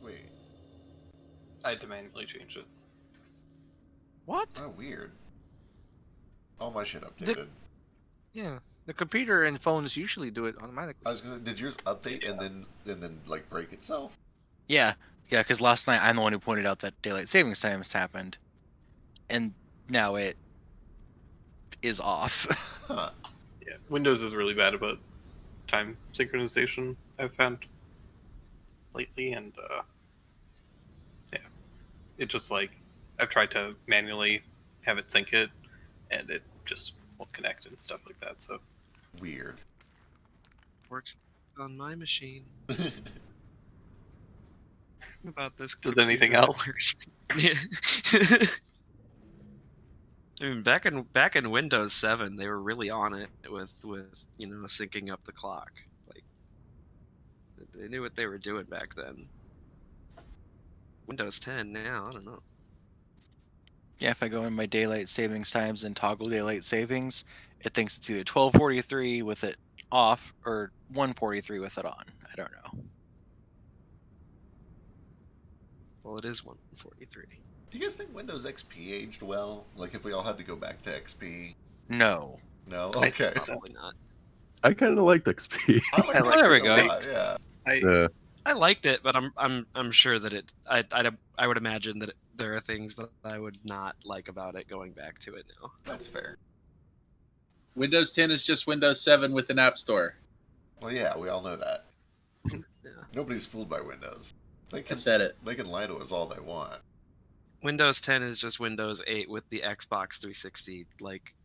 Wait. I had to manually change it. What? Oh, weird. All my shit updated. Yeah, the computer and phones usually do it automatically. I was gonna. Did yours update and then like break itself? Yeah, because last night I'm the one who pointed out that daylight savings time has happened, and now it is off. Huh. Yeah, Windows is really bad about time synchronization, I've found lately, and yeah, it just like I've tried to manually have it sync it, and it just won't connect and stuff like that. So Weird. Works on my machine. About this. Does anything computer else? works. Yeah. I mean, back in Windows 7, they were really on it with syncing up the clock. Like, they knew what they were doing back then. Windows 10 now, I don't know. Yeah, if I go in my daylight savings times and toggle daylight savings, it thinks it's either 12:43 with it off or 1:43 with it on. I don't know. Well, it is 143. Do you guys think Windows XP aged well? Like if we all had to go back to XP? No. No. Okay. Probably not. I kind of liked XP. I like There we XP go. a lot, yeah. Yeah. I liked it, but I'm sure that I would imagine that there are things that I would not like about it going back to it now. That's fair. Windows 10 is just Windows 7 with an app store. Well, yeah, we all know that. Yeah. Nobody's fooled by Windows. They I can said it. They can lie to us all they want. Windows 10 is just Windows 8 with the Xbox 360 like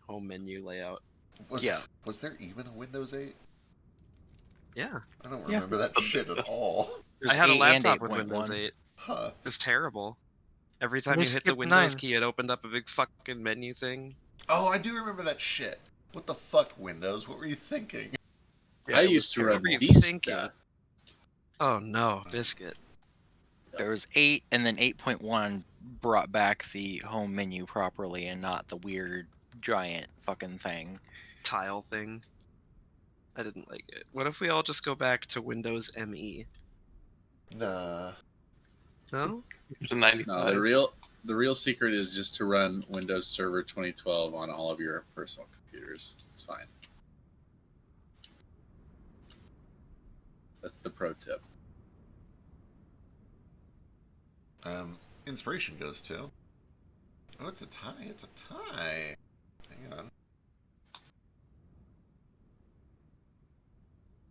home menu layout. Was Yeah. Was there even a Windows 8? Yeah. I don't Yeah. remember that shit at all. There's I had a 8 and laptop with Windows 8.1. 8. Huh. It's terrible. Every time We you hit the skipped Windows 9. key, it opened up a big fucking menu thing. Oh, I do remember that shit. What the fuck, Windows? What were you thinking? Yeah, I it was used to run terrible. Vista. Oh no, Biscuit. There was 8, and then 8.1 brought back the home menu properly and not the weird giant fucking thing. Tile thing. I didn't like it. What if we all just go back to Windows ME? Nah. No? There's a 95. No, the real secret is just to run Windows Server 2012 on all of your personal computers. It's fine. That's the pro tip. Inspiration goes to. Oh, it's a tie. It's a tie. Hang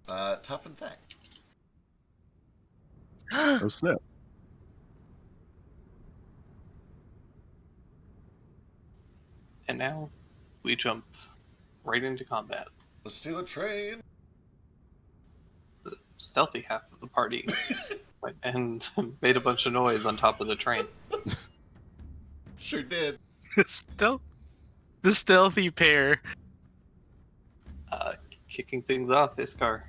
on. Tough and Thack. Oh snap! And now we jump right into combat. Let's steal a train. The stealthy half of the party went and made a bunch of noise on top of the train. Sure did. The stealthy pair. Kicking things off, Iskar.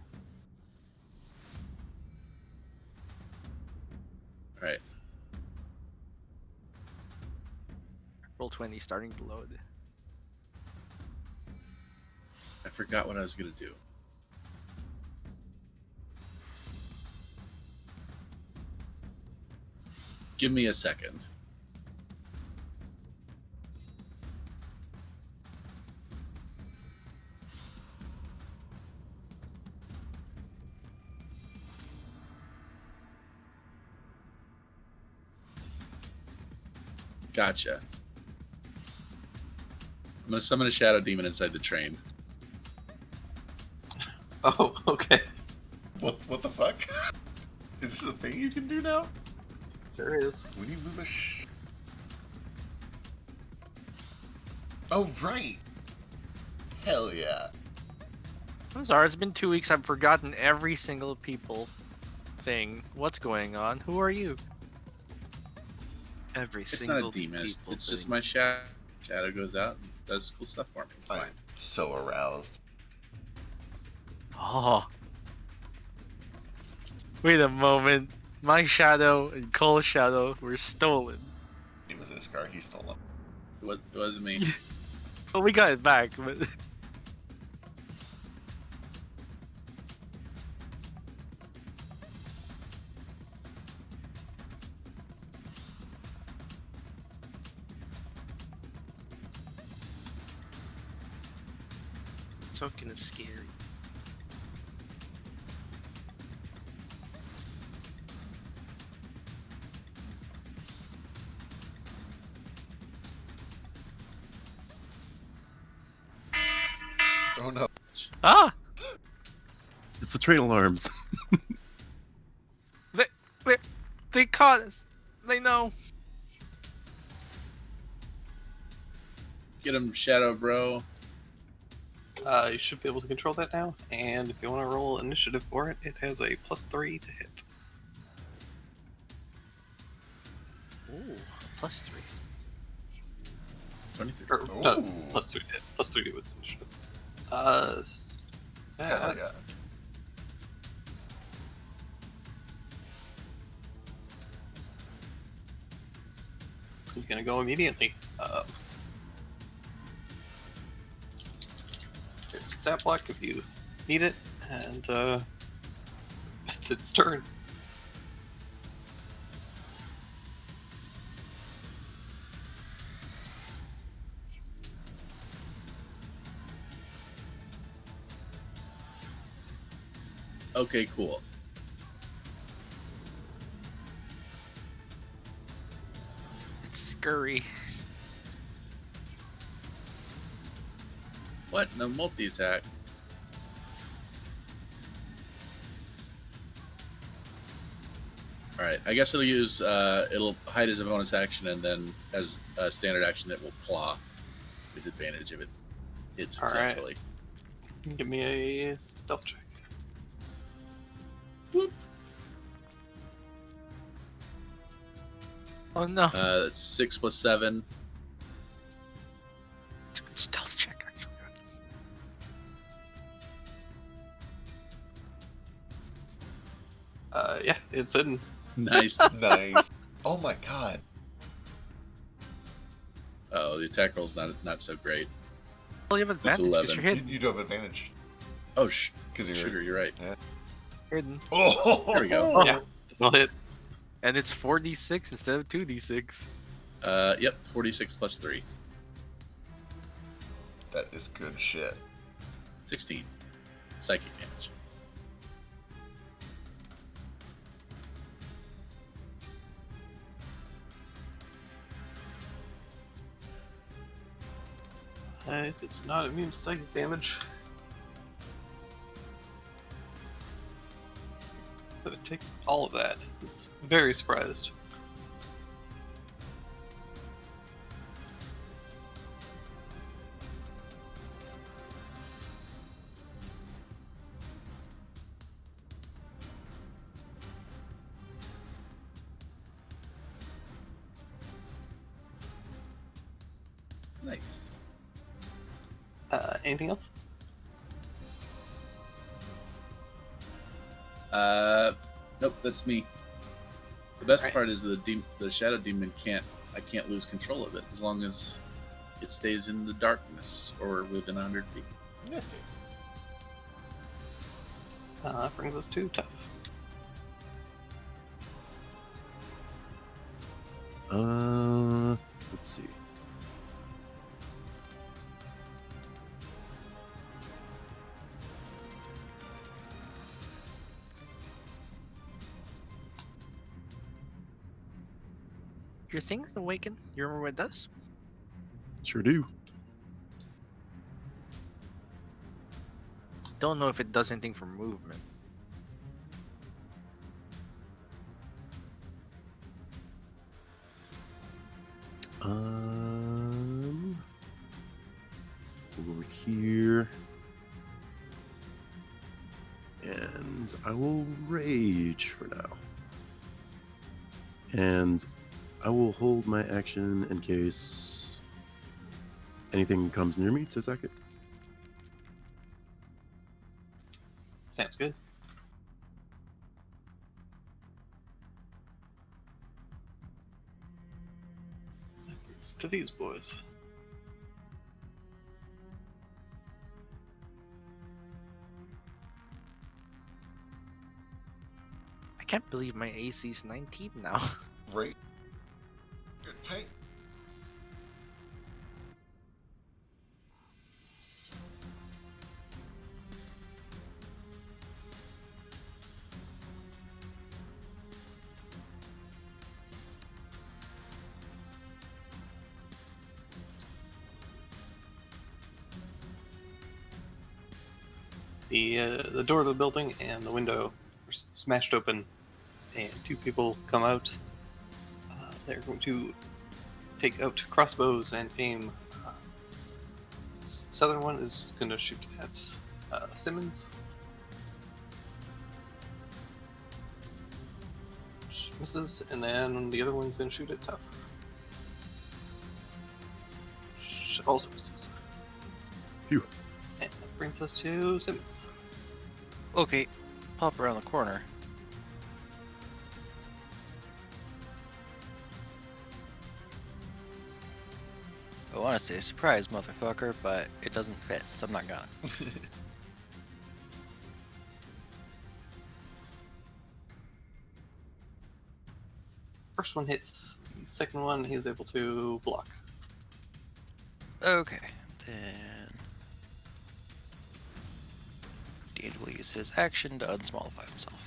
Right. Roll 20 starting to load. I forgot what I was gonna do. Give me a second. Gotcha. I'm gonna summon a shadow demon inside the train. Oh, okay. What the fuck? Is this a thing you can do now? Sure is. When you move Oh, right. Hell yeah. I'm sorry, it's been 2 weeks. I've forgotten every single people thing. What's going on? Who are you? Every It's single not a demon. people It's just thing. my shadow. Shadow goes out and does cool stuff for me. It's I'm fine. so aroused. Oh. Wait a moment. My shadow and Cole's shadow were stolen. It was Iskar. He stole them. It wasn't me. Well, we got it back, but Token is scary. Oh no. ah, It's the train alarms. they caught us. They know. Get him, Shadow Bro. You should be able to control that now, and if you want to roll initiative for it, it has a +3 to hit. Ooh, +3. 23. Or, no, Ooh. +3 to hit. +3 to its initiative. Hell Yeah, yeah. he's gonna go immediately. There's a stat block if you need it, and that's its turn. Okay, cool. It's scurry. What? No multi-attack. Alright, I guess it'll use, it'll hide as a bonus action, and then as a standard action, it will claw with advantage if it hits All right. successfully. Give me a stealth check. Oh no. That's 6 plus 7. Stealth check, actually. Yeah, it's hidden. Nice. Nice. Oh my god. Oh, the attack roll's not so great. Well, you have advantage because 11. you're You, hidden. you do have advantage Oh, because you're. sugar, you're right. Hidden. Oh. Here we go. Yeah, it'll hit. And it's 4d6 instead of 2d6. Yep, 46 plus 3. That is good shit. 16. Psychic damage. It's not immune to psychic damage. But it takes all of that. It's very surprised. Nice. Anything else? Nope, that's me. The best Alright. part is the shadow demon I can't lose control of it as long as it stays in the darkness or within 100 feet. Nifty. That brings us to tough. Let's see. Your thing's awaken. You remember what it does? Sure do. Don't know if it does anything for movement. Over here. And I will rage for now. And I will hold my action in case anything comes near me to attack it. Sounds good. That brings us to these boys. I can't believe my AC's 19 now. Right. Good tight. The door of the building and the window are smashed open, and two people come out. They're going to take out crossbows and aim. Southern one is going to shoot at Simmons. Which misses, and then the other one's going to shoot at Tough. Which also misses. Phew. And that brings us to Simmons. Okay, pop around the corner. I want to say surprise, motherfucker, but it doesn't fit, so I'm not gonna. First one hits. The second one, he's able to block. Okay, then Dean will use his action to unsmallify himself.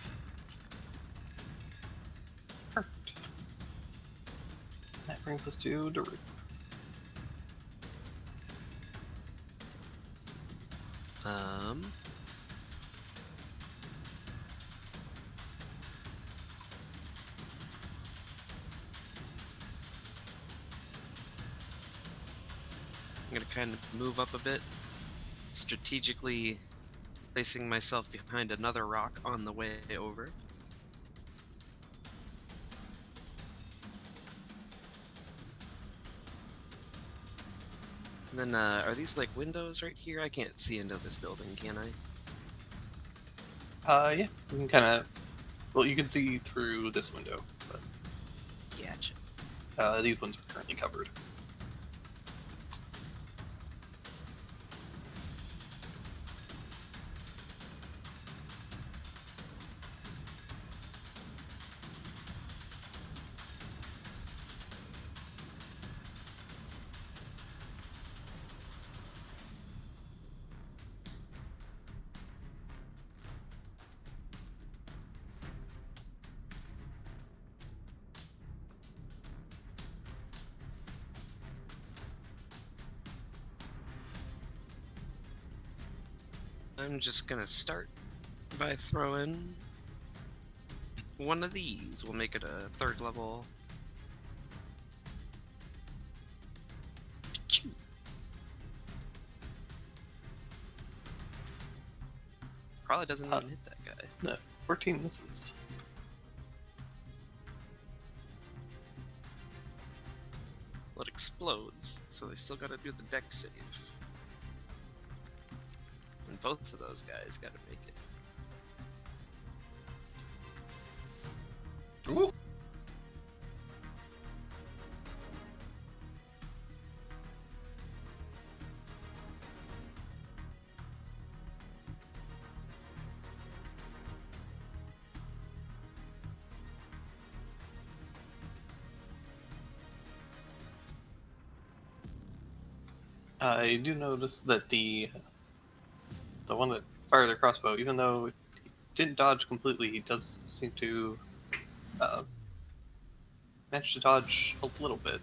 Perfect. That brings us to Daru. I'm gonna kind of move up a bit, strategically placing myself behind another rock on the way over. And then, are these like windows right here? I can't see into this building, can I? Yeah, you can kind of. Well, you can see through this window, but Gotcha. these ones are currently covered. I'm just gonna start by throwing one of these. We'll make it a 3rd level. Achoo. Probably doesn't even hit that guy. No, 14 misses. Well, it explodes, so they still gotta do the deck save. And both of those guys gotta make it. Ooh. I do notice that the one that fired the crossbow, even though he didn't dodge completely, he does seem to manage to dodge a little bit.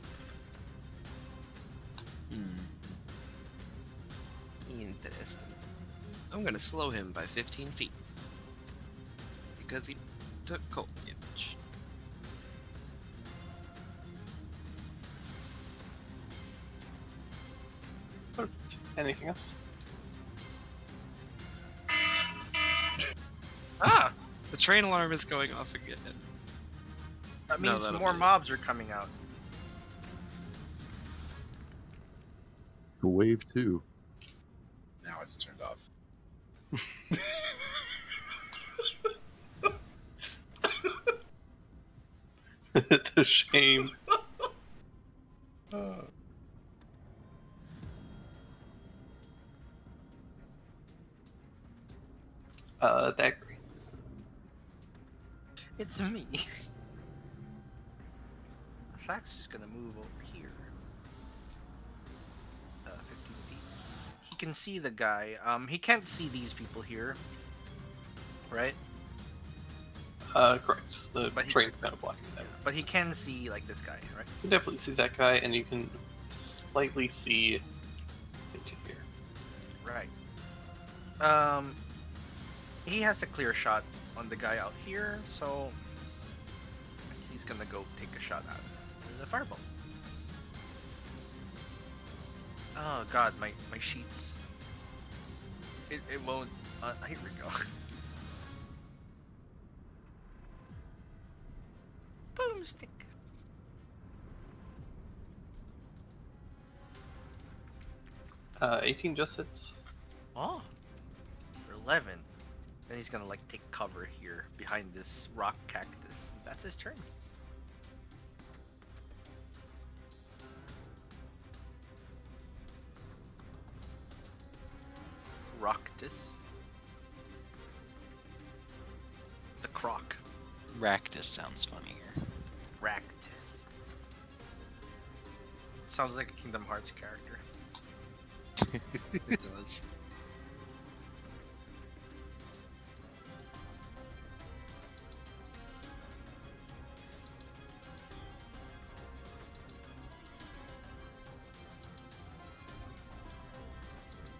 Interesting. I'm gonna slow him by 15 feet. Because he took cold damage. Perfect. Anything else? Ah, The train alarm is going off again. that No, means that'll more be it. mobs are coming out. Wave 2. Now it's turned off. The shame. Thackeray. It's me. Flak's just gonna move over here. 15 feet. He can see the guy. He can't see these people here. Right? Correct. The But he- train's kind of blocking that. But he can see like this guy, right? You can definitely see that guy, and you can slightly see into here. Right. He has a clear shot on the guy out here, so he's gonna go take a shot at the fireball. Oh god, my sheets. It won't. Here we go. Boomstick. Uh, 18 just hits. Oh. For 11. Then he's gonna like take cover here behind this rock cactus. That's his turn. Rocktus. The croc. Ractus sounds funnier. Ractus. Sounds like a Kingdom Hearts character. It does.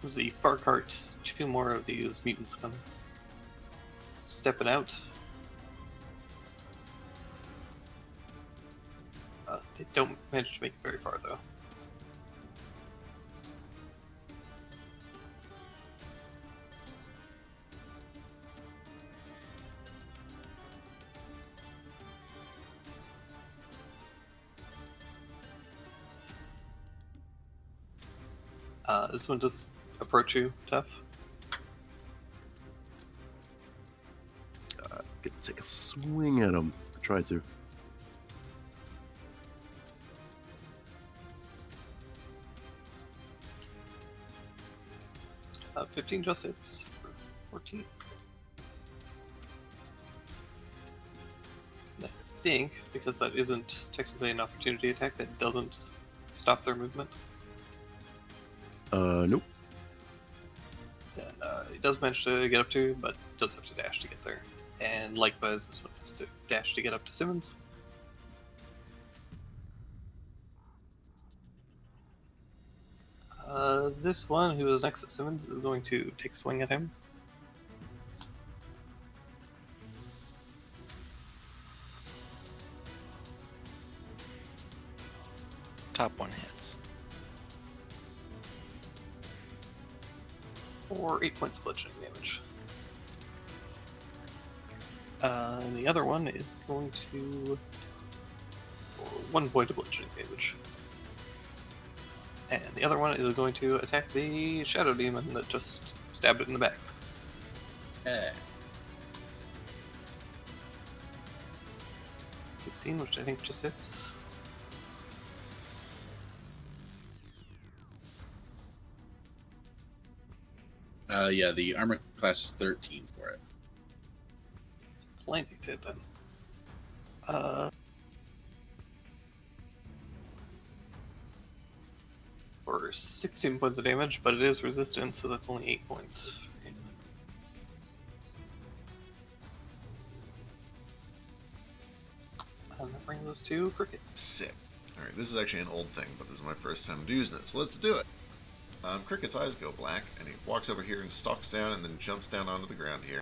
There's the far cart. 2 more of these mutants come stepping out. They don't manage to make it very far though. This one does approach you, tough. Get to take a swing at him. Try to. 15 just hits. 14. I think, because that isn't technically an opportunity attack, that doesn't stop their movement. Nope. Then it does manage to get up to, but does have to dash to get there. And likewise, this one has to dash to get up to Simmons. This one, who is next to Simmons, is going to take a swing at him. Top one hits. For 8 points of bludgeoning damage. And the other one is going to... for 1 point of bludgeoning damage. And the other one is going to attack the Shadow Demon that just stabbed it in the back. Yeah. 16, which I think just hits. Yeah, the armor class is 13 for it. It's plenty to hit then. For 16 points of damage, but it is resistant, so that's only 8 points. And that brings us to Cricket. Sick. Alright, this is actually an old thing, but this is my first time using it, so let's do it. Cricket's eyes go black, and he walks over here and stalks down and then jumps down onto the ground here.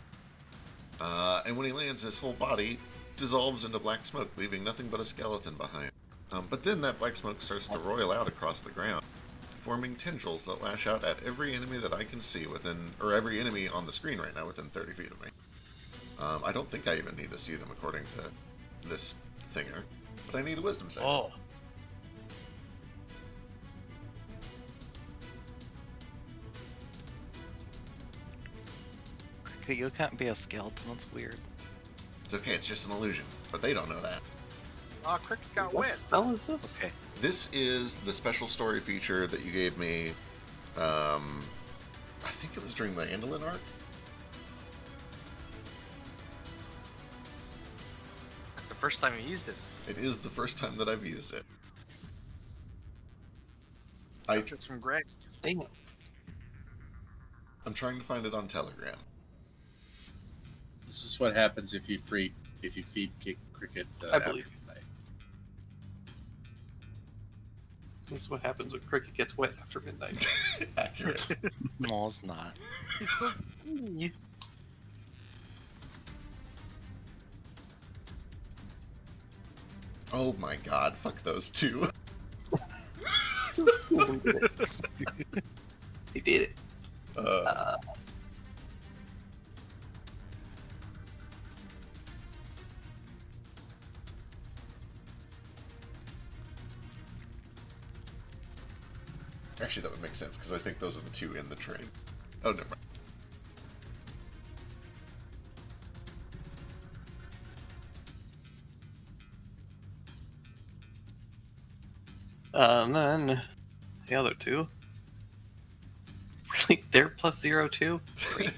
And when he lands, his whole body dissolves into black smoke, leaving nothing but a skeleton behind. But then that black smoke starts to roil out across the ground, forming tendrils that lash out at every enemy that I can see within, or every enemy on the screen right now within 30 feet of me. I don't think I even need to see them according to this thinger, but I need a wisdom save. Oh. You can't be a skeleton, that's weird. It's okay, it's just an illusion, but they don't know that. Oh, Cricket got What win. spell is this? Okay. This is the special story feature that you gave me, I think it was during the Andalin arc? That's the first time you used it. It is the first time that I've used it. It's from Greg. Dang it. I'm trying to find it on Telegram. This is what happens if you feed Cricket I after believe. midnight. This is what happens when Cricket gets wet after midnight. Accurate. No, it's not. It's so funny. Oh my god, fuck those two. He did it. Actually, that would make sense, because I think those are the two in the train. Oh, never mind. And then the other two. Really? They're plus 0 too? Great.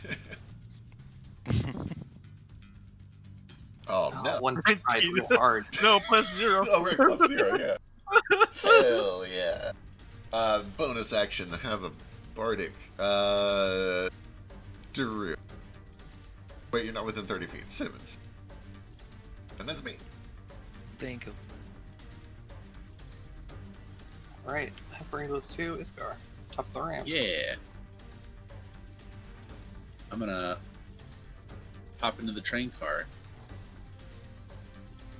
Oh, no. One tried real hard. No, plus 0. Oh, right, plus 0, yeah. Hell yeah. Bonus action, have a bardic. Daru. Wait, you're not within 30 feet. Simmons. And that's me. Thank you. Alright, that brings us to Iskar. Top of the ramp. Yeah. I'm gonna hop into the train car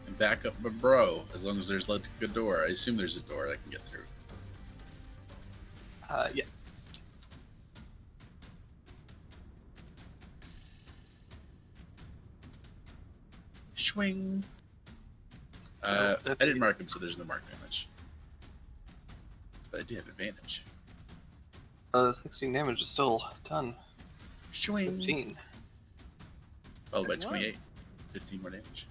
and back up my bro, as long as there's a good door. I assume there's a door I can get through. Yeah. Swing. No, I didn't mark him, so there's no mark damage. But I do have advantage. 16 damage is still done. Shwing. 15. Followed by 31. 28. 15 more damage.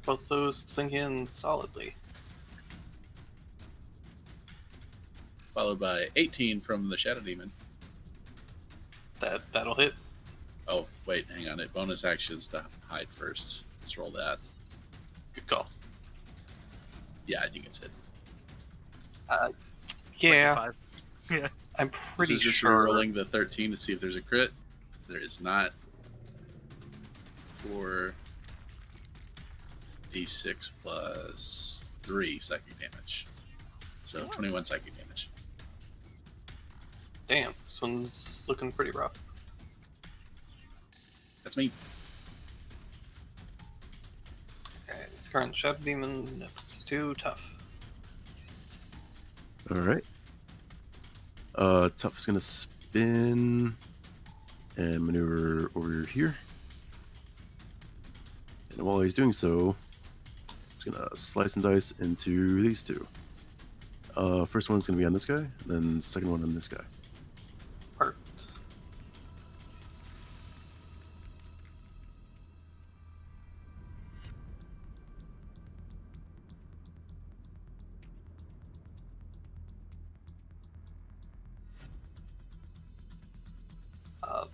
Both those sink in solidly. Followed by 18 from the Shadow Demon. That'll hit. Oh, wait, hang on. It bonus actions to hide first. Let's roll that. Good call. Yeah, I think it's hit. Yeah, 25. Yeah. I'm This pretty is just sure. rolling the 13 to see if there's a crit. There is not. 4 d6 plus 3 psychic damage. So 21 psychic damage. Damn, this one's looking pretty rough. That's me. Okay, this current Shadow Demon, it's too tough. Alright. Tough is gonna spin and maneuver over here. And while he's doing so, he's gonna slice and dice into these two. First one's gonna be on this guy, and then second one on this guy. Perfect.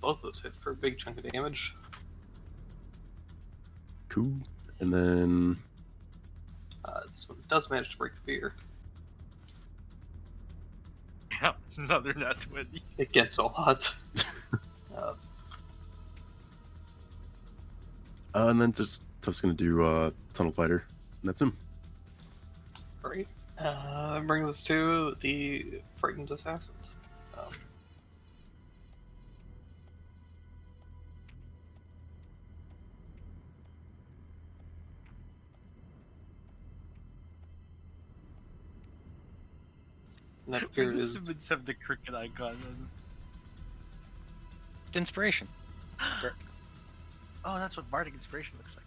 Both those hit for a big chunk of damage. Cool. And then This one does manage to break the fear. Yeah, another nat 20. It gets a lot. and then just Tough's gonna do Tunnel Fighter, and that's him. Great. Brings us to the Frightened Assassins. And that Why appears does is Simmons have the cricket icon on? It's inspiration. Oh, that's what Bardic Inspiration looks like.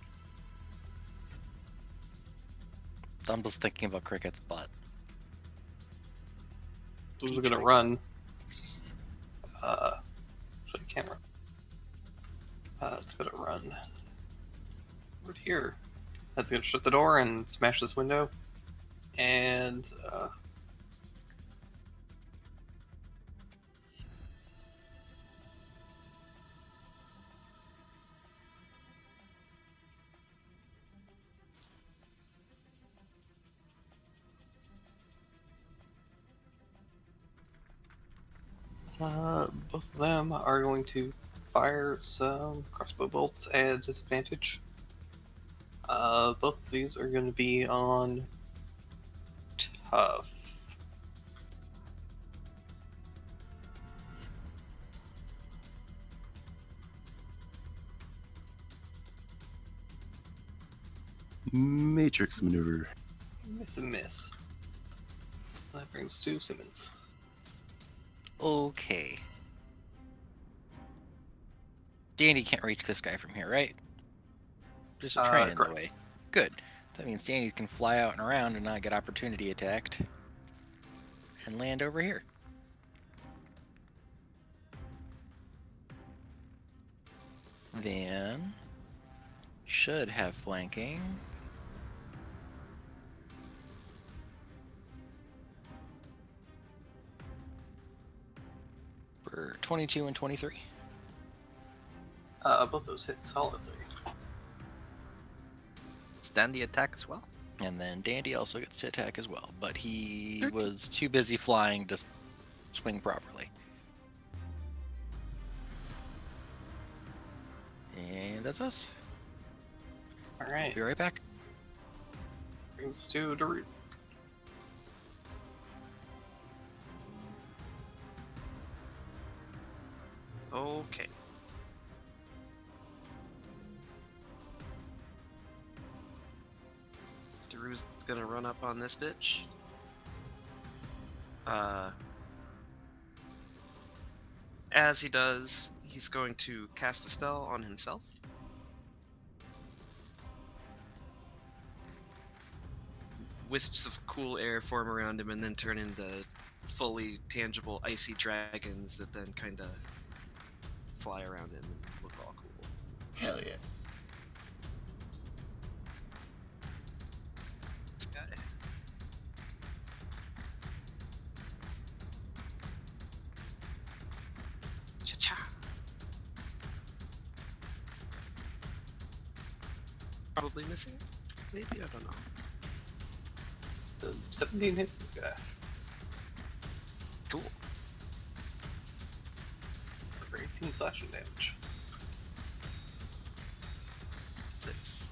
So I'm just thinking about Cricket's butt. this is Peach gonna ring. run. So I can't run. It's gonna run right here. That's gonna shut the door and smash this window. And both of them are going to fire some crossbow bolts at disadvantage. Both of these are going to be on tough. Matrix maneuver. Miss and miss. That brings to Simmons. Okay. Dandy can't reach this guy from here, right? Just a train in the correct. way. Good. That means Dandy can fly out and around and not get opportunity attacked. And land over here. Then should have flanking. For 22 and 23. Both those hit solidly. Stand the attack as well. And then Dandy also gets to attack as well, but he 13. was too busy flying to swing properly. And that's us. Alright, Be right back. brings us to Darut. Okay. Daru's gonna run up on this bitch. As he does, he's going to cast a spell on himself. wisps of cool air form around him and then turn into fully tangible icy dragons that then kind of fly around him and look all cool. Hell yeah. This guy. Cha-cha. Probably missing? Maybe, I don't know. 17 hits this guy. Cool. For 18 slashing damage. 6.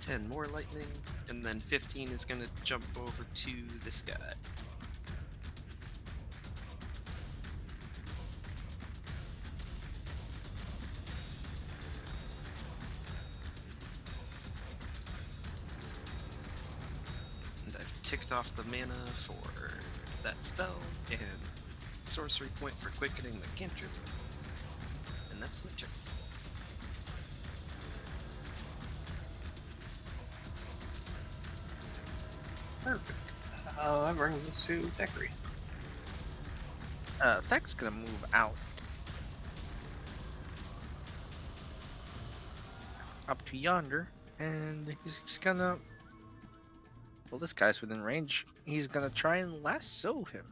Ten more lightning, and then 15 is gonna jump over to this guy. And I've ticked off the mana for that spell, and sorcery point for quickening the cantrip. And that's my turn. Perfect. That brings us to Thackeray. Thek's gonna move out. Up to yonder, and he's just gonna. Well, this guy's within range. He's gonna try and lasso him.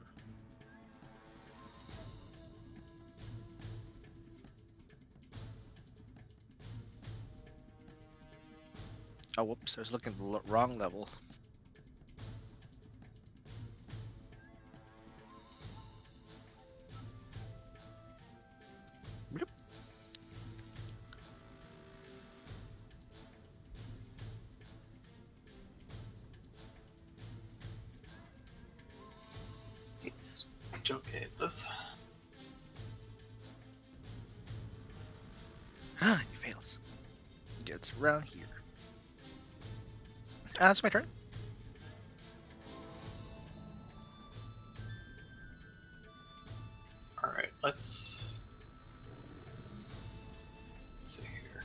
Oh, whoops! I was looking at the wrong level. Bloop. It's okay at this. Ah, he fails. Gets around here. That's my turn. Alright, let's see here.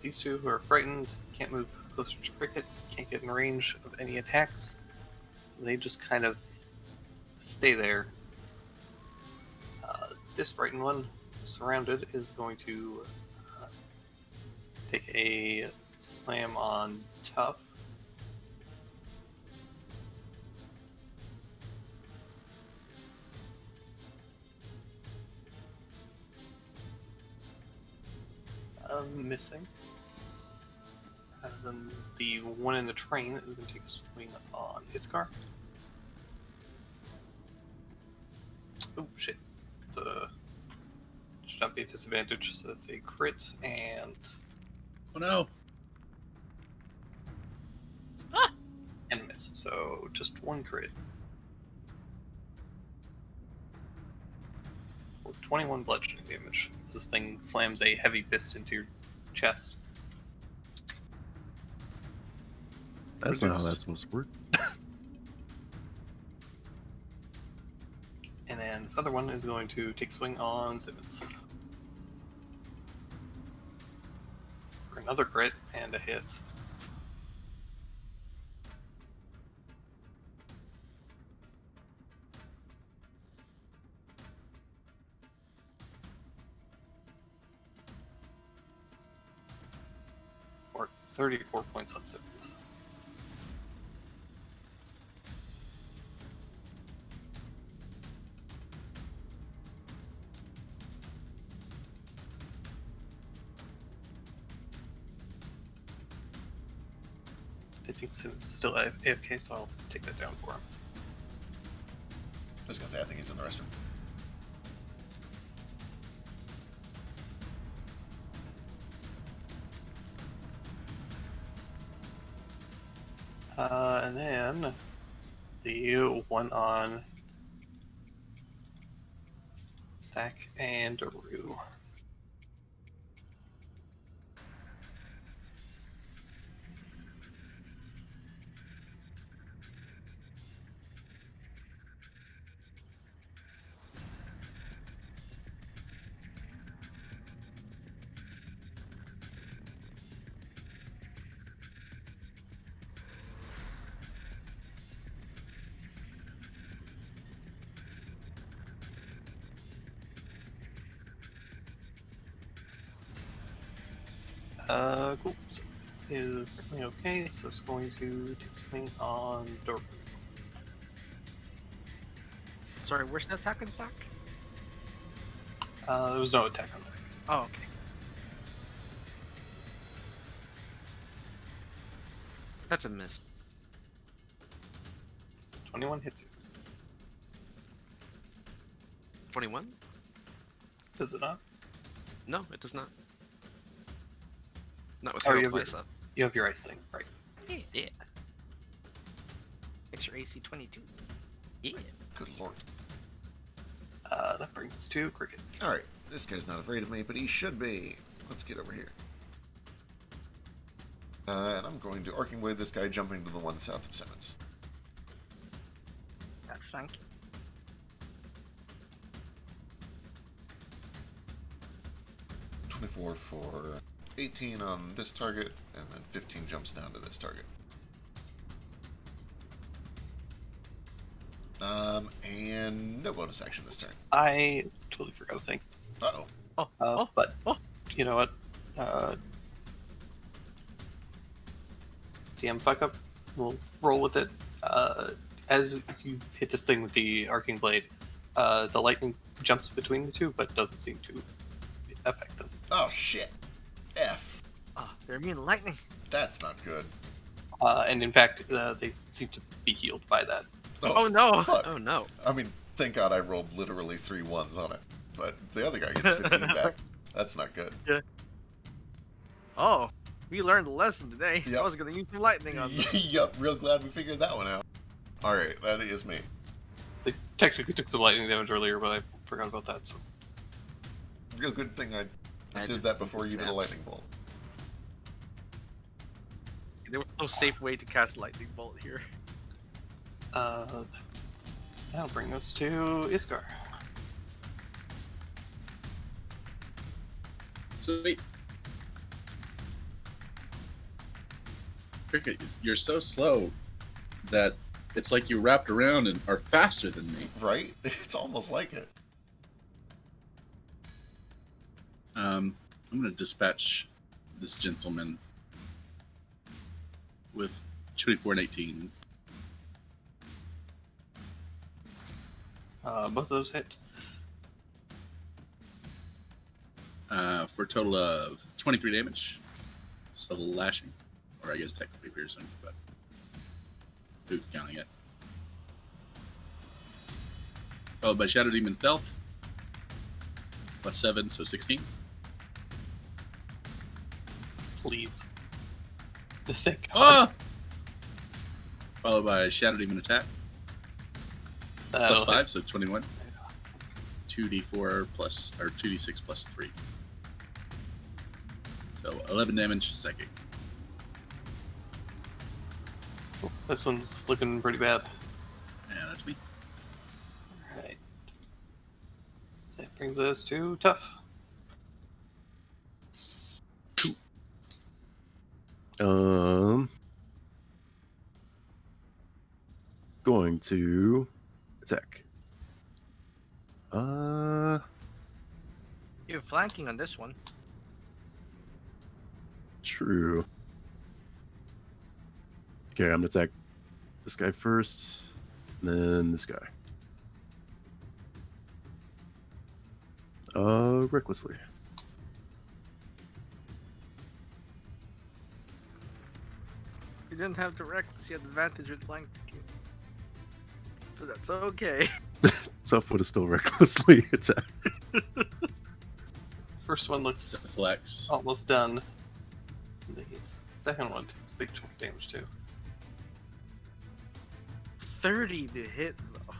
These two who are frightened can't move closer to Cricket, can't get in range of any attacks, so they just kind of stay there. This frightened one, surrounded, is going to take a slam on Tough. Missing. And then the one in the train is going to take a swing on Iskar. Oh shit. Should not be a disadvantage, so that's a crit and. Oh no! And miss. So just one crit. For 21 bludgeoning damage. This thing slams a heavy fist into your chest. That's not how that's supposed to work. And then this other one is going to take a swing on Simmons. For another crit and a hit. Or 34 points on Simmons. I think Simmons is still AFK, so I'll take that down for him. I was gonna say, I think he's in the restroom. And then the one on Thack and Rue. Cool. So is definitely okay. So it's going to take swing on Dork. Sorry, where's the attack? There was no attack on deck. Oh, okay. That's a miss. 21 hits you. 21? Does it not? No, it does not. Not with Oh, Herald you have twice your- up. You have your ice thing, right? Yeah. Makes your AC 22. Yeah. Good lord. That brings us to Cricket. Alright, this guy's not afraid of me, but he should be. Let's get over here. And I'm going to Arcing Blade this guy, jumping to the one south of Simmons. That's flank. .24 for 18 on this target, and then 15 jumps down to this target. And no bonus action this turn. I totally forgot a thing. Uh-oh. But oh. you know what? DM fuck up. We'll roll with it. As you hit this thing with the arcing blade, the lightning jumps between the two, but doesn't seem to affect them. Oh, shit. F. Ah, they're immune to lightning. That's not good. And in fact, they seem to be healed by that. Oh, no. Fuck. Oh no. I mean, thank God I rolled literally 3 1s on it. But the other guy gets 15 back. That's not good. Oh, we learned a lesson today. Yep. I was gonna use some lightning on them. Yup, real glad we figured that one out. Alright, that is me. They technically took some lightning damage earlier, but I forgot about that. So Real good thing I I did did that some before you did a zaps. lightning bolt. There was no safe way to cast lightning bolt here. that'll bring us to Iskar. Sweet. Cricket, you're so slow that it's like you wrapped around and are faster than me. Right? It's almost like it. I'm going to dispatch this gentleman with 24 and 18. Both of those hit. For a total of 23 damage. So lashing. Or I guess technically piercing, but who's counting it? Followed by Shadow Demon Stealth. Plus 7, so 16. Please. Thank God. Ah! Followed by Shadow Demon Attack. Plus That'll 5, hit. so 21. 2d4 plus, or 2d6 plus 3. So 11 damage, psychic. This one's looking pretty bad. Yeah, that's me. Alright. That brings us to Tough. Going to attack. You're flanking on this one. True. Okay, I'm gonna attack this guy first, then this guy. Recklessly. You didn't have to reckless, you had advantage with flanking. So that's okay. Tough would have still recklessly attacked. First one looks It's a flex. almost done. The second one takes big chunk of damage too. 30 to hit though.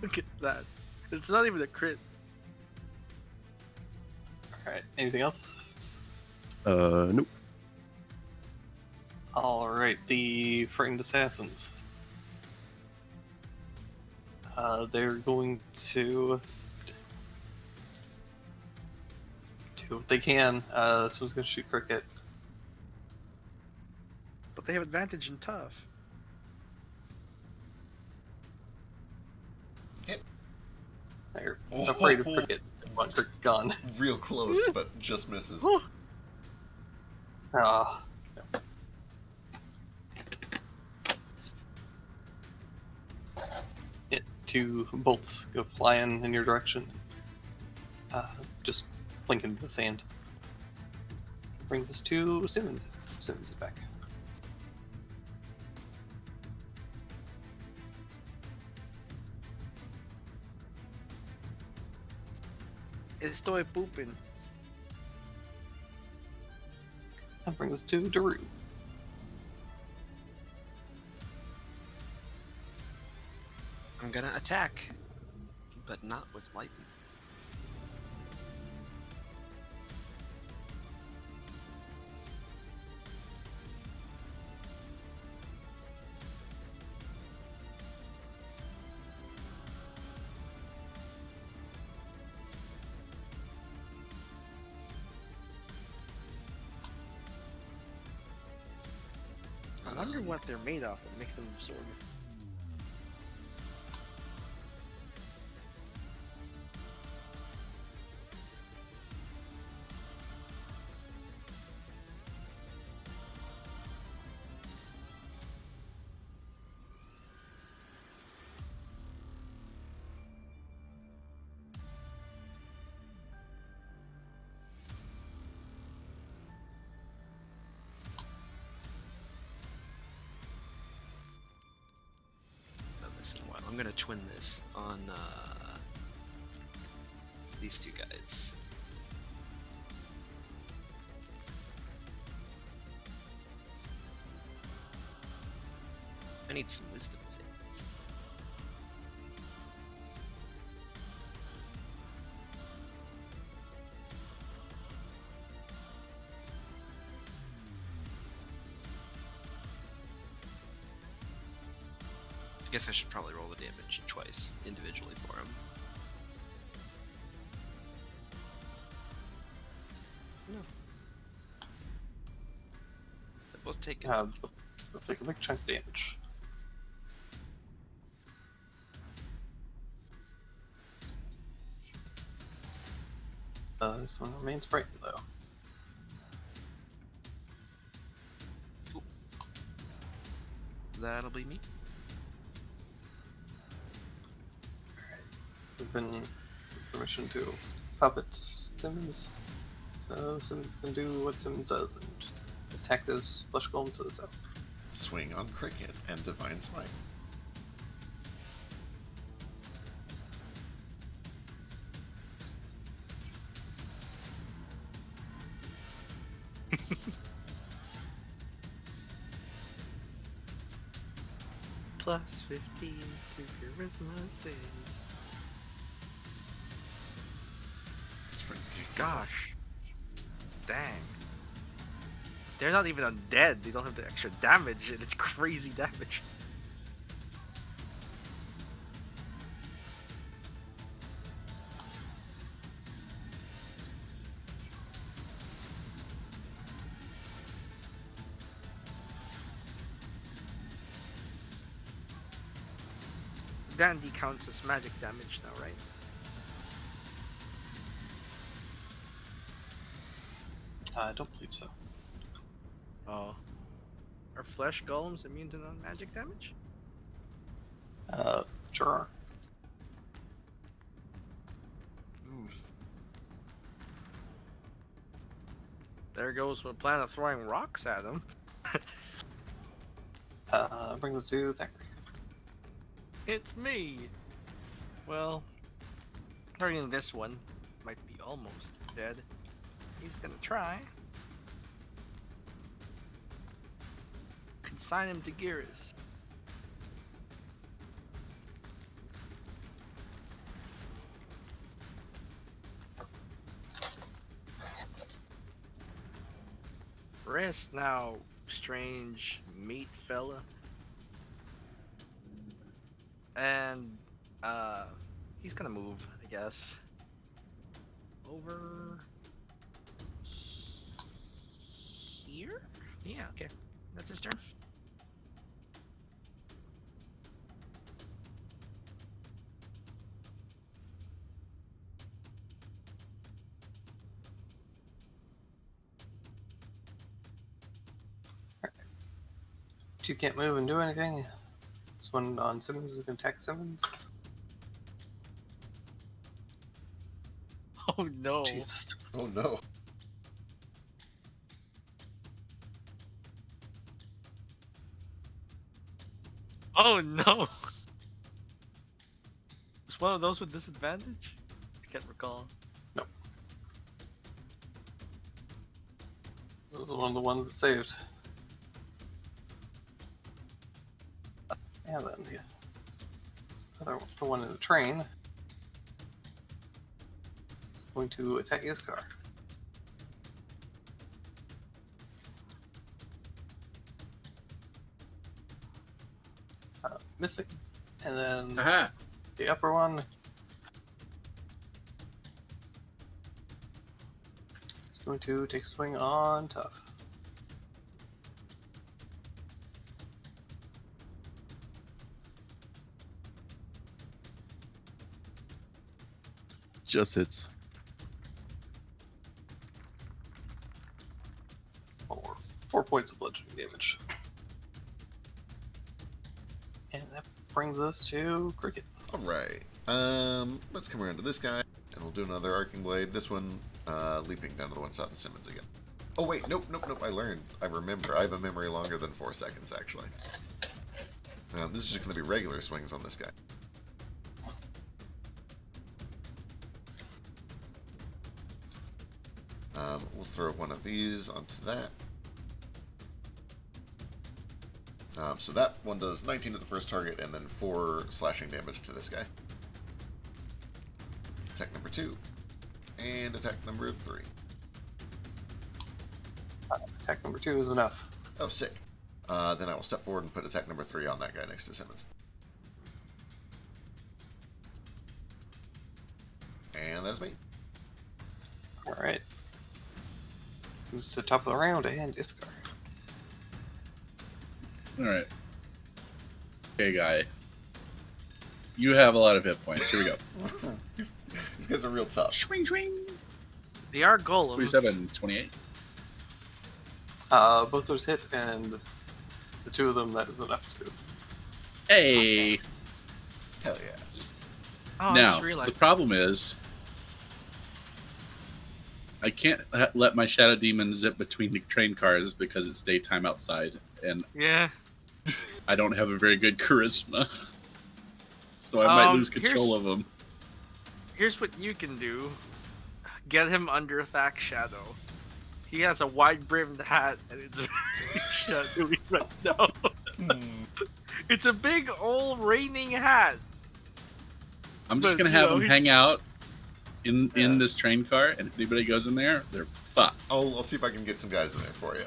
Look at that. It's not even a crit. Alright, anything else? Nope. Alright, the Frightened Assassins. They're going to do what they can. This one's going to shoot Cricket. But they have advantage in tough. They're afraid of Cricket. They want Cricket gone. Real close, but just misses. Uh, two bolts go flying in your direction. Just blink into the sand. Brings us to Simmons. Simmons is back. Estoy pooping. That brings us to Daru. I'm gonna attack, but not with lightning. I wonder what they're made of that makes them absorb. This in a while. I'm gonna twin this on these two guys. I need some wisdom saves. I guess I should probably roll the damage twice individually for him. No. They're both taken. Let's take a big chunk of damage. This one remains frightened though. That'll be me. We've been permission to puppet Simmons, so Simmons can do what Simmons does and attack this flesh golem to the south. Swing on Cricket and Divine Smite. Plus 15 to charisma saves. It's ridiculous. Gosh. Dang. They're not even undead. They don't have the extra damage, and it's crazy damage. Dandy counts as magic damage now, right? I don't believe so. Oh. Are flesh golems immune to non-magic damage? Sure are. There goes my plan of throwing rocks at them. Brings us to Thackeray. It's me! Well, targeting this one might be almost dead. He's gonna try. Consign him to Geras. Rest now, strange meat fella. And he's gonna move, I guess. Over here? Yeah, okay. That's his turn. Two can't move and do anything. This one on Simmons is going to attack Simmons. Oh no. Jesus. Oh no. Oh no. Is one of those with disadvantage? I can't recall. This was one of the ones that saved. And then the one in the train is going to attack his car. Missing. And then Aha! the upper one is going to take a swing on Tough. Just hits. Four points of bludgeoning damage. And that brings us to Cricket. Alright. Let's come around to this guy, and we'll do another Arcing Blade. This one, leaping down to the one south of Simmons again. Oh wait, nope. I learned. I remember. I have a memory longer than 4 seconds, actually. This is just going to be regular swings on this guy. We'll throw one of these onto that. So that one does 19 to the first target, and then 4 slashing damage to this guy. Attack number 2. And attack number 3. Attack number 2 is enough. Oh, sick. Then I will step forward and put attack number 3 on that guy next to Simmons. And that's me. Alright. This is the top of the round and discard. Alright. Okay, guy. You have a lot of hit points. Here we go. These guys are real tough. Swing, swing. They are golems. 27, 28. Both those hit, and the 2 of them, that is enough to. Hey! Hell yeah. Oh, I Now, just realized. the problem is, I can't let my Shadow Demon zip between the train cars because it's daytime outside, and Yeah. I don't have a very good charisma. So I might lose control of him. Here's what you can do. Get him under Thak's shadow. He has a wide-brimmed hat, and it's very shadowy right now. It's a big old raining hat. I'm just But, gonna you have know, him he's- hang out in Yeah. this train car, and if anybody goes in there, they're fucked. I'll see if I can get some guys in there for you.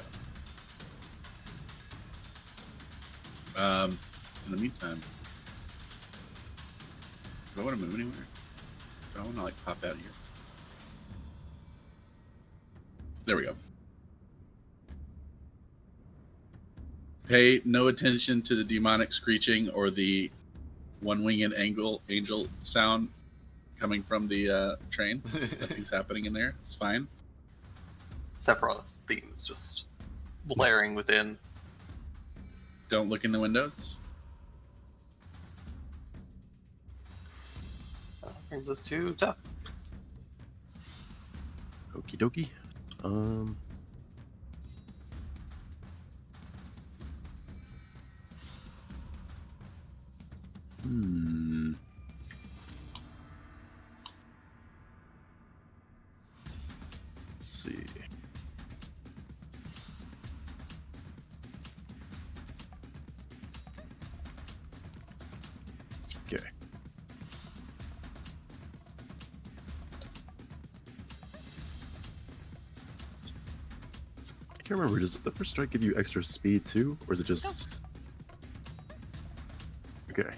In the meantime, do I want to move anywhere? Do I want to like pop out of here? There we go. Pay no attention to the demonic screeching or the one-winged angel sound coming from the train. Nothing's happening in there. It's fine. Sephiroth's theme is just blaring within. Don't look in the windows. Brings us to Tough. Okie dokie. Hmm. Let's see. Okay. I can't remember. Does the first strike give you extra speed too, or is it just? Okay.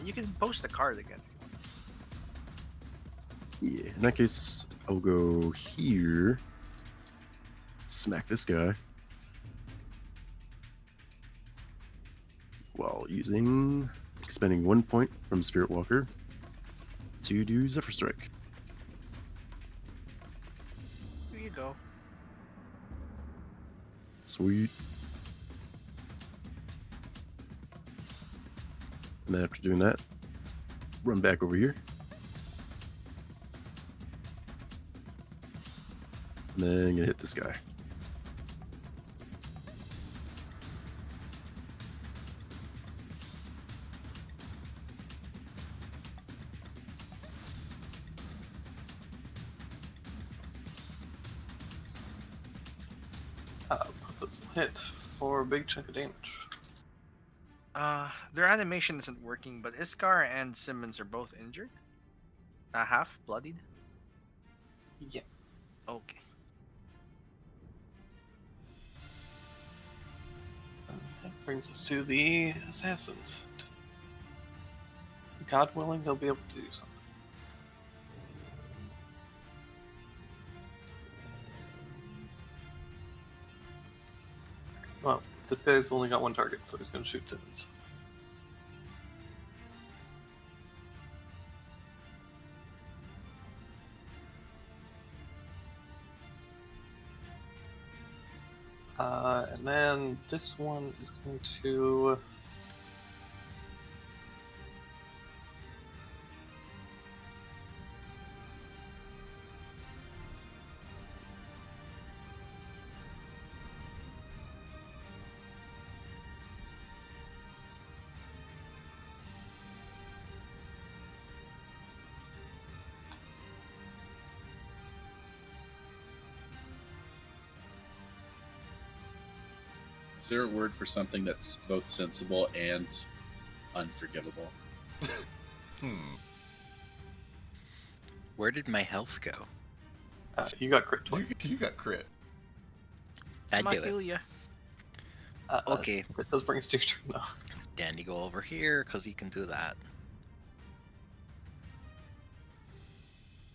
You can post the card again. Yeah. In that case, I'll go here. Smack this guy. While expending 1 point from Spirit Walker to do Zephyr Strike. Here you go. Sweet. And then after doing that, run back over here. And then gonna hit this guy. Put this hit for a big chunk of damage. Their animation isn't working, but Iskar and Simmons are both injured. Half bloodied. Yeah. Okay. That brings us to the assassins. God willing, they'll be able to do something. Well, this guy's only got one target, so he's going to shoot Simmons. And then this one is going to... Is there a word for something that's both sensible and unforgivable? Where did my health go? you got crit twice. You got crit. I Might do it. heal ya. Okay. Crit does bring us to your turn, though. Dandy, go over here, because he can do that.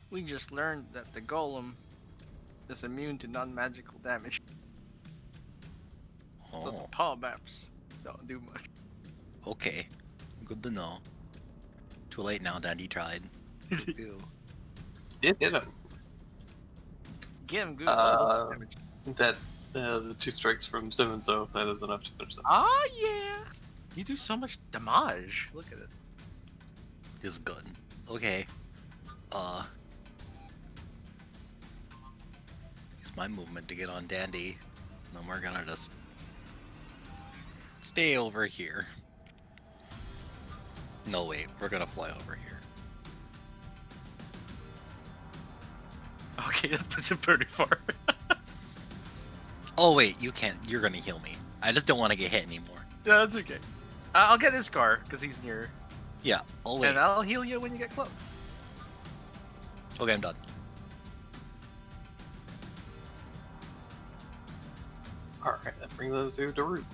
We just learned that the golem is immune to non-magical damage, so the Oh, power maps don't do much. okay. Good to know. Too late now, Dandy tried. Ew. It hit him. Get him good Uh, damage. That the 2 strikes from Simmons, though, that is enough to finish that. Ah, yeah. You do so much damage. Look at it. Is good. Okay. Use my movement to get on Dandy. Then we're gonna just stay over here. No, wait. We're gonna fly over here. Okay, that puts him pretty far. Oh, wait. You can't. You're gonna heal me. I just don't want to get hit anymore. Yeah, that's okay. I'll get his car because he's near, Yeah. Oh, wait. and I'll heal you when you get close. Okay, I'm done. Alright, that brings us to Daruk.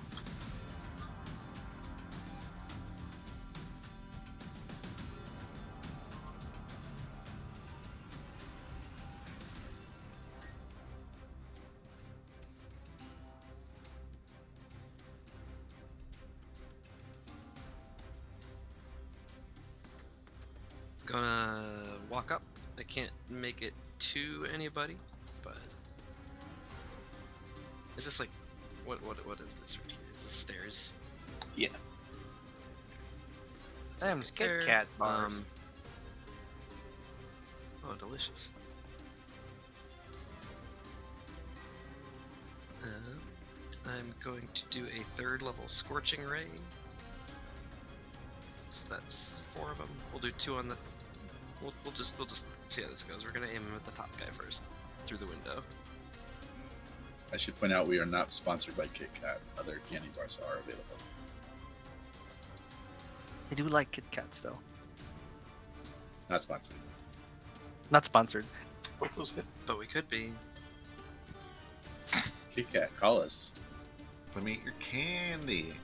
Gonna walk up. I can't make it to anybody, but is this like what is this right here? Is this stairs? Yeah. Damn, Right Kit there. Kat bars. Oh, delicious. I'm going to do a 3rd level Scorching Ray. So that's 4 of them. We'll do 2 on the. We'll just see how this goes. We're gonna aim him at the top guy first, through the window. I should point out we are not sponsored by Kit Kat. Other candy bars are available. I do like Kit Kats though. Not sponsored. Not sponsored. Both those hit. But we could be. Kit Kat, call us. Let me eat your candy.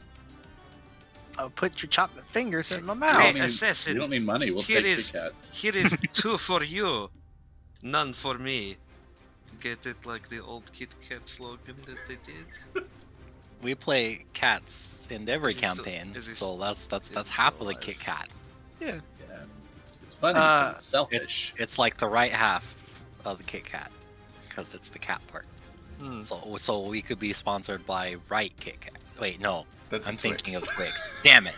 I'll put your chocolate fingers in my We mouth. Hey, don't need- assassin, We don't need money. We'll here take is- Kit Kats. Here is 2 for you, none for me. Get it like the old Kit Kat slogan that they did. We play cats in every Is he still- campaign, is he so that's he half still of the alive? Kit Kat. Yeah. It's funny. 'cause it's It's selfish. it's like the right half of the Kit Kat, because it's the cat part. Hmm. So we could be sponsored by Right Kit Kat. Wait, no. That's I'm a thinking Twix. of Twix. Damn it.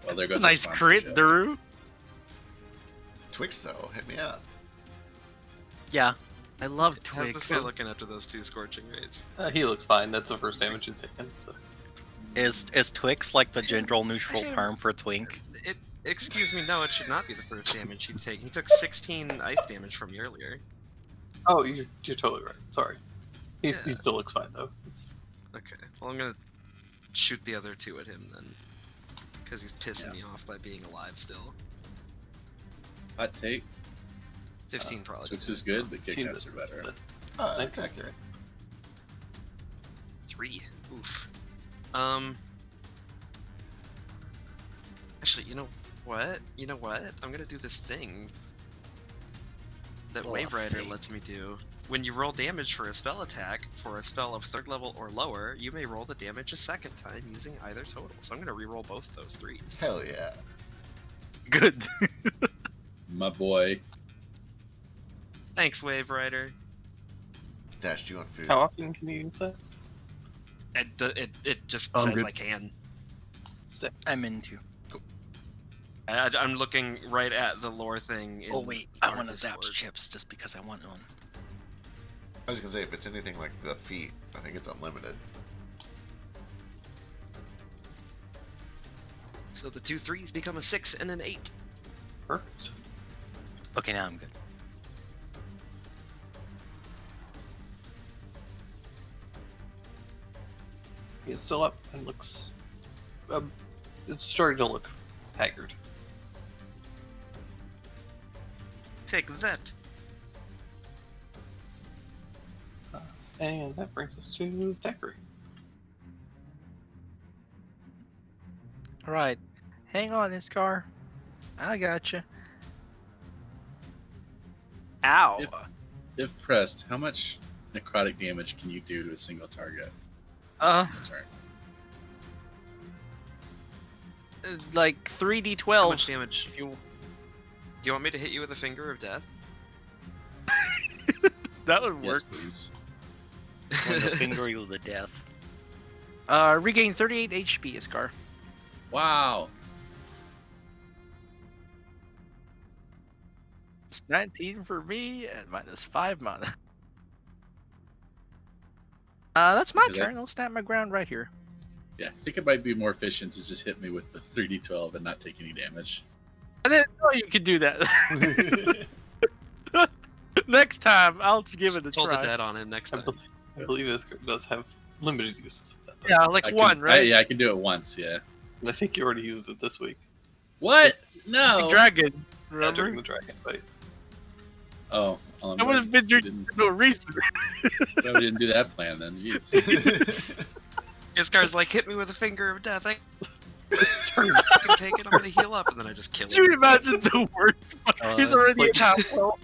Well, there That's a goes nice our crit, sponsorship. Daru. Twix, though, hit me up. Yeah. I love How's this Twix. guy looking after those 2 scorching rays? He looks fine. That's the first damage he's taken. So. Is Twix like the general neutral Hey, term for twink? Excuse me, no, it should not be the first damage he's taken. He took 16 ice damage from you earlier. Oh, you're totally right. Sorry. He Yeah. still looks fine though. Okay, well I'm gonna shoot the other 2 at him then. Because he's pissing me off by being alive still. Hot take. 15 probably. Twix is good, but Kit Team Kats are business, better. but- That's accurate. 3. Oof. Actually, you know what? I'm gonna do this thing that Oh, Wave Rider fate. lets me do. When you roll damage for a spell attack, for a spell of 3rd level or lower, you may roll the damage a second time using either total. So I'm gonna reroll both those 3s. Hell yeah. Good. My boy. Thanks, Wave Rider. Dash, do you want food? How often can you use that? It just I'm says good. I can. Sick. I'm into. I'm looking right at the lore thing. Oh in wait, I our want to zap Discord. chips just because I want one. I was gonna say, if it's anything like the feet, I think it's unlimited. So the 2 3s become a 6 and an 8. Perfect. Okay, now I'm good. He is still up and looks. Is starting to look haggard. Take that. And that brings us to Thackeray. Alright. Hang on, Iskar. I gotcha. Ow. If pressed, how much necrotic damage can you do to a single target? Uh, Turn. like How 3d12. much damage? If you... Do you want me to hit you with a finger of death? That would Yes, work. please. I'm gonna finger you to death. Regain 38 HP, Iskar. Wow. It's 19 for me and minus 5 mana. That's my Is that- turn. I'll stand my ground right here. Yeah, I think it might be more efficient to just hit me with the 3d12 and not take any damage. I didn't know you could do that. Next time, I'll give it a Toll the try. dead on him next time. I believe this does have limited uses of that. Though. Yeah, like I one, can, right? yeah, I can do it once, yeah. And I think you already used it this week. What? No. Dragon, During remember? the dragon fight. Oh, I would have been drinking for no reason. Probably didn't do that plan then. Jeez. Iskar's like, hit me with a finger of death. I can take it. I'm gonna heal up, and then I just kill Could you him. imagine the worst? He's already at half health.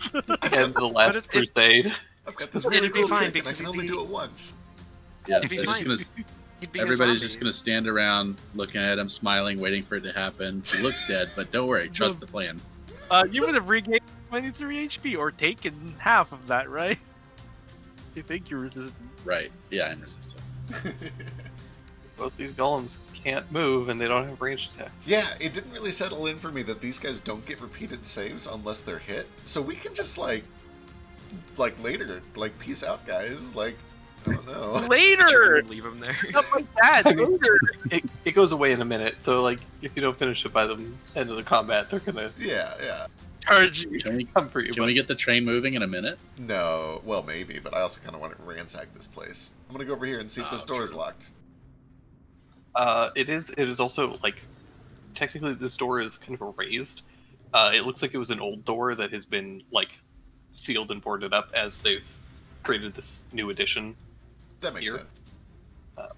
And the last it- crusade. I've got this really It'd be cool fine trick, and I because can it'd only be- do it once. Yeah, It'd be they're just fine. gonna, He'd be a everybody's zombie. just gonna stand around looking at him, smiling, waiting for it to happen. He looks dead, but don't worry, trust the plan. You would have regained 23 HP or taken half of that, right? You think you're resistant? Right. Yeah, I'm resistant. Both these golems can't move and they don't have ranged attacks. Yeah, it didn't really settle in for me that these guys don't get repeated saves unless they're hit. So we can just like later, peace out, guys. Like, I don't know. But you're Later! gonna leave him there. Not like that, I mean, later! it goes away in a minute, so like if you don't finish it by the end of the combat, they're gonna Yeah. Charge you. Can we come for you. can we get the train moving in a minute? No, well maybe, but I also kind of want to ransack this place. I'm gonna go over here and see if this Oh, door is true. locked. It is also like technically this door is kind of raised. It looks like it was an old door that has been like sealed and boarded up as they've created this new addition. That makes Here. sense.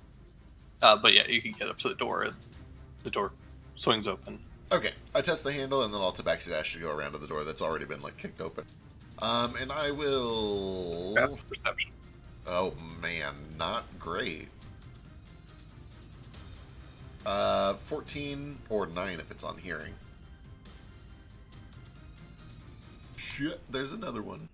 But yeah, you can get up to the door. The door swings open. Okay, I test the handle and then I'll tabaxi dash to go around to the door that's already been kicked open. And I will. Fast perception. Oh man, not great. 14 or 9 if it's on hearing. Shit, there's another one.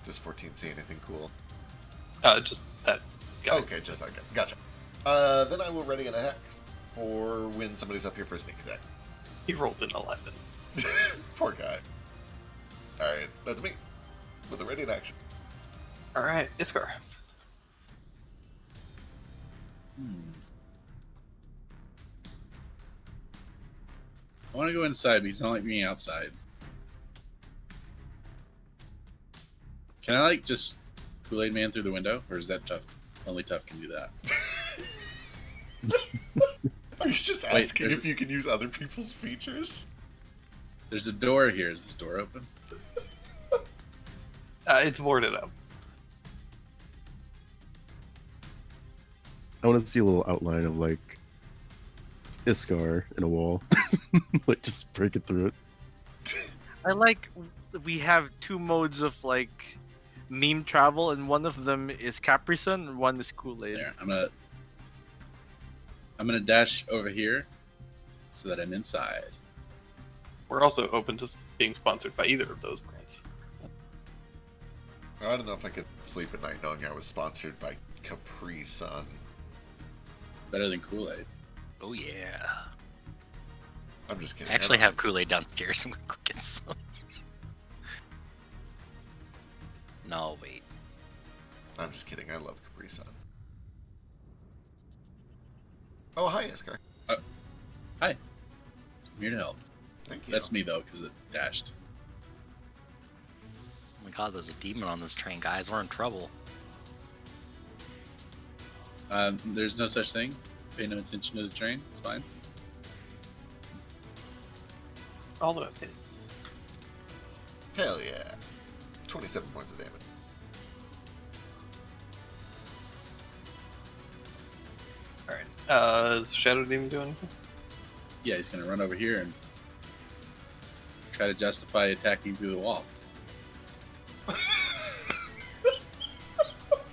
Does 14 see anything cool? Just that guy. Okay, just that guy. Gotcha. Then I will ready an attack for when somebody's up here for a sneak attack. He rolled an 11. Poor guy. Alright, that's me. With a ready in action. All right, Iskar. I want to go inside because I don't like being outside. Can I like just Kool-Aid Man through the window, or is that tough? Only tough can do that. Are you just Wait, asking there's- if you can use other people's features? There's a door here. Is this door open? It's boarded up. I want to see a little outline of like Iskar in a wall. Like just break it through it. I like we have two modes of like meme travel, and one of them is Capri Sun, and one is Kool-Aid. There. I'm gonna dash over here so that I'm inside. We're also open to being sponsored by either of those brands. I don't know if I could sleep at night knowing I was sponsored by Capri Sun. Better than Kool-Aid. Oh yeah. I'm just kidding. I actually don't- have Kool-Aid downstairs. I'm gonna go get some. No, wait. I'm just kidding. I love Capri Sun. Oh, hi, Iskar. I'm here to help. Thank you. That's me though, because it dashed. Oh my god, there's a demon on this train, guys. We're in trouble. There's no such thing. Pay no attention to the train. It's fine. Although it hits. Hell yeah. 27 points of damage. All right. Does Shadow Demon do anything? Yeah, he's gonna run over here and try to justify attacking through the wall. Can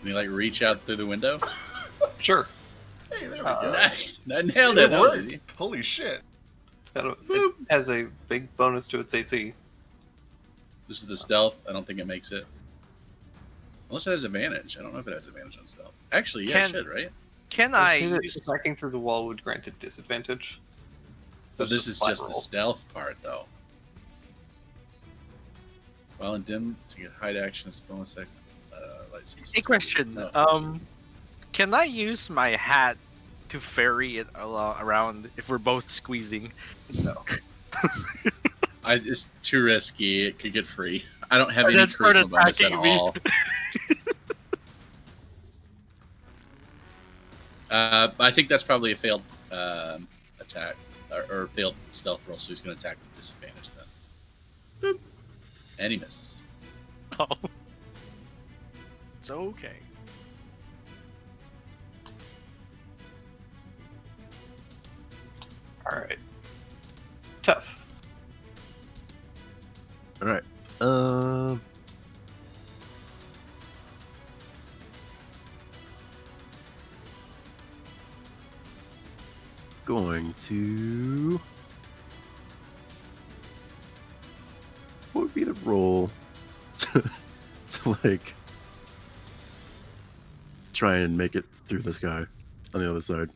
he like reach out through the window? Sure. Hey, there we Uh, go. I nailed it. That was easy. Holy shit. It has a big bonus to its AC. This is the stealth. I don't think it makes it. Unless it has advantage. I don't know if it has advantage on stealth. Actually, yeah, it Can- should, right? Can I'd I say that use attacking through the wall would grant it disadvantage. So it's this a is flat just the roll. stealth part, though. While in dim, to get hide action, it's bonus license. a question? No. Can I use my hat to ferry it around if we're both squeezing? No. It's too risky. It could get free. I don't have And any then start charisma bonus at attacking me. all. I think that's probably a failed attack or failed stealth roll, so he's going to attack with disadvantage then. Boop. And he misses. Oh. It's okay. All right. Tough. All right. Going to. What would be the roll to like try and make it through this guy on the other side?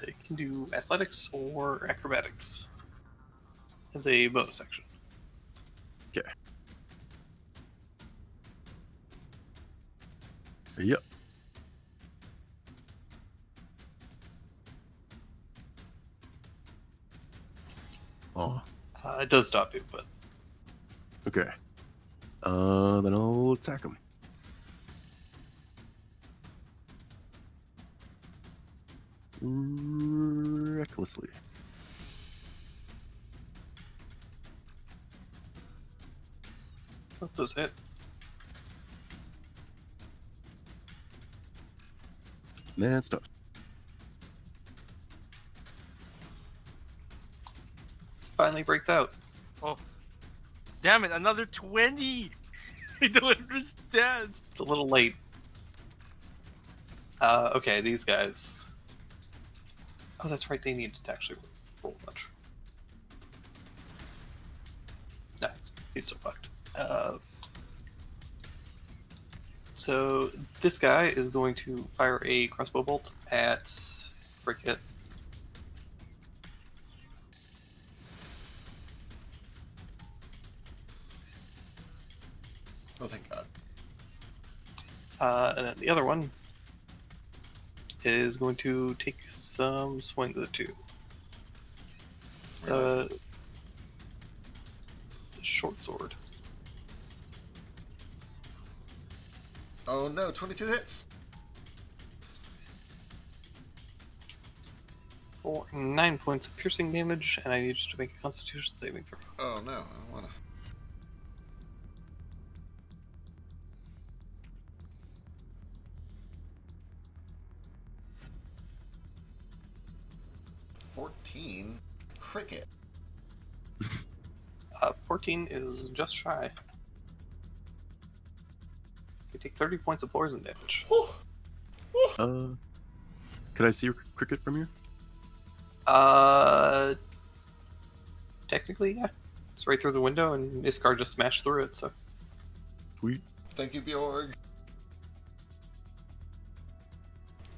You can do athletics or acrobatics as a bonus action. Yep. Oh, It does stop you, but okay. Then I'll attack him. Recklessly. both those hit. That's tough. Finally breaks out. Damn it, another 20! He delivers dead! It's a little late. Okay, these guys. Oh, that's right. They needed to actually roll much. No, he's still fucked. So this guy is going to fire a crossbow bolt at Cricket. Oh, thank God. And then the other one is going to take some swings at two. Realize The short sword. Oh no, 22 hits. For 9 points of piercing damage, and I need you to make a Constitution saving throw. Oh no, I don't wanna. $14. Cricket. 14 is just shy. You take 30 points of poison damage. Could I see your cricket from here? Technically, yeah. It's right through the window, and Iskar just smashed through it, so. Sweet. Thank you, Bjorg.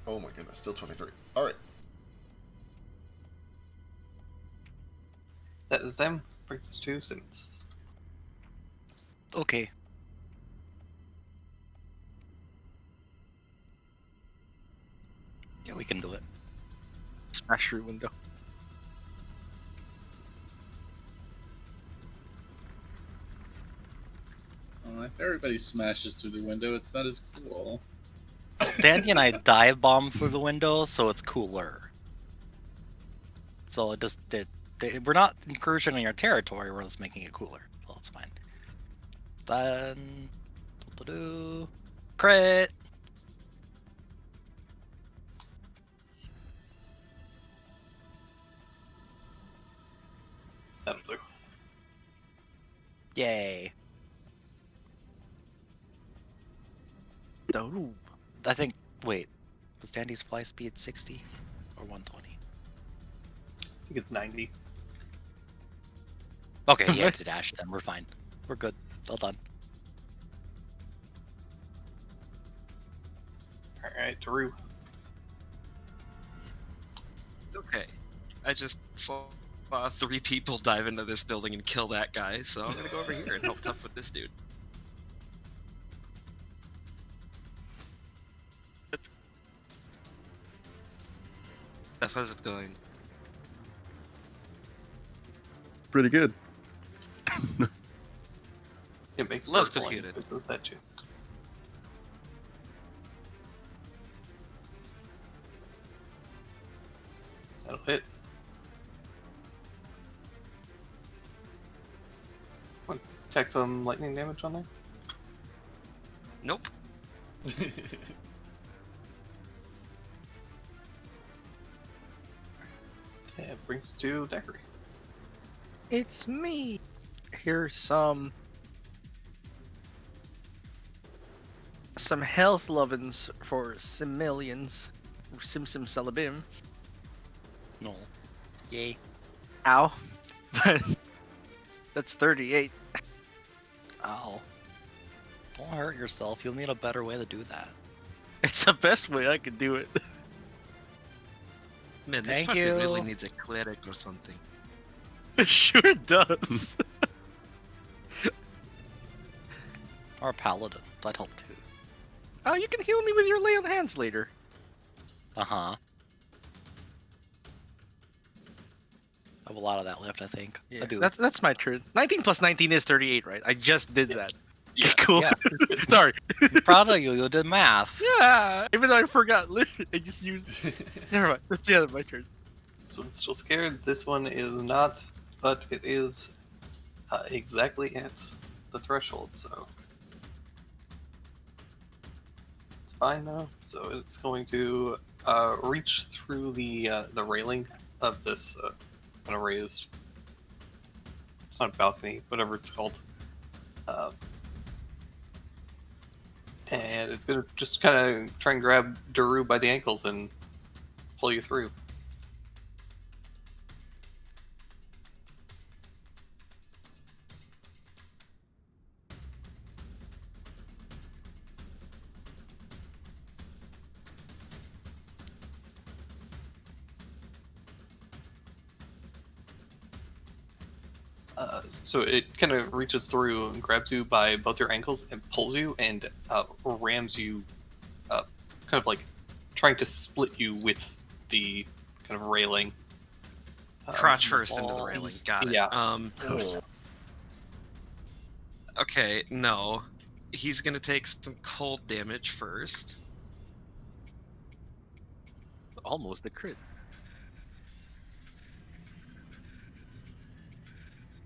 Oh my goodness, still 23. Alright. That is them. Brings us to Simmons. Okay. Yeah, we can do it. Smash through window. Well, if everybody smashes through the window, it's not as cool. Dandy and I dive bomb through the window, so it's cooler. So it just we're not incursioning our territory. We're just making it cooler. So it's fine. Then crit. That'll do. Yay. Oh, I think. Wait, was Dandy's fly speed 60 or 120? I think it's 90. Okay, yeah, to dash. Then we're fine. We're good. Well done. Alright, Daru. Okay. I just saw 3 people dive into this building and kill that guy, so I'm gonna go over here and help tough with this dude. How's it going? Pretty good. It makes Love Bird to Blind. hear it. It does that too. That'll hit. Want to check some lightning damage on there? Nope. Yeah, it brings to Daiquiri. It's me. Here's some health lovin's for Simillions. Sim Salabim. No. Yay. Ow. But that's 38. Ow. Don't hurt yourself. You'll need a better way to do that. It's the best way I could do it. Man, this Thank puppy really you. needs a cleric or something. It sure does. Or a paladin. That'd help too. Oh, you can heal me with your lay on hands later. Uh-huh. I have a lot of that left, I think. I do. That's my turn. 19 plus 19 is 38, right? I just did that. Yeah. Cool. Yeah. Sorry. Proud of you. You did math. Yeah. Even though I forgot, literally, I just used. Never mind. That's the end of my turn. This one's still scared. This one is not, but it is exactly at the threshold, so it's fine now. So it's going to reach through the railing of this kind of raised. It's not a balcony, whatever it's called. And it's gonna just kind of try and grab Daru by the ankles and pull you through. So it kind of reaches through and grabs you by both your ankles and pulls you and rams you, kind of like trying to split you with the kind of railing. Crotch first into the balls. railing. Got it. Yeah. Okay, no. He's gonna take some cold damage first. Almost a crit.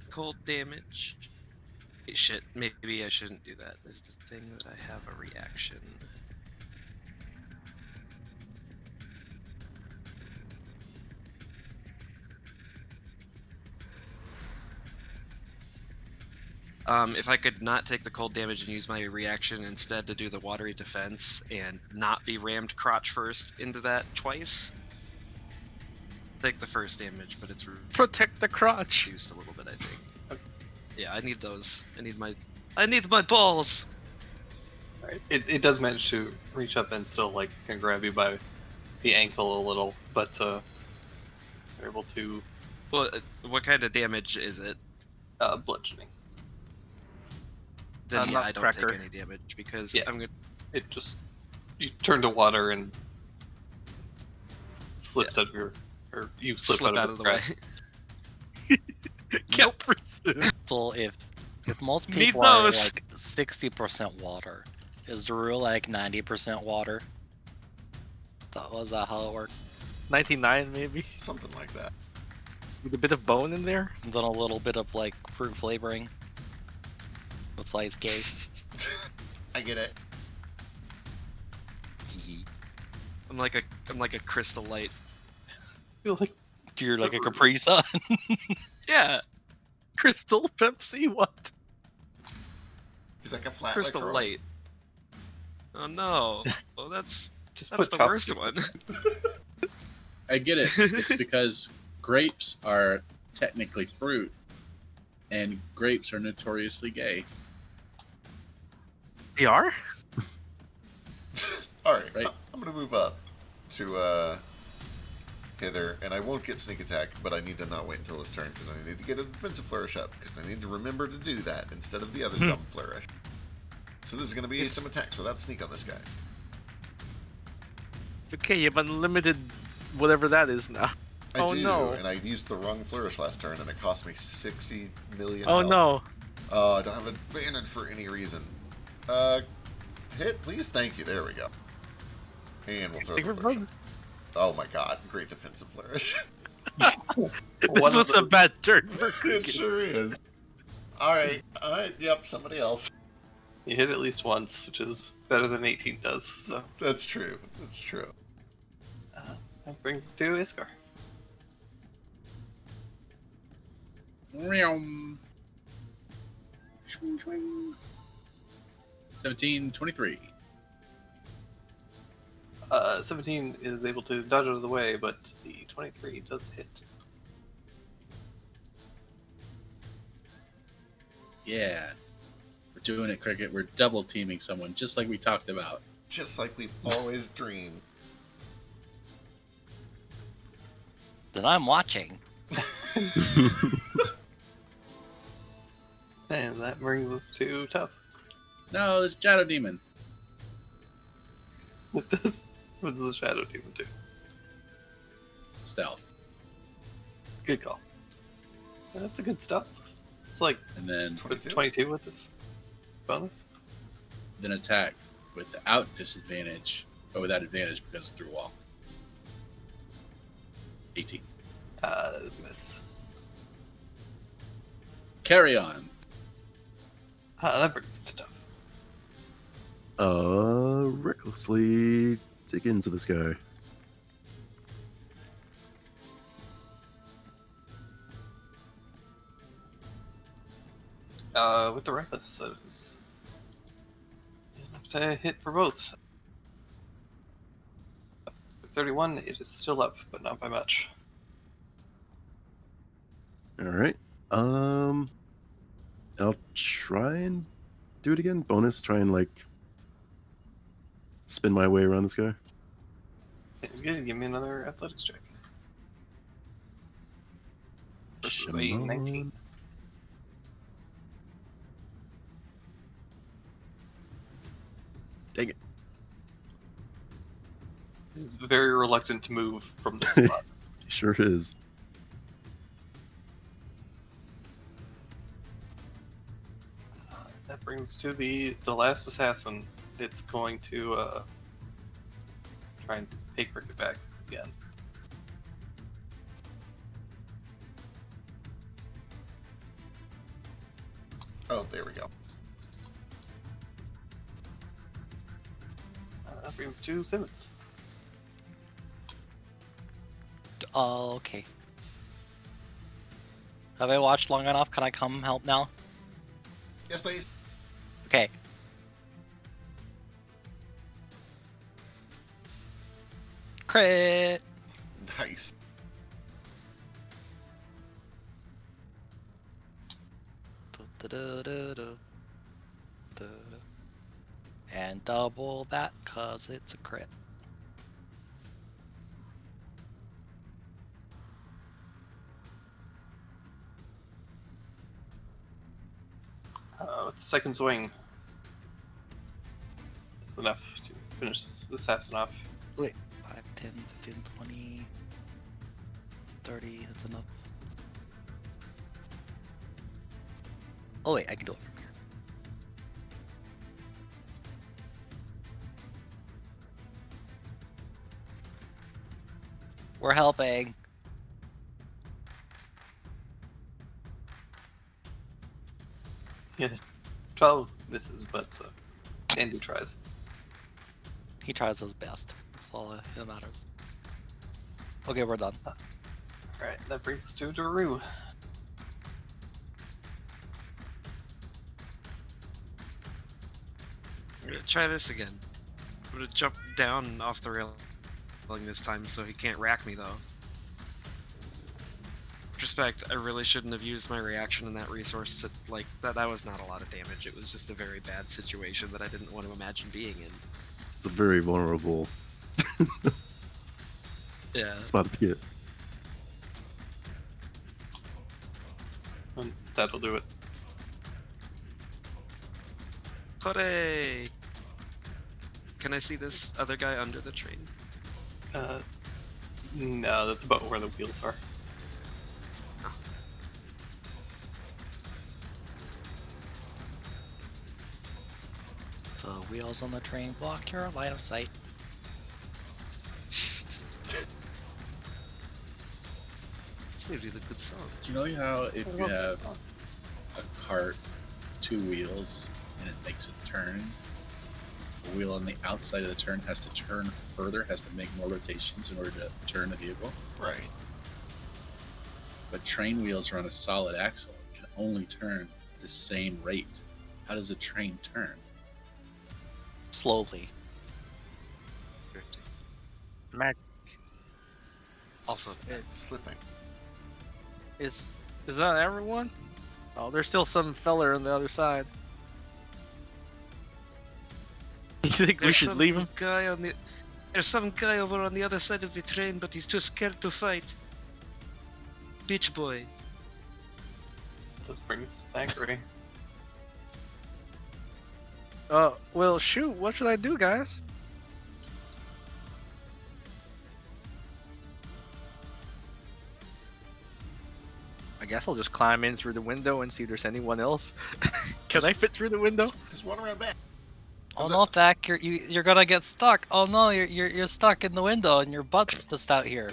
Cold damage. Shit, maybe I shouldn't do that. Is the thing that I have a reaction. If I could not take the cold damage and use my reaction instead to do the watery defense and not be rammed crotch first into that twice, take the first damage, but it's Protect the crotch. reduced a little bit, I think. Yeah, I need those. I need my balls. Right. It does manage to reach up and still like can grab you by the ankle a little, but they're able to Well, what kind of damage is it? bludgeoning. Then yeah, I don't Nutcracker. take any damage because Yeah. I'm gonna. It just you turn to water and slips out of your, or you slip, Slip out of the way. Nope. So if most Need people are those. like 60% water, is the rule like 90% water? Was that how it works? 99 maybe. Something like that. With a bit of bone in there. And then a little bit of like fruit flavoring. That's like gay. I get it. I'm like a crystal light. Feel like You're like a Capri Sun. Yeah, Crystal Pepsi. What? He's like a flat crystal like light. Oh no. Well, that's just that's put the top- worst one. I get it. It's because grapes are technically fruit, and grapes are notoriously gay. They are. All right, Right. I'm gonna move up to hither, and I won't get sneak attack, but I need to not wait until his turn because I need to get a defensive flourish up because I need to remember to do that instead of the other dumb flourish. So this is gonna be some attacks without sneak on this guy. It's okay. You have unlimited, whatever that is now. I Oh, do, no. and I used the wrong flourish last turn, and it cost me 60 million. Oh health. no. Oh, I don't have advantage for any reason. Hit, please. Thank you. There we go. And we'll throw Take the her flourish. bugs. Oh my god, great defensive flourish. This One was of a the- bad turn for It Cricket. sure is. Alright, yep, somebody else. You hit at least once, which is better than 18 does. So That's true. That's true. that brings us to Iskar. Meow. Swing, swing. 17, 23. 17 is able to dodge out of the way, but the 23 does hit. Yeah. We're doing it, Cricket. We're double teaming someone, just like we talked about. Just like we've always dreamed. Then I'm watching. And that brings us to Tough. No, it's Shadow Demon. What does the Shadow Demon do? Stealth. Good call. That's a good stuff. It's like And then 22 with this bonus. then attack without disadvantage, but without advantage because it's through wall. 18. That is a miss. Carry on. That brings us to Tough. Recklessly dig into this guy. With the Reckless, that is enough to hit for both. With 31, it is still up, but not by much. Alright. I'll try and do it again. Bonus, try and like spin my way around this guy. Seems good. Give me another athletics check. Versus a Come 19. on. Dang it. He's very reluctant to move from this spot. Sure is. That brings to the last assassin. It's going to try and take Cricket back again. Oh, there we go. That brings to Simmons. Okay. Have I watched long enough? Can I come help now? Yes, please. Okay. Crit. Nice. And double that, cause it's a crit. With the second swing, it's enough to finish this assassin off. Wait, 5, 10, 15, 20, 30, that's enough. Oh wait, I can do it from here. We're helping. Yeah, 12 misses, but Andy tries. He tries his best. That's all that matters. Okay, we're done. Alright, that brings us to Daru. I'm gonna try this again. I'm gonna jump down off the railing this time so he can't rack me though. Retrospect, I really shouldn't have used my reaction in that resource to, like, that was not a lot of damage. It was just a very bad situation that I didn't want to imagine being in. It's a very vulnerable Yeah. spot to be at. And that'll do it. Hooray! Can I see this other guy under the train? No, that's about where the wheels are. The wheels on the train block your line of sight. Maybe the good song. Do you know how if you have a cart, 2 wheels, and it makes a turn, the wheel on the outside of the turn has to turn further, has to make more rotations in order to turn the vehicle? Right. But train wheels are on a solid axle, can only turn the same rate. How does a train turn? Slowly. Magic. Also, Slipping. Is that everyone? Oh, there's still some feller on the other side. You think we there's should some leave him? guy on the. There's some guy over on the other side of the train, but he's too scared to fight. Beach boy. This brings Thackeray. Well, shoot, what should I do, guys? I guess I'll just climb in through the window and see if there's anyone else. Can I fit through the window? Just run around back. Oh no, Thack, you're gonna get stuck. Oh no, you're stuck in the window and your butt's just out here.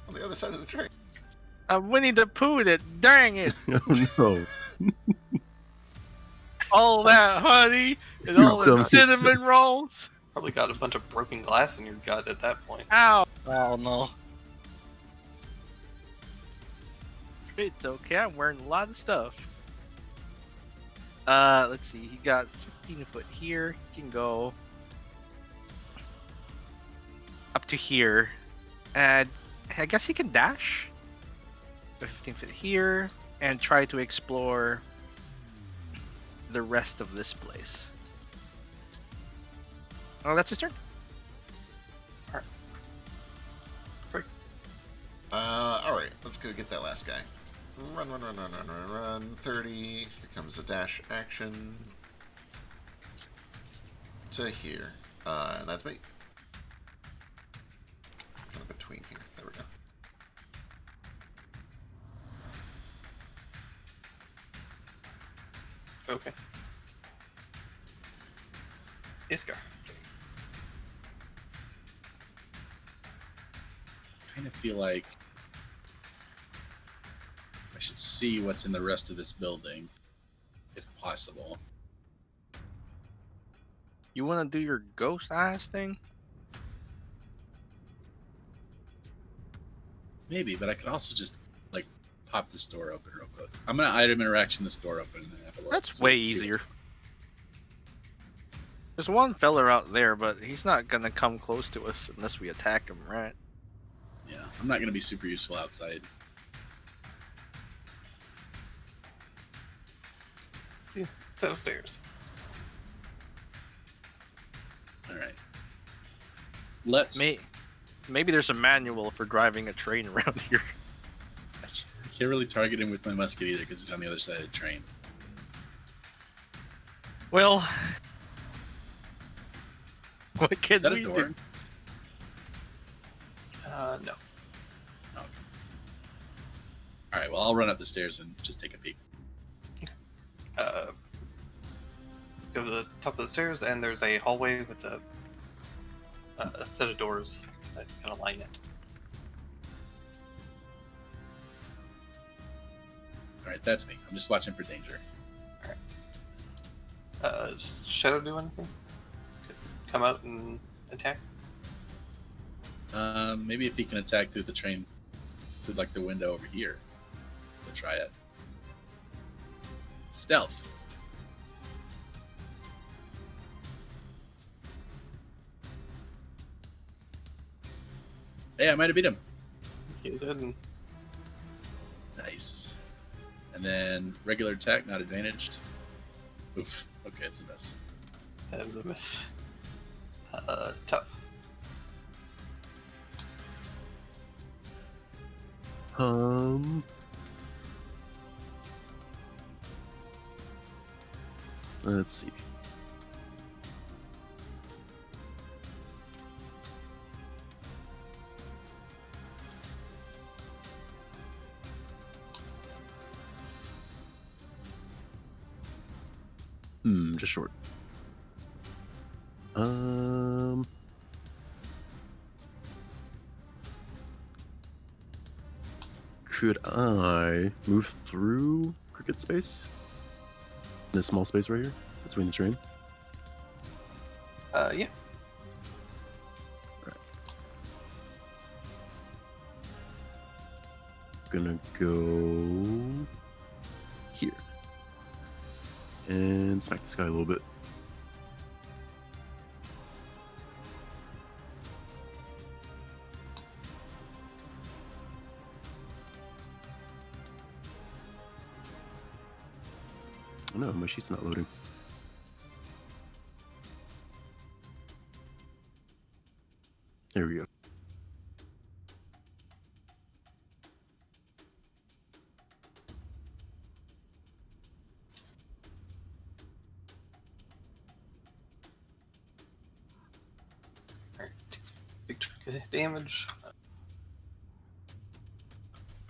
On the other side of the train. I'm Winnie the Pooh it. Dang it! Oh no. All that honey and You all the dumb cinnamon rolls. Probably got a bunch of broken glass in your gut at that point. Ow! Oh no. It's okay, I'm wearing a lot of stuff. Let's see, he got 15 foot here. He can go up to here. And I guess he can dash. 15 foot here and try to explore the rest of this place. Oh, that's his turn. Alright, let's go get that last guy. Run, run, run, run, run, run, run. 30. Here comes the dash action. To here. And that's me. Kind of between here. There we go. Okay. Iskar. Kind of feel like I should see what's in the rest of this building, if possible. You want to do your ghost eyes thing? Maybe, but I could also just like pop this door open real quick. I'm gonna item interaction this door open and then have a look. That's See- way see what's- easier. There's one feller out there, but he's not gonna come close to us unless we attack him, right? Yeah, I'm not gonna be super useful outside. See a set of stairs. All right. Let's. Maybe there's a manual for driving a train around here. I can't really target him with my musket either because it's on the other side of the train. Well, what Is can that a we door? do? No. All right. Well, I'll run up the stairs and just take a peek. Go to the top of the stairs, and there's a hallway with a set of doors that kind of line it. All right, that's me. I'm just watching for danger. Does Shadow do anything? Could come out and attack? Maybe if he can attack through the train, through like the window over here. We'll try it. Stealth. Hey, I might have beat him. He's in. Nice. And then regular attack, not advantaged. Oof. Okay, it's a miss. That is a miss. Tough. Let's see. Just short. Could I move through Cricket space? This small space right here between the train. Yeah. Gonna go here and smack this guy a little bit. Oh no, my sheet's not loading. There we go. Alright, takes a big chunk of damage.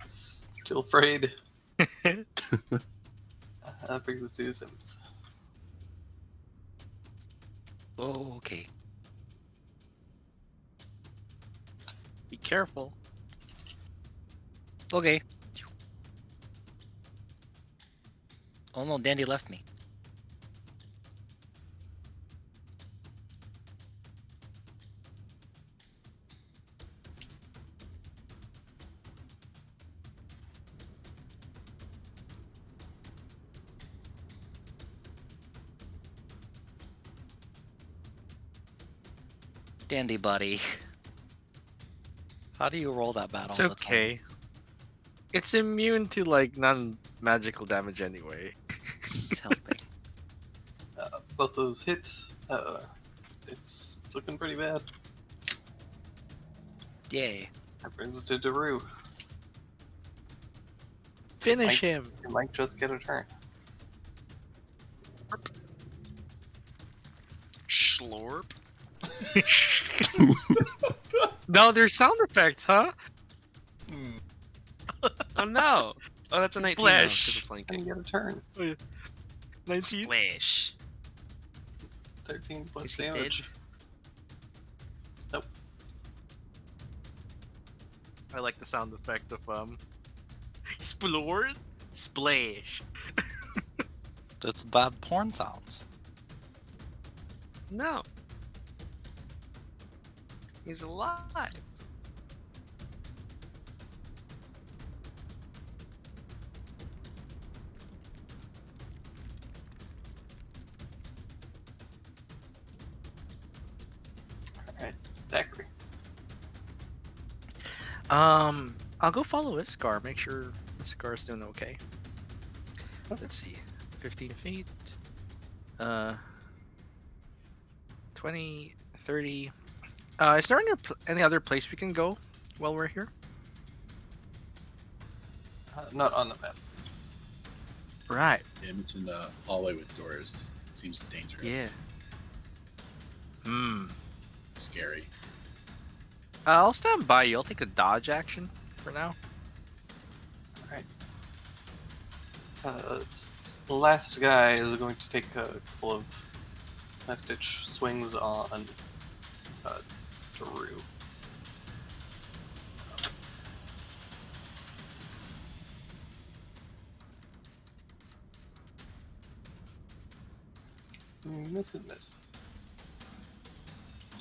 Still afraid. Brings us to Simmons. Oh, okay. Be careful. Okay. Oh no, Dandy left me. Dandy buddy. How do you roll that battle? It's all the okay. It's immune to like non-magical damage anyway. time? He's helping. Both those hits. It's looking pretty bad. Yay. That brings us to Daru. Finish him. You might just get a turn. Schlorp. No, there's sound effects, huh? Hmm. Oh no! Oh, that's a 19 though, 'cause Splash. of And flanking. you get a turn. 19. Splash. 13 plus Is he damage. dead? Nope. I like the sound effect of explode, splash. That's bad porn sounds. No. He's alive. Alright, Zachary. I'll go follow Iskar. Make sure Iskar's doing okay. Let's see, 15 feet. 20, 30. Is there any other place we can go while we're here? Not on the map. Right. Yeah, I mentioned hallway with doors. Seems dangerous. Yeah. Hmm. Scary. I'll stand by you. I'll take a dodge action for now. The last guy is going to take a couple of last-ditch swings on Daru. Miss and miss.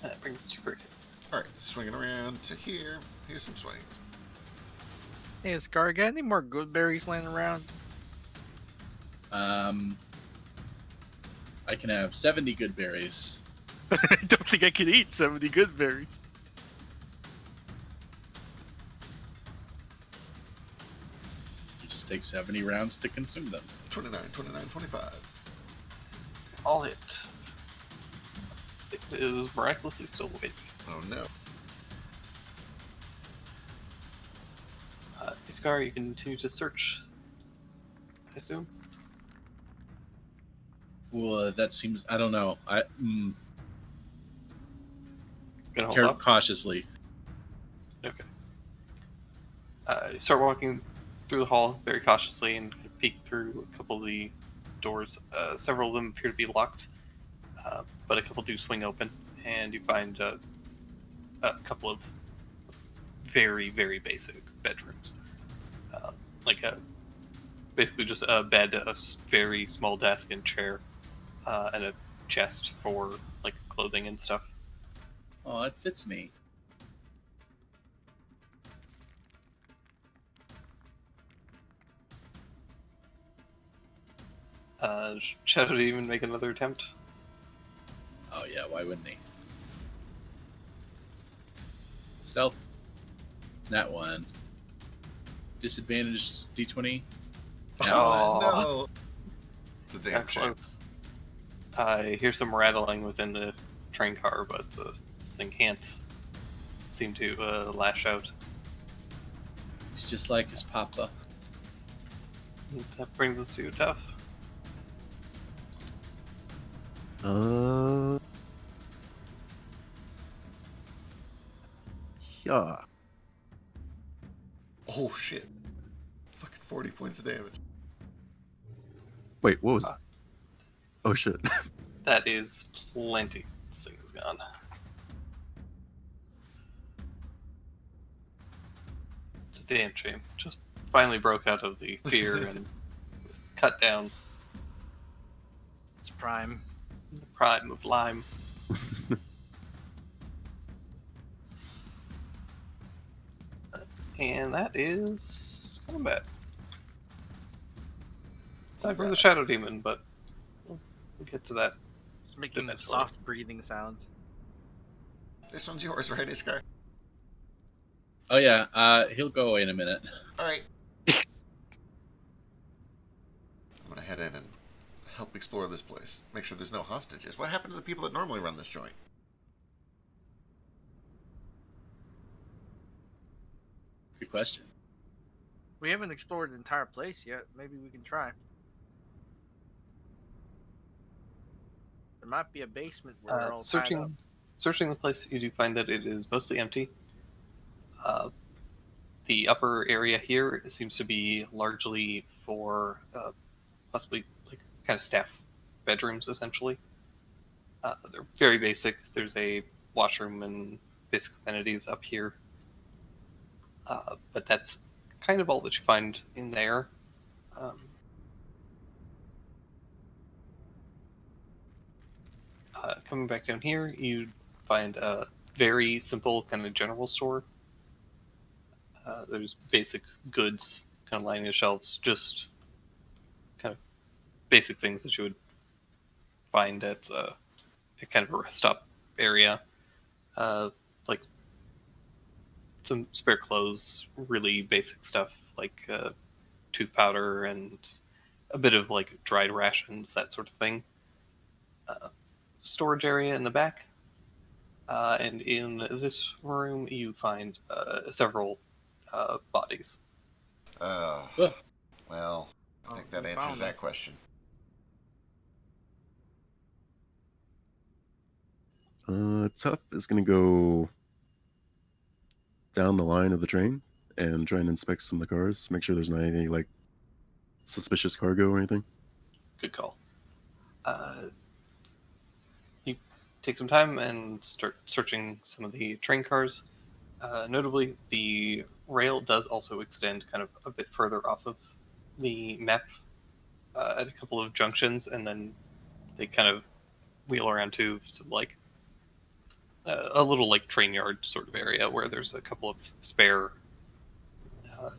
That brings us to cricket. Alright, swinging around to here. Here's some swings. Hey, Iskar, got any more good berries laying around? I can have 70 good berries. I don't think I can eat 70 good berries. You just take 70 rounds to consume them. 29, 29, 25. All hit. It is miraculously still awake. Oh no. Iskar, you continue to search. I assume. Well, that seems. I don't know. Gonna hold Care up. cautiously. Okay. You start walking through the hall very cautiously and peek through a couple of the doors. Several of them appear to be locked, but a couple do swing open, and you find a couple of very, very basic bedrooms. Basically just a bed, very small desk and chair, and a chest for like clothing and stuff. Oh, it fits me. Shadow to even make another attempt. Oh yeah, why wouldn't he? Stealth. That one. Disadvantage D20. Oh, Oh. no. It's a damn That's shame. close. I hear some rattling within the train car, but this thing can't seem to lash out. He's just like his papa. That brings us to Tough. Yeah. Oh shit. Fucking 40 points of damage. Wait, what was? Uh. Oh shit. That is plenty. This thing is gone. It's a damn shame. Just finally broke out of the fear and was cut down It's prime. in the prime of Lime. And that is combat. Aside from the Shadow Demon, but we'll get to that. It's making Eventually. soft breathing sounds. This one's yours, right, Iskar? Oh yeah, he'll go away in a minute. Alright. I'm gonna head in and help explore this place. Make sure there's no hostages. What happened to the people that normally run this joint? Good question. We haven't explored the entire place yet. Maybe we can try. There might be a basement where they're all tied up. Searching searching the place, you do find that it is mostly empty. The upper area here seems to be largely for possibly like kind of staff bedrooms, essentially. They're very basic. There's a washroom and basic amenities up here, but that's kind of all that you find in there. Um, Coming back down here, you find a very simple kind of general store. There's basic goods kind of lining the shelves, just kind of basic things that you would find at kind of a rest stop area, like some spare clothes, really basic stuff like tooth powder and a bit of like dried rations, that sort of thing. Storage area in the back. And in this room, you find several bodies. Oh, Ugh. well, I think that we answers found that them. question. Tough is gonna go down the line of the train and try and inspect some of the cars, make sure there's not any like suspicious cargo or anything. Good call. You take some time and start searching some of the train cars. Notably, the rail does also extend kind of a bit further off of the map at a couple of junctions, and then they kind of wheel around to some like a little like train yard sort of area where there's a couple of spare, uh,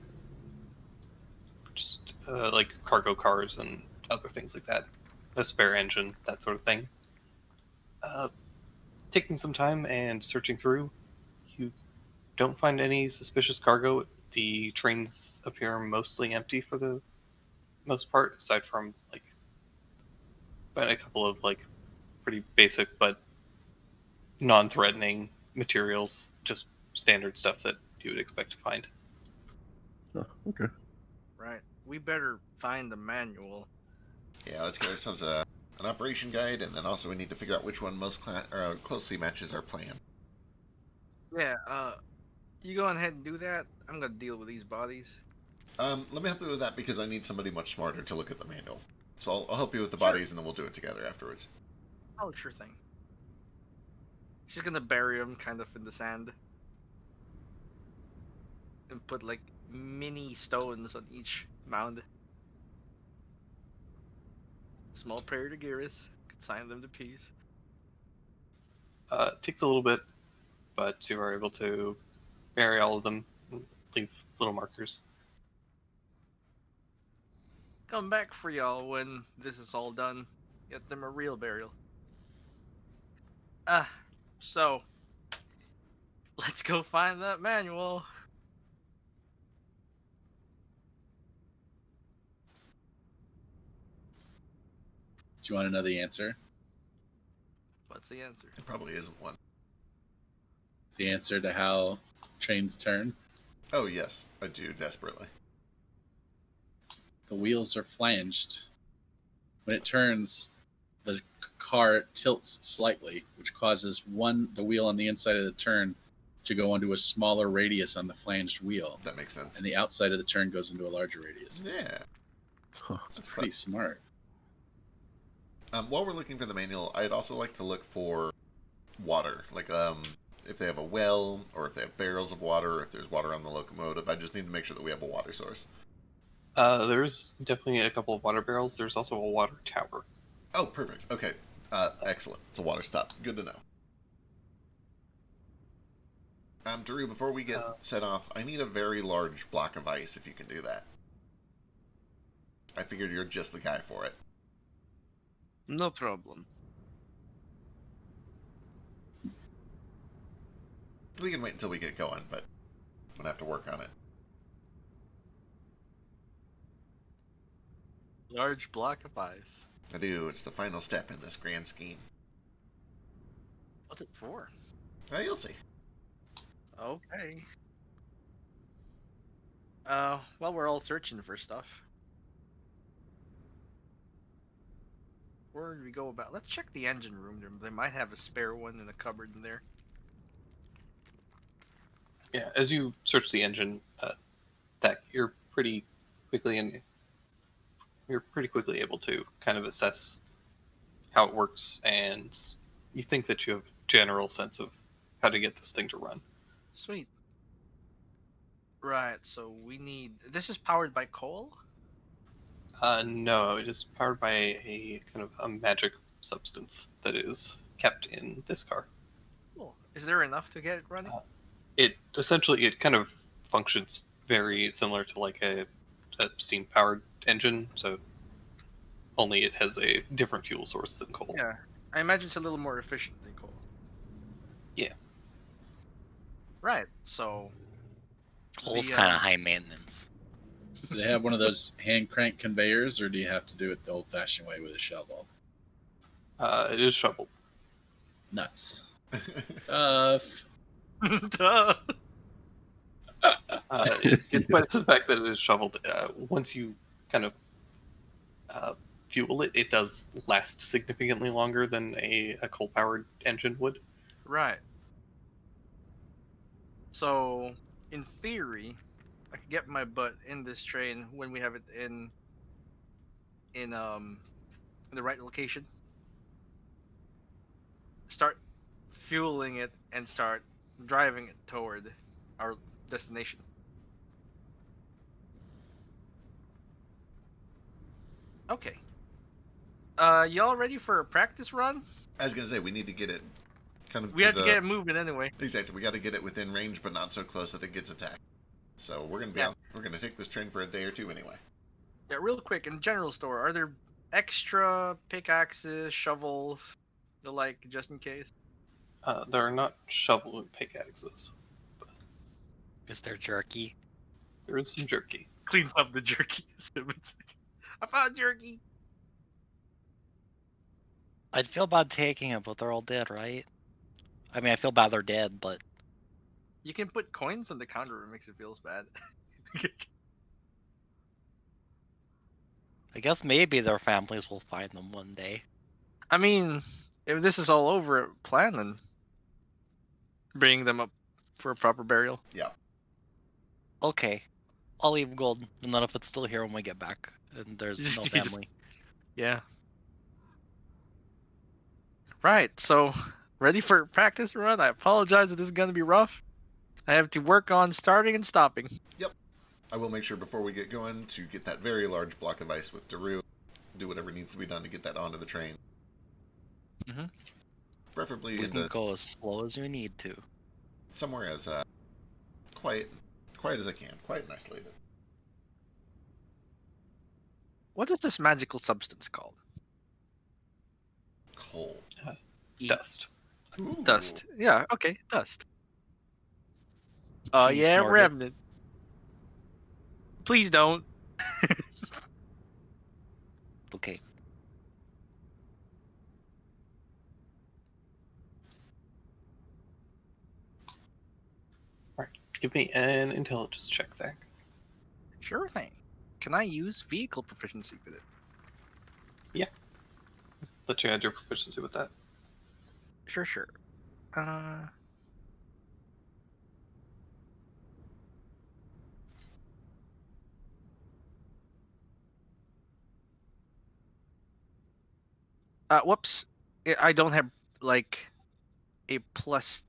just like cargo cars and other things like that, a spare engine, that sort of thing. Uh, Taking some time and searching through, you don't find any suspicious cargo. The trains appear mostly empty for the most part, aside from like a couple of like pretty basic but non-threatening materials, just standard stuff that you would expect to find. Oh, okay. Right. We better find the manual. Yeah, let's get ourselves an operation guide, and then also we need to figure out which one most closely matches our plan. Yeah, you go ahead and do that. I'm gonna deal with these bodies. Let me help you with that because I need somebody much smarter to look at the manual. So I'll help you with the Sure. bodies, and then we'll do it together afterwards. Oh, sure thing. She's gonna bury him kind of in the sand. And put like mini stones on each mound. Small prayer to Geras. Consign them to peace. It takes a little bit, but you are able to bury all of them, leave little markers. Come back for y'all when this is all done. Get them a real burial. So let's go find that manual. Do you want to know the answer? What's the answer? There probably isn't one. The answer to how trains turn? Oh yes, I do desperately. The wheels are flanged. When it turns, the car tilts slightly, which causes the wheel on the inside of the turn to go onto a smaller radius on the flanged wheel, That makes sense. and the outside of the turn goes into a larger radius. Yeah. Huh. It's pretty smart. While we're looking for the manual, I'd also like to look for water. Like, if they have a well, or if they have barrels of water, or if there's water on the locomotive. I just need to make sure that we have a water source. There's definitely a couple of water barrels. There's also a water tower. Oh, perfect. Okay. Excellent. It's a water stop. Good to know. Drew, before we get set off, I need a very large block of ice if you can do that. I figured you're just the guy for it. No problem. We can wait until we get going, but I'm gonna have to work on it. Large block of ice. I do. It's the final step in this grand scheme. What's it for? You'll see. Okay. While we're all searching for stuff, we're before we go about, let's check the engine room. They might have a spare one in the cupboard in there. Yeah, as you search the engine, Tech, you're pretty quickly able to kind of assess how it works, and you think that you have a general sense of how to get this thing to run. Sweet. Right, so we need. This is powered by coal? No, it is powered by a kind of a magic substance that is kept in this car. Cool. Is there enough to get it running? It essentially kind of functions very similar to like a steam powered engine, so only it has a different fuel source than coal. Yeah, I imagine it's a little more efficient than coal. Yeah. Right, so. Coal's the, kind of high maintenance. Do they have one of those hand crank conveyors, or do you have to do it the old fashioned way with a shovel? It is shoveled. Nuts. Tough. Duh. Despite the fact that it is shoveled, once you kind of fuel it, it does last significantly longer than a coal-powered engine would. Right. So, in theory, I could get my butt in this train when we have it in the right location. Start fueling it and start driving it toward our destination. Okay. Y'all ready for a practice run? I was gonna say we need to get it kind of. We have to get it moving anyway. Exactly. We got to get it within range, but not so close that it gets attacked. So we're gonna be we're gonna take this train for a day or two anyway. Yeah, real quick, in general store, are there extra pickaxes, shovels, the like, just in case? There are not shovel and pickaxes. Is there jerky? There is some jerky. Cleans up the jerky. I found jerky. I'd feel bad taking it, but they're all dead, right? I mean, I feel bad they're dead, but You can put coins on the counter. It makes it feels bad. I guess maybe their families will find them one day. I mean, if this is all over, plan on bringing them up for a proper burial. Yeah. Okay, I'll leave gold, and then if it's still here when we get back, and there's no You just- family. Yeah. Right. So, ready for practice run? I apologize if this is gonna be rough. I have to work on starting and stopping. I will make sure before we get going to get that very large block of ice with Daru. Do whatever needs to be done to get that onto the train. Mhm. Preferably We can into go as slow as we need to. somewhere as quiet as I can, quiet and isolated. What is this magical substance called? Coal. Dust. Ooh. Dust. Yeah. Okay. Dust. Can you Yeah, snort it? Revenant. Please don't. Okay. Give me an intelligence check there. Sure thing. Can I use vehicle proficiency with it? Let you add your proficiency with that. Sure. Whoops. I don't have like a plus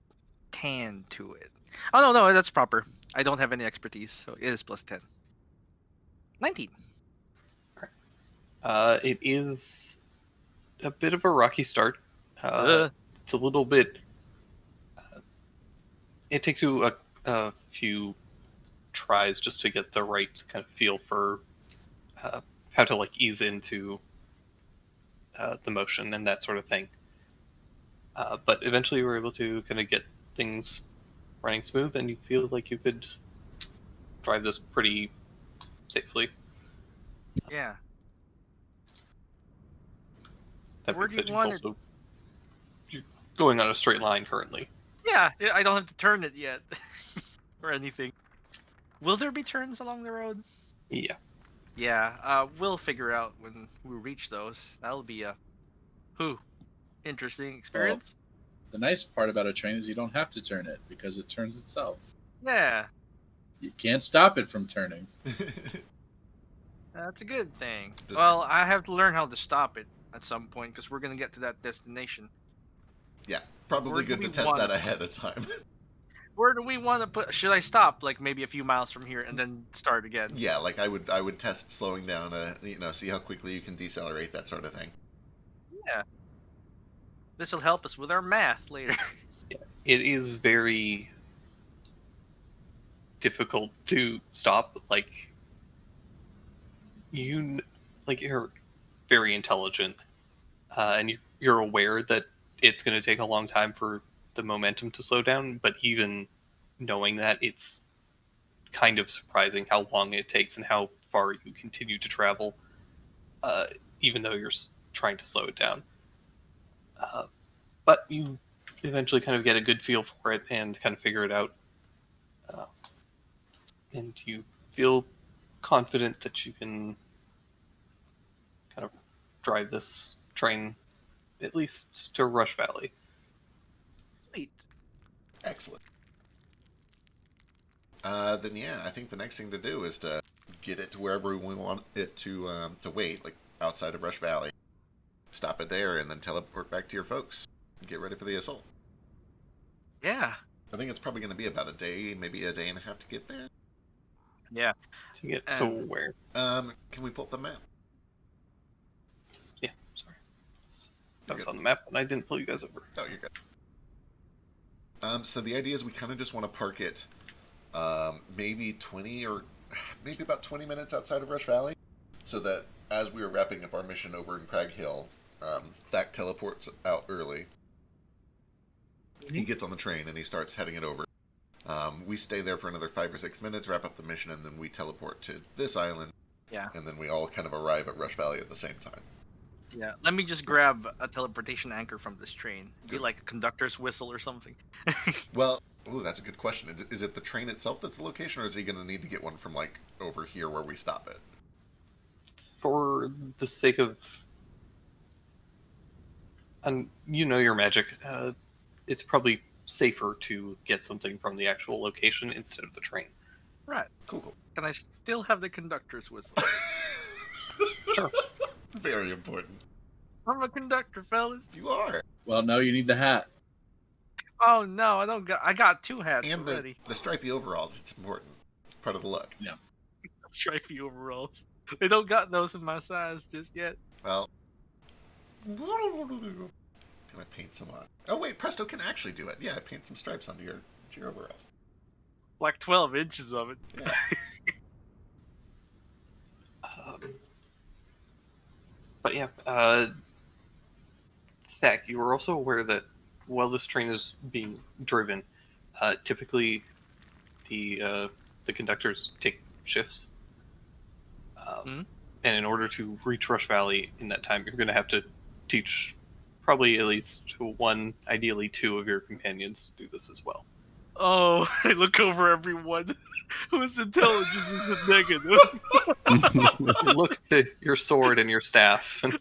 10 to it. Oh no, that's proper. I don't have any expertise, so it is plus 10. 19. It is a bit of a rocky start. Ugh. It's a little bit. It takes you a few tries just to get the right kind of feel for how to like ease into the motion and that sort of thing. But eventually, you were able to kind of get things running smooth, and you feel like you could drive this pretty safely. Yeah. That Where being do you said, you've want also you're going on a straight line currently. Yeah, I don't have to turn it yet. or anything. Will there be turns along the road? Yeah. Yeah, we'll figure out when we reach those. That'll be a Who? Interesting experience. The nice part about a train is you don't have to turn it because it turns itself. Yeah, You can't stop it from turning. that's a good thing. Just- Well, I have to learn how to stop it at some point because we're gonna get to that destination. Yeah, probably Where do good to we test want that it? ahead of time. Where do we want to put? Should I stop like maybe a few miles from here and then start again? Yeah, like I would test slowing down, see how quickly you can decelerate, that sort of thing. Yeah. This will help us with our math later. It is very difficult to stop. Like you're very intelligent, and you're aware that it's going to take a long time for the momentum to slow down. But even knowing that, it's kind of surprising how long it takes and how far you continue to travel, even though you're trying to slow it down. But you eventually kind of get a good feel for it and kind of figure it out. And you feel confident that you can kind of drive this train at least to Rush Valley. Sweet. Excellent. Then yeah, I think the next thing to do is to get it to wherever we want it to wait, like outside of Rush Valley. Stop it there, and then teleport back to your folks. Get ready for the assault. Yeah. I think it's probably going to be about a day, maybe a day and a half to get there. Yeah. To get to where? Can we pull up the map? Yeah, sorry. You're I was good. on the map and I didn't pull you guys over. Oh, you're good. So the idea is we kind of just want to park it maybe about 20 minutes outside of Rush Valley, so that as we are wrapping up our mission over in Crag Hill, Thack teleports out early. He gets on the train and he starts heading it over. We stay there for another 5 or 6 minutes, wrap up the mission, and then we teleport to this island. Yeah. And then we all kind of arrive at Rush Valley at the same time. Yeah. Let me just grab a teleportation anchor from this train. Be Good. like a conductor's whistle or something. Well, ooh, that's a good question. Is it the train itself that's the location, or is he going to need to get one from, like, over here where we stop it? For the sake of... And you know your magic, it's probably safer to get something from the actual location instead of the train. Right. Cool. Can I still have the conductor's whistle? Sure. Very important. I'm a conductor, fellas. You are. Well, no, you need the hat. Oh no, I don't got. I got 2 hats And already. the stripy overalls, it's important. It's part of the look. Stripy overalls. They don't got those in my size just yet. Well, can I paint some on? Oh wait, Presto can actually do it. Yeah, paint some stripes onto your overalls. Like 12 inches of it. Yeah. But yeah, Thack, you are also aware that while this train is being driven, typically the conductors take shifts. And in order to reach Rush Valley in that time, you're going to have to teach probably at least 1, ideally 2 of your companions to do this as well. Oh, I look over everyone whose intelligence is a negative. You look to your sword and your staff. And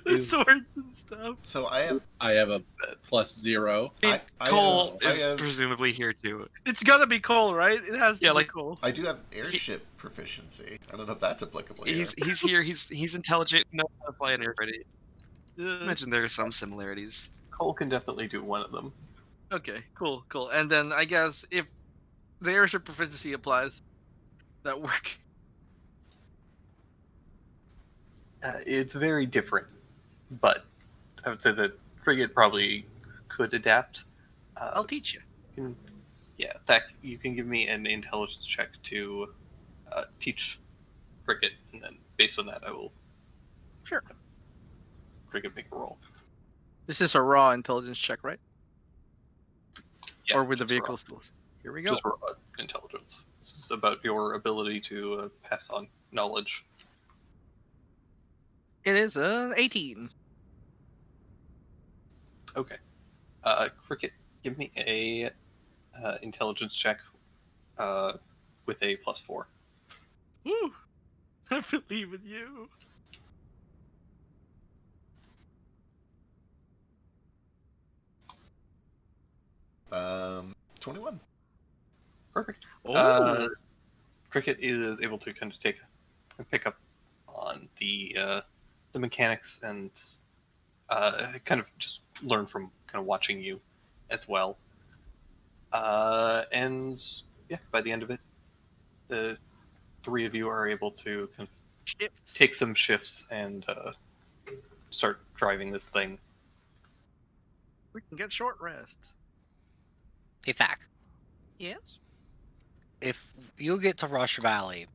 The swords and stuff. So I have a +0. Cole I is have- presumably here too. It's gotta be Cole, right? It has to Yeah, be like- Cole. I do have airship proficiency. I don't know if that's applicable here. He's here. He's intelligent. Knows how to fly an airplane. I Uh, imagine there are some similarities. Cole can definitely do one of them. okay, cool. And then I guess if the airship proficiency applies, that work. It's very different, but I would say that Frigate probably could adapt. I'll teach you. Thack, you can give me an intelligence check to teach Frigate, and then based on that, I will Sure. Frigate make a roll. This is a raw intelligence check, right? Yeah, Or with the just raw. vehicle skills. Here we go. Just raw intelligence. This is about your ability to pass on knowledge. It is an 18. Okay. Cricket, give me a intelligence check with a +4. Woo! I believe in you. 21. Perfect. Oh, Cricket is able to kind of pick up on the mechanics and kind of just learn from kind of watching you as well. And yeah, by the end of it, the three of you are able to kind of shifts. take some shifts and start driving this thing. We can get short rests. Hey, Thack, Yes. if you get to Rush Valley,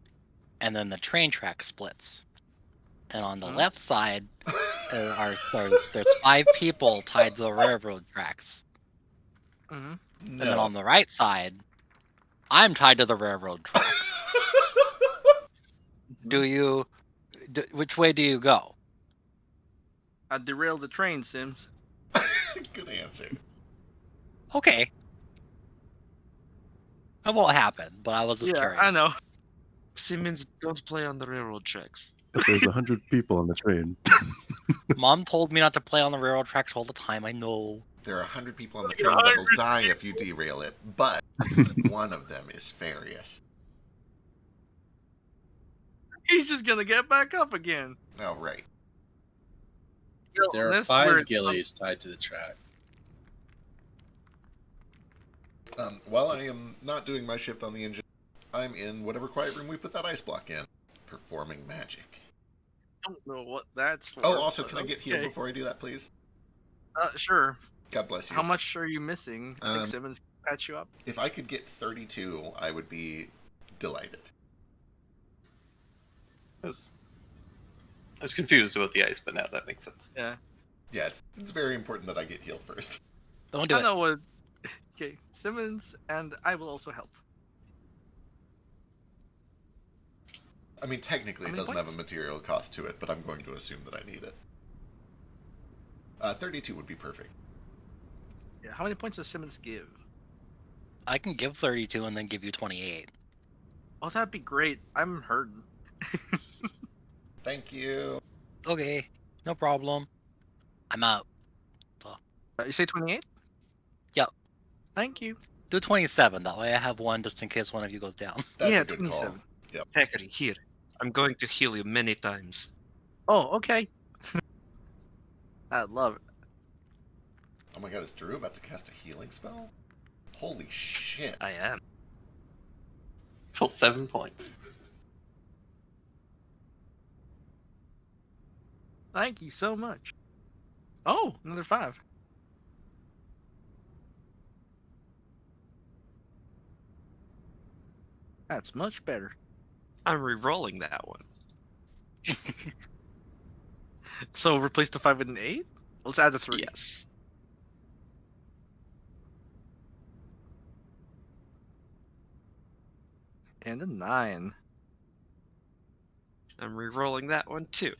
and then the train track splits, and on the left side there's 5 people tied to the railroad tracks, Mm-hmm. and then on the right side, I'm tied to the railroad tracks. Which way do you go? I derailed the train, Sims. Good answer. Okay. That won't happen, but I was just curious. I know. Simmons, don't play on the railroad tracks. But there's 100 people on the train. Mom told me not to play on the railroad tracks all the time, I know. There are 100 people on the train that will die if you derail it, but one of them is Farius. He's just gonna get back up again. Oh, right. There are That's where 5 it's- gillies tied to the track. While I am not doing my shift on the engine, I'm in whatever quiet room we put that ice block in, performing magic. I don't know what that's for. Oh, also, but can I get healed okay. before I do that, please? Sure. God bless you. How much are you missing? I think Simmons can patch you up. If I could get 32, I would be delighted. I was confused about the ice, but now that makes sense. Yeah. Yeah, it's very important that I get healed first. Don't do I it. know what. Okay, Simmons, and I will also help. I mean, technically, How it many doesn't have a points? material cost to it, but I'm going to assume that I need it. 32 would be perfect. Yeah. How many points does Simmons give? I can give 32 and then give you 28. Oh, that'd be great. I'm hurting. Thank you. Okay, no problem. I'm out. You say 28? Yep. Thank you. Do 27, that way I have one just in case one of you goes down. That's Yeah, a good 27. call. Yep. Thackeray, here. I'm going to heal you many times. Oh, okay. I love it. Oh my god, is Drew about to cast a healing spell? Holy shit. I am. Full 7 points. Thank you so much. Oh, another 5. That's much better. I'm re-rolling that one. So replace the 5 with an 8? Let's add the 3. Yes. And a 9. I'm re-rolling that one too.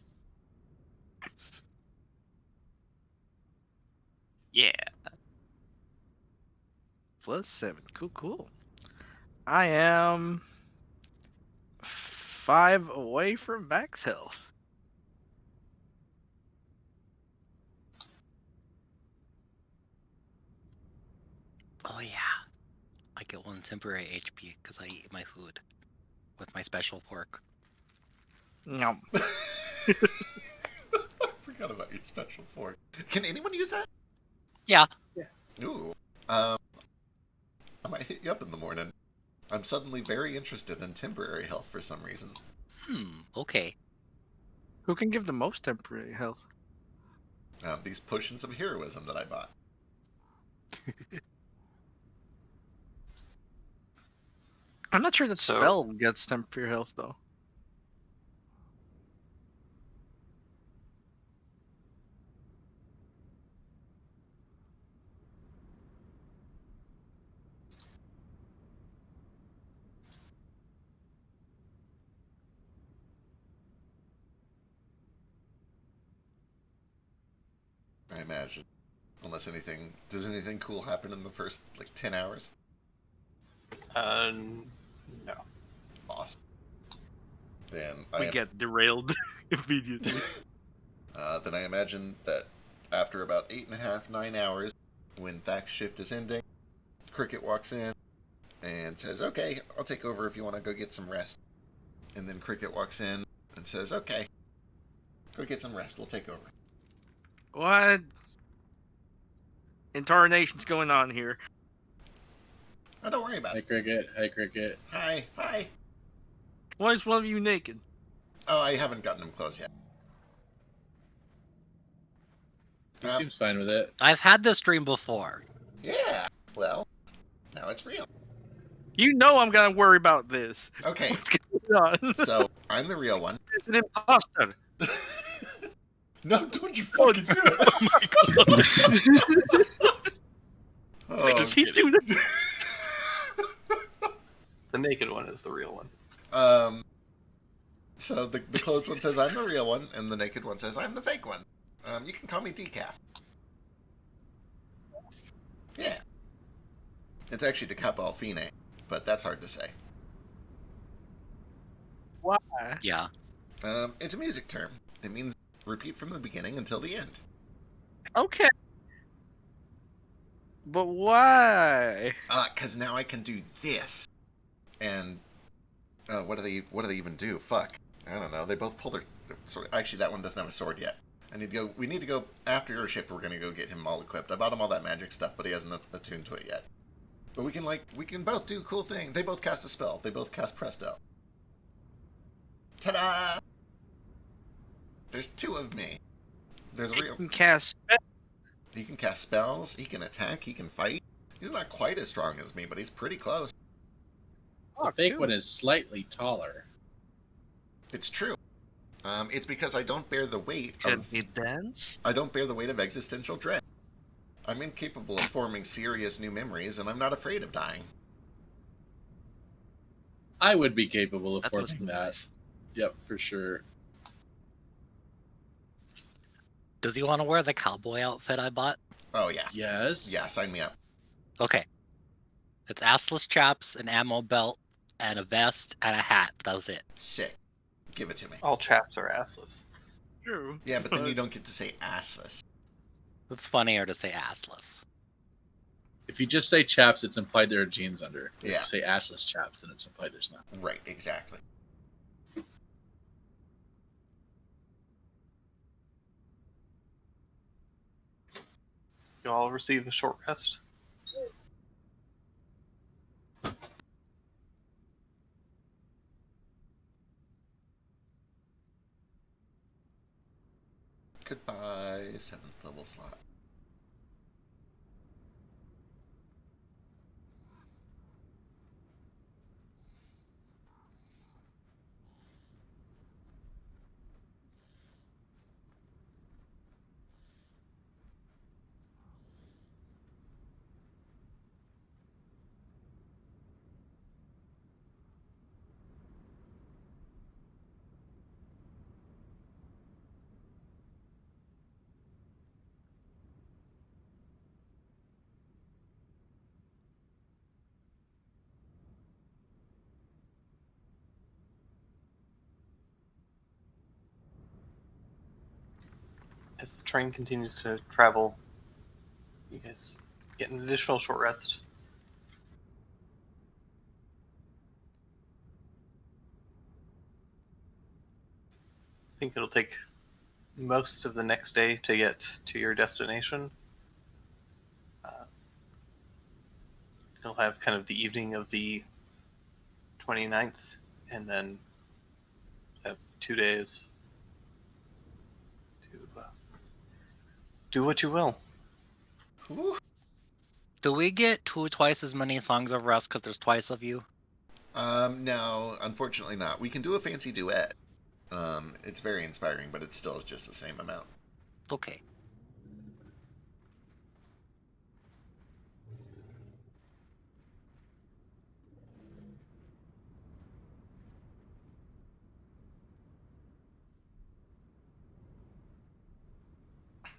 Yeah. Plus 7. Cool. I am 5 away from max health. Oh yeah. I get 1 temporary HP because I eat my food with my special pork. Nom. I forgot about your special fork. Can anyone use that? Yeah. Ooh. I might hit you up in the morning. I'm suddenly very interested in temporary health for some reason. Okay. Who can give the most temporary health? These potions of heroism that I bought. I'm not sure that So- spell gets temporary health though. I imagine. Unless anything... Does anything cool happen in the first, 10 hours? No. Awesome. Then We get derailed immediately. Then I imagine that after about 8.5, 9 hours, when Thak's shift is ending, Cricket walks in and says, "Okay, I'll take over if you want to go get some rest." And then Cricket walks in and says, "Okay, go get some rest. We'll take over." What? Intarnation's going on here. Oh, don't worry about Hi, it. Cricket. Hi, Cricket. Hi, hi. Why is one of you naked? Oh, I haven't gotten him close yet. He seems fine with it. I've had this dream before. Yeah. Well, now it's real. You know I'm gonna worry about this. Okay, What's going on? so I'm the real one. It's an imposter. No, don't you fucking do it. Oh, Does he do that? The naked one is the real one. So the clothed one says I'm the real one, and the naked one says I'm the fake one. You can call me Decaf. Yeah. It's actually Decap Alfine, but that's hard to say. Why? Yeah. It's a music term. It means repeat from the beginning until the end. Okay. But why? 'Cause now I can do this. And what do they even do? Fuck. I don't know. They both pull their sword. Actually, that one doesn't have a sword yet. We need to go after your shift. We're gonna go get him all equipped. I bought him all that magic stuff, but he hasn't attuned to it yet. But we can both do cool things. They both cast a spell. They both cast Presto. Ta-da! There's two of me. There's a He real. can cast. He can cast spells. He can attack. He can fight. He's not quite as strong as me, but he's pretty close. The fake one is slightly taller. It's true. It's because I don't bear the weight Could of he dance? I don't bear the weight of existential dread. I'm incapable of forming serious new memories, and I'm not afraid of dying. I would be capable of That was forming that. nice. Yep, for sure. Does he want to wear the cowboy outfit I bought? Oh yeah, Yes. yeah. Sign me up. Okay. It's assless chaps, an ammo belt, and a vest and a hat. That was it. Sick. Give it to me. All chaps are assless. True. Yeah, but then you don't get to say assless. It's funnier to say assless. If you just say chaps, it's implied there are jeans under. If Yeah. you say assless chaps, then it's implied there's not. Right. Exactly. You all receive a short rest. Goodbye, 7th level slot. As the train continues to travel, you guys get an additional short rest. I think it'll take most of the next day to get to your destination. You'll have kind of the evening of the 29th, and then have 2 days to do what you will. Whew. Do we get twice as many songs of rest because there's twice of you? No, unfortunately not. We can do a fancy duet. It's very inspiring, but it still is just the same amount. Okay.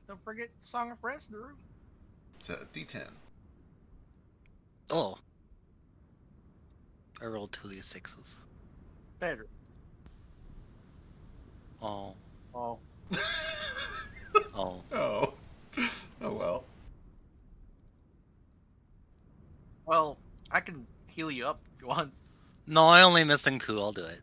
Don't forget Song of Rest, Drew. It's a D10. Oh. I rolled 2 of these 6s. Better. Oh. Oh. Oh. Oh. Oh well. heal you up if you want. No, I only missing 2. I'll do it.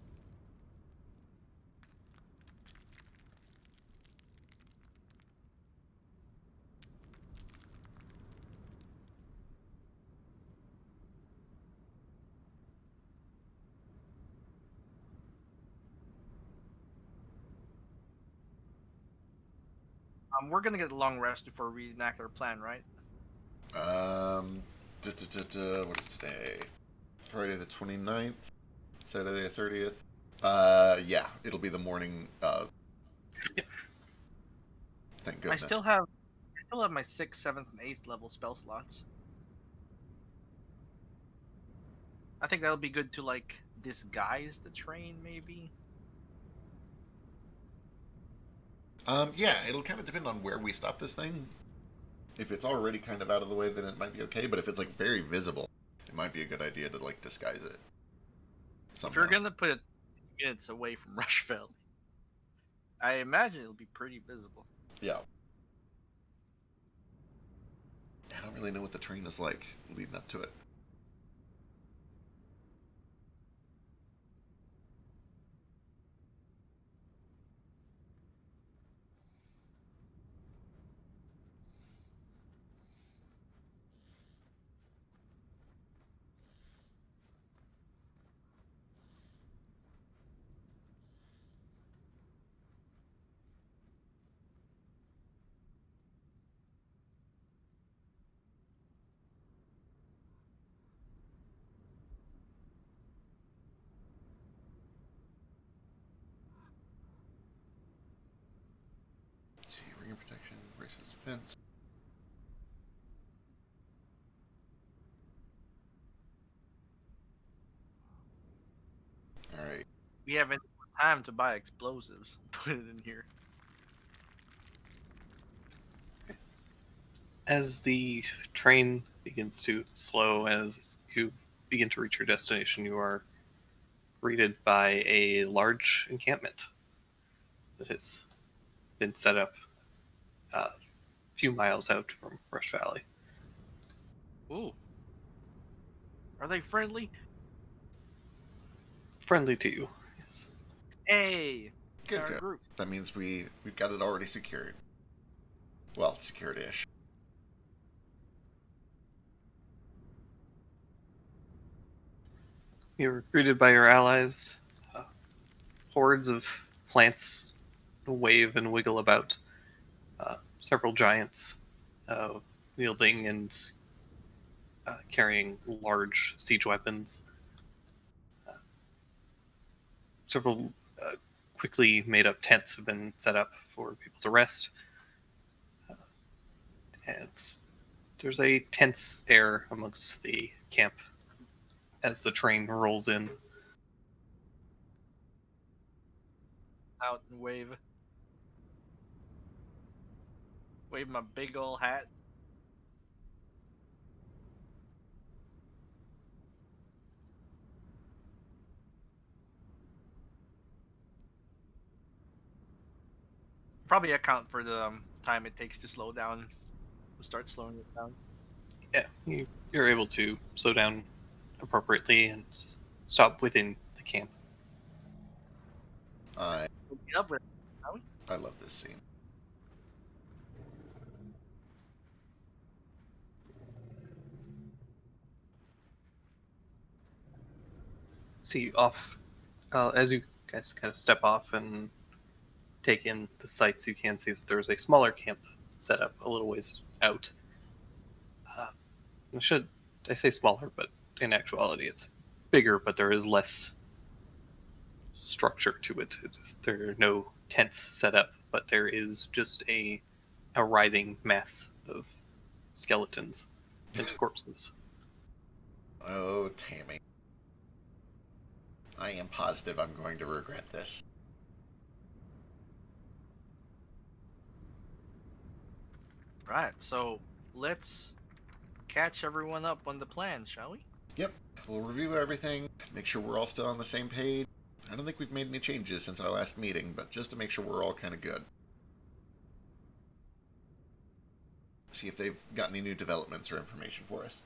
We're gonna get a long rest before we enact our plan, right? What is today? Friday the 29th? Saturday the 30th? Yeah, it'll be the morning of. Thank goodness. I still have my 6th, 7th, and 8th level spell slots. I think that'll be good to like disguise the train, maybe. Yeah, it'll kind of depend on where we stop this thing. If it's already kind of out of the way, then it might be okay. But if it's like very visible, it might be a good idea to like disguise it. If you're gonna put it minutes away from Rush Valley, I imagine it'll be pretty visible. Yeah. I don't really know what the train is like leading up to it. Let's see, ring of protection versus defense. Alright. We haven't time to buy explosives. Put it in here. As the train begins to slow, as you begin to reach your destination, you are greeted by a large encampment that has been set up a few miles out from Rush Valley. Ooh. Are they friendly? Friendly to you, yes. Hey! Good, our good. group. That means we've got it already secured. Well, secured-ish. You're greeted by your allies. Hordes of plants wave and wiggle about. Several giants wielding and carrying large siege weapons. Several quickly made up tents have been set up for people to rest. And there's a tense air amongst the camp as the train rolls in. Out and wave. Wave my big ol' hat. Probably account for the time it takes to slow down. We'll start slowing it down. Yeah, you're able to slow down appropriately and stop within the camp. I We'll meet up with love this scene. See off as you guys kind of step off and take in the sights. You can see that there's a smaller camp set up a little ways out. I say smaller, but in actuality it's bigger, but there is less structure to it. There are no tents set up, but there is just a writhing mass of skeletons and corpses. Oh, Tammy. I am positive I'm going to regret this. Right, so let's catch everyone up on the plan, shall we? Yep, we'll review everything, make sure we're all still on the same page. I don't think we've made any changes since our last meeting, but just to make sure we're all kind of good. See if they've got any new developments or information for us.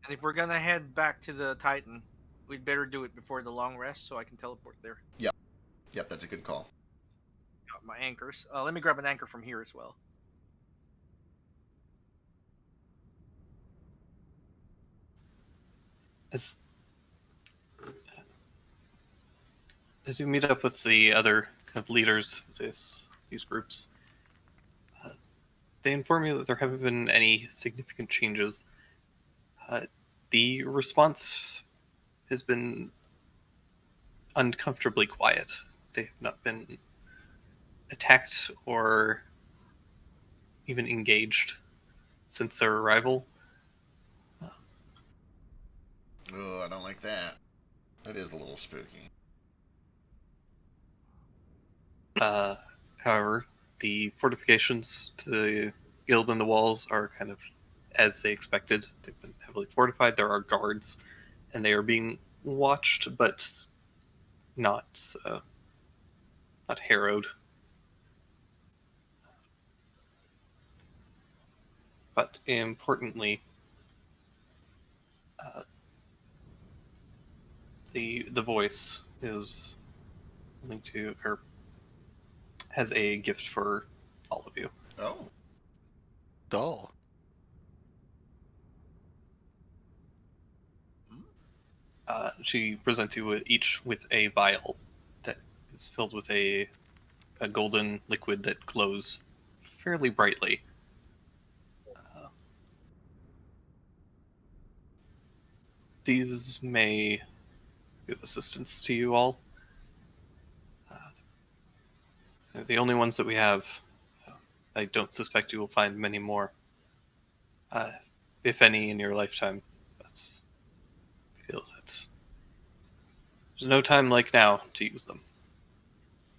And if we're gonna head back to the Titan, we'd better do it before the long rest so I can teleport there. Yep, that's a good call. Got my anchors. Let me grab an anchor from here as well. As you meet up with the other kind of leaders of these groups, they inform you that there haven't been any significant changes. The response has been uncomfortably quiet. They have not been attacked or even engaged since their arrival. Oh, I don't like that. That is a little spooky. However, the fortifications to the guild and the walls are kind of as they expected. They've been heavily fortified. There are guards, and they are being watched, but not harrowed. But importantly, the voice is linked to, or has a gift for all of you. Oh. Dull. She presents you each with a vial that is filled with a golden liquid that glows fairly brightly. These may give assistance to you all. They're the only ones that we have. I don't suspect you will find many more, if any, in your lifetime. But I feel that there's no time like now to use them.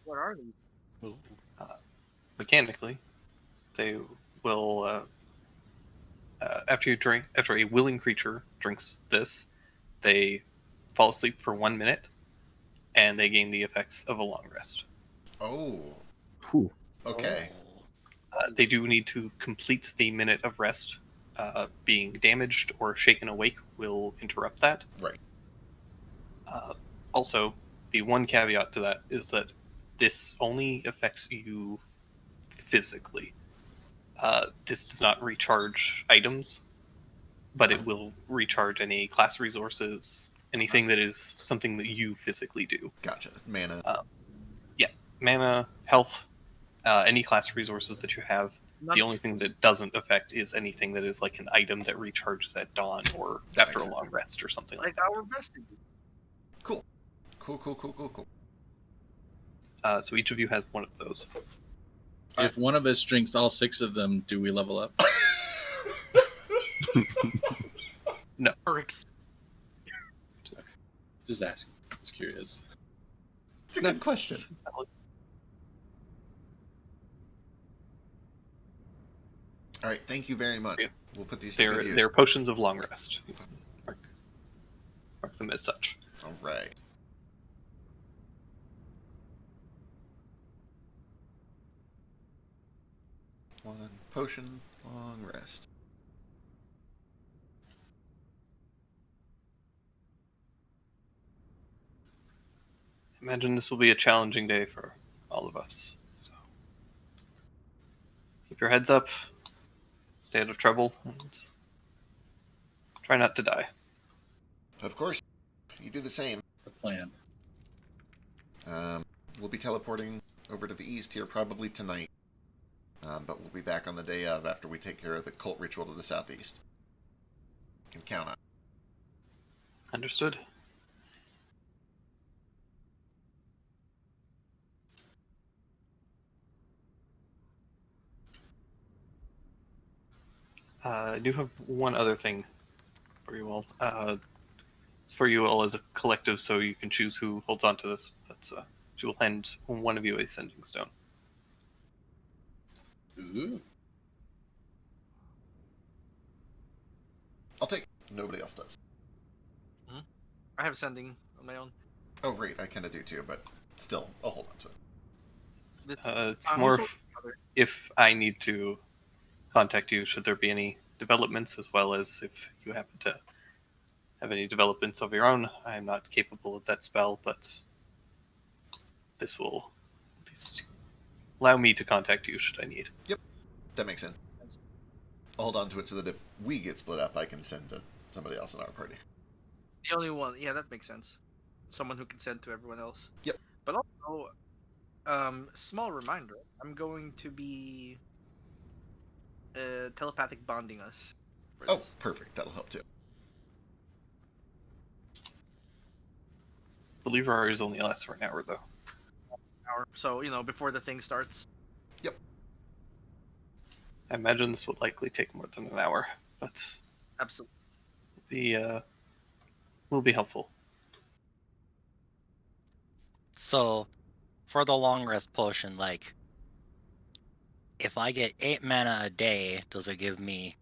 What are these? Mechanically, they will. After a willing creature drinks this, they fall asleep for 1 minute, and they gain the effects of a long rest. Oh. Whew. Okay. They do need to complete the minute of rest. Being damaged or shaken awake will interrupt that. Right. Also, the one caveat to that is that this only affects you physically. This does not recharge items, but it will recharge any class resources, anything that is something that you physically do. Gotcha. Mana. Mana, health, any class resources that you have. None- The only thing that it doesn't affect is anything that is like an item that recharges at dawn or That after a makes long rest or something like like that. our vestige. Cool. So each of you has one of those. If one of us drinks all 6 of them, do we level up? Or ex- Just asking. Just curious. It's a good question. All right, thank you very much. Yeah. We'll put these to good use. They're potions of long rest. You can mark them as such. All right. One potion, long rest. Imagine this will be a challenging day for all of us. So keep your heads up, stay out of trouble, and try not to die. Of course, you do the same. The plan. We'll be teleporting over to the east here probably tonight. But we'll be back on the day of after we take care of the cult ritual to the southeast. You can count on it. Understood. I do have one other thing for you all. It's for you all as a collective, so you can choose who holds on to this. But she will hand one of you a sending stone. Ooh. I'll take it. Nobody else does. I have sending on my own. Oh, right, I kind of do too, but still, I'll hold on to it. It's more also- if I need to contact you should there be any developments, as well as if you happen to have any developments of your own, I am not capable of that spell, but this will at least allow me to contact you should I need. That makes sense. I'll hold on to it so that if we get split up, I can send to somebody else in our party. The only one, yeah, that makes sense. Someone who can send to everyone else. Yep. But also, small reminder, I'm going to be telepathic bonding us. for Oh, this. perfect. That'll help too. Believer hours only lasts for an hour, though. Hour. So, before the thing starts. I imagine this would likely take more than an hour, but Absolutely. Will be helpful. So, for the long rest potion, like, if I get 8 mana a day, does it give me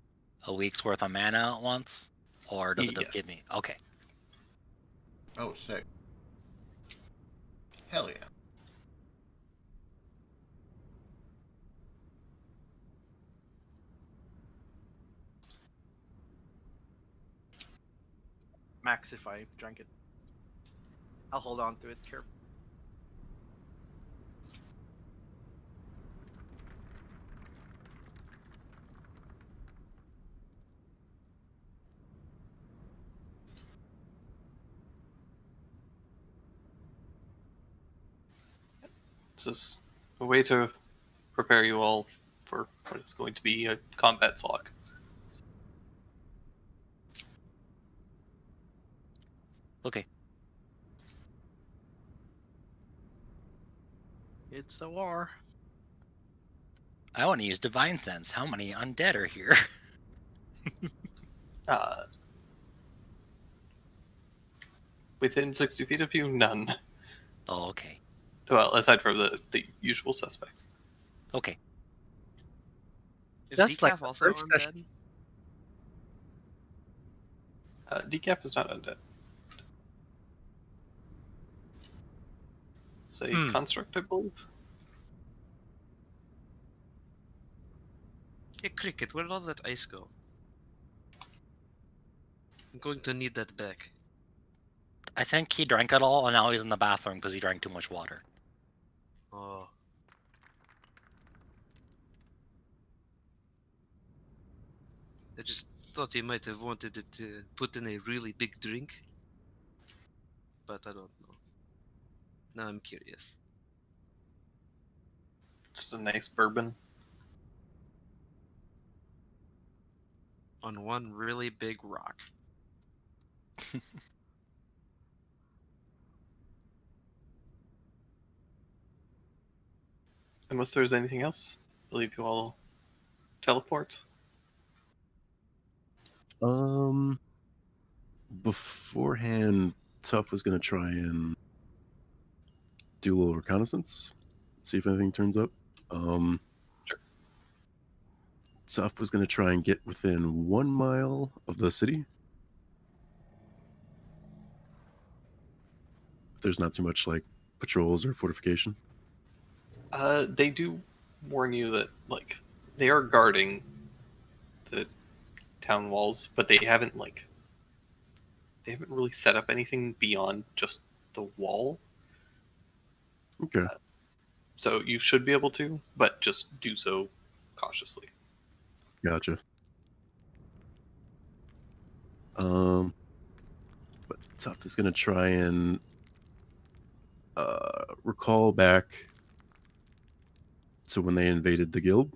a week's worth of mana at once? Or does it just give Yes. me... Okay. Oh, sick. Hell yeah. Max if I drank it. I'll hold on to it carefully. This is a way to prepare you all for what is going to be a combat slog. Okay. It's a war. I want to use Divine Sense. How many undead are here? Within 60 feet of you, none. Oh, okay. Well, aside from the usual suspects. Okay. Is That's Decaf like the also first undead? session. Decaf is not undead. It's a construct, I believe. Hey, Cricket, where did all that ice go? I'm going to need that back. I think he drank it all, and now he's in the bathroom because he drank too much water. Oh. I just thought he might have wanted it to put in a really big drink. But I don't know. Now I'm curious. Just a nice bourbon. On one really big rock. Unless there's anything else, I believe you all teleport. Beforehand, Tough was gonna try and do a little reconnaissance, see if anything turns up. Sure. Tough was gonna try and get within 1 mile of the city. If there's not too much like patrols or fortification. They do warn you that they are guarding the town walls, but they haven't really set up anything beyond just the wall. Okay. So you should be able to, but just do so cautiously. Gotcha. But Tough is gonna try and recall back to when they invaded the guild,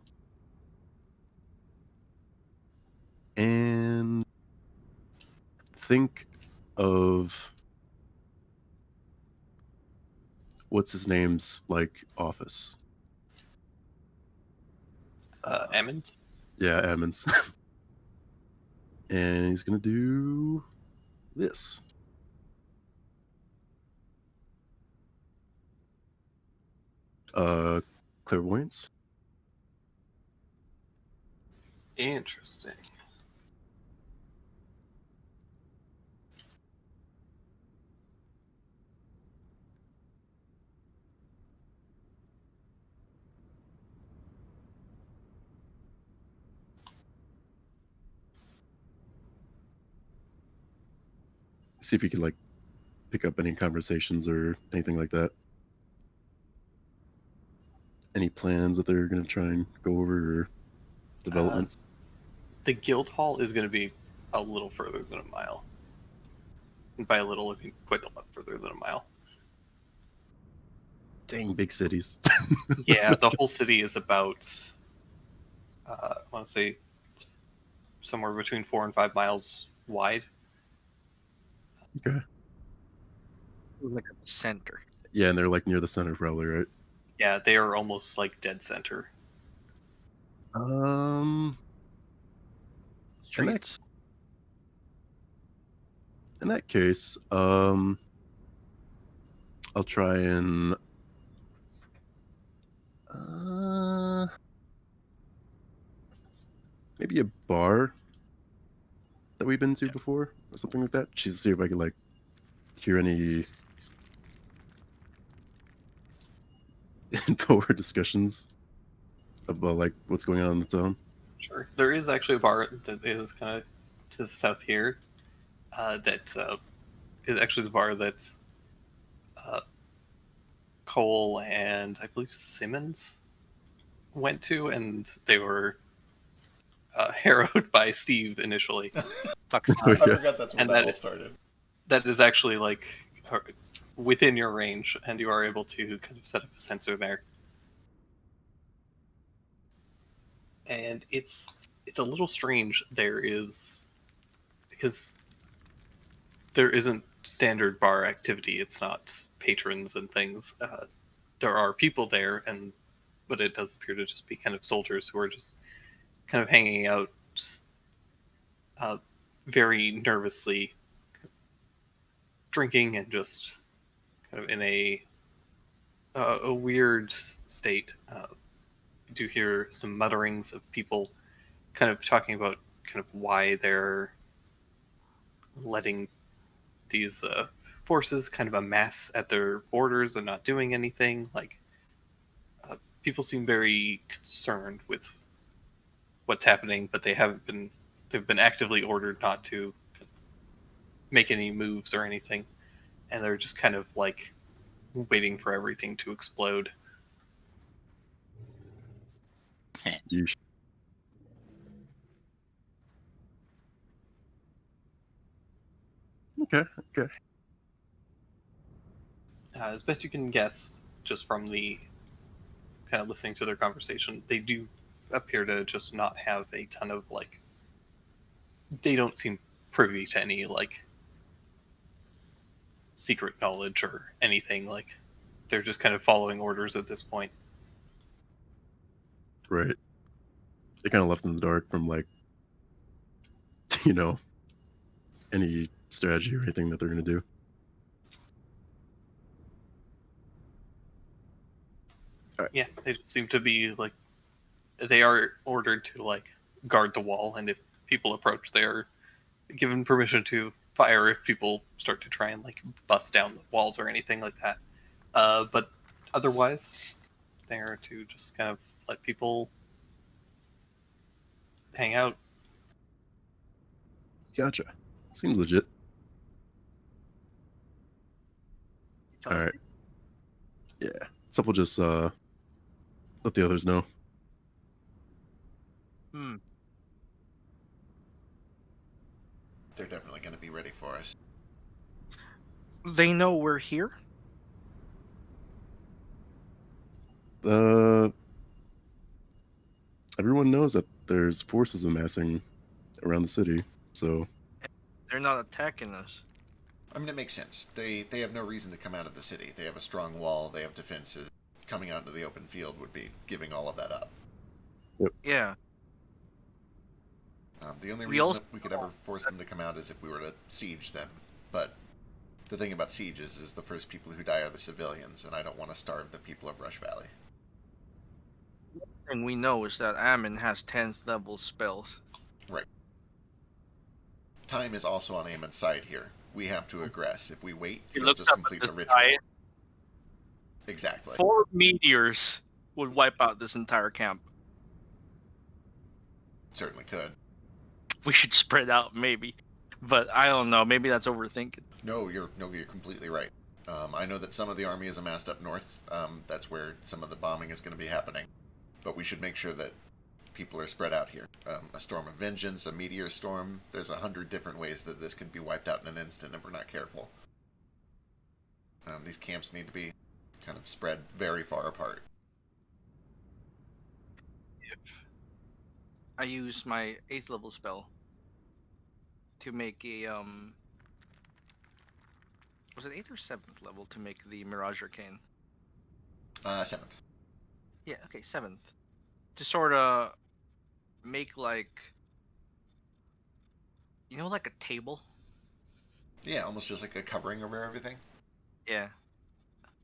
and think of what's his name's office. Ammon? Yeah, Ammons. And he's gonna do this. Clairvoyance. Interesting. see if you could like pick up any conversations or anything like that. Any plans that they're gonna try and go over or developments? The guild hall is going to be a little further than a mile. And by a little, I mean quite a lot further than a mile. Dang, big cities. Yeah, the whole city is about, I want to say, somewhere between 4 and 5 miles wide. Okay. Like at the center. Yeah, and they're like near the center, probably, right? Yeah, they are almost like dead center. In that, Streets. in that case, I'll try and maybe a bar that we've been to before or something like that. Just to see if I can like hear any info or discussions about like what's going on in the town. Sure. There is actually a bar that is kind of to the south here. That is actually the bar that Cole and I believe Simmons went to, and they were harrowed by Steve initially. Fuck Oh, I yeah. forgot that's where And that that all is- started. That is actually like within your range, and you are able to kind of set up a sensor there. And it's a little strange. There is, because there isn't standard bar activity. It's not patrons and things. There are people there, but it does appear to just be kind of soldiers who are just kind of hanging out, very nervously, drinking and just kind of in a weird state. You do hear some mutterings of people kind of talking about kind of why they're letting these forces kind of amass at their borders and not doing anything. Like, people seem very concerned with what's happening, but they've been actively ordered not to make any moves or anything, and they're just kind of like waiting for everything to explode. Yeesh. Okay. As best you can guess, just from the kind of listening to their conversation, they do appear to just not have a ton of like. They don't seem privy to any like secret knowledge or anything. Like, they're just kind of following orders at this point. Right. They kind of left in the dark from like, you know, any strategy or anything that they're gonna do. Yeah, they just seem to be like, they are ordered to like guard the wall, and if people approach, they're given permission to fire if people start to try and like bust down the walls or anything like that. But otherwise, they are to just kind of let people hang out. Gotcha. Seems legit. All right. Yeah. So we'll just let the others know. They're definitely going to be ready for us. They know we're here. Everyone knows that there's forces amassing around the city, so They're not attacking us. I mean, it makes sense. They have no reason to come out of the city. They have a strong wall. They have defenses. Coming out into the open field would be giving all of that up. Yeah. The only We reason also- that we could ever force them to come out is if we were to siege them. But the thing about sieges is the first people who die are the civilians, and I don't want to starve the people of Rush Valley. And we know is that Ammon has 10th level spells. Time is also on Amon's side here. We have to aggress. If we wait, He he'll looked just up complete at the the ritual. sky. Exactly. 4 meteors would wipe out this entire camp. Certainly could. We should spread out, maybe. But I don't know. Maybe that's overthinking. No, you're completely right. I know that some of the army is amassed up north. That's where some of the bombing is going to be happening. But we should make sure that people are spread out here. A storm of vengeance, a meteor storm. There's 100 different ways that this could be wiped out in an instant if we're not careful. These camps need to be kind of spread very far apart. I use my 8th level spell to make a was it 8th or 7th level to make the Mirage Arcane? 7th. Yeah, okay, 7th. To sort of make like, you know, like a table? Yeah, almost just like a covering over everything. Yeah.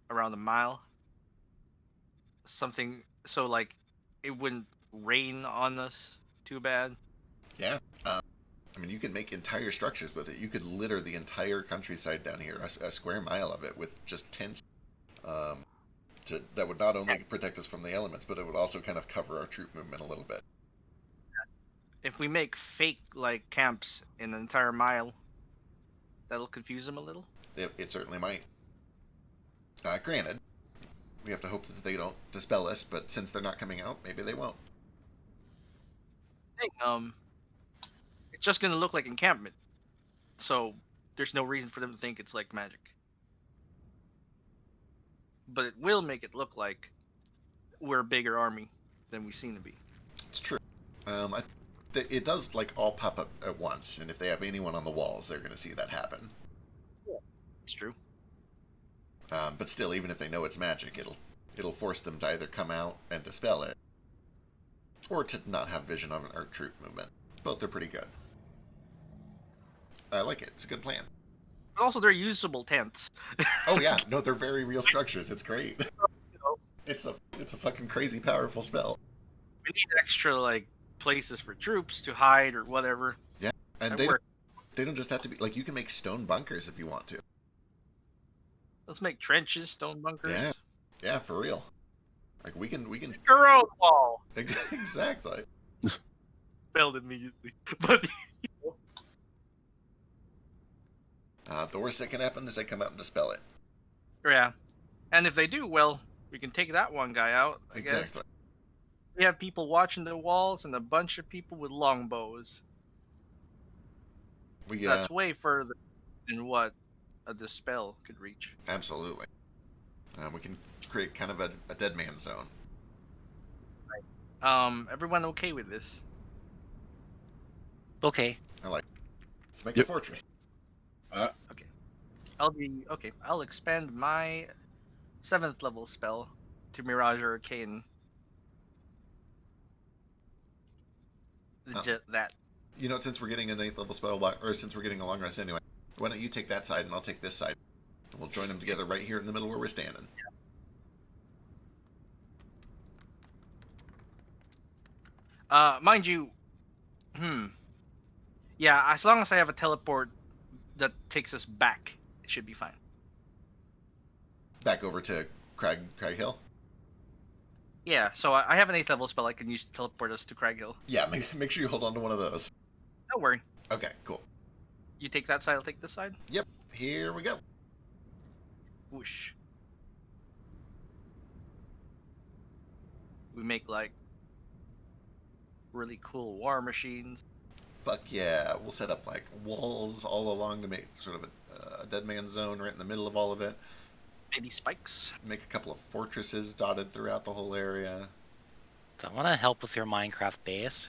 Around a mile. Something so like it wouldn't rain on us too bad. Yeah. I mean, you can make entire structures with it. You could litter the entire countryside down here, a square mile of it, with just tents. That would not only protect us from the elements, but it would also kind of cover our troop movement a little bit. If we make fake like camps in an entire mile, that'll confuse them a little. It certainly might. Granted, we have to hope that they don't dispel us, but since they're not coming out, maybe they won't. It's just gonna look like encampment, so there's no reason for them to think it's like magic. But it will make it look like we're a bigger army than we seem to be. It's true. It does like all pop up at once, and if they have anyone on the walls, they're going to see that happen. It's true. But still, even if they know it's magic, it'll force them to either come out and dispel it, or to not have vision of our troop movement. Both are pretty good. I like it. It's a good plan. But also, they're usable tents. Oh yeah, no, they're very real structures. It's great. It's a fucking crazy powerful spell. We need extra like places for troops to hide or whatever. Yeah, and That they works. don't just have to be like, you can make stone bunkers if you want to. Let's make trenches, stone bunkers. Yeah. Yeah, for real. Like we can Your own wall. exactly. Failed immediately. But The worst that can happen is they come out and dispel it. yeah, and if they do, well, we can take that one guy out. I guess. Exactly. We have people watching the walls and a bunch of people with longbows. We That's way further than what a dispel could reach. absolutely. We can create kind of a dead man zone. Everyone okay with this? Okay. Let's make Yep. a fortress. I'll expand my 7th level spell to Mirage Arcane. That. You know, since we're getting an 8th level spell block, or since we're getting a long rest anyway, why don't you take that side and I'll take this side. And we'll join them together right here in the middle where we're standing. Mind you, yeah, as long as I have a teleport that takes us back, it should be fine. Back over to Crag Hill. Yeah, so I have an 8th level spell I can use to teleport us to Crag Hill. Yeah, make sure you hold on to one of those. Don't worry. Okay, cool. You take that side, I'll take this side. Yep, here we go. Whoosh. We make like really cool war machines. Fuck yeah, we'll set up like walls all along to make sort of a dead man zone right in the middle of all of it. Maybe spikes. Make a couple of fortresses dotted throughout the whole area. So I want to help with your Minecraft base.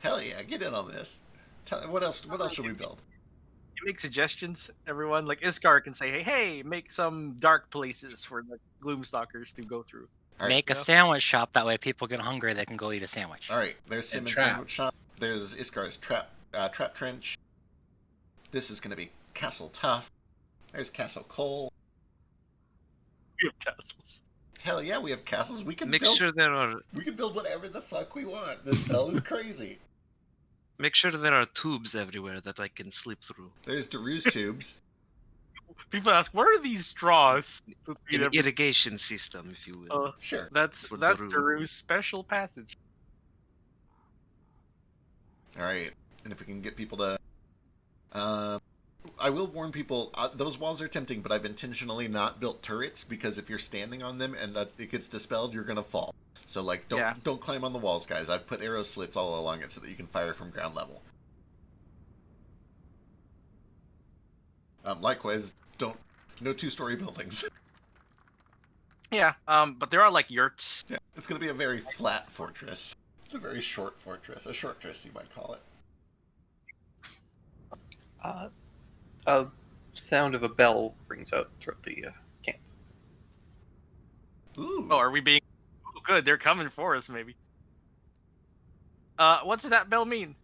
Hell yeah, get in on this. What else should we build? You make suggestions, everyone. Like Iskar can say, hey, make some dark places for the Gloomstalkers to go through. All right. Make a sandwich shop, that way people get hungry, they can go eat a sandwich. All right, there's And Simmons Sandwich traps. Shop. There's Iskar's trap trench. This is going to be Castle Tough. There's Castle Coal. We have castles. Hell yeah, we have castles. We can Make build. sure there are We can build whatever the fuck we want. This spell is crazy. tubes everywhere that I can slip through. There's Daru's tubes. People ask, where are these straws? An irrigation system, if you will. Sure. That's For Daru's Daru. special passage. All right, and if we can get people to I will warn people, those walls are tempting, but I've intentionally not built turrets because if you're standing on them and it gets dispelled, you're gonna fall. So like, don't climb on the walls, guys. I've put arrow slits all along it so that you can fire from ground level. Likewise, no two-story buildings. Yeah, but there are like yurts. Yeah, it's gonna be a very flat fortress. It's a very short fortress, a shortress you might call it. A sound of a bell rings out throughout the camp. Ooh. Oh, are we being? Oh, good, they're coming for us, maybe. What's that bell mean?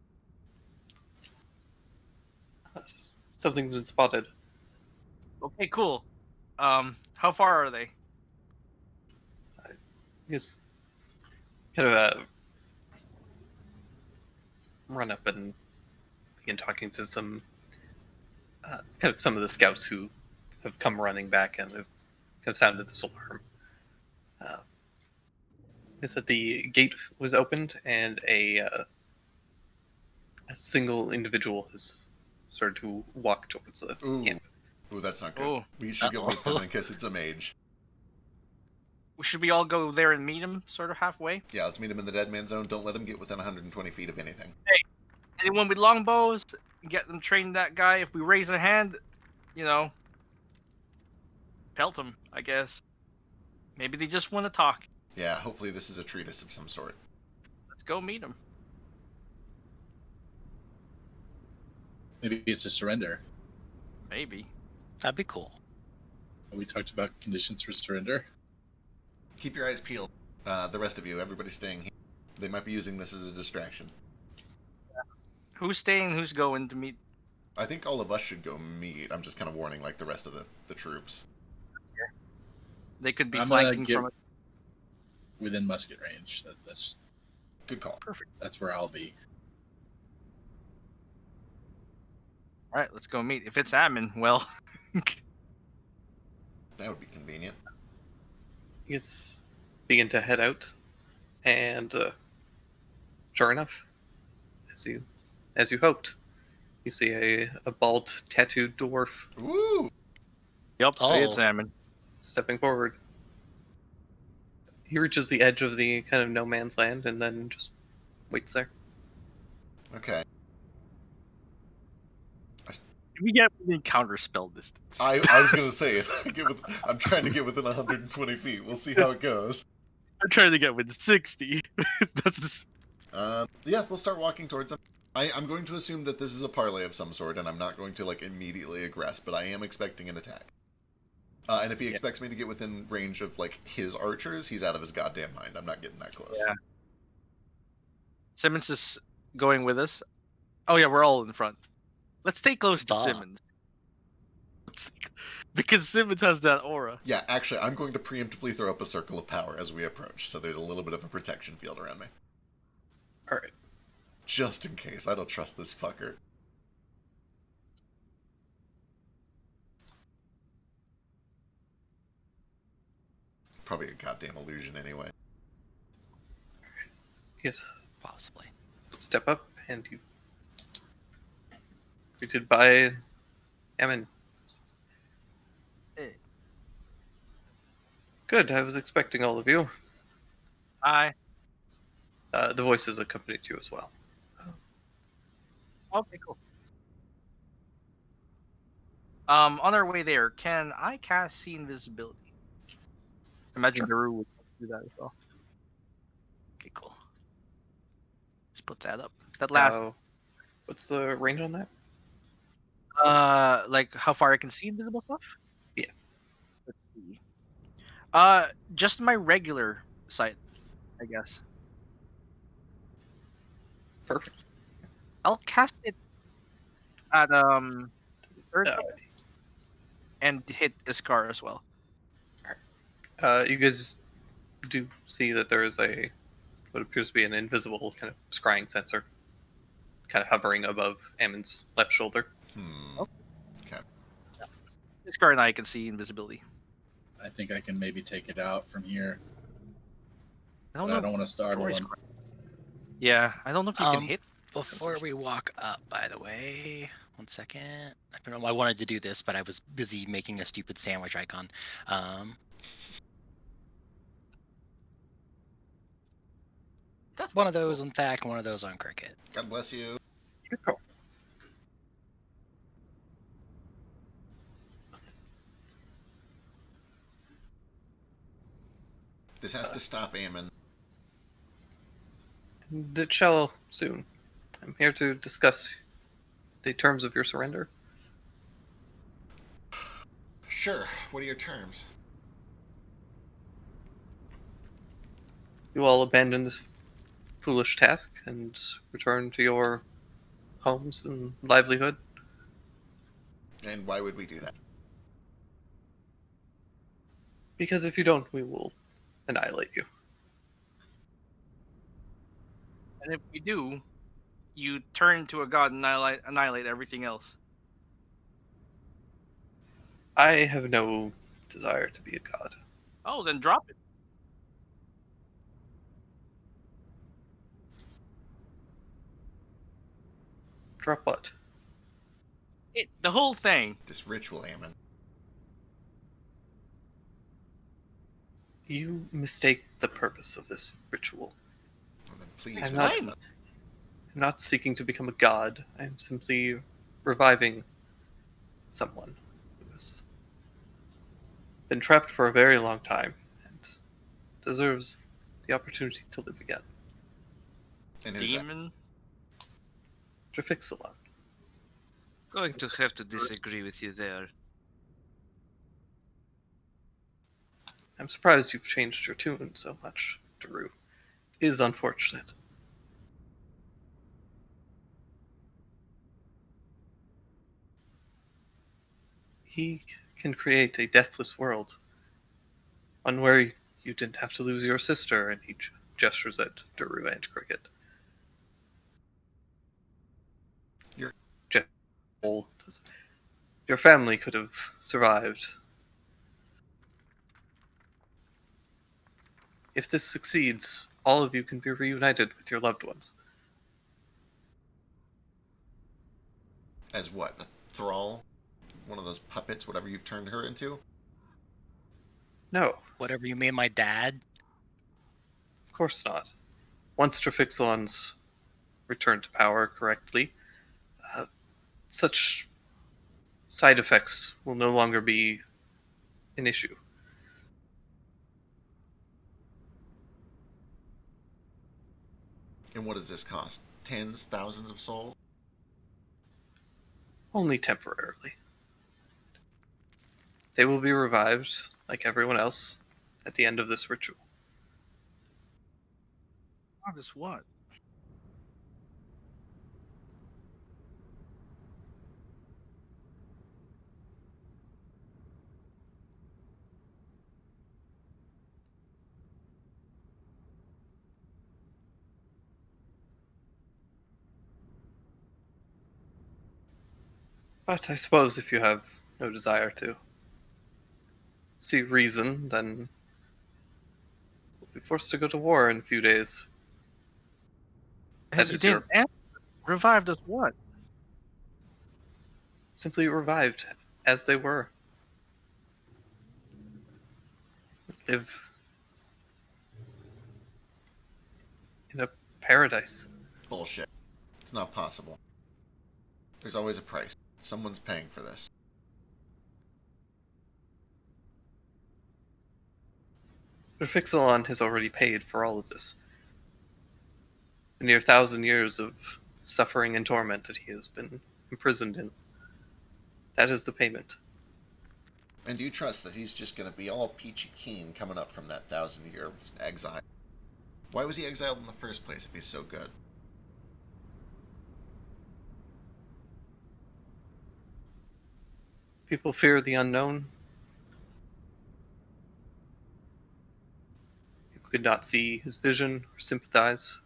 Something's been spotted. Okay, cool. How far are they? Just kind of run up and begin talking to some some of the scouts who have come running back and have sounded this alarm. Is that the gate was opened and a single individual has started to walk towards the camp. Ooh, that's not good. Oh. We should go meet them in case it's a mage. Should we all go there and meet him, sort of halfway? Yeah, let's meet him in the dead man zone. Don't let him get within 120 feet of anything. Hey, anyone with longbows, get them trained that guy. If we raise a hand, pelt him, I guess. Maybe they just want to talk. Yeah, hopefully this is a treatise of some sort. Let's go meet him. Maybe it's a surrender. Maybe. That'd be cool. We talked about conditions for surrender. Keep your eyes peeled. The rest of you, everybody's staying here. They might be using this as a distraction. Who's staying? Who's going to meet? I think all of us should go meet. I'm just kind of warning like the rest of the troops. They could be I'm gonna flanking get from. within musket range. That's Good call. Perfect. that's where I'll be. All right, let's go meet. If it's Ammon, well. That would be convenient. You guys begin to head out, and sure enough, as you hoped, you see a bald, tattooed dwarf Ooh! Yep, Oh. it's Ammon. stepping forward. He reaches the edge of the kind of no man's land and then just waits there. Okay. We get within counter spell distance. I was gonna say I'm trying to get within 120 feet. We'll see how it goes. I'm trying to get within 60. That's this. Yeah, we'll start walking towards him. I'm going to assume that this is a parlay of some sort, and I'm not going to like immediately aggress, but I am expecting an attack. And if he expects me to get within range of like his archers, he's out of his goddamn mind. I'm not getting that close. Yeah. Simmons is going with us. Oh yeah, we're all in front. Let's stay close to Duh. Simmons. Because Simmons has that aura. Yeah, actually, I'm going to preemptively throw up a circle of power as we approach, so there's a little bit of a protection field around me. Alright. Just in case. I don't trust this fucker. Probably a goddamn illusion anyway. Yes. Possibly. Step up and you greeted by Ammon. Hey. Good, I was expecting all of you. Hi. The voices accompanied you as well. Okay, cool. On our way there, can I cast See Invisibility? Imagine Guru would do that as well. Okay, cool. Let's put that up. That last, What's the range on that? like how far I can see invisible stuff? Yeah. Let's see. Just my regular sight, I guess. Perfect. I'll cast it at third and hit Iskar as well. You guys do see that there is what appears to be an invisible kind of scrying sensor kind of hovering above Ammon's left shoulder. Okay. Iskar and I can see invisibility. I think I can maybe take it out from here. I don't But know. I don't want to startle Troy's him. Yeah, I don't know if we can hit. Before we walk up, by the way, 1 second. I wanted to do this, but I was busy making a stupid sandwich icon. One of those on Thack, one of those on Cricket. God bless you. This has to stop, Ammon. And it shall soon. I'm here to discuss the terms of your surrender. Sure. What are your terms? You all abandon this foolish task and return to your homes and livelihood. And why would we do that? Because if you don't, we will annihilate you. And if we do, you turn into a god and annihilate everything else. I have no desire to be a god. Oh, then drop it. Drop what? The whole thing. This ritual, Ammon. You mistake the purpose of this ritual. Well, then please. I'm not, Fine. I'm not seeking to become a god. I'm simply reviving someone who has been trapped for a very long time and deserves the opportunity to live again. And who's that? Demon. Drafixalon. Going to have to disagree with you there. I'm surprised you've changed your tune so much, Daru. It is unfortunate. He can create a deathless world. One where you didn't have to lose your sister, and he gestures at Daru and Cricket. Your family could have survived. If this succeeds, all of you can be reunited with your loved ones. As what? A thrall? One of those puppets, whatever you've turned her into? No, Whatever you made my dad. of course not. Once Drafixalon's returned to power correctly, such side effects will no longer be an issue. And what does this cost? Tens, thousands of souls? Only temporarily. They will be revived, like everyone else, at the end of this ritual. Oh, this what? But I suppose if you have no desire to see reason, then we'll be forced to go to war in a few days. That You is your didn't revived us what? simply revived as they were. Live in a paradise. Bullshit. It's not possible. There's always a price. Someone's paying for this. But Fixalon has already paid for all of this. The near 1,000 years of suffering and torment that he has been imprisoned in. That is the payment. And do you trust that he's just going to be all peachy keen coming up from that 1,000-year exile? Why was he exiled in the first place if he's so good? People fear the unknown. People could not see his vision or sympathize.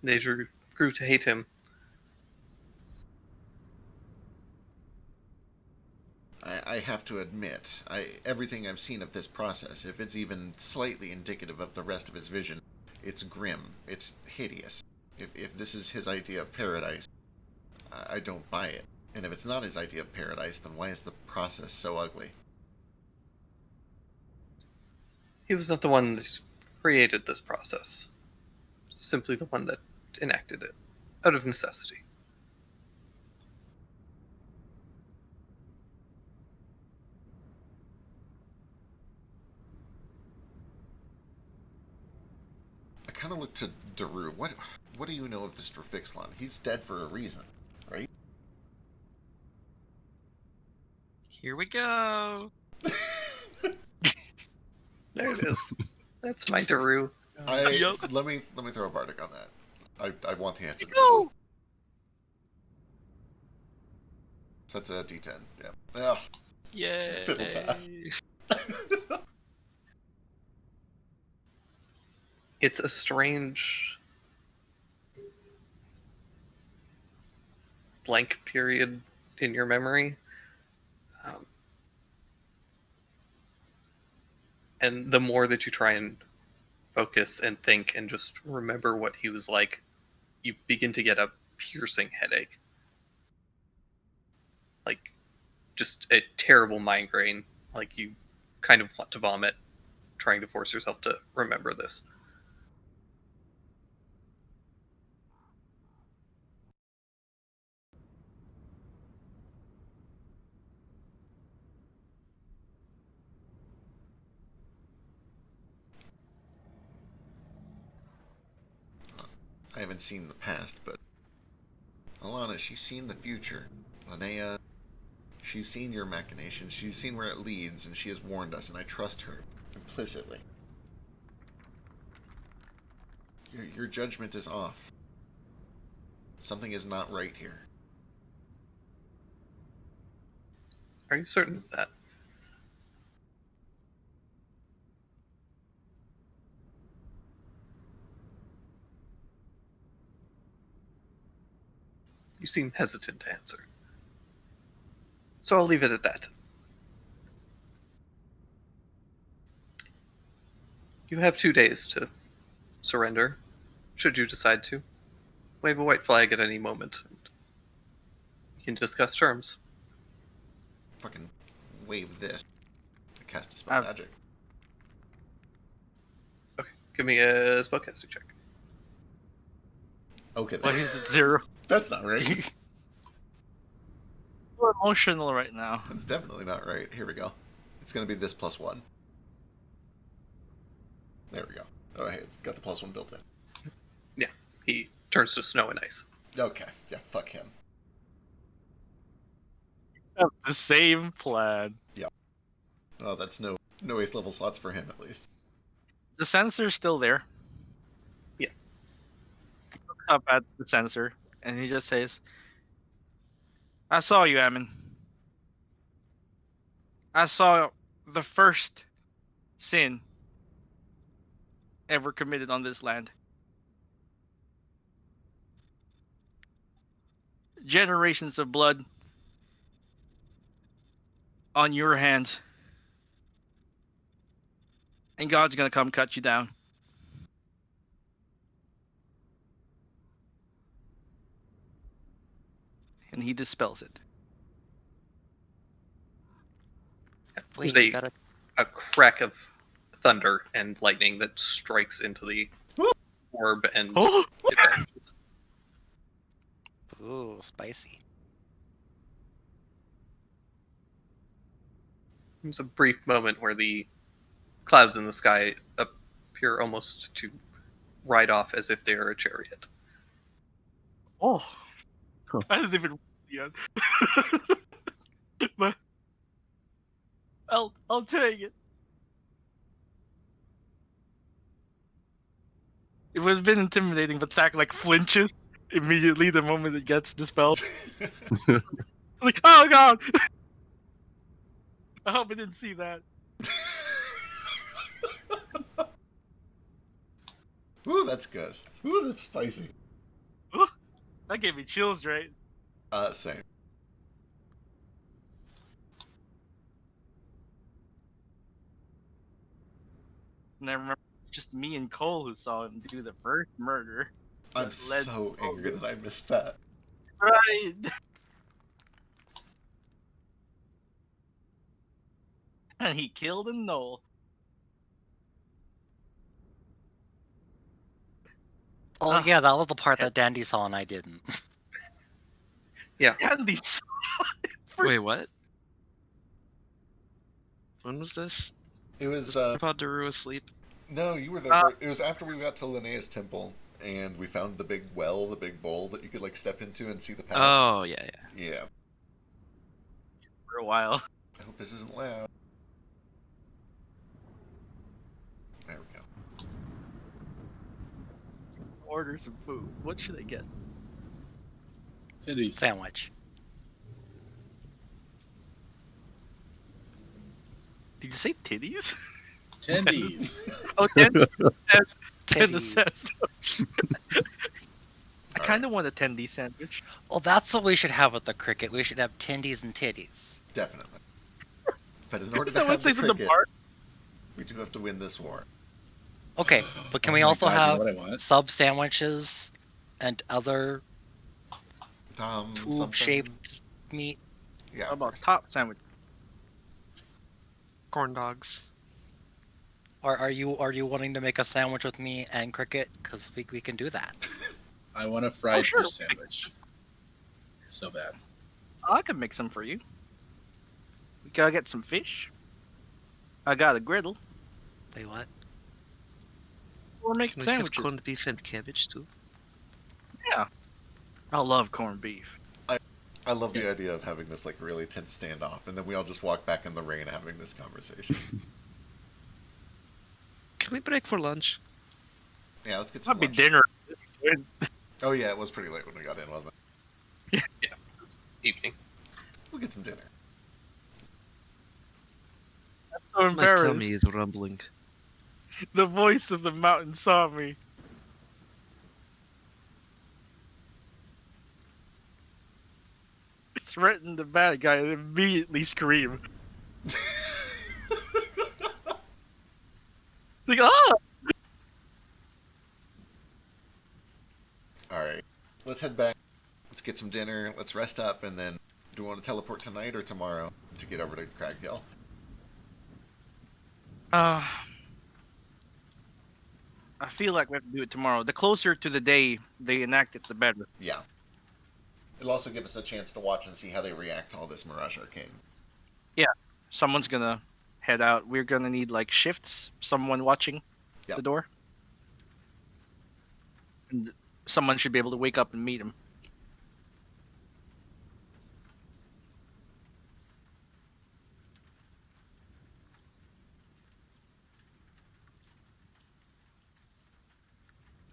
They grew to hate him. I have to admit, everything I've seen of this process, if it's even slightly indicative of the rest of his vision, it's grim. It's hideous. If this is his idea of paradise, I don't buy it. And if it's not his idea of paradise, then why is the process so ugly? He was not the one that created this process. Simply the one that enacted it, out of necessity. I kind of look to Daru. What do you know of this Drafixlon? He's dead for a reason, right? Here we go. There it is. That's my Daru. Let me throw a Bardic on that. I want the answer to this. Go. So that's a D10. Yeah. Ugh. Yay. Fiddlefaff. It's a strange blank period in your memory. And the more that you try and focus and think and just remember what he was like, you begin to get a piercing headache. Like, just a terrible migraine. Like, you kind of want to vomit, trying to force yourself to remember this. I haven't seen the past, but Alana, she's seen the future. Linnea, she's seen your machinations, she's seen where it leads, and she has warned us, and I trust her implicitly. Your judgment is off. Something is not right here. Are you certain of that? You seem hesitant to answer. So I'll leave it at that. You have 2 days to surrender, should you decide to. Wave a white flag at any moment, and we can discuss terms. Fucking wave this. I cast a spell magic. Okay, give me a spellcasting check. Okay, Why is it 0? that's not right. So emotional right now. That's definitely not right. Here we go. It's going to be this +1. There we go. Oh, hey, it's got the +1 built in. Yeah, he turns to snow and ice. Okay, yeah, fuck him. The same plan. Oh, that's no 8th level slots for him, at least. The sensor's still there. Yeah. He looks up at the sensor and he just says, I saw you, Ammon. I saw the first sin ever committed on this land. Generations of blood on your hands. And God's gonna come cut you down. And he dispels it. Wait, There's you gotta. a crack of thunder and lightning that strikes into the orb and Oh! it vanishes. Ooh, spicy. There's a brief moment where the clouds in the sky appear almost to ride off as if they are a chariot. Oh, Huh. I didn't even yet. But I'll take it. It would have been intimidating, but Zach like flinches immediately the moment it gets dispelled. Like, oh god! I hope I didn't see that. Ooh, that's good. Ooh, that's spicy. Ooh, that gave me chills, right? Same. And I remember just me and Cole who saw him do the first murder. I'm Led- so angry that I missed that. right. And he killed a knoll. Oh Ah, yeah, that was the part yeah. that Dandy saw and I didn't. Andy saw it first. Wait, what? When was this? It was About Daru asleep? no, you were there. It was after we got to Linnaeus Temple and we found the big well, the big bowl that you could like step into and see the past. Oh, yeah. Yeah. For a while. I hope this isn't loud. There we go. Order some food. What should I get? Titties. Sandwich. Did you say titties? Tendies. Oh, then the Titties. sandwich. I kind of want a tendy sandwich. Well, that's what we should have with the cricket. We should have tendies and titties. Definitely. But in order Is to that have what the says in the cricket, bar? we do have to win this war. Okay, but can Oh we my also God, you have know what I want? sub sandwiches and other Something. tube-shaped meat? Yeah. How of about course. top sandwich? Corn dogs. Or are you wanting to make a sandwich with me and cricket? Because we can do that. I want a fried sure. fish sandwich. So bad. I can make some for you. We gotta get some fish. I got a griddle. Wait, what? We're making Can we have sandwiches. corned beef and cabbage too? I love corned beef. I love the idea of having this like really tense standoff, and then we all just walk back in the rain having this conversation. Can we break for lunch? Yeah, let's get some That'd be lunch. dinner. Oh yeah, it was pretty late when we got in, wasn't it? Evening. We'll get some dinner. So My embarrassed. tummy is rumbling. The voice of the mountain saw me. Threatened the bad guy and immediately scream. Like, ah! All right, let's head back. Let's get some dinner. Let's rest up, and then do we want to teleport tonight or tomorrow to get over to Craghill? I feel like we have to do it tomorrow. The closer to the day they enact it, the better. Yeah. It'll also give us a chance to watch and see how they react to all this Mirage Arcane. Someone's gonna head out. We're gonna need like shifts. Someone watching Yep. the door. And someone should be able to wake up and meet him.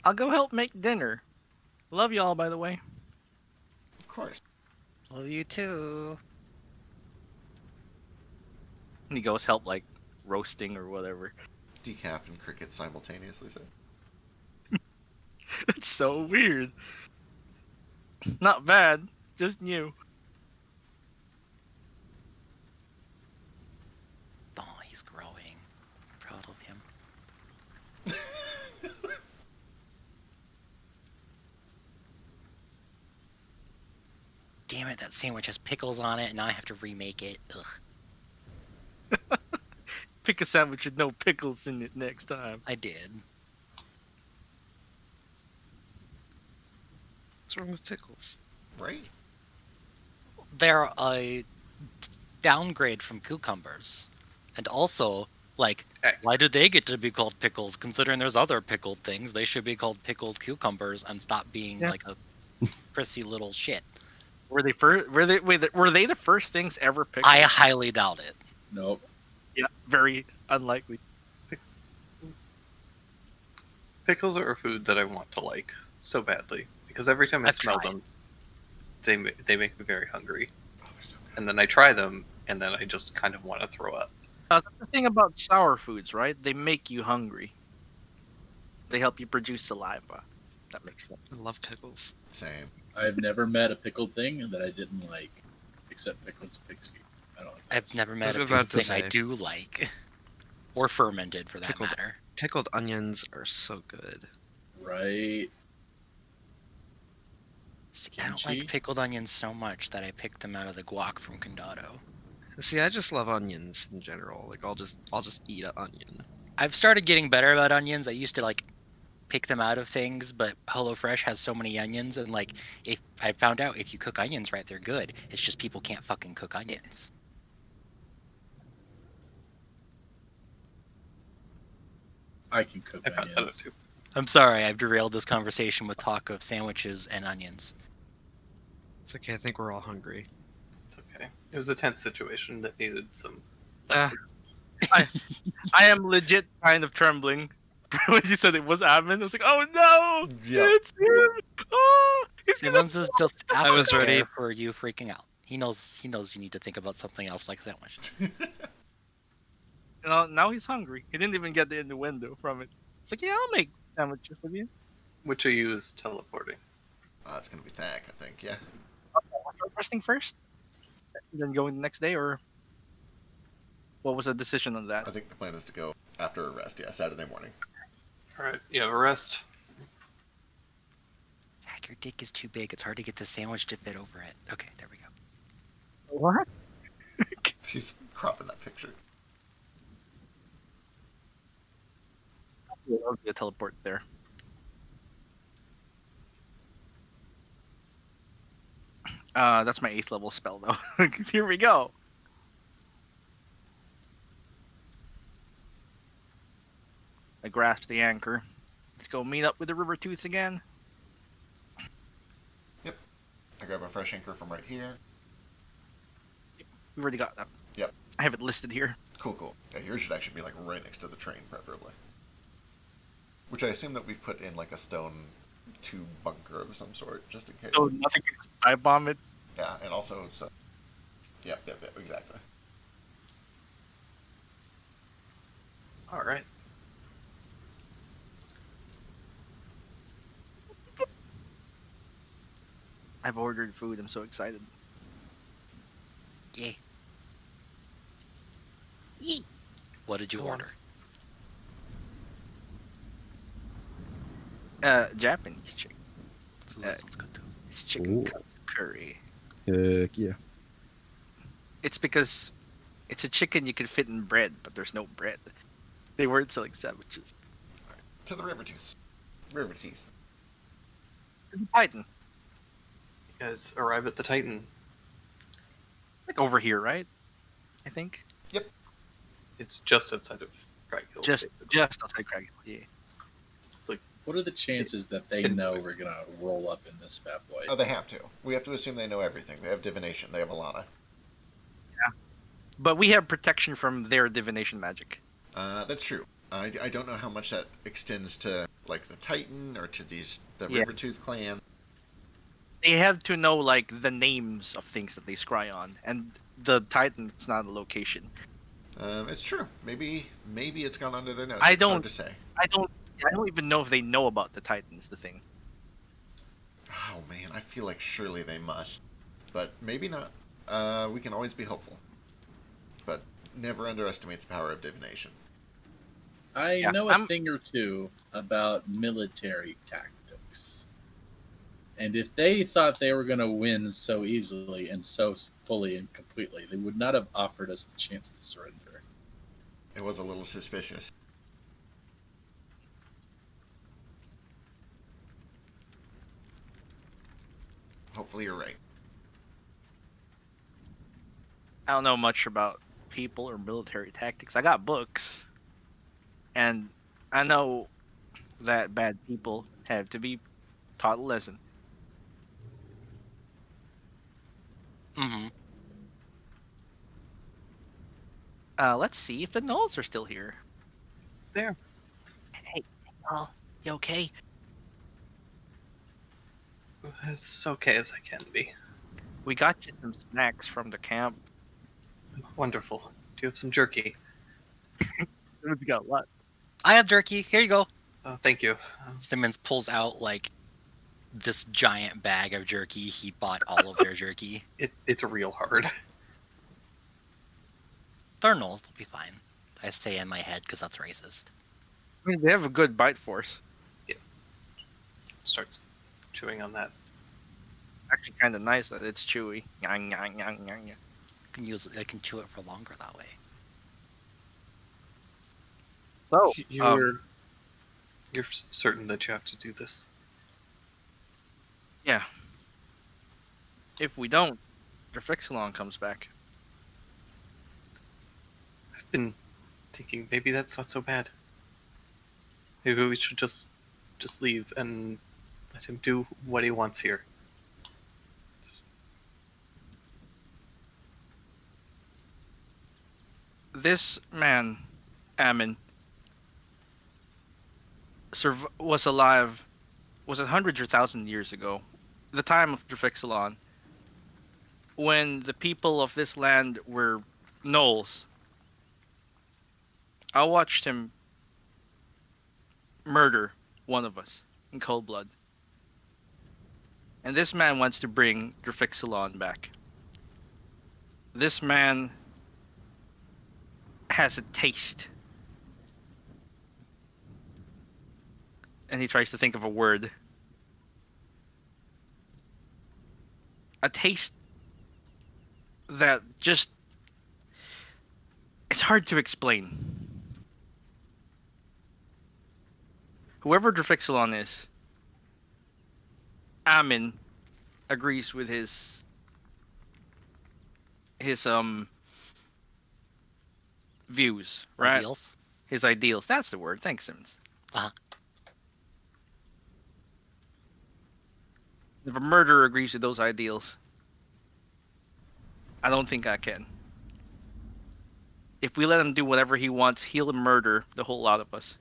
I'll go help make dinner. Love y'all, by the way. Of course. Love you too. And he goes help like roasting or whatever. Decaf and Cricket simultaneously said. That's so weird. Not bad, just new. Oh, he's growing. Proud of him. Damn it, that sandwich has pickles on it, and now I have to remake it. Ugh, Pick a sandwich with no pickles in it next time. I did. What's wrong with pickles? Right? They're a downgrade from cucumbers. And also, like, why do they get to be called pickles? Considering there's other pickled things, they should be called pickled cucumbers and stop being Yeah. like a prissy little shit. Were they first? Were they the first things ever picked? I highly doubt it. Nope. Yeah, very unlikely. Pickles are a food that I want to like so badly because every time I I've smell tried. them, they make me very hungry. Oh, they're so good. And then I try them, and then I just kind of want to throw up. That's the thing about sour foods, right? They make you hungry. They help you produce saliva. That makes sense. I love pickles. Same. I've never met a pickled thing that I didn't like, except pickles and pig's feet. I don't like I've those. never met was a about pickled to thing I say. do like. Or fermented, for that Pickled- matter. Pickled onions are so good. Right. See, I don't like Kimchi? pickled onions so much that I picked them out of the guac from Condado. See, I just love onions in general. Like I'll just eat an onion. I've started getting better about onions. I used to like pick them out of things, but HelloFresh has so many onions, and like if I found out if you cook onions right, they're good. It's just people can't fucking cook onions. I can cook I found that out onions. too. I'm sorry, I've derailed this conversation with talk of sandwiches and onions. It's okay. I think we're all hungry. It's okay. It was a tense situation that needed some. I am legit kind of trembling when you said it was admin. I was like, oh no, Yeah. it's him. Oh, he's gonna. Simmons is just I was aftercare ready. for you freaking out. He knows you need to think about something else like sandwich. You know, now he's hungry. He didn't even get the innuendo from it. It's like, yeah, I'll make sandwiches with you. Which of you is teleporting? It's gonna be Thak, I think. Yeah. Resting first, and then going the next day, or what was the decision on that? I think the plan is to go after a rest. Yeah, Saturday morning. All right, you have a rest. Jack, your dick is too big. It's hard to get the sandwich to fit over it. Okay, there we go. What? He's cropping that picture. I'll be a teleport there. That's my 8th level spell though. Here we go. I grasp the anchor. Let's go meet up with the river tooths again. I grab a fresh anchor from right here. We already got that. Yep. I have it listed here. Cool. Yeah, yours should actually be like right next to the train, preferably. Which I assume that we've put in like a stone tube bunker of some sort, just in case. So nothing can dive bomb it. Yeah, and also so. Yep, exactly. All right. I've ordered food. I'm so excited. Yay. Yee. What did you Go on. order? Japanese chicken. Ooh, that sounds good too. It's chicken Ooh. katsu curry. Heck yeah. It's because it's a chicken you can fit in bread, but there's no bread. They weren't selling sandwiches. To the river tooth. River teeth. Titan, You guys arrive at the Titan. like over here, right? I think It's just outside of Crag Hill. just outside Crag Hill. Yeah. What are the chances that they know we're gonna roll up in this bad boy? Oh, they have to. We have to assume they know everything. They have divination. They have Alana. But we have protection from their divination magic. That's true. I don't know how much that extends to like the Titan or to the Yeah. Rivertooth clan. They have to know like the names of things that they scry on, and the Titan is not a location. It's true. Maybe it's gone under their nose. I It's hard don't- to say. I don't even know if they know about the Titans. The thing. Oh man, I feel like surely they must, but maybe not. We can always be hopeful, but never underestimate the power of divination. I Yeah, know I'm- a thing or two about military tactics. And if they thought they were going to win so easily and so fully and completely, they would not have offered us the chance to surrender. It was a little suspicious. Hopefully you're right. I don't know much about people or military tactics. I got books, and I know that bad people have to be taught a lesson. Mm-hmm. Let's see if the Knolls are still here. There. Hey, Knoll, you okay? As okay as I can be. We got you some snacks from the camp. Wonderful. Do you have some jerky? We got a lot. I have jerky. Here you go. Thank you. Simmons pulls out like this giant bag of jerky. He bought all of their jerky. It's real hard. They're Knolls. They'll be fine. I say in my head because that's racist. I mean, they have a good bite force. Starts chewing on that. actually kind of nice that it's chewy. Nyang, nyang, nyang, nyang, nyang. Can use I can chew it for longer that way. So, You're certain that you have to do this? yeah. If we don't, Drifixilon comes back. I've been thinking maybe that's not so bad. Maybe we should just leave and let him do what he wants here. This man, Ammon, was alive, was it hundreds or thousands years ago, the time of Drifixilon, when the people of this land were gnolls. I watched him murder one of us in cold blood. And this man wants to bring Drifixilon back. This man has a taste. And he tries to think of a word. A taste that just... It's hard to explain. Whoever Drifixilon is, Ammon agrees with his views, right? Ideals. His ideals. That's the word. Thanks, Simmons. Uh-huh. If a murderer agrees with those ideals, I don't think I can. If we let him do whatever he wants, he'll murder the whole lot of us.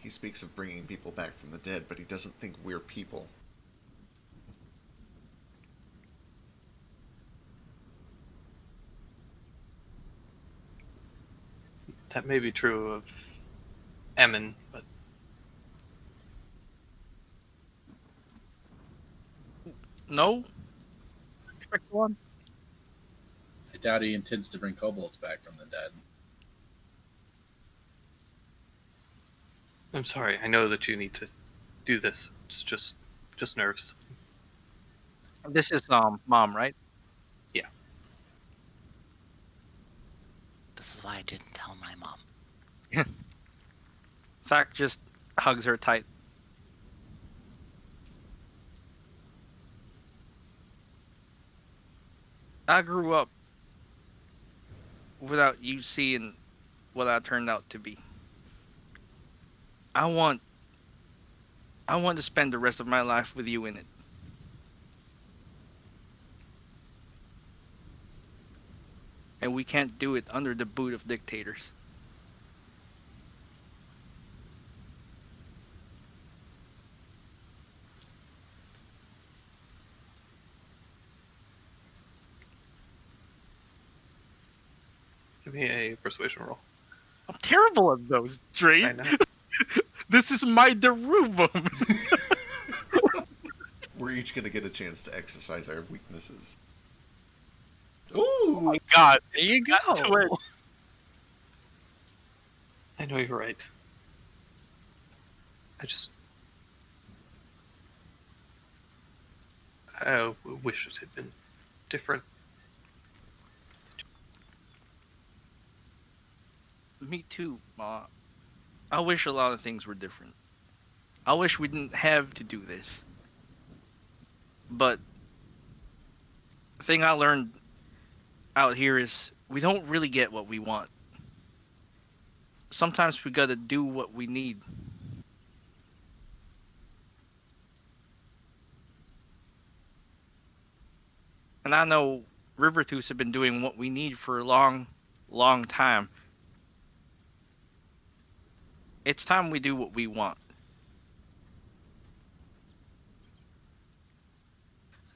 He speaks of bringing people back from the dead, but he doesn't think we're people. That may be true of Ammon, but No? Drifixilon? I doubt he intends to bring kobolds back from the dead. I'm sorry. I know that you need to do this. It's just nerves. This is Mom, right? This is why I didn't tell my mom. Zach just hugs her tight. I grew up without you seeing what I turned out to be. I want to spend the rest of my life with you in it. And we can't do it under the boot of dictators. Give me a persuasion roll. I'm terrible at those, I Drake. know. This is my Derubum. We're each going to get a chance to exercise our weaknesses. Oh my god. There you go. Got to it. I know you're right. I wish it had been different. Me too, Ma. I wish a lot of things were different. I wish we didn't have to do this. But the thing I learned out here is we don't really get what we want. Sometimes we gotta do what we need. And I know Rivertooth have been doing what we need for a long, long time. It's time we do what we want.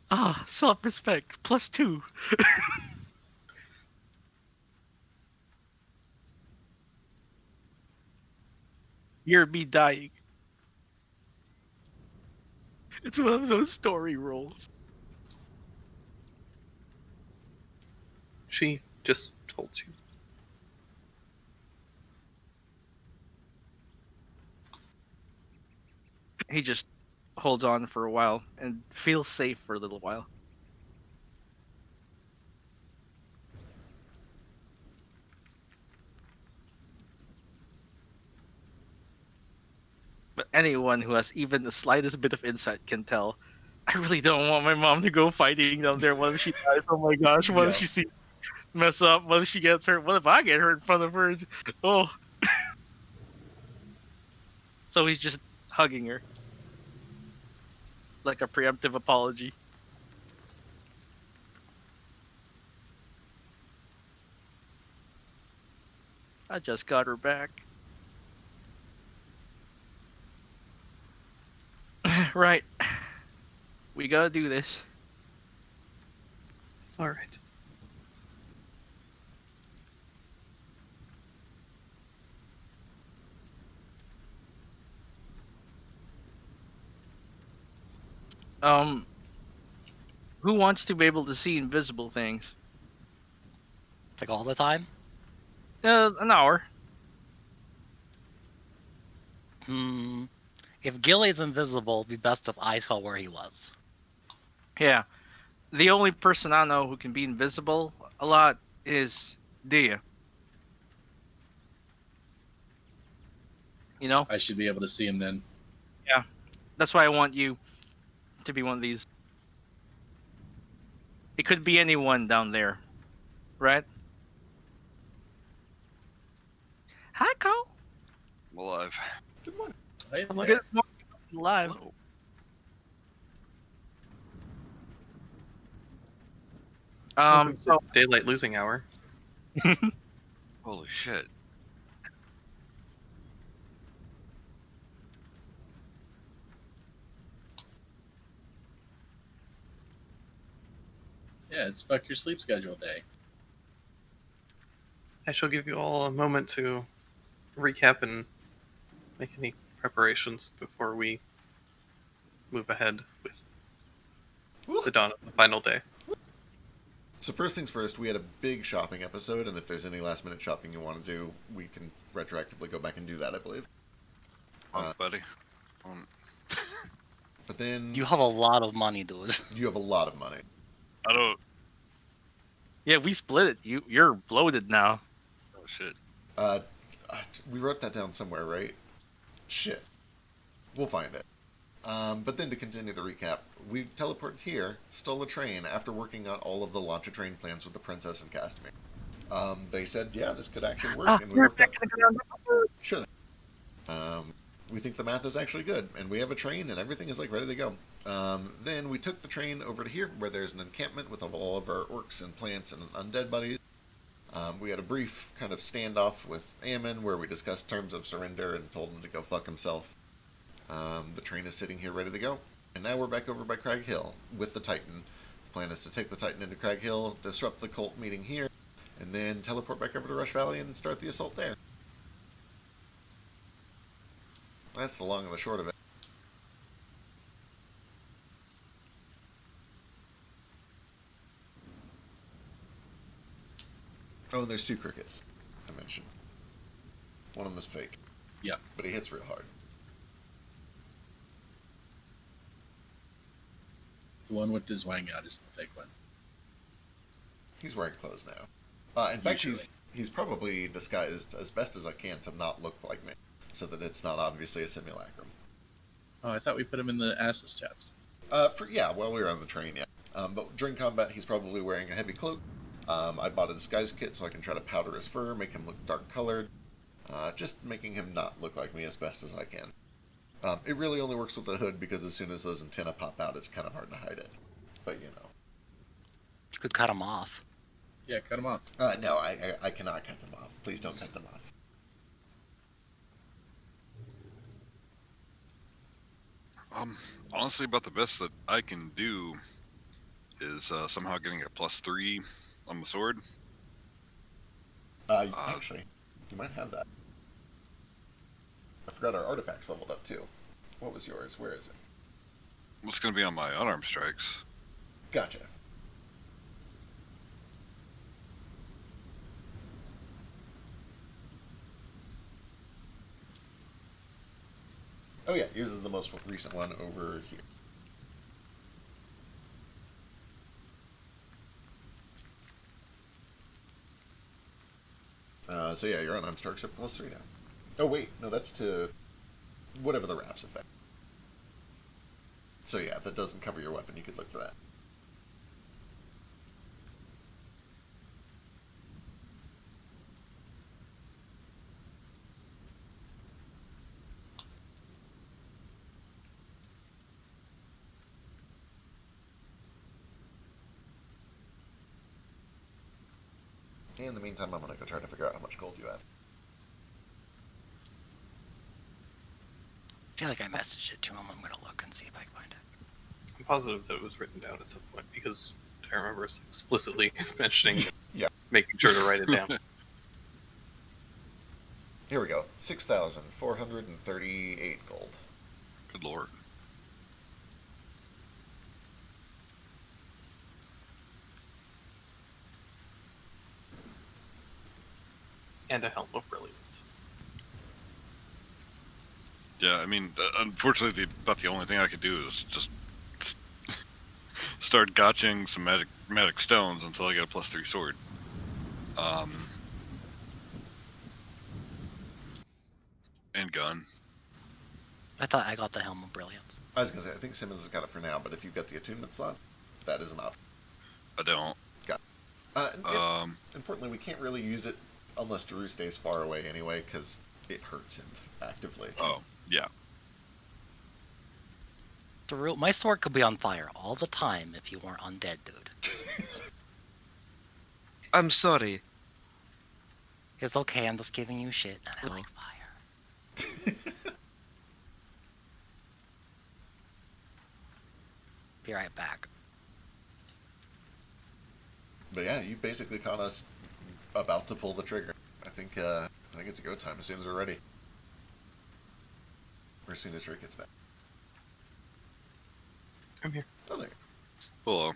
Ah, self-respect, +2. Hear me dying. It's one of those story rolls. She just told you. he just holds on for a while and feels safe for a little while. But anyone who has even the slightest bit of insight can tell, I really don't want my mom to go fighting down there. What if she dies? Oh my gosh, what if Yeah. she sees mess up? What if she gets hurt? What if I get hurt in front of her? Oh. So he's just hugging her. Like a preemptive apology. I just got her back. Right. We gotta do this. All right. Who wants to be able to see invisible things? Like all the time? An hour. Hmm. If Gilly's invisible, it'd be best if I saw where he was. Yeah. The only person I know who can be invisible a lot is Dia. You know? I should be able to see him then. That's why I want you to be one of these. It could be anyone down there. Right? Hi, Cole. I'm alive. Hey, I'm like, Good morning. Live. So daylight losing hour. Holy shit. yeah, it's fuck your sleep schedule day. I shall give you all a moment to recap and make any preparations before we move ahead with the dawn of the final day. So first things first, we had a big shopping episode, and if there's any last minute shopping you want to do, we can retroactively go back and do that, I believe. Buddy. But then You have a lot of money, dude. you have a lot of money. I don't. yeah, we split it. You're bloated now. Oh shit. We wrote that down somewhere, right? Shit. We'll find it. But then to continue the recap, we teleported here, stole a train after working out all of the launch a train plans with the princess and Castamere. They said, yeah, this could actually work, and we worked out. Sure. We think the math is actually good, and we have a train, and everything is like ready to go. Then we took the train over to here, where there's an encampment with all of our orcs and plants and undead buddies. We had a brief kind of standoff with Ammon, where we discussed terms of surrender and told him to go fuck himself. The train is sitting here ready to go. And now we're back over by Crag Hill with the Titan. The plan is to take the Titan into Crag Hill, disrupt the cult meeting here, and then teleport back over to Rush Valley and start the assault there. That's the long and the short of it. Oh, and there's two crickets, I mentioned. One of them is fake. Yeah. But he hits real hard. The one with his wang out is the fake one. He's wearing clothes now. In fact, Usually. he's probably disguised as best as I can to not look like me, so that it's not obviously a simulacrum. Oh, I thought we put him in the assless chaps. While we were on the train, yeah. But during combat, he's probably wearing a heavy cloak. I bought a disguise kit so I can try to powder his fur, make him look dark colored, just making him not look like me as best as I can. It really only works with the hood because as soon as those antennae pop out, it's kind of hard to hide it. But you know. You could cut him off. Yeah, cut him off. No, I cannot cut them off. Please don't cut them off. Honestly, about the best that I can do is somehow getting a +3 on the sword. Actually, you might have that. I forgot our artifacts leveled up too. What was yours? Where is it? What's going to be on my unarmed strikes? Gotcha. Oh yeah, yours is the most recent one over here. So yeah, you're on Armstarks at +3 now. Oh wait, no, that's to whatever the wraps effect. So yeah, if that doesn't cover your weapon, you could look for that. In the meantime, I'm gonna go try to figure out how much gold you have. I feel like I messaged it to him. I'm gonna look and see if I can find it. I'm positive that it was written down at some point because I remember us explicitly mentioning Yeah. making sure to write it down. Here we go. 6,438 gold. Good lord. And a helm of brilliance. Yeah, I mean, unfortunately, about the only thing I could do is just start gotching some magic stones until I get a +3 sword. And gun. I thought I got the Helm of Brilliance. I was gonna say, I think Simmons has got it for now, but if you've got the attunement slot, that is an option. I don't. Importantly, we can't really use it unless Drew stays far away anyway, because it hurts him actively. Oh, yeah. My sword could be on fire all the time if you weren't undead, dude. I'm sorry. It's okay, I'm just giving you shit, and I like fire. Be right back. But yeah, you basically caught us about to pull the trigger. I think it's a go time as soon as we're ready. Or as soon as Rick gets back. I'm here. Oh, there. Hello.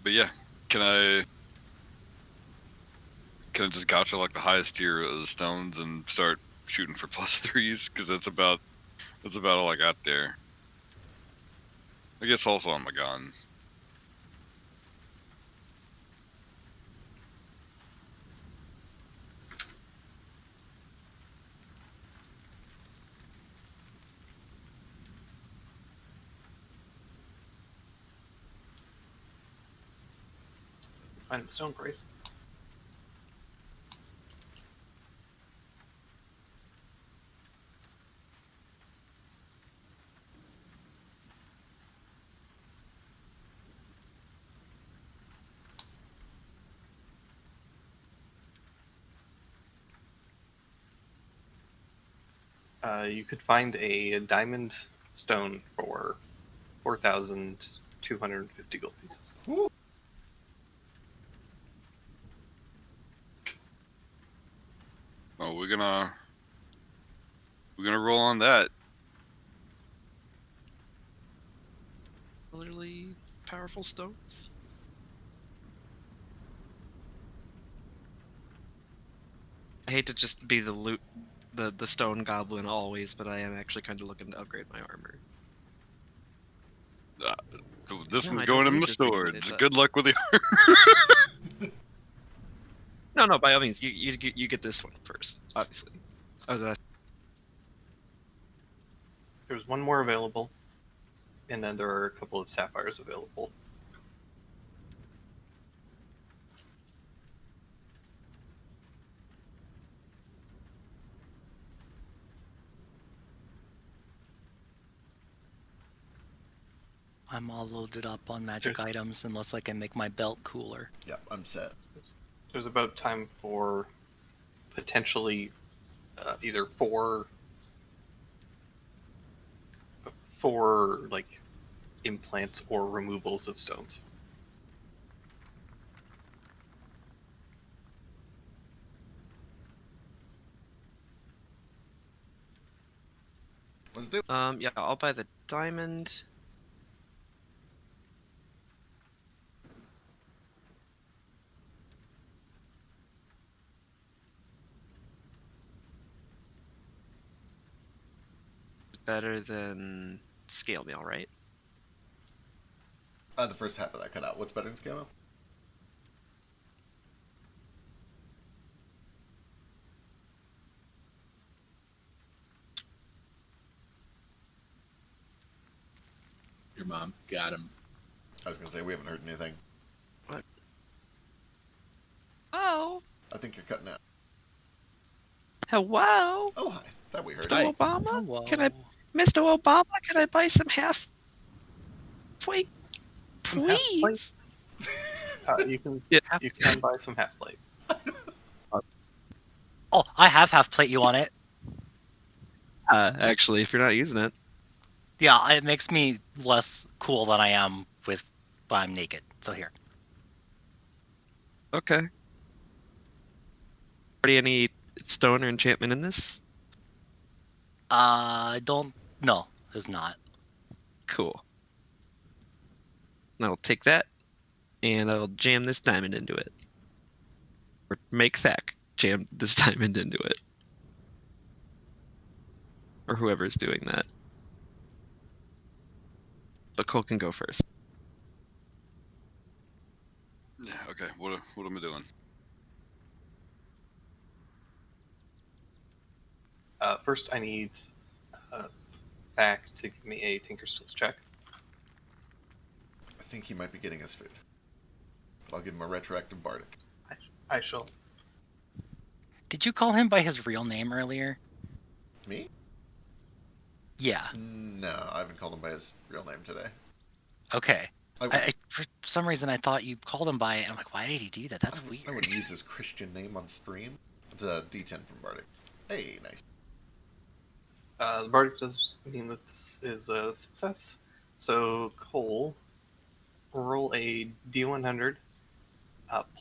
But yeah, can I just gotcha like the highest tier of the stones and start shooting for +3s? Because that's about all I got there. I guess also on my gun. Find the stone brace. You could find a diamond stone for 4,250 gold pieces. Woo. Oh, we're gonna roll on that. Particularly powerful stones. I hate to just be the stone goblin always, but I am actually kind of looking to upgrade my armor. This No, one's I going don't in need the to read sword. it, but- Good luck with the armor. No, by all means, you get this one first, obviously. There's one more available, and then there are a couple of sapphires available. I'm all loaded up on magic Cheers. items unless I can make my belt cooler. Yep, I'm set. There's about time for potentially either four like implants or removals of stones. Let's do it. Yeah, I'll buy the diamond. better than scale mail, right? The first half of that cut out. What's better than scale mail? Your mom got him. I was gonna say we haven't heard anything. Oh, I think you're cutting out. hello, Oh hi, that we heard. Hi. Mr. Obama. Hello. Can I, Mr. Obama? Can I buy some half plate, Some half plate? please? You can Yeah. you can buy some half plate. Oh, I have half plate you on it. Actually, if you're not using it, Yeah, it makes me less cool than I am with when I'm naked. So here. okay. Already any stone or enchantment in this? I don't. No, it's not. Cool. And I'll take that, and I'll jam this diamond into it. Or make Thack jam this diamond into it. Or whoever's doing that. But Cole can go first. Yeah. Okay. What am I doing? First, I need Thack to give me a Tinker Skills check. I think he might be getting his food. I'll give him a retroactive bardic. I shall. Did you call him by his real name earlier? Me? Yeah. No, I haven't called him by his real name today. Okay. I I, for some reason, I thought you called him by it. I'm like, why did he do that? That's I weird. wouldn't use his Christian name on stream. It's a D10 from Bardic. Hey, nice. The Bardic does mean that this is a success. So Cole, roll a D100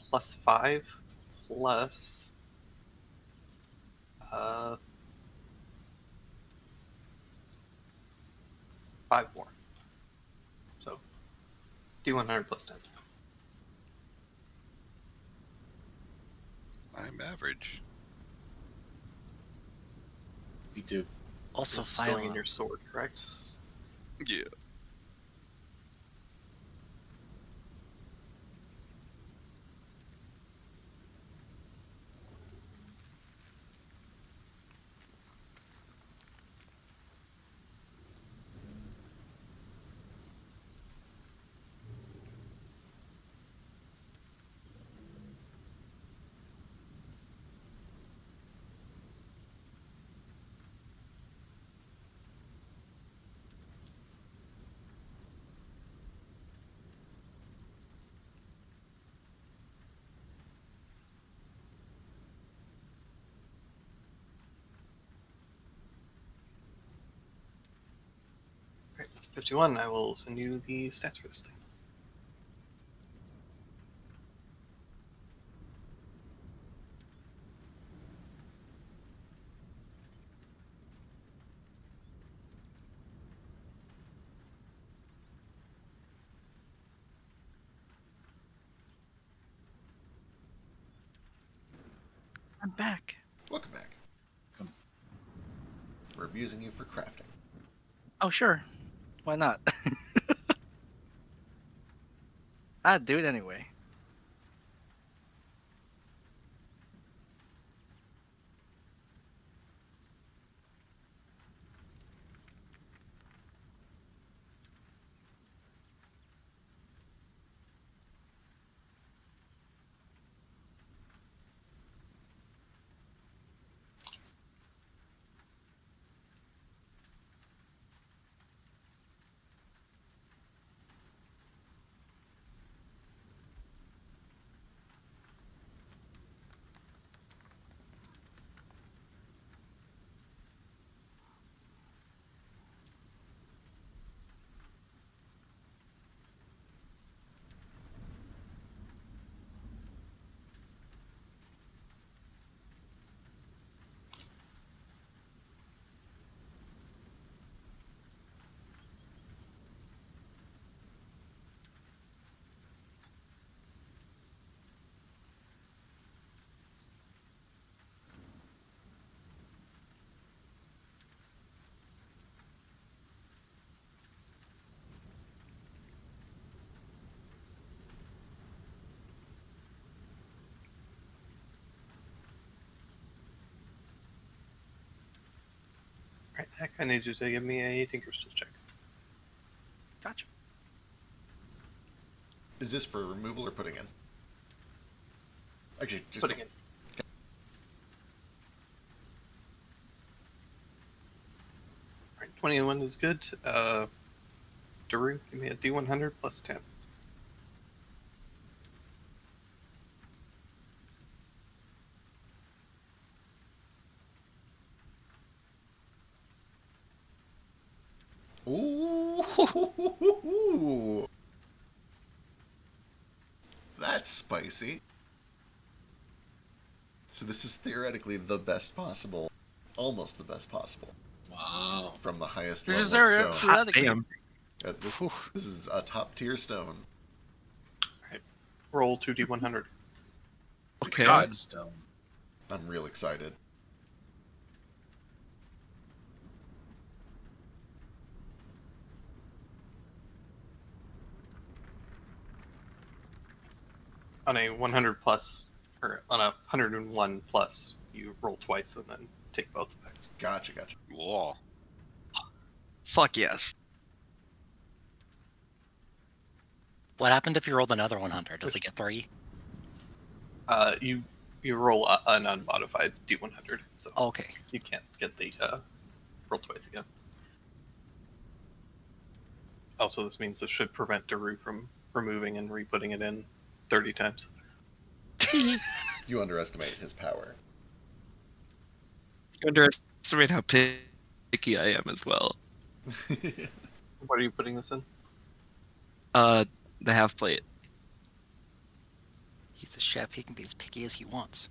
plus 5 plus 5 more. So D100 plus 10. I'm average. Me too. Also, This is going in Philo. your sword, correct? Yeah. Great. 51. I will send you the stats for this thing. I'm back. Welcome back. Come. We're abusing you for crafting. Oh, sure. Why not? I'd do it anyway. Right, Heck, I need you to give me a Tinker's Tool check. Gotcha. Is this for removal or putting in? Actually, just Putting in. Alright, 21 is good. Daru, give me a D100 plus 10. Ooh, that's spicy. So this is theoretically the best possible, almost the best possible, Wow. from the highest This level is very of stone. Hot theoretically. damn. This is a top tier stone. Roll 2D100. Okay. Godstone. I'm real excited. On a 100 plus, or on a 101 plus, you roll twice and then take both effects. Gotcha. Whoa. Fuck yes. What happened if you rolled another 100? Does it get 3? You roll an unmodified D100, so Okay. you can't get the roll twice again. Also, this means this should prevent Daru from removing and re-putting it in 30 times. You underestimate his power. You underestimate how picky I am as well. What are you putting this in? The half plate. He's a chef. He can be as picky as he wants.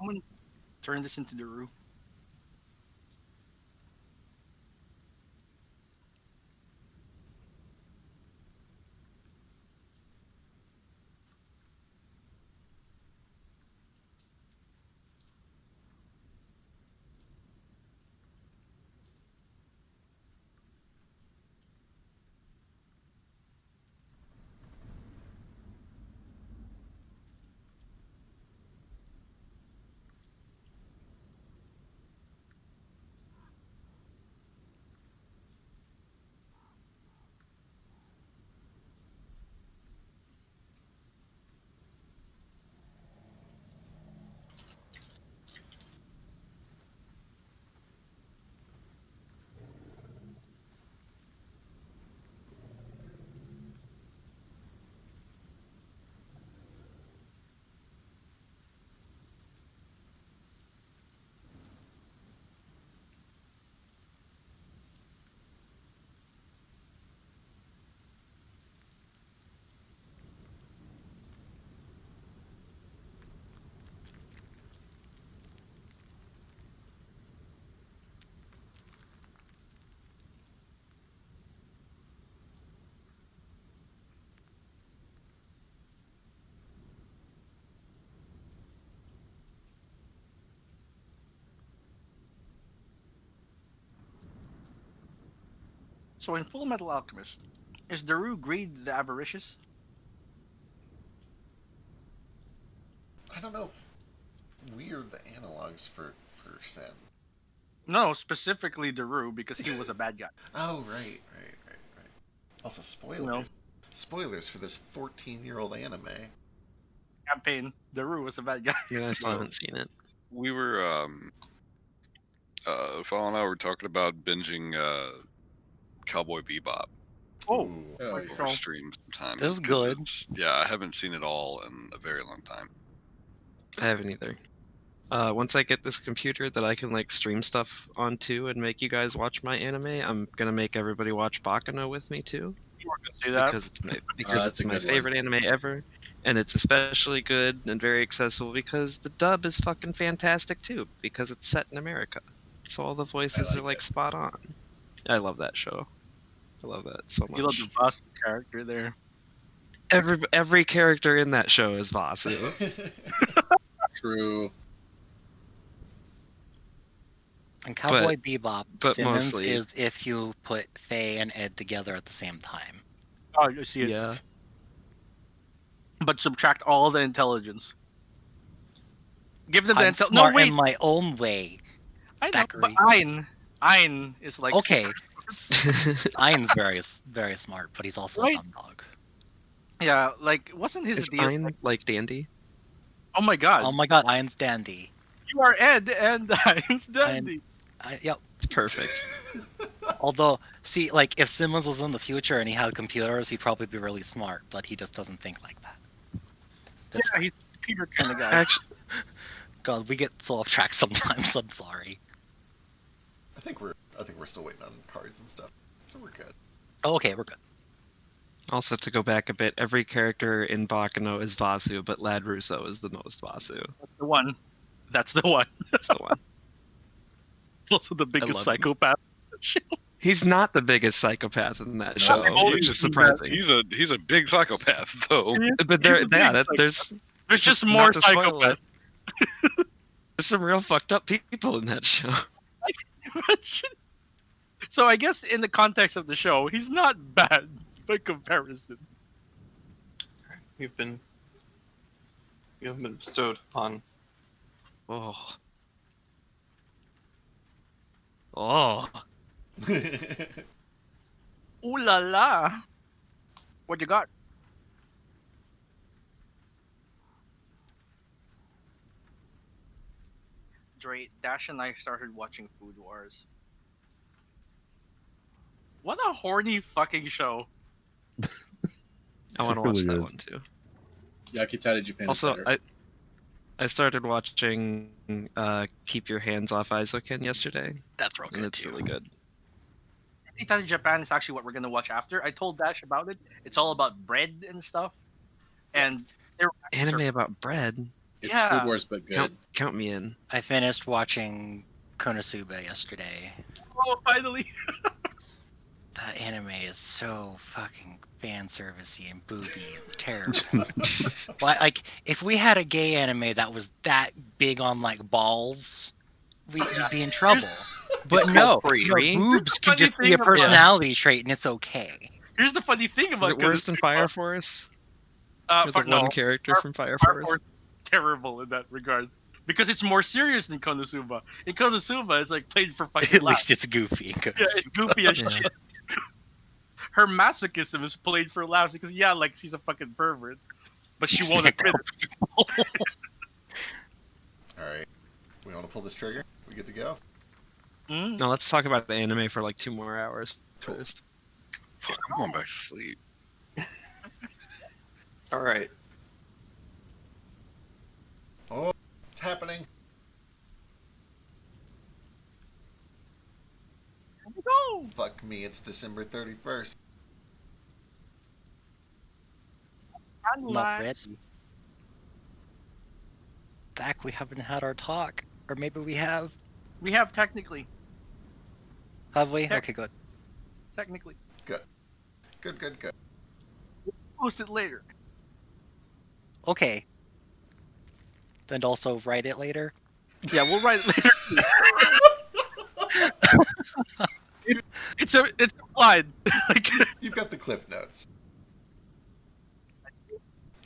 I'm gonna turn this into Daru. So in Full Metal Alchemist, is Daru Greed the Avaricious? I don't know if we are the analogs for Sen. No, specifically Daru, because he was a bad guy. Oh, right. Also, spoilers. know. Spoilers for this 14-year-old anime. Campaign, Daru was a bad guy. You guys still haven't seen it. We were Fall and I were talking about binging Cowboy Bebop Oh, Ooh. Oh, Like yeah. for Oh. stream sometime. This is 'cause good. yeah, I haven't seen it all in a very long time. I haven't either. Once I get this computer that I can like stream stuff onto and make you guys watch my anime, I'm gonna make everybody watch Bakano with me too, you were gonna say that. because it's my that's a my good one. favorite anime ever, And it's especially good and very accessible because the dub is fucking fantastic too, because it's set in America. So all the voices like are like it. spot on. I love that show. I love that so much. You love the Vasu character there. Every character in that show is Vasu. True. And Cowboy Bebop, but Simmons mostly- is if you put Faye and Ed together at the same time. Oh, you see it. Yeah. But subtract all the intelligence. Give them the I'm intelligence. smart No, wait. in my own way. I know, but Thackeray. Ein is like Okay. super- Ian's very smart, but he's also Right. a dumb dog. Yeah, like wasn't his Is deal? Ein like Dandy? Oh my god, Oh my god, Ian's dandy. you are Ed and Ein's dandy. Yep. Perfect. Although, see, like, if Simmons was in the future and he had computers, he'd probably be really smart, but he just doesn't think like that. That's Yeah, he's a Peter kind of guy. Actually, God, we get so off track sometimes. I'm sorry. I think we're still waiting on cards and stuff, so we're good. Oh, okay, we're good. also to go back a bit, every character in Bakano is Vasu, but Lad Russo is the most Vasu. That's the one. That's the one. That's the one. It's also the biggest love him. psychopath. He's not the biggest psychopath in that No, show, I've which is seen that. surprising. He's a big psychopath though. But there, He's a big yeah, psychopath. there's There's just not more to spoil psychopaths. it, there's some real fucked up people in that show. So I guess in the context of the show, he's not bad by comparison. You have been bestowed on. Oh. Oh. Ooh la la. What you got? Dre, Dash and I started watching Food Wars. What a horny fucking show. I want to It watch really that is. one too. Yakitada Japan Also, is better. I started watching Keep Your Hands Off Aizoken yesterday, That's real and good it's too. really good. Italy Japan is actually what we're gonna watch after. I told Dash about it. It's all about bread and stuff. And they're Anime about bread. It's yeah. Food Wars, but good. Count me in. I finished watching Konosuba yesterday. oh finally. That anime is so fucking fan servicey and booby. It's terrible. Like, if we had a gay anime that was that big on like balls, we'd be in trouble. But no, called Free. boobs can Funny just be thing a about- personality trait, and it's okay. Here's the funny thing Is about it worse than Konosuba. Fire Force? Or Fuck the no. one character Fire- from Fire Fire Force? Force is terrible in that regard. Because it's more serious than Konosuba. In Konosuba, it's like played for fucking At laughs. least it's goofy. Yeah, it's goofy as Yeah. shit. Her masochism is played for laughs because yeah, like she's a fucking pervert, but she won't admit it. All right, we want to pull this trigger. We good to go? Mm? No, let's talk about the anime for like 2 more hours Cool. first. Fuck, I'm going back to sleep. All right. Oh, it's happening. Here we go. Fuck me, it's December 31st. I'm not ready. Dak, we haven't had our talk. Or maybe we have. We have technically. Have we? Heck. Okay, good. Technically. Good, good, good. Post it later. Okay. And also write it later. Yeah, we'll write it later. it's implied. Like, You've got the cliff notes.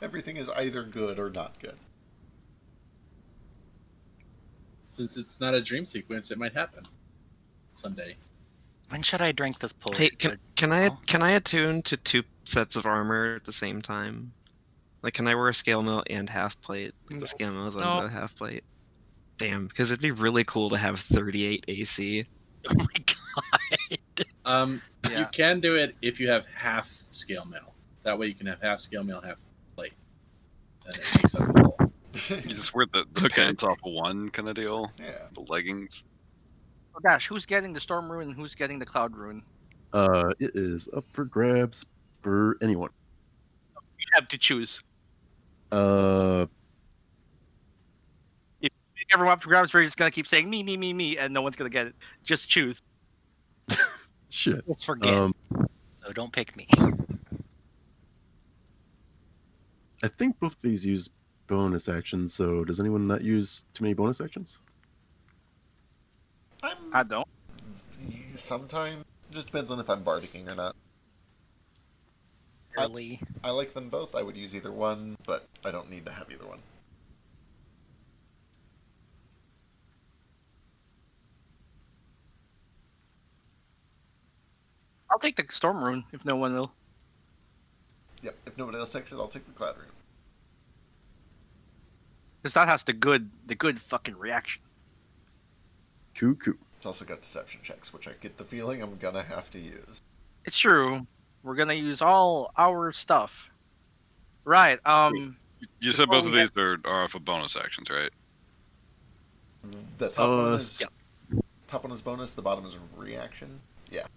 Everything is either good or not good. Since it's not a dream sequence, it might happen someday. When should I drink this potion? Hey, can I attune to 2 sets of armor at the same time? Like, can I wear a scale mail and half plate? The scale mail is No. under the half plate. Damn, because it'd be really cool to have 38 AC. Oh my god. Yeah. You can do it if you have half scale mail. That way you can have half scale mail, half plate. And it makes up the whole. You just wear the Okay. pants off of one kind of deal. Yeah. The leggings. Oh, Dash, who's getting the Storm Rune and who's getting the Cloud Rune? It is up for grabs for anyone. You have to choose. Uh, Everyone up to grabs, we're just gonna keep saying me, and no one's gonna get it. Just choose. shit. Let's forget. So don't pick me. I think both of these use bonus actions, so does anyone not use too many bonus actions? I don't. Sometimes. Just depends on if I'm bardicking or not. Early. I like them both. I would use either one, but I don't need to have either one. I'll take the Storm Rune if no one will. Yep, if nobody else takes it, I'll take the Cloud Rune. Because that has the good fucking reaction. Cool. It's also got deception checks, which I get the feeling I'm gonna have to use. It's true. We're gonna use all our stuff. Right. You said both of we these are off of bonus actions, right? The top one is Yep. top one is bonus. The bottom is a reaction. Yeah.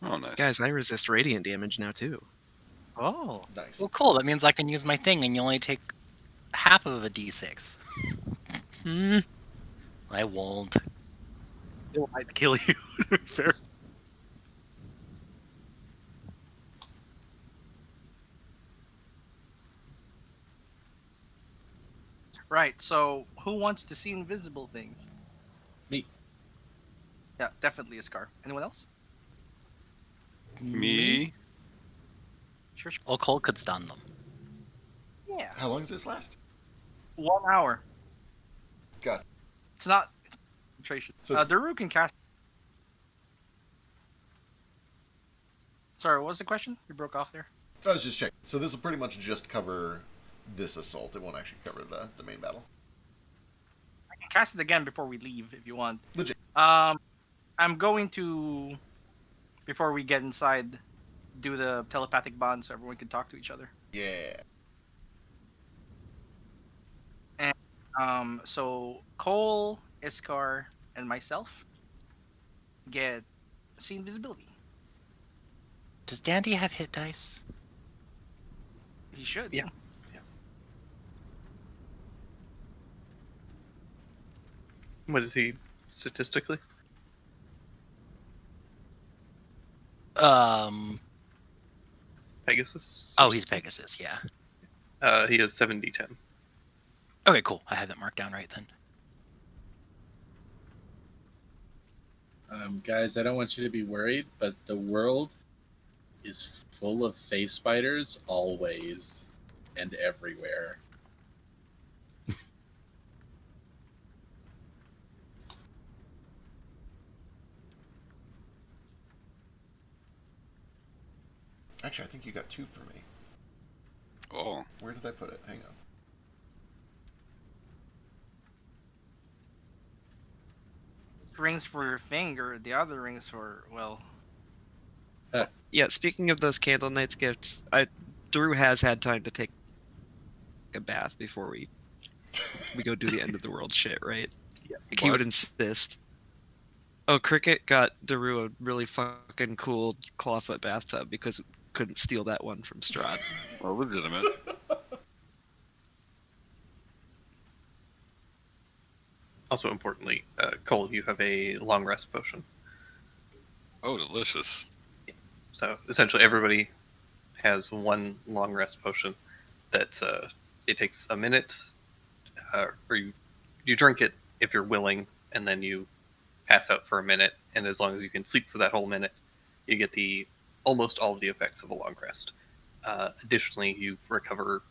Oh, nice. Guys, I resist radiant damage now too. Oh. Nice. Well, cool. That means I can use my thing, and you only take half of a d6. Hmm. I won't. It might kill you. Fair. Right. So, who wants to see invisible things? Me. Yeah, definitely a scar. Anyone else? Me? Sure. Well, Cole could stun them. Yeah. How long does this last? 1 hour. Got it. It's not concentration. So it's- Daru can cast. Sorry, what was the question? You broke off there. I was just checking. So this will pretty much just cover this assault. It won't actually cover the main battle. I can cast it again before we leave if you want. Legit. I'm going to, before we get inside, do the telepathic bond so everyone can talk to each other. Yeah. So Cole, Iskar, and myself get see invisibility. Does Dandy have hit dice? He should. Yeah. What is he statistically? Pegasus? Oh, he's Pegasus. Yeah. He has 7d10. Okay, cool. I have that marked down right then. Guys, I don't want you to be worried, but the world is full of face spiders always and everywhere. Actually, I think you got 2 for me. Oh. Where did I put it? Hang on. Rings for your finger. The other rings for, well. Yeah, speaking of those Candle Knights gifts, Drew has had time to take a bath before we go do the end of the world shit, right? Yeah. Like, he would insist. Oh, Cricket got Daru a really fucking cool clawfoot bathtub because it couldn't steal that one from Strahd. Well, legitimate. Also importantly, Cole, you have a long rest potion. Oh, delicious. So essentially everybody has one long rest potion that it takes a minute, or you drink it if you're willing, and then you pass out for a minute, and as long as you can sleep for that whole minute, you get almost all of the effects of a long rest. Additionally, you recover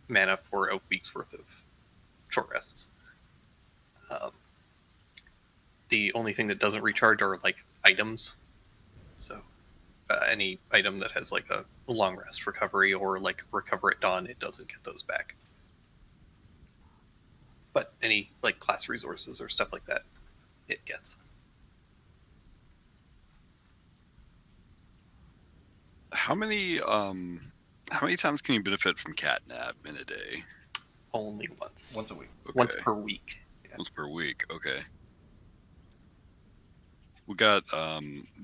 mana for a week's worth of short rests. The only thing that doesn't recharge are like items. So any item that has like a long rest recovery or like recover at dawn, it doesn't get those back. But any like class resources or stuff like that, it gets. How many times can you benefit from catnap in a day? Only once. Once a week. Okay. Once per week. Yeah. Once per week. Okay. We got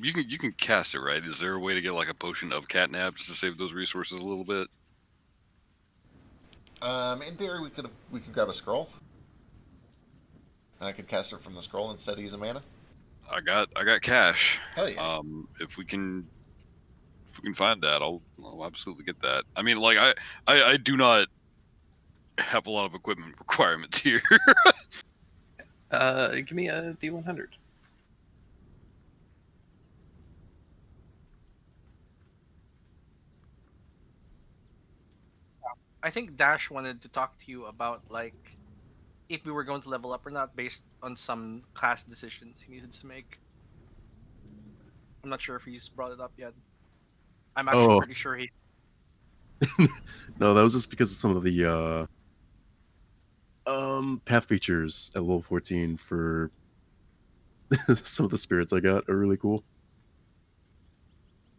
you can cast it, right? Is there a way to get like a potion of catnap just to save those resources a little bit? In theory, we could grab a scroll. And I could cast it from the scroll instead of using mana. I got cash. Hell yeah. If we can find that, I'll absolutely get that. I mean, like I do not have a lot of equipment requirements here. Give me a D100. I think Dash wanted to talk to you about like if we were going to level up or not based on some class decisions he needed to make. I'm not sure if he's brought it up yet. I'm actually Oh. pretty sure he. No, that was just because of some of the path features at level 14 for some of the spirits I got are really cool.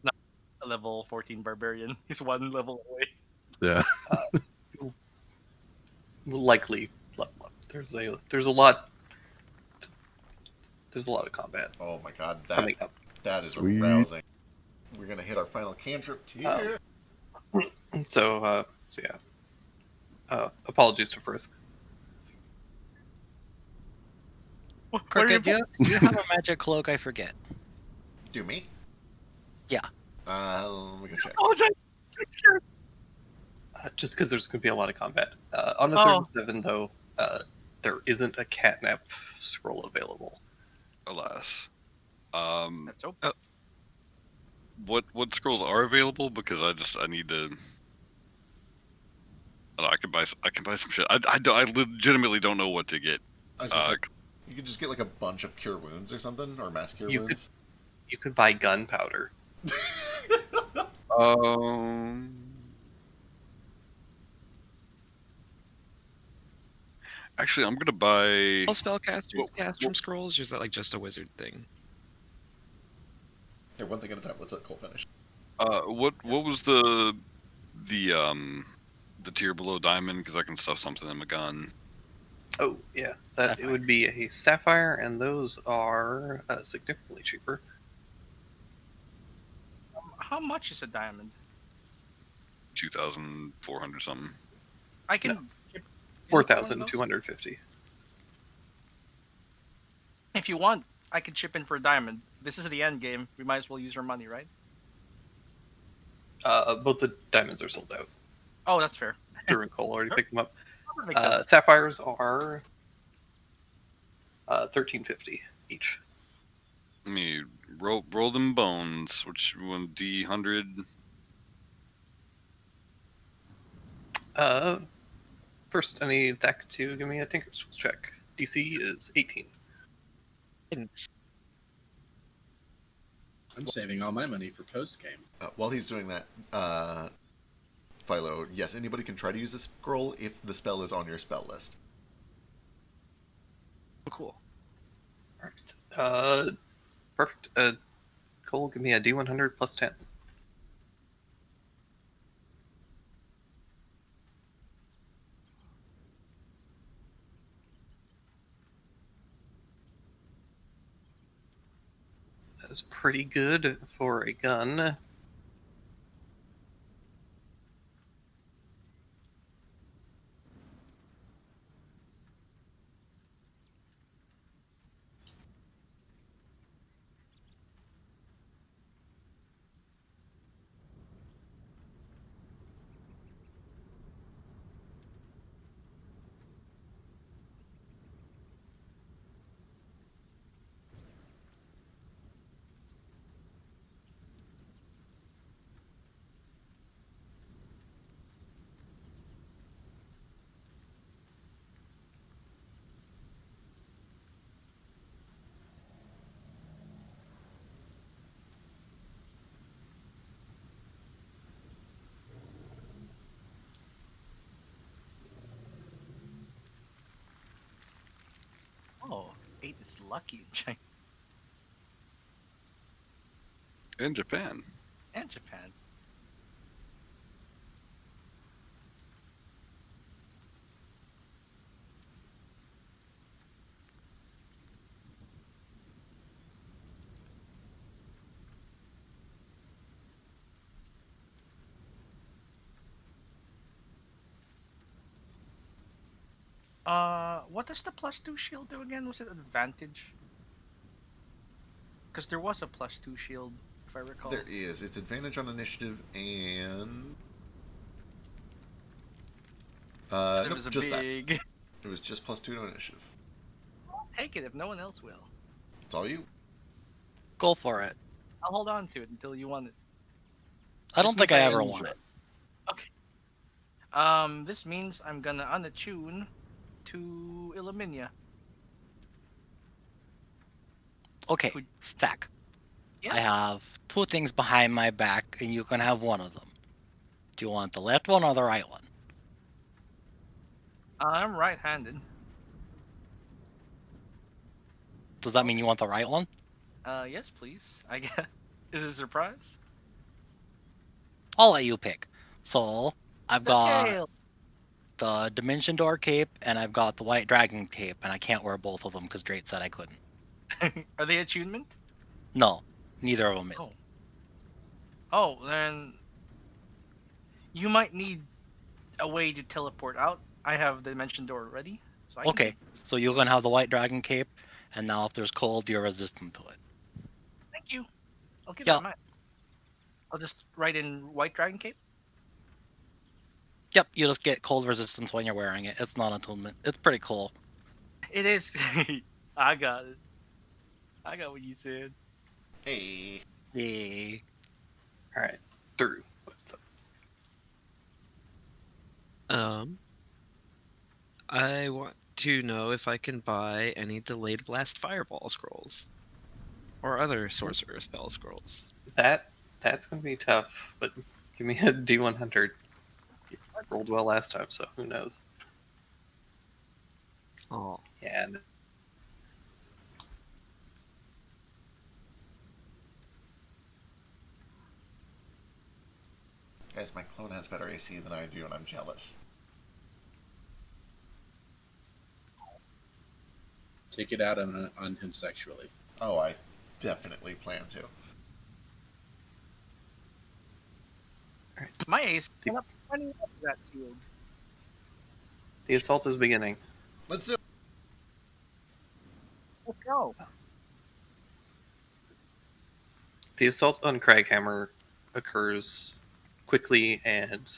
A level 14 barbarian. He's one level away. Yeah. Likely level up. There's a lot of combat Oh my god, coming up. that is Sweet. arousing. We're gonna hit our final cantrip tier. So yeah. Apologies to Frisk. Crooked, do you have a magic cloak? I forget. Do me? Yeah. Let me go check. Just because there's going to be a lot of combat. On the 37, though, there isn't a catnap scroll available. Alas. That's open. What scrolls are available? Because I need to. I don't know, I can buy some shit. I legitimately don't know what to get. I was gonna say, you could just get like a bunch of cure wounds or something, or mass cure wounds. You could buy gunpowder. Actually, I'm gonna buy. All spellcasters cast from scrolls, or is that like just a wizard thing? Here, one thing at a time. Let's let Cole finish. What was the tier below diamond? Because I can stuff something in my gun. Oh yeah, that it would be a sapphire, and those are significantly cheaper. How much is a diamond? 2,400 something. I can. No. 4,250. If you want, I can chip in for a diamond. This is the end game. We might as well use our money, right? Both the diamonds are sold out. Oh, that's fair. Drew and Cole already picked them up. That makes sense. Sapphires are 1,350 each. Let me roll them bones. Which one? D100. First, I need Thak to give me a Tinker's check. DC is 18. I'm saving all my money for post game. While he's doing that, Philo, yes, anybody can try to use a scroll if the spell is on your spell list. Oh, cool. Alright. Perfect. Cole, give me a D100 plus 10. That is pretty good for a gun. Oh, 8 is lucky in China In Japan. and Japan. What does the +2 shield do again? Was it advantage? Because there was a +2 shield, if I recall. There is. It's advantage on initiative and. It Nope, was a just big. that. It was just +2 to initiative. Take it if no one else will. It's all you. Go for it. I'll hold on to it until you want it. I don't This think means I I ever enjoy- want it. Okay. This means I'm gonna unattune to Illumina. Okay, Could- Thack. Yeah. I have two things behind my back, and you can have one of them. Do you want the left one or the right one? I'm right-handed. Does that mean you want the right one? Yes, please. I guess. Is it a surprise? I'll let you pick. So, I've got Okay. the Dimension Door cape, and I've got the White Dragon cape, and I can't wear both of them because Drake said I couldn't. Are they attunement? No, neither of them is. Oh. Oh, then you might need a way to teleport out. I have the dimension door ready. So I can Okay, so you're gonna have the White Dragon cape, and now if there's cold, you're resistant to it. Thank you. I'll keep Yeah. that in mind. I'll just write in White Dragon Cape. Yep, you just get cold resistance when you're wearing it. It's not attunement. It's pretty cool. It is. I got it. I got what you said. Hey. Yay. All right, Drew. What's up? I want to know if I can buy any delayed blast fireball scrolls or other sorcerer spell scrolls. That's gonna be tough, but give me a D100. I rolled well last time, so who knows? Oh, Yeah. Guys, my clone has better AC than I do, and I'm jealous. Take it out on him sexually. Oh, I definitely plan to. My ace went up 20 up that field. The assault is beginning. Let's do it. Let's go. The assault on Craghammer occurs quickly, and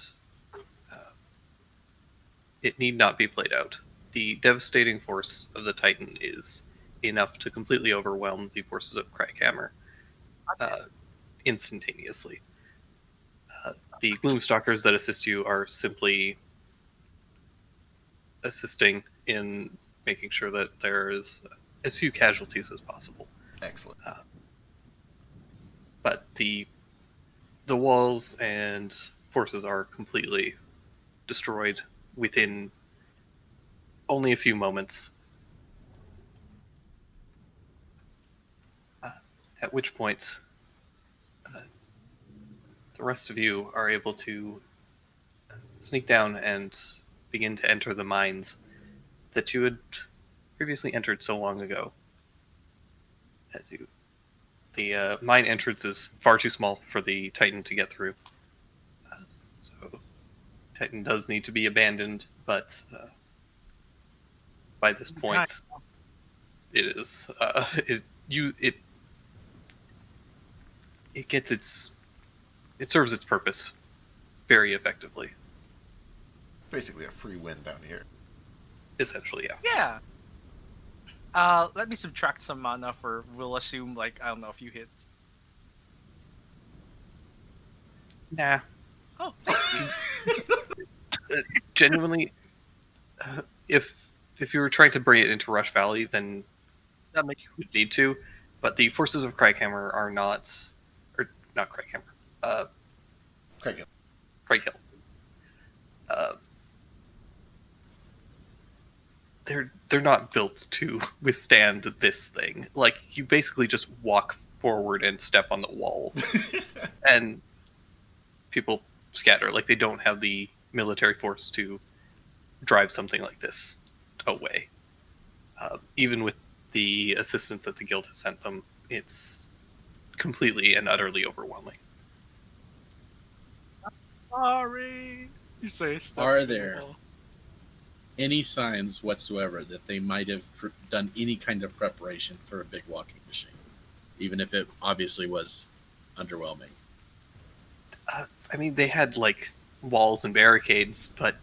it need not be played out. The devastating force of the Titan is enough to completely overwhelm the forces of Craghammer instantaneously. The Gloomstalkers that assist you are simply assisting in making sure that there is as few casualties as possible. Excellent. But the walls and forces are completely destroyed within only a few moments. At which point, the rest of you are able to sneak down and begin to enter the mines that you had previously entered so long ago. The mine entrance is far too small for the Titan to get through. So Titan does need to be abandoned, but by this point, it is it serves its purpose very effectively. Basically a free win down here. Essentially, yeah. Yeah. Let me subtract some mana for, we'll assume, like, I don't know, a few hits. Nah. Oh, Genuinely, if you were trying to bring it into Rush Valley, then that makes you would need to. But the forces of Craghammer are not Craghammer. Craig Hill. Craighill. They're not built to withstand this thing. Like, you basically just walk forward and step on the wall, and people scatter. Like, they don't have the military force to drive something like this away. Even with the assistance that the guild has sent them, it's completely and utterly overwhelming. Sorry. You say stuff. Are there any signs whatsoever that they might have done any kind of preparation for a big walking machine, even if it obviously was underwhelming. I mean, they had like walls and barricades, but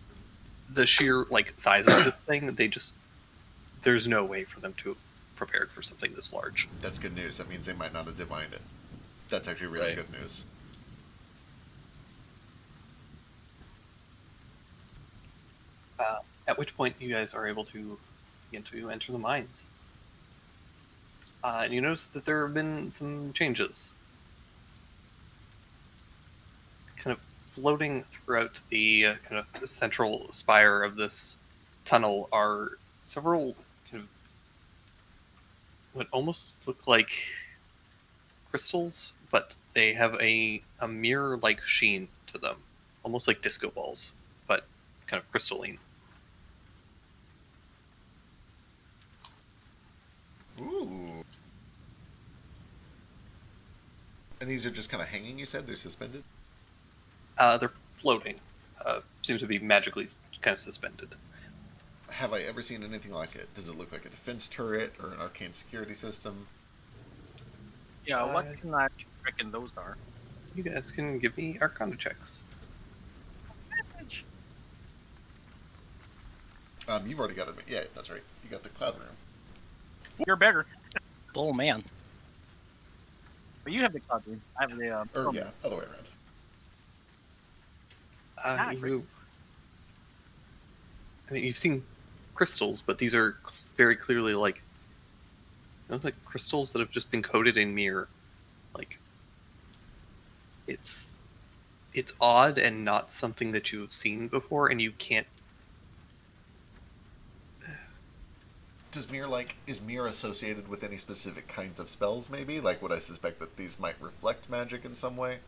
the sheer like size of the thing, there's no way for them to have prepared for something this large. That's good news. That means they might not have divined it. That's actually really Right. good news. At which point you guys are able to begin to enter the mines. And you notice that there have been some changes. Kind of floating throughout the kind of the central spire of this tunnel are several kind of what almost look like crystals, but they have a mirror-like sheen to them, almost like disco balls, but kind of crystalline. Ooh. And these are just kind of hanging, you said? They're suspended? They're floating. Seem to be magically kind of suspended. Have I ever seen anything like it? Does it look like a defense turret or an arcane security system? Yeah, what Uh, can I reckon those are? You guys can give me Arcana checks. You've already got it. Yeah, that's right. You got the cloud room. You're better. Oh man. But you have the cloud room. I have the. Or, yeah, other way around. You've seen crystals, but these are very clearly like crystals that have just been coated in mirror. Like it's odd and not something that you've seen before, and you can't. Is mirror associated with any specific kinds of spells, maybe? Like, would I suspect that these might reflect magic in some way?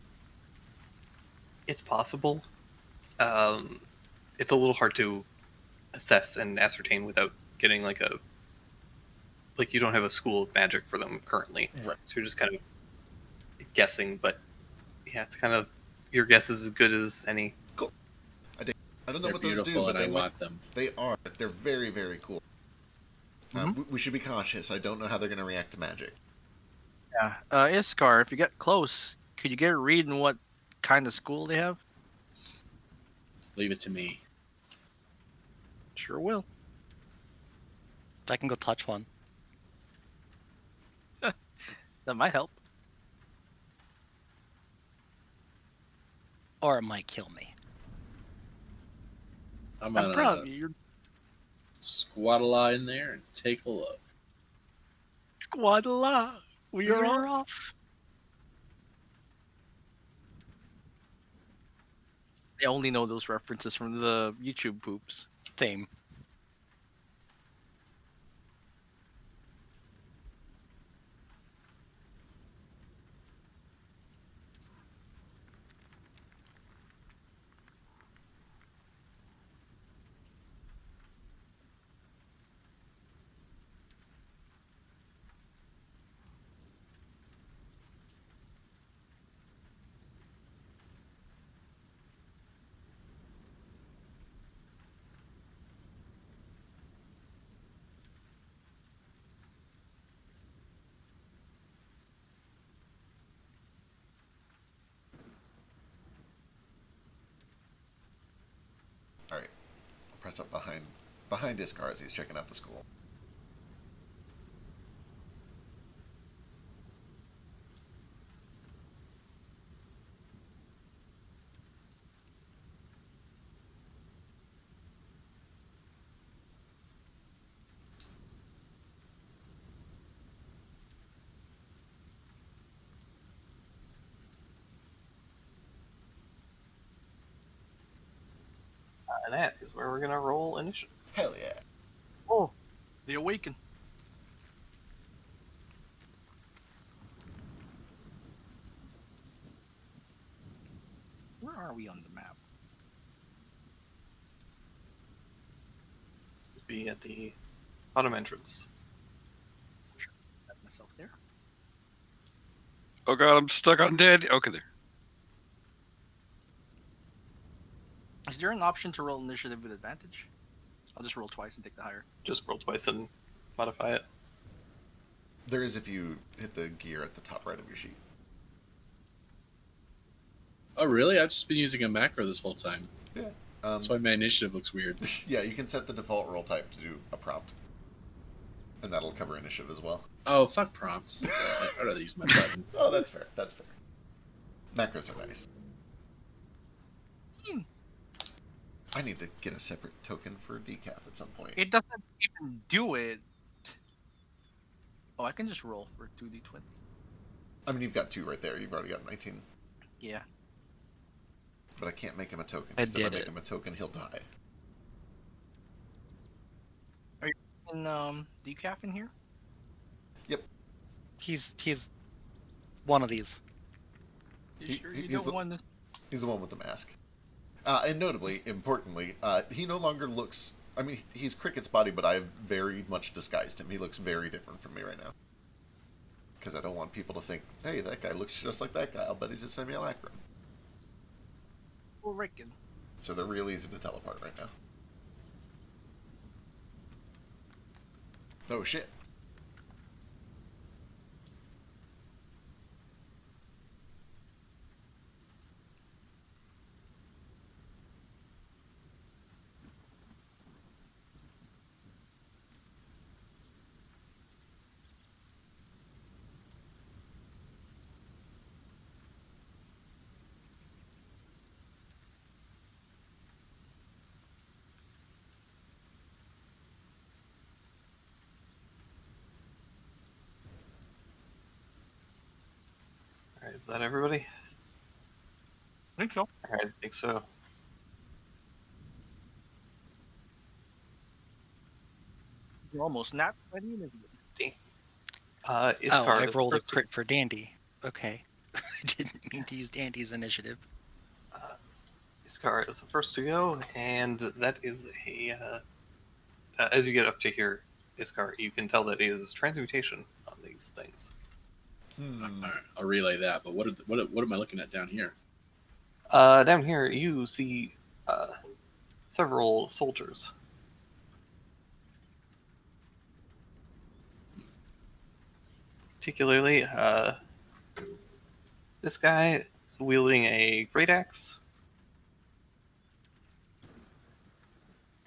It's possible. It's a little hard to assess and ascertain without getting like you don't have a school of magic for them currently, Right. so you're just kind of guessing. But yeah, it's kind of your guess is as good as any. I don't know They're what those do, beautiful, but and I want them. they are. They're very, very cool. We should be cautious. I don't know how they're going to react to magic. Yeah. Iskar, if you get close, could you get a read on what kind of school they have? Leave it to me. Sure will. I can go touch one. That might help. Or it might kill me. I'm I'm gonna proud of you. squat a lot in there and take a look. Squadla. We are off. I only know those references from the YouTube poops. Same. All right. I'll press up behind Iskar as he's checking out the school. And that is where we're gonna roll initiative. Hell yeah. Oh, the Awaken. Where are we on the map? Be at the bottom entrance. Got myself there. Oh god, I'm stuck on dead. Okay, there. Is there an option to roll initiative with advantage? I'll just roll twice and take the higher. Just roll twice and modify it. There is if you hit the gear at the top right of your sheet. Oh, really? I've just been using a macro this whole time. Yeah. That's why my initiative looks weird. Yeah, you can set the default roll type to do a prompt. And that'll cover initiative as well. Oh, fuck prompts. I'd rather use my button. Oh, that's fair. That's fair. Macros are nice. I need to get a separate token for decaf at some point. It doesn't even do it. Oh, I can just roll for 2d20. I mean, you've got 2 right there. You've already got 19. Yeah. But I can't make him a token. I 'cause if I did make it. him a token, he'll die. And decaf in here? He's one of these. You He- sure he- you he's don't the- want this? He's the one with the mask. And notably, importantly, he no longer looks... I mean, he's Cricket's body, but I've very much disguised him. He looks very different from me right now. Because I don't want people to think, hey, that guy looks just like that guy. I'll bet he's a Simulacrum. Well, reckon. So they're real easy to tell apart right now. Oh, shit. Alright, is that everybody? I think so. Alright, I think so. You're almost not ready. Oh, Iskar I is rolled a first to- crit for Dandy. Okay. I didn't mean to use Dandy's initiative. Iskar is the first to go, and that is a. As you get up to here, Iskar, you can tell that it is transmutation on these things. Alright, I'll relay that. But what am I looking at down here? Down here, you see several soldiers. Particularly, this guy is wielding a great axe.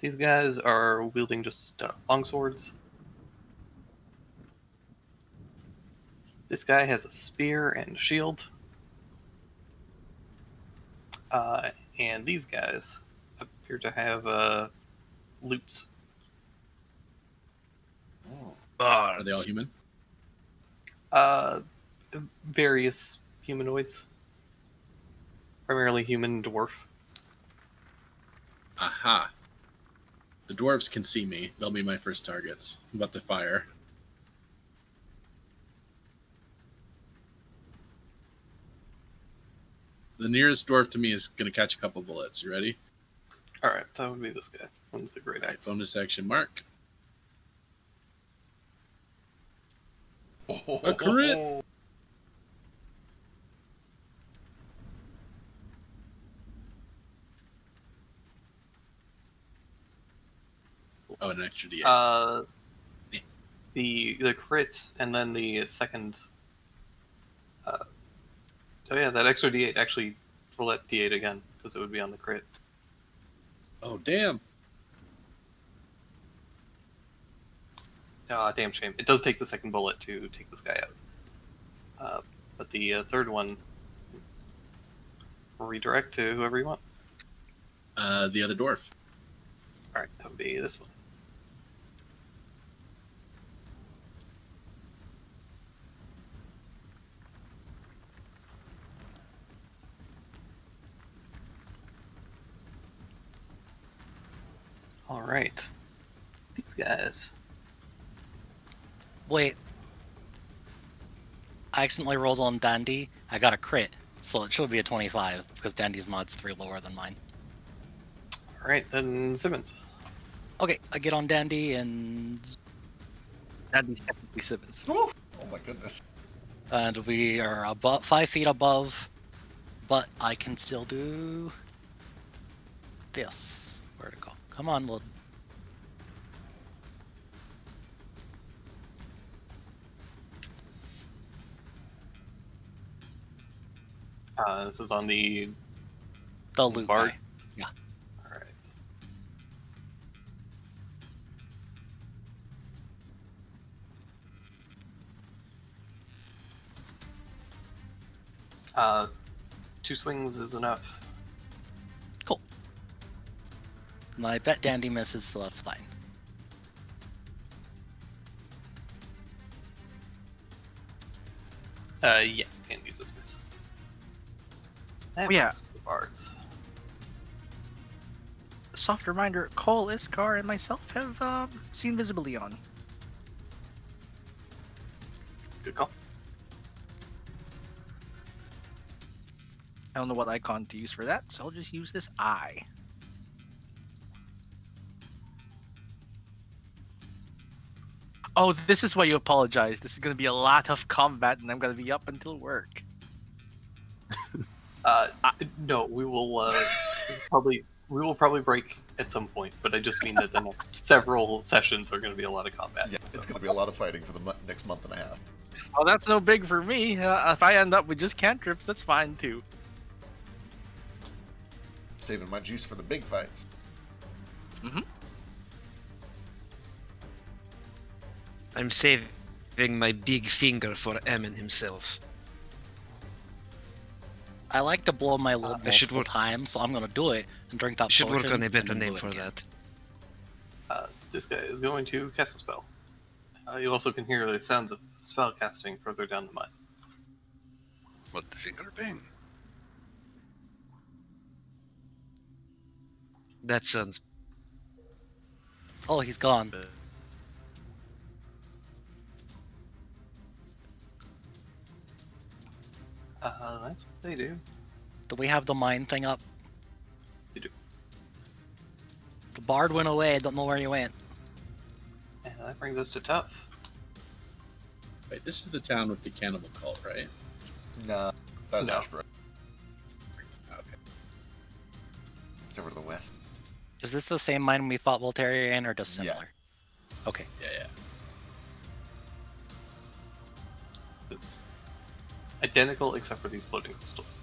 These guys are wielding just long swords. This guy has a spear and a shield. And these guys appear to have loots. Oh. Are they all human? Various humanoids. Primarily human dwarf. Aha. The dwarves can see me. They'll be my first targets. I'm about to fire. The nearest dwarf to me is going to catch a couple bullets. You ready? Alright, that would be this guy. One with the great Alright, axe. bonus action mark. Oh, A crit! Oh, an extra D8. The crit and then the second. Oh yeah, that extra D8 actually roll that D8 again because it would be on the crit. Oh, damn. Damn shame. It does take the second bullet to take this guy out. But the third one, redirect to whoever you want. The other dwarf. Alright, that would be this one. Alright. These guys. Wait. I accidentally rolled on Dandy. I got a crit, so it should be a 25 because Dandy's mod's 3 lower than mine. Alright, then Simmons. Okay, I get on Dandy and Dandy's technically Simmons. oh my goodness. And we are above 5 feet above, but I can still do this. Where'd it go? Come on, little. This is on the The loot Bard. guy. All right. Two swings is enough. And I bet Dandy misses, so that's fine. Yeah, can do this miss. And Yeah. the bards. Soft reminder: Cole, Iskar, and myself have seen visibility on. Good call. I don't know what icon to use for that, so I'll just use this eye. Oh, this is why you apologize. This is gonna be a lot of combat, and I'm gonna be up until work. No, we will probably break at some point, but I just mean that the next several sessions are going to be a lot of combat. Yeah, it's going to be a lot of fighting for the next month and a half. Well, that's no big for me. If I end up with just cantrips, that's fine too. Saving my juice for the big fights. I'm saving my big finger for Emin himself. I like to blow my load I should multiple work- times, so I'm gonna do it and drink that Should work potion on a and better then name do it for again. that. This guy is going to cast a spell. You also can hear the sounds of spell casting further down the mine. What the finger bang? That sounds. Oh, he's gone. That's what they do. Do we have the mine thing up? You do. The bard went away. I don't know where he went. And that brings us to Tough. Wait, this is the town with the cannibal cult, right? Nah, that was No. Ashbrook. Okay. It's over to the west. Is this the same mine we fought Voltaria in, or just Yeah. similar? Okay. Yeah. It's identical except for these floating crystals.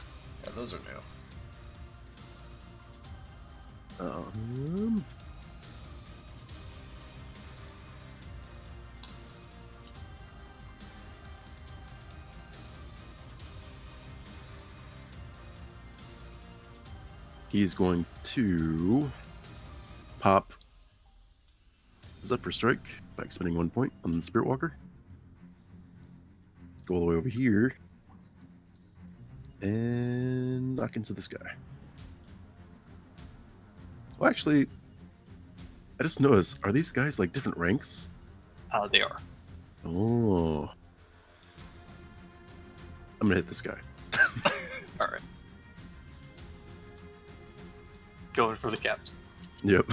Yeah, those are new. He's going to pop Zephyr Strike by expending 1 point on the Spirit Walker. Go all the way over here and knock into this guy. Well, actually, I just noticed, are these guys like different ranks? They are. Oh. I'm gonna hit this guy. Alright. Going for the caps. Yep.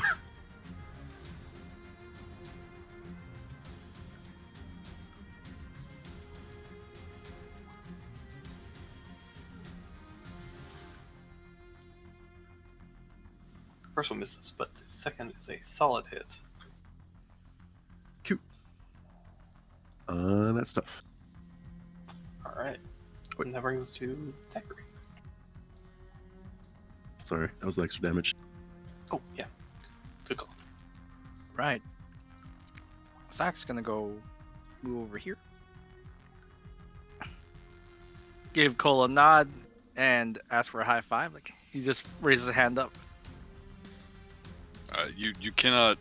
First one misses, but the second is a solid hit. That's tough. Alright. Wait. And that brings us to Thackeray. Sorry, that was the extra damage. Oh, yeah. Good call. Right. Zach's gonna go move over here. Give Cole a nod and ask for a high five. Like he just raises a hand up. You cannot.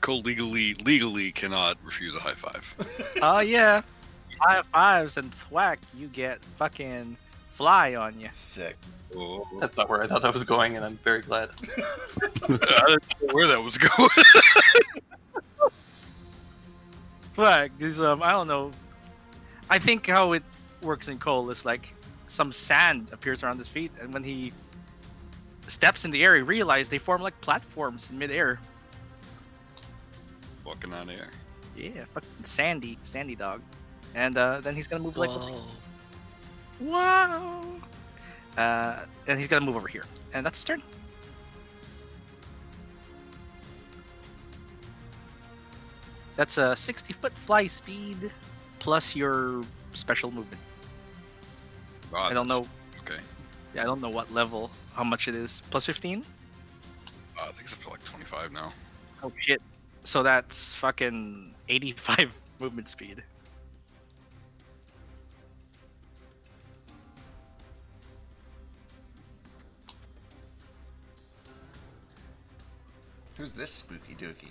Cole legally cannot refuse a high five. Oh yeah. High fives and thwack, you get fucking fly on you. Sick. Oh. That's not where I thought that was going, and I'm very glad. I didn't know where that was going. Thwack, because I don't know. I think how it works in Cole is like some sand appears around his feet, and when he steps in the air, he realizes they form like platforms in midair. Walking on air. Yeah, fucking sandy dog. And then he's gonna move like Whoa. wow. And he's gonna move over here, and that's his turn. That's a 60-foot fly speed plus your special movement. God, I don't know. Okay. Yeah, I don't know what level, how much it is. Plus 15? I think it's up to like 25 now. Oh shit. So that's fucking 85 movement speed. Who's this spooky dookie?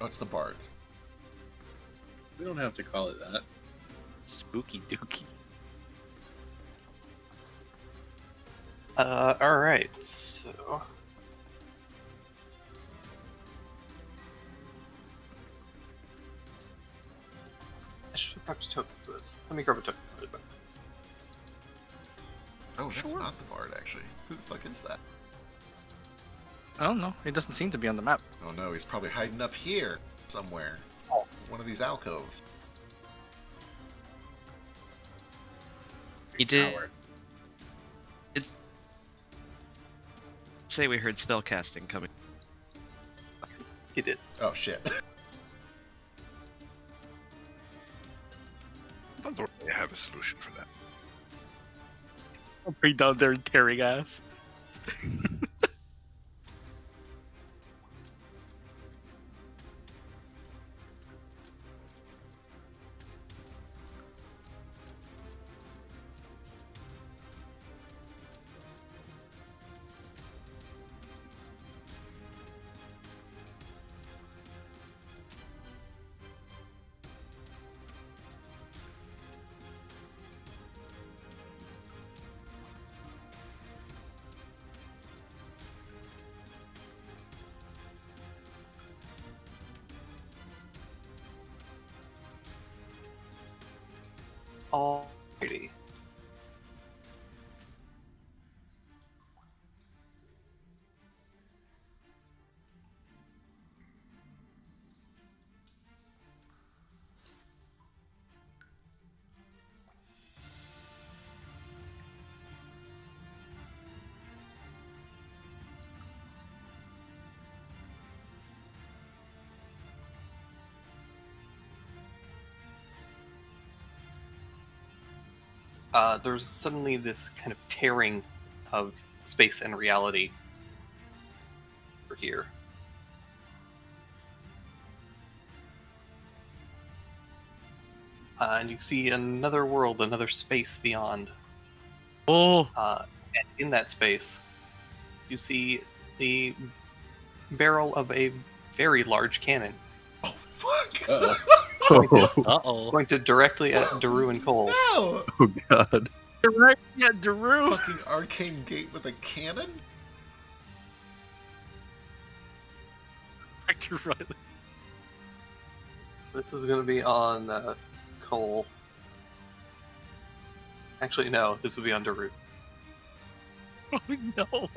Oh, it's the bard. We don't have to call it that. Spooky dookie. Alright, so. I should have talked to token for this. Let me grab a token for it. Oh, that's not the bard, actually. Who the fuck is that? I don't know. It doesn't seem to be on the map. Oh no, he's probably hiding up here somewhere. Oh. One of these alcoves. He did Tower. say we heard spell casting coming. He did. Oh shit. I don't really have a solution for that. I'll bring down there and tearing ass. Alrighty. There's suddenly this kind of tearing of space and reality over here. And you see another world, another space beyond. Oh, And in that space, you see the barrel of a very large cannon Oh fuck! Uh-oh. Oh, Uh-oh. pointed directly at Daru and Cole. No! oh god. right. Yeah, Daru. Fucking arcane gate with a cannon? Back to Riley. This is going to be on Cole. Actually, no, this would be on Daru. Oh no.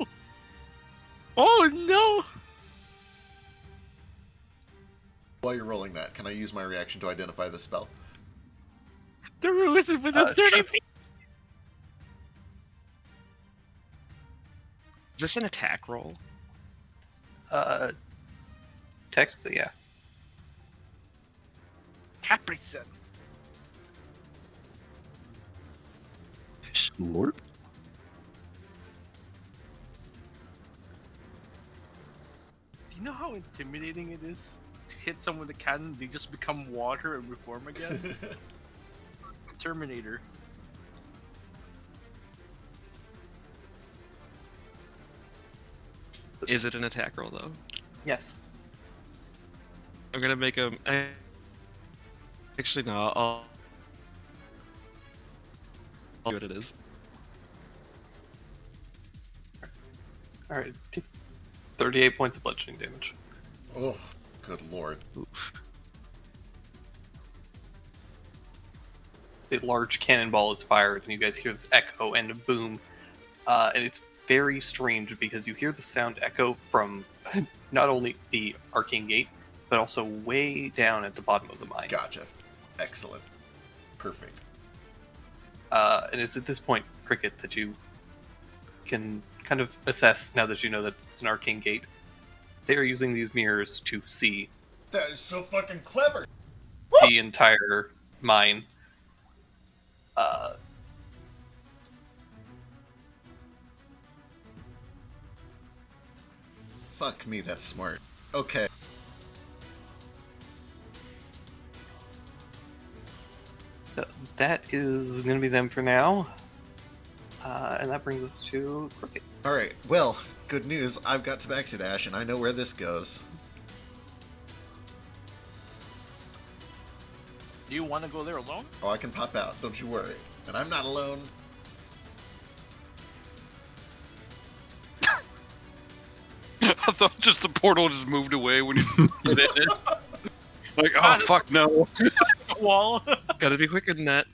Oh no. While you're rolling that, can I use my reaction to identify the spell? Daru isn't within 30 shape- feet. Is this an attack roll? Technically, yeah. Capricen. Lord? Do you know how intimidating it is to hit someone with a cannon? They just become water and reform again. Terminator. Is it an attack roll though? Yes. I'm gonna make a. Actually, no. I'll see what it is. Alright. 38 points of bludgeoning damage. Oh, good lord. Oof. A large cannonball is fired, and you guys hear this echo and a boom. And it's very strange because you hear the sound echo from not only the arcane gate, but also way down at the bottom of the mine. Gotcha. Excellent. Perfect. And it's at this point, Cricket, that you can kind of assess, now that you know that it's an arcane gate. They are using these mirrors to see That is so fucking clever! the entire mine. Fuck me, that's smart. Okay. So that is going to be them for now. And that brings us to Crooked. Alright, well, good news. I've got Tabaxi Dash, and I know where this goes. Do you want to go there alone? Oh, I can pop out, don't you worry. And I'm not alone. I thought just the portal just moved away when you did it. Like, oh fuck no. Wall. Gotta be quicker than that.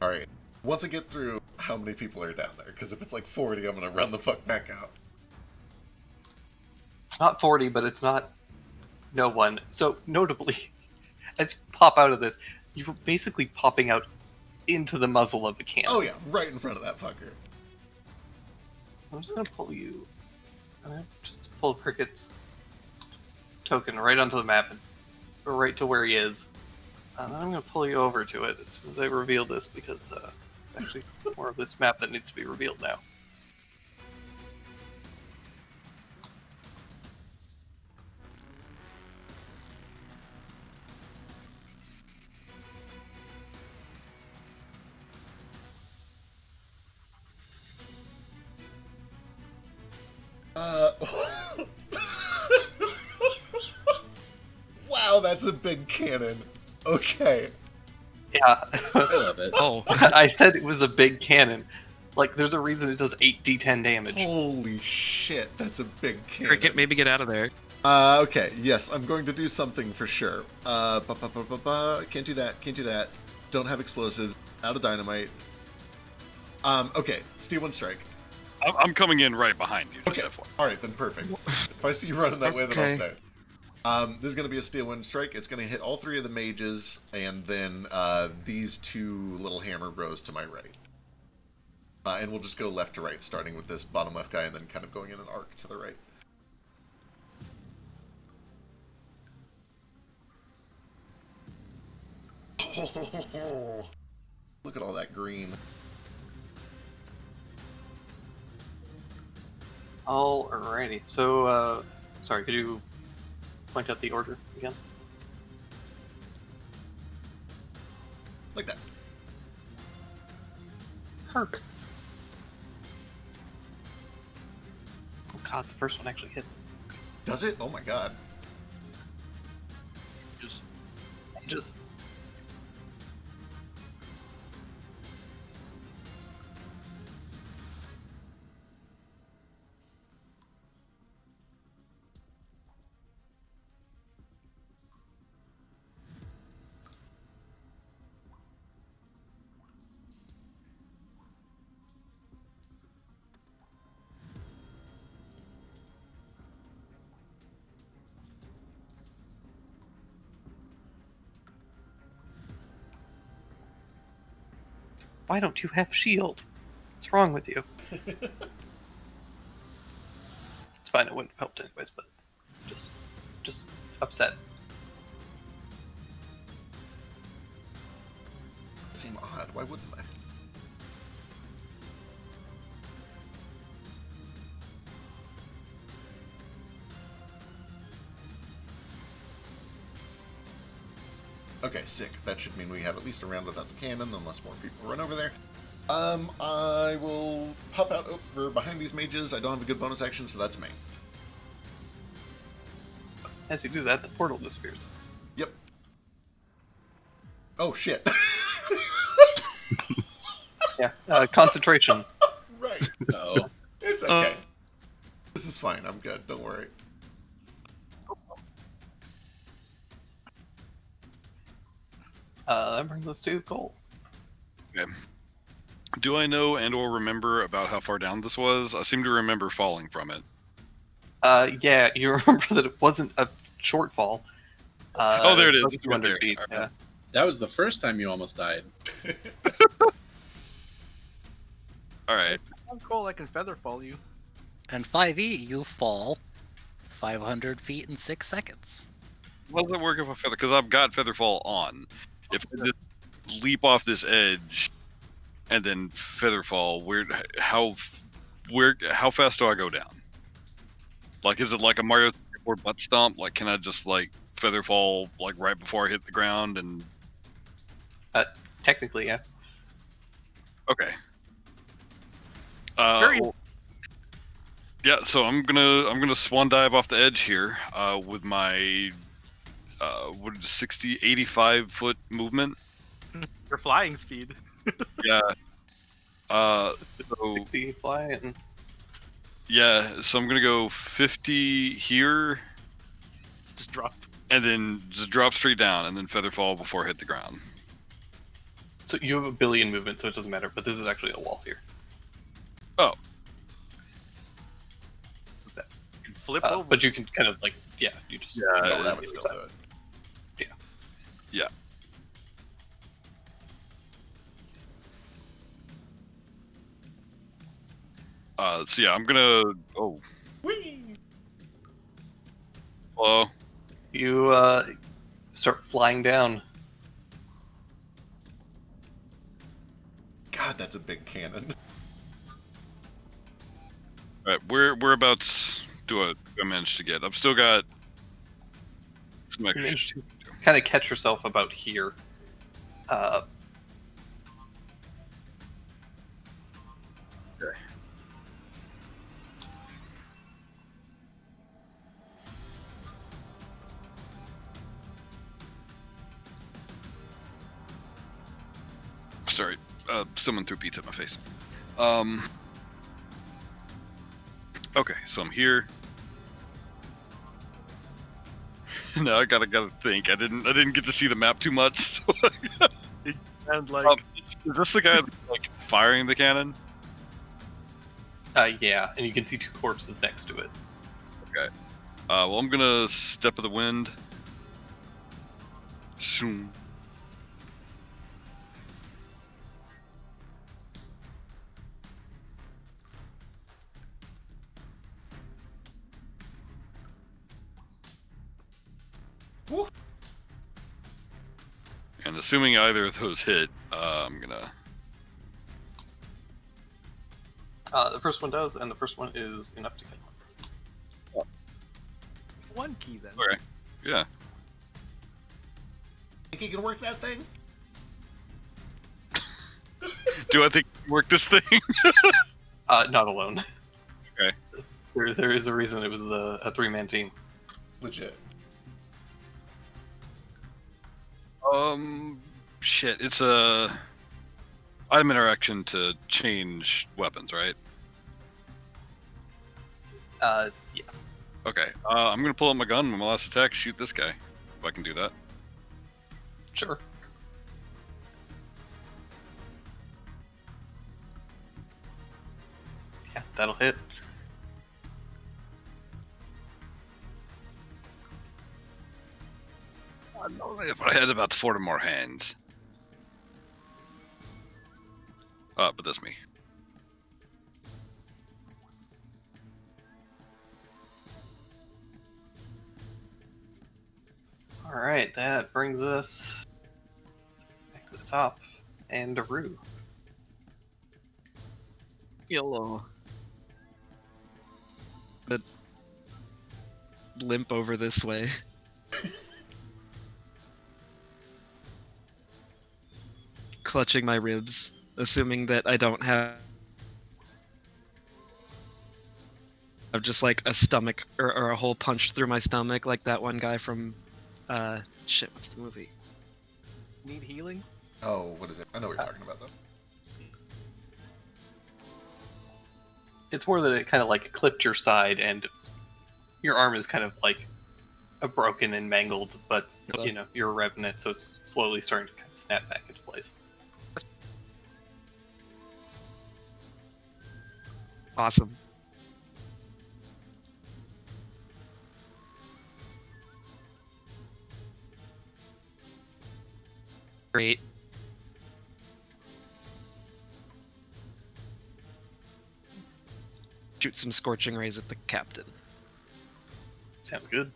Alright, once I get through, how many people are down there? Because if it's like 40, I'm gonna run the fuck back out. It's not 40, but it's not no one. So notably, as you pop out of this, you're basically popping out into the muzzle of the cannon. Oh yeah, right in front of that fucker. So I'm just gonna pull you. I'm gonna just pull Cricket's token right onto the map and right to where he is. And then I'm gonna pull you over to it as soon as I reveal this, because actually more of this map that needs to be revealed now. Wow, that's a big cannon. Okay. Yeah. I love it. Oh, I said it was a big cannon. Like, there's a reason it does 8d10 damage. Holy shit, that's a big cannon. Cricket, maybe get out of there. Okay, yes, I'm going to do something for sure. Can't do that, can't do that. Don't have explosives. Out of dynamite. Okay, Steel One Strike. I'm coming in right behind you. Okay, alright, then perfect. If I see you running that way, then I'll Okay. stay. This is going to be a Steel Wind Strike. It's going to hit all three of the mages, and then these two little hammer bros to my right. And we'll just go left to right, starting with this bottom left guy, and then kind of going in an arc to the right. Look at all that green. Alrighty, so, sorry, could you point out the order again? Like that. Perfect. Oh god, the first one actually hits. Does it? Oh my god. Just why don't you have shield? What's wrong with you? It's fine, it wouldn't have helped anyways, but just upset. Seem odd. Why wouldn't I? Okay, sick. That should mean we have at least a round without the cannon, unless more people run over there. I will pop out over behind these mages. I don't have a good bonus action, so that's me. As you do that, the portal disappears. Yep. Oh, shit. Yeah, concentration. Right. Uh-oh. It's okay. This is fine. I'm good. Don't worry. That brings us to Cole. Okay. Do I know and or remember about how far down this was? I seem to remember falling from it. Yeah, you remember that it wasn't a shortfall. Oh, there it is. was It's right 200 there. feet, Alright. yeah. That was the first time you almost died. Alright. I'm cool. I can feather fall you. And 5e, you fall 500 feet in 6 seconds. How does that work if I feather? Because I've got Featherfall on. If I just leap off this edge and then Featherfall, how fast do I go down? Like, is it like a Mario 64 butt stomp? Like, can I just like Featherfall like right before I hit the ground and? Technically, yeah. Okay. Very- Well, yeah, so I'm gonna swan dive off the edge here with my 85 foot movement. Your flying speed. Yeah. So 60 fly and yeah, so I'm gonna go 50 here, Just drop. and then just drop straight down, and then Featherfall before I hit the ground. so you have a billion movement, so it doesn't matter. But this is actually a wall here. Oh, You can flip Uh, over. but you can kind of like you just Yeah, No, go that to would the still other do it. side. so yeah, I'm gonna. Oh, hello. You start flying down. God, that's a big cannon. All right, whereabouts do I manage to get? I've still got some You extra. manage to kind of catch yourself about here. Okay. Sorry, someone threw pizza at my face. Okay, so I'm here. Now I gotta think. I didn't get to see the map too much. So And like is this the guy that's, like firing the cannon? Yeah, and you can see two corpses next to it. Well, I'm gonna step of the wind. Shoom. Woo. And assuming either of those hit, I'm gonna. The first one does, and the first one is enough to kill him. one key then. Okay. Yeah. Think you can work that thing? Do I think I can work this thing? Not alone. Okay. There is a reason it was a three-man team. Legit. Shit. It's a item interaction to change weapons, right? Yeah. Okay. I'm gonna pull out my gun with my last attack, shoot this guy, if I can do that. Sure. Yeah, that'll hit. I know if I had about 40 more hands. But that's me. Alright, that brings us back to the top. And Daru. Hello. But limp over this way. Clutching my ribs, assuming that I don't have just like a stomach or a hole punched through my stomach like that one guy from shit, what's the movie? Need healing? Oh, what is it? I know what you're talking about, though. It's more that it kind of like clipped your side and your arm is kind of like broken and mangled, but you know, you're a revenant, so it's slowly starting to kind of snap back into place. Awesome. Great. Shoot some scorching rays at the captain. Sounds good.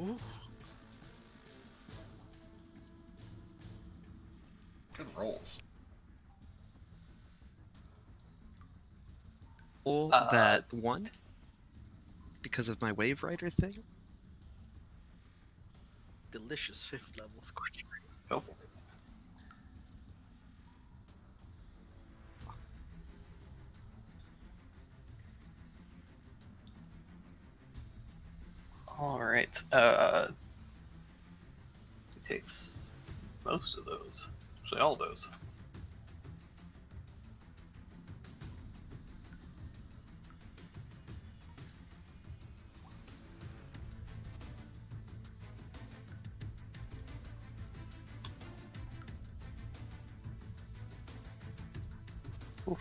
Ooh. Good rolls. Or that one because of my wave rider thing. Delicious 5th level scorching ray. Go for it. All right. He takes most of those. Actually, all of those. Oof.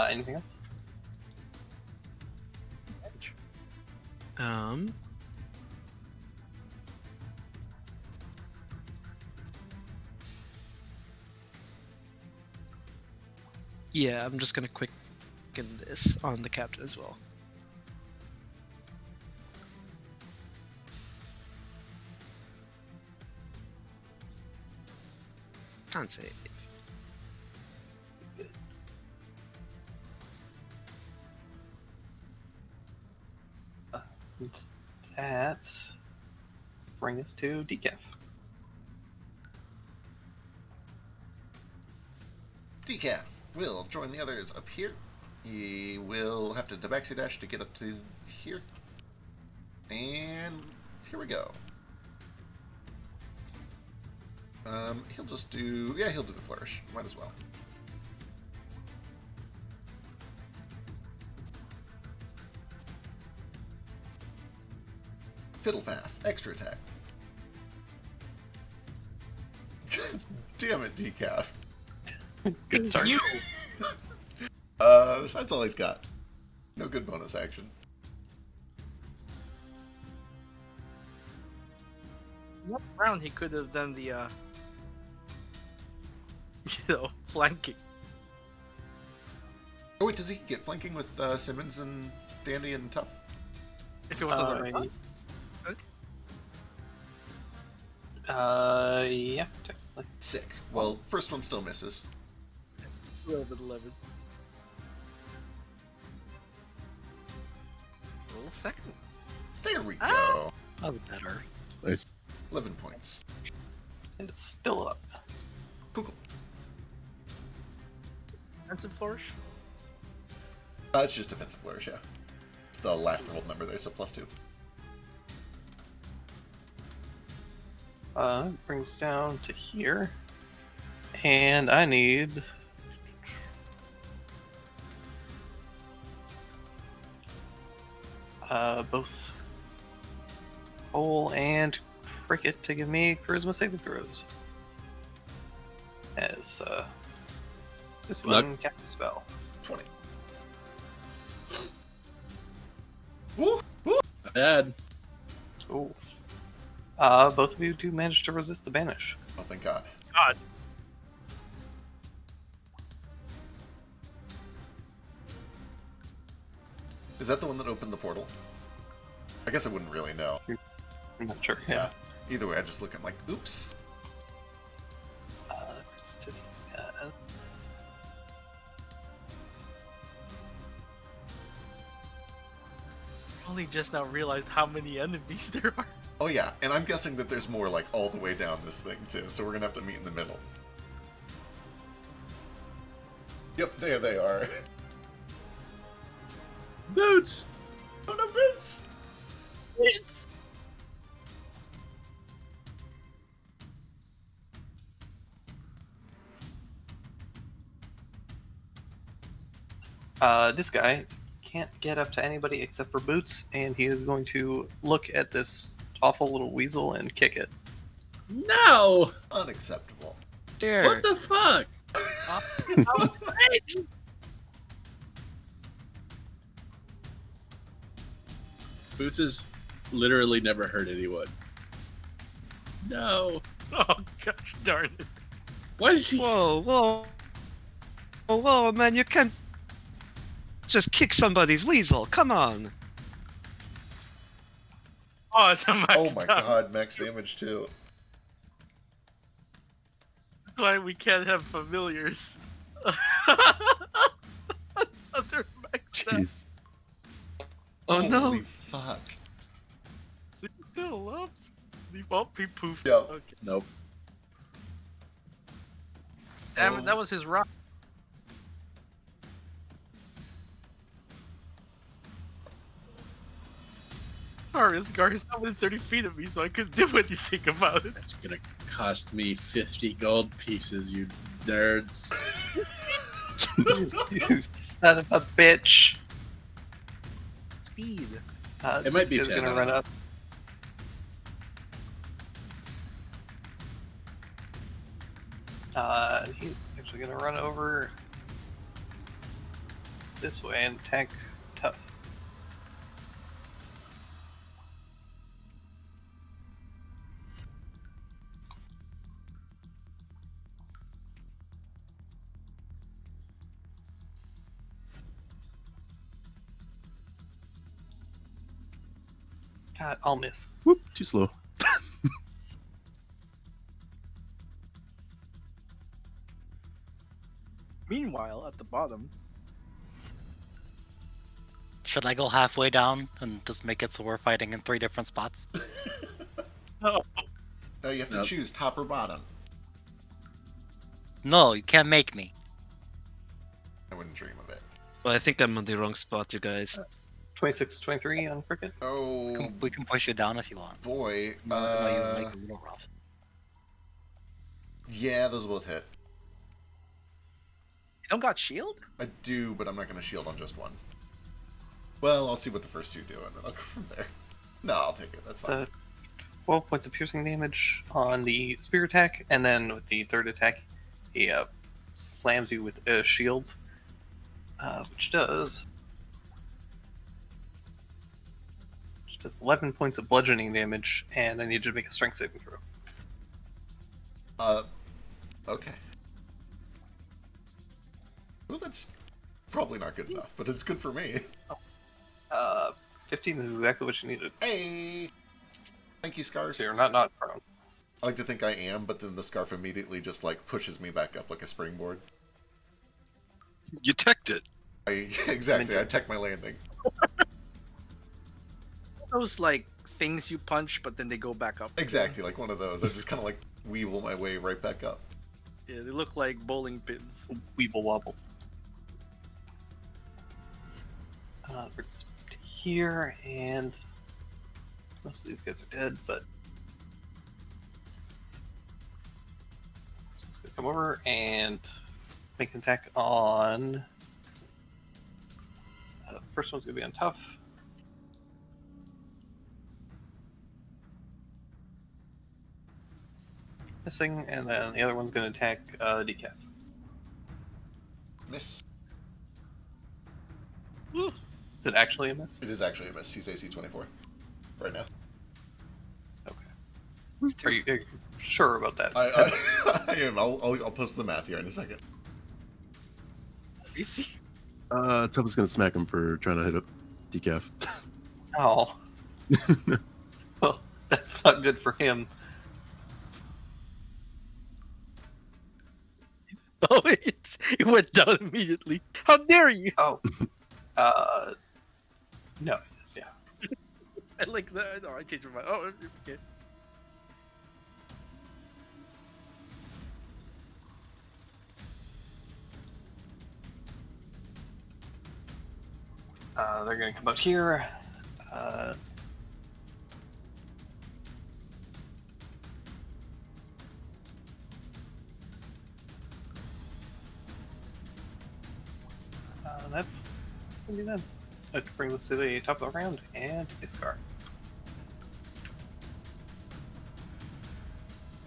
Anything else? Yeah, I'm just gonna quicken this on the captain as well. Can't save. Good. That bring us to Decaf. Decaf will join the others up here. He will have to tabaxi dash to get up to here. And here we go. He'll just do... Yeah, he'll do the flourish. Might as well. Fiddlefaff, extra attack. Damn it, Decaf. Good start. That's all he's got. No good bonus action. What round he could have done the, flanking. Oh wait, does he get flanking with Simmons and Dandy and Tough? If it was on the right. Yeah, technically. Sick. Well, first one still misses. 11. Roll second. There we go. Ah! That was better. Nice. 11 points. And it's still up. Cool. Defensive flourish. It's just defensive flourish, yeah. It's the last rolled number there, so +2. Brings down to here. And I need... both Hole and Cricket to give me charisma saving throws. As, this one casts a spell. 20. Woo! Woo! Bad. Oh. Both of you do manage to resist the banish. Oh, thank God. God. Is that the one that opened the portal? I guess I wouldn't really know. I'm not sure. Yeah. Either way, I just look at like, oops. Only just now realized how many enemies there are. Oh yeah, and I'm guessing that there's more like all the way down this thing too, so we're gonna have to meet in the middle. Yep, there they are. Boots! Oh no, Boots! It's... This guy can't get up to anybody except for Boots, and he is going to look at this awful little weasel and kick it. No! Unacceptable. Dare. What the fuck? Boots has literally never hurt anyone. No. Oh gosh darn it. Why does he... Whoa, man, you can't just kick somebody's weasel. Come on. Oh, it's a max Oh my down. god, max damage too. That's why we can't have familiars. Other max down. Jeez. Oh no! Holy fuck. Is he still up? Oh, he poofed. Yep. Okay. Nope. Damn Oh. it, that was his rock. Sorry, this guard is not within 30 feet of me, so I couldn't do anything about it. That's gonna cost me 50 gold pieces, you nerds. You son of a bitch. Speed. It might be He's 10, gonna I run don't up. He's actually gonna run over this way and attack Tough. God, I'll miss. Whoop, too slow. Meanwhile, at the bottom, Should I go halfway down and just make it so we're fighting in 3 different spots? No, you have to Nope. choose top or bottom. No, you can't make me. I wouldn't dream of it. Well, I think I'm on the wrong spot, you guys. 26, 23 on Cricket. Oh We can push you down if you want. boy. No, you make it a little rough. Yeah, those will both hit. you don't got shield? I do, but I'm not going to shield on just one. Well, I'll see what the first two do, and then I'll go from there. No, I'll take it. That's fine. So 12 points of piercing damage on the spear attack, and then with the third attack, he slams you with a shield, which does 11 points of bludgeoning damage, and I need you to make a strength saving throw. Okay. Well, that's probably not good enough, but it's good for me. 15 is exactly what you needed. Hey! Thank you, Scarf. So you're not prone. I like to think I am, but then the scarf immediately just, like, pushes me back up like a springboard. You teched it. Exactly, I tech my landing. Those like things you punch, but then they go back up. Exactly, like one of those. I just kind of, like, weevil my way right back up. Yeah, they look like bowling pins. Weeble wobble. It's here, and most of these guys are dead, but someone's gonna come over and make an attack on. First one's gonna be on Tough. Missing, and then the other one's gonna attack Decaf. Miss. Is it actually a miss? It is actually a miss. He's AC 24 right now. Are you sure about that? I am. I'll post the math here in a second. Easy. Tubba's gonna smack him for trying to hit up Decaf. Oh. Well, that's not good for him. Oh, it went down immediately. How dare you? Oh. No, yes, yeah. I like that. No, I changed my mind. Oh, okay. They're gonna come up here. That's gonna be them. Let's bring this to the top of the round and a scar.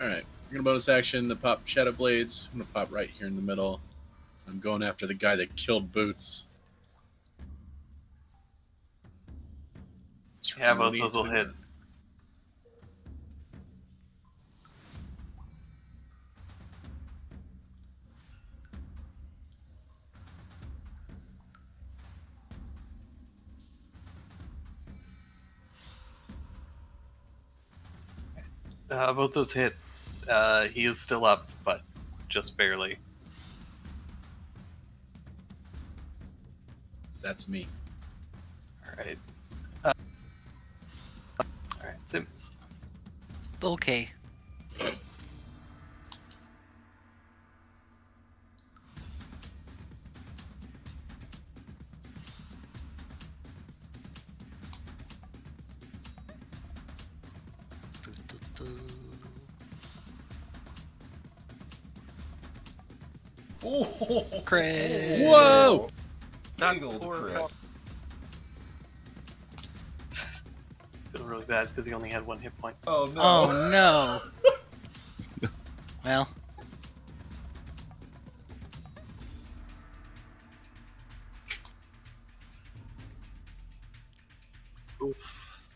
Alright, we're gonna bonus action to pop Shadow Blades. I'm gonna pop right here in the middle. I'm going after the guy that killed Boots. Yeah, both those will hit. Both those hit. He is still up, but just barely. That's me. Alright. Alright, Sims. Okay. Oh, Crit. Whoa! That Big old poor crit. fuck. Feel really bad because he only had 1 hit point. Oh no. Oh no. Well,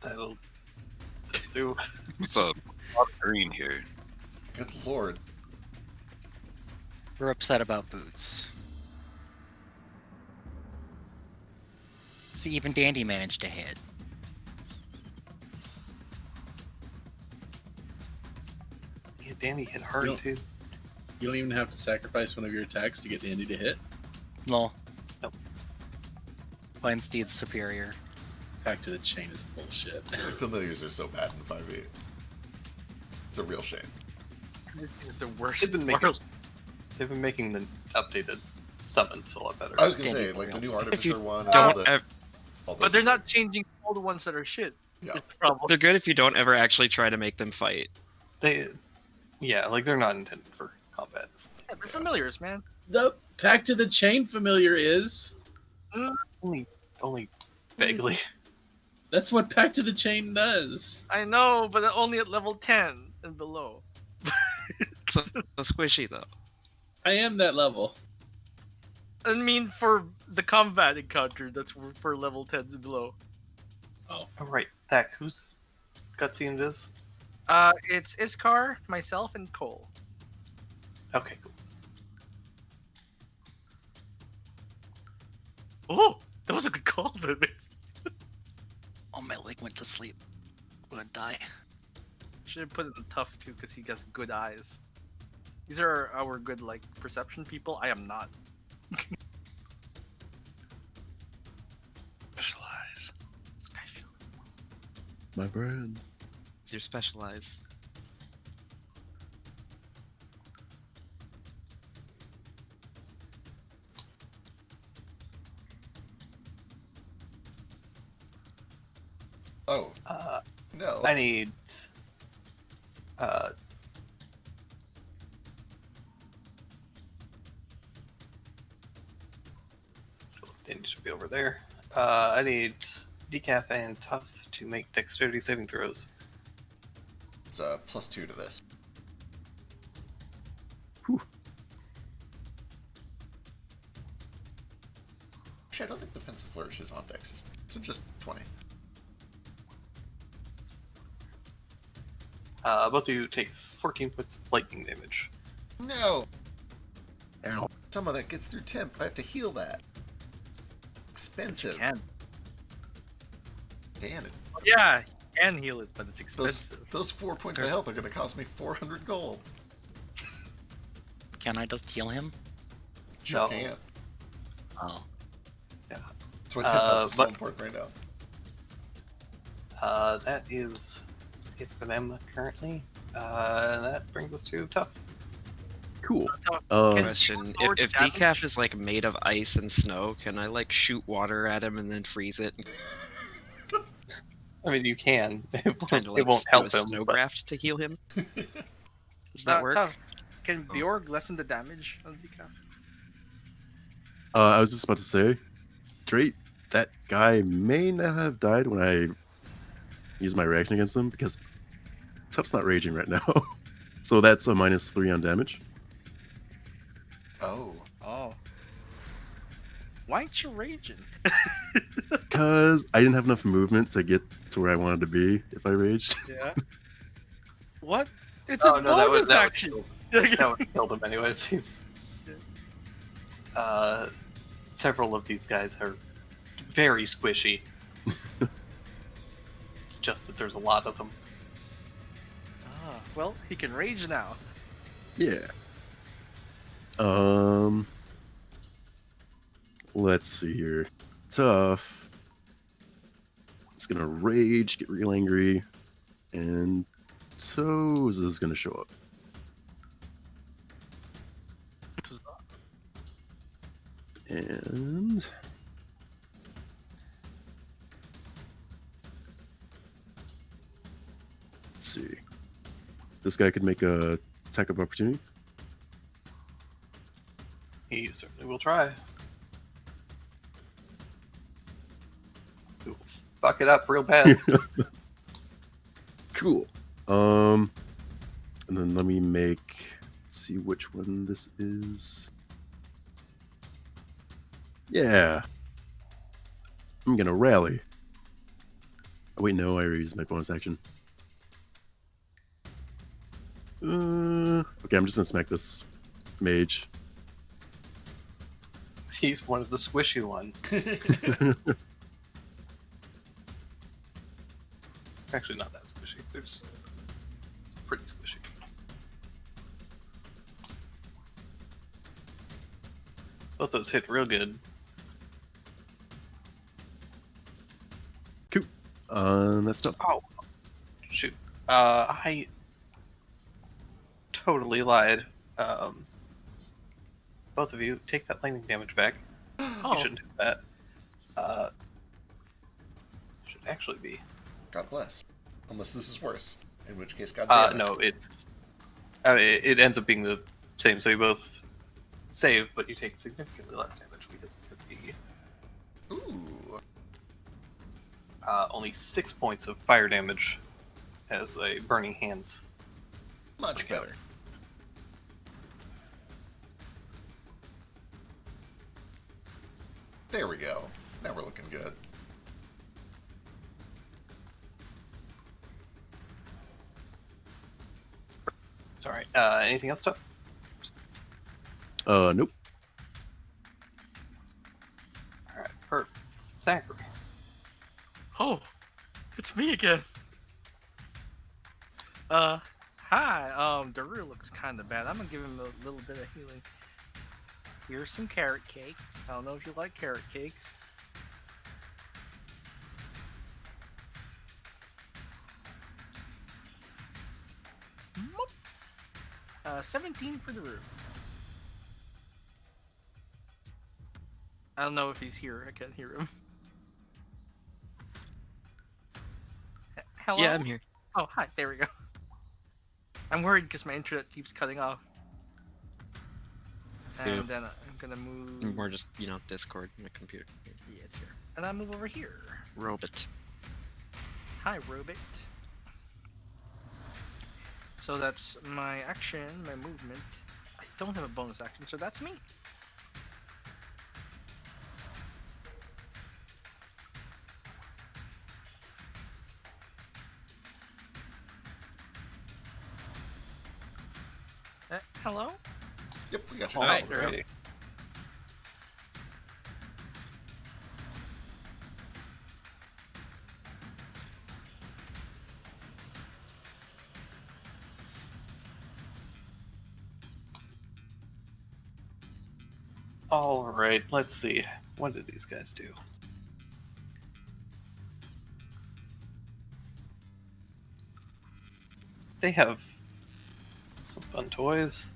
That'll do. What's a lot of green here? Good lord. we're upset about Boots. See, even Dandy managed to hit. Yeah, Danny hit hard Yep. too. You don't even have to sacrifice one of your attacks to get Dandy to hit. No. Nope. Weinstein's superior. Back to the chain is bullshit. Familiars are so bad in 5e. It's a real shame. It's the worst. They've been making, worst. they've been making the updated summons a lot better. I was gonna Dandy say, like the new Boyle. Artificer one. Don't all the, ev- all those But they're are not changing all the ones that are shit. Yeah. It's the problem. They're good if you don't ever actually try to make them fight. Yeah, like they're not intended for combat. Yeah, they're familiars, man. The Pact to the Chain familiar is. Only vaguely. That's what Pact to the Chain does. I know, but only at level 10 and below. So squishy though. I am that level. I mean, for the combat encounter, that's for level 10 and below. Oh right, Thack, who's cutscene this? It's Iskar, myself, and Cole. Okay, cool. Oh, that was a good call, baby. Oh, my leg went to sleep. I'm gonna die. Should have put it in tough too, because he has good eyes. These are our good like perception people. I am not. Specialize. Special. My brand. You're specialized. Oh no. I need. Danny should be over there. I need Decaf and Tough to make dexterity saving throws. It's +2 to this. Whew. Actually, I don't think defensive flourish is on dex, so just 20. Both of you take 14 points of lightning damage. No. Ow. Some of that gets through temp. I have to heal that. Expensive. Can. Can it? Yeah, you can heal it, but it's Those expensive. 4 points of health are going to cost me 400 gold. Can I just heal him? You No. can't. Oh. That's why temp health is so but- important right now. That is it for them currently. That brings us to Tough. Cool. Can- Question: Lord if damage? decaf is like made of ice and snow, can I like shoot water at him and then freeze it? I mean, you can. It Kind of won't, like it won't do help a him. snow but- graft to heal him. Does that work? Tough. Can Bjorg lessen the damage on Decaf? I was just about to say, Drake, that guy may not have died when I used my reaction against him because Tough's not raging right now. So that's a -3 on damage. Oh. Oh. Why ain't you raging? Because I didn't have enough movement to get to where I wanted to be if I raged. Yeah. What? It's Oh a no, that bonus would action. that would kill him anyways. He's, several of these guys are very squishy. It's just that there's a lot of them. Well, he can rage now. Yeah. Let's see here. Tough. It's gonna rage, get real angry, and Toes is gonna show up. And let's see. This guy could make a attack of opportunity. He certainly will try. He will fuck it up real bad. Cool. And then let me make. See which one this is. Yeah. I'm gonna rally. Oh, wait, no, I already used my bonus action. Okay, I'm just gonna smack this mage. He's one of the squishy ones. Actually, not that squishy. They're just pretty squishy. Both those hit real good. Cool. That's tough. Oh, shoot. I totally lied. Both of you, take that lightning damage back. You shouldn't do that. Should actually be. God bless. Unless this is worse. In which case, God damn it. No, it ends up being the same, so you both save, but you take significantly less damage because it's going to be Ooh. only 6 points of fire damage as a burning hands. Much better. There we go. Now we're looking good. Sorry. Anything else, stuff? Nope. All right. Per Thackeray. Oh, it's me again. Hi. Daru looks kind of bad. I'm gonna give him a little bit of healing. Here's some carrot cake. I don't know if you like carrot cakes. 17 for Daru. I don't know if he's here. I can't hear him. Hello? Yeah, I'm here. Oh, hi. There we go. I'm worried because my internet keeps cutting off. And Yeah. then I'm gonna move. More just, Discord, my computer. Yes, here. And I move over here. Robot. Hi, Robot. So that's my action, my movement. I don't have a bonus action, so that's me. Hello? Yep, we got you. Alright, now. ready. Alright, let's see. What did these guys do? They have some fun toys.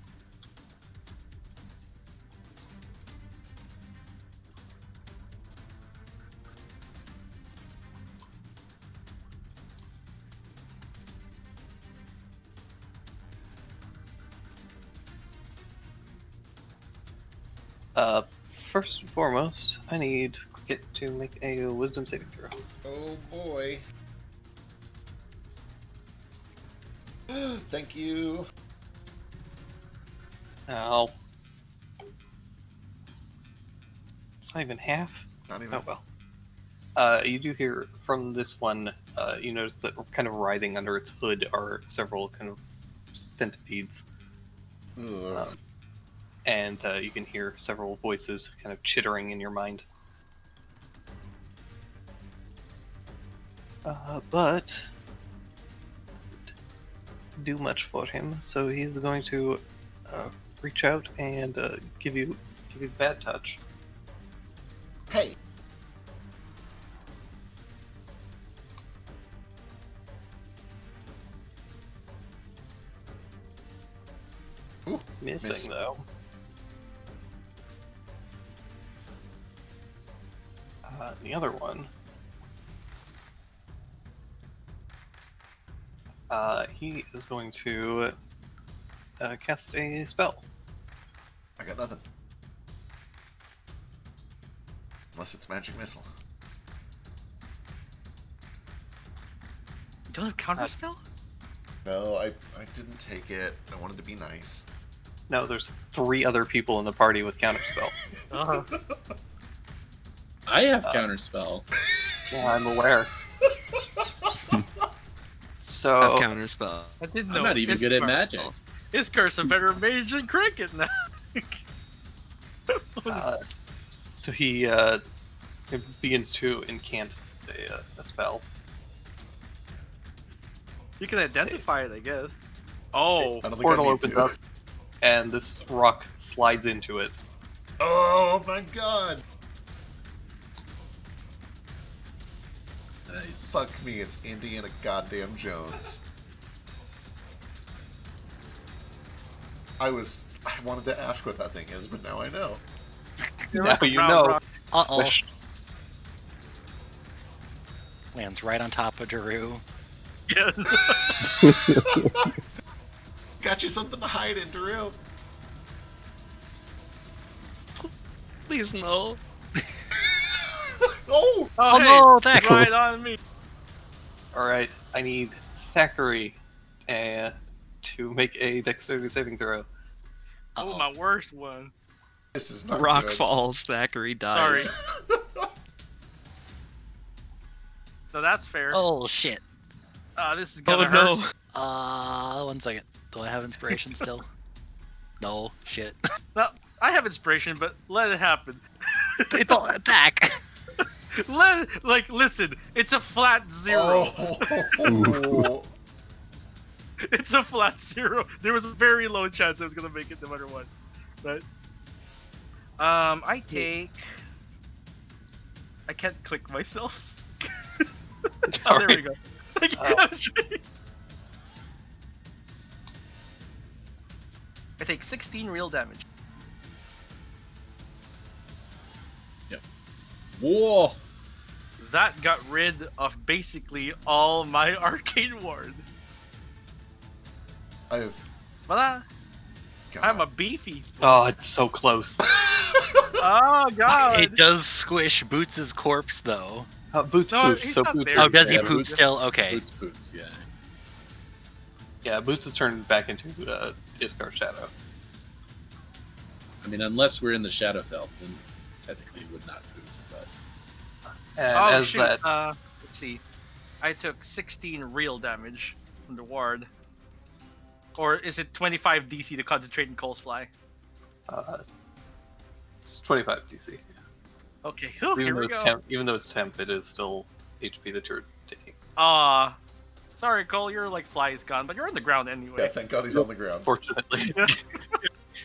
First and foremost, I need Cricket to make a wisdom saving throw. Oh boy. Thank you. Ow. It's not even half. Not even. Oh well. You do hear from this one, you notice that kind of writhing under its hood are several kind of centipedes. Ugh. And you can hear several voices kind of chittering in your mind. But do much for him, so he's going to reach out and give you the bad touch. Hey! Ooh, Missing miss. though. The other one. He is going to cast a spell. I got nothing. Unless it's magic missile. You don't have counterspell? No, I didn't take it. I wanted to be nice. No, there's 3 other people in the party with counterspell. Uh-huh. I have counterspell. Yeah, I'm aware. Have So counterspell. I didn't know. I'm not even good at magic. Iskar's a better mage than Cricket now. so he begins to incant a spell. You can identify it, I guess. Oh, I don't think Portal I need opens to. up, and this rock slides into it. Oh my god! Nice. Fuck me, it's Indiana goddamn Jones. I wanted to ask what that thing is, but now I know. you're Now like a you brown know. rock. Uh-oh. Wish- Lands right on top of Daru. Yeah. Got you something to hide in, Drew. Please no. Oh! Oh hey, no, that right on me. Alright, I need Thackeray to make a dexterity saving throw. Oh, my worst one. This is not Rock good. falls. Thackeray dies. Sorry. No, that's fair. Oh shit. This is Oh gonna hurt. no. 1 second. Do I have inspiration still? No, shit. No, I have inspiration, but let it happen. It's all attack. Listen, it's a flat 0. Oh. It's a flat 0. There was a very low chance I was gonna make it no matter what. Right? I take. I can't click myself. Oh, there we go. I take 16 real damage. Whoa! That got rid of basically all my arcane ward. I've. Voila! God. I'm a beefy. Oh, it's so close. Oh god! It does squish Boots' corpse though. Boots No, poops, he's so not Boots. there. Oh, does he Yeah, poop Boots- still? Okay. Boots, yeah. Yeah, Boots is turned back into Iskar Shadow. I mean, unless we're in the Shadowfell, then technically it would not move, but... And Oh as shoot! that Let's see. I took 16 real damage from the ward. Or is it 25 DC to concentrate in Cole's Fly? it's 25 DC. Okay, oh, here we go. Even though it's temp, it is still HP that you're taking. Sorry, Cole, your like fly is gone, but you're on the ground anyway. Yeah, thank God he's on the ground. Fortunately.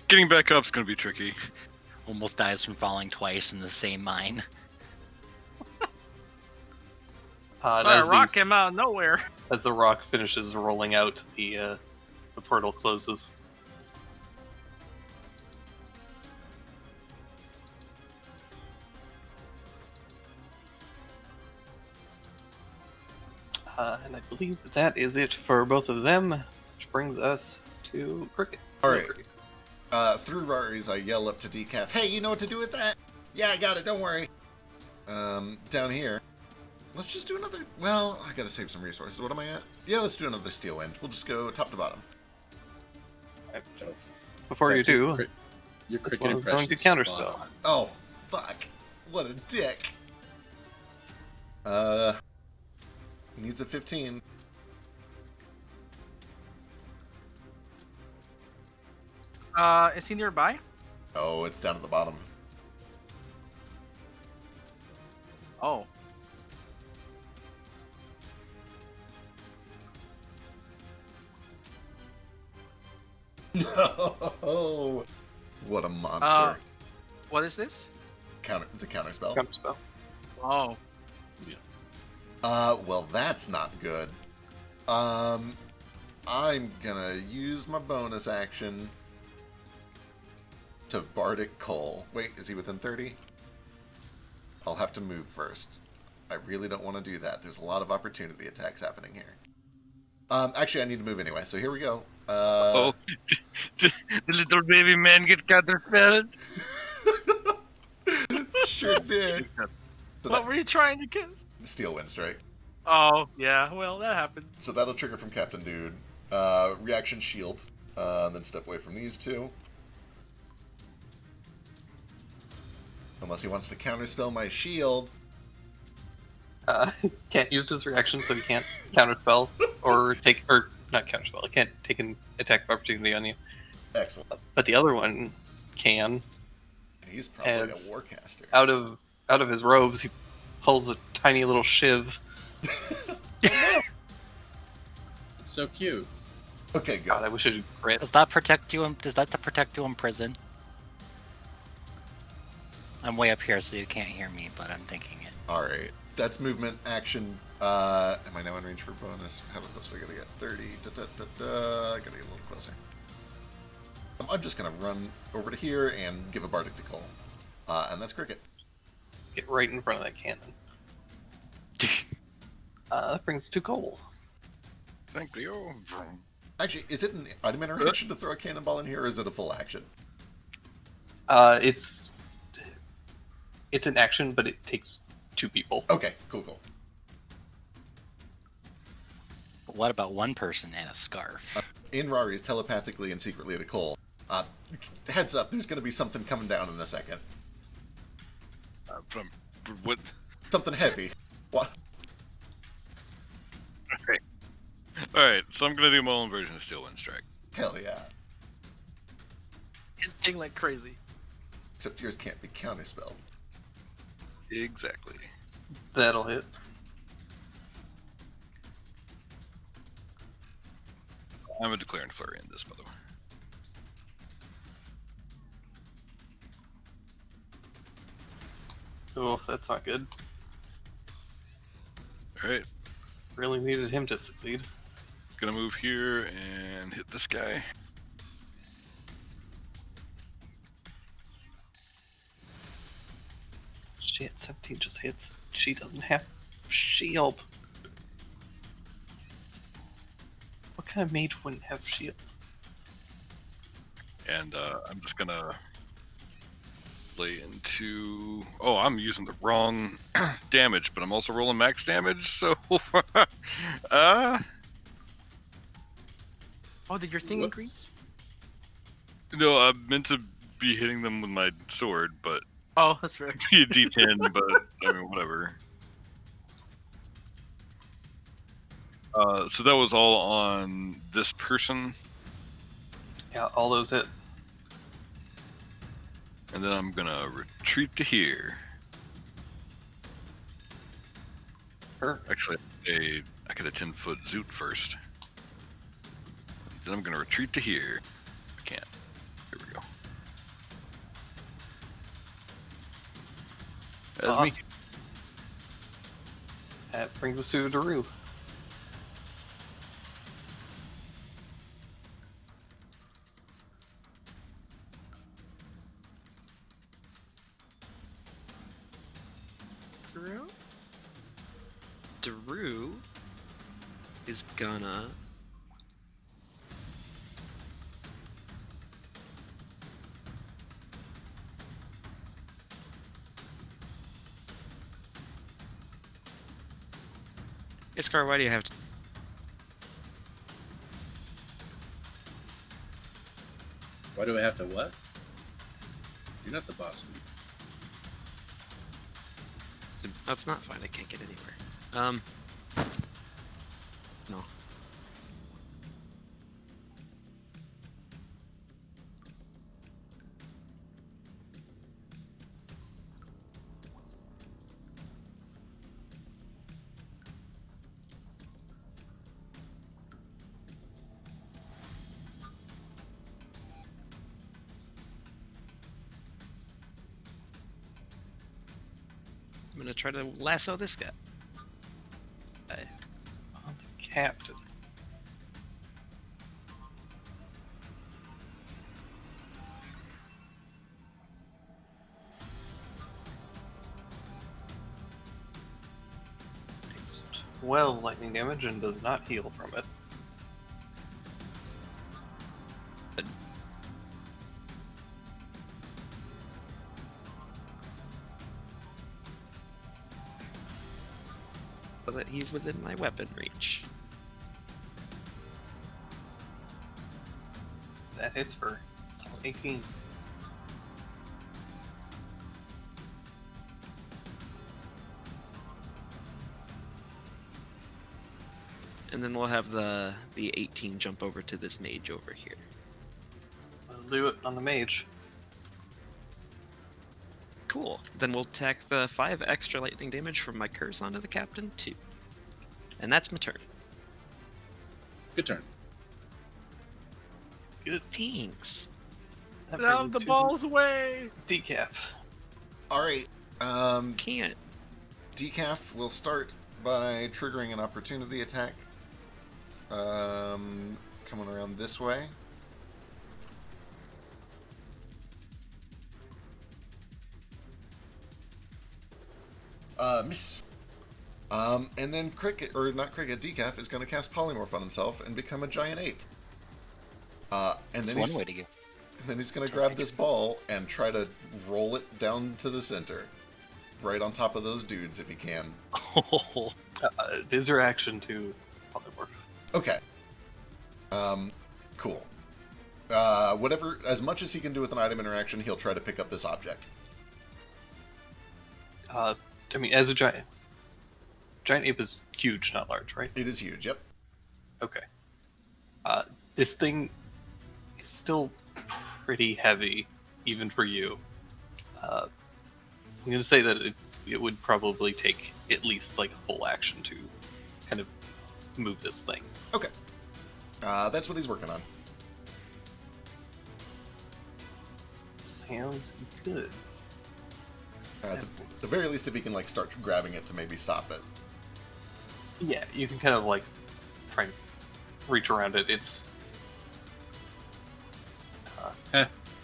Getting back up's gonna be tricky. Almost dies from falling twice in the same mine. And Fire rock came out of nowhere. as the rock finishes rolling out, the portal closes. And I believe that is it for both of them, which brings us to Cricket. All right. Through Rari's, I yell up to Decaf, "Hey, you know what to do with that? Yeah, I got it. Don't worry." Down here, let's just do another. Well, I gotta save some resources. What am I at? Yeah, let's do another Steel Wind. We'll just go top to bottom. Before you do, Your this cricket one is going to impression counterspell. Oh, fuck! What a dick. He needs a 15. Is he nearby? Oh, it's down at the bottom. Oh. No! What a monster. What is this? It's a counter spell. Counter spell. Oh. Well, that's not good. I'm gonna use my bonus action to Bardic Coal. Wait, is he within 30? I'll have to move first. I really don't want to do that. There's a lot of opportunity attacks happening here. Actually, I need to move anyway, so here we go. Oh, the little baby man get counterspelled. Sure did. So What were you trying to kiss? Steel Wind Strike. Oh, yeah. Well, that happens. So that'll trigger from Captain Dude. Reaction Shield. And then step away from these two. Unless he wants to counterspell my shield. Can't use his reaction, so he can't counterspell or not counterspell. He can't take an attack of opportunity on you. Excellent. But the other one can. And he's probably As a Warcaster. Out of his robes, he pulls a tiny little shiv. It's so cute. Okay, good. God, I wish it would crit. Does that protect you? Does that protect you in prison? I'm way up here, so you can't hear me, but I'm thinking it. Alright. That's movement, action. Am I now in range for bonus? How close do I gotta get? 30. I gotta get a little closer. I'm just gonna run over to here and give a Bardic to Cole. And that's Cricket. Get right in front of that cannon. That brings 2 coal. Thank you. Actually, is it an item interaction to throw a cannonball in here, or is it a full action? It's an action, but it takes 2 people. Okay, cool. But what about one person and a scarf? Inrari is telepathically and secretly to Cole. Heads up, there's gonna be something coming down in a second. From what? Something heavy. What? Alright, so I'm gonna do my own version of Steel Wind Strike. Hell yeah. Hitting like crazy. Except yours can't be counterspelled. Exactly. That'll hit. I'm a declaring flurry in this, by the way. Oh, that's not good. Alright, Really needed him to succeed. gonna move here and hit this guy. Shit, 17 just hits. She doesn't have shield. What kind of mage wouldn't have shield? And I'm just gonna play into... Oh, I'm using the wrong damage, but I'm also rolling max damage, so... Oh, did your thing increase? No, I'm meant to be hitting them with my sword, but... Oh, that's right. Be a D10, but, I mean, whatever. So that was all on this person, Yeah, all those hit. and then I'm gonna retreat to here. Perfect. Actually, I get a 10-foot zoot first. Then I'm gonna retreat to here. I can't. Here we go. That's me. Awesome. That brings us to Daru. Daru is gonna Iskar, why do you have to? Why do I have to what? You're not the boss. That's not fine. I can't get anywhere. No. gonna try to lasso this guy. On the captain. Takes 12 lightning damage and does not heal from it. So that he's within my weapon reach. That hits for 18. And then we'll have the 18 jump over to this mage over here. I'll do it on the mage. Cool. Then we'll tack the 5 extra lightning damage from my curse onto the captain too. And that's my turn. Good turn. Good. Thanks. That Down brings the to balls away. Decaf. All right. Can't. Decaf will start by triggering an opportunity attack. Coming around this way. Miss. And then Cricket, or not Cricket, Decaf is going to cast Polymorph on himself and become a giant ape. And That's then one he's, way to go. and then he's going to grab this ball and try to roll it down to the center. Right on top of those dudes if he can. It is your action to polymorph. Okay. Cool. Whatever, as much as he can do with an item interaction, he'll try to pick up this object. I mean, as a giant ape is huge, not large, right? It is huge, yep. Okay. This thing is still pretty heavy, even for you. I'm going to say that it would probably take at least like a full action to kind of move this thing. Okay. That's what he's working on. Sounds good. At the very least, if he can like start grabbing it to maybe stop it. Yeah, you can kind of like try and reach around it. It's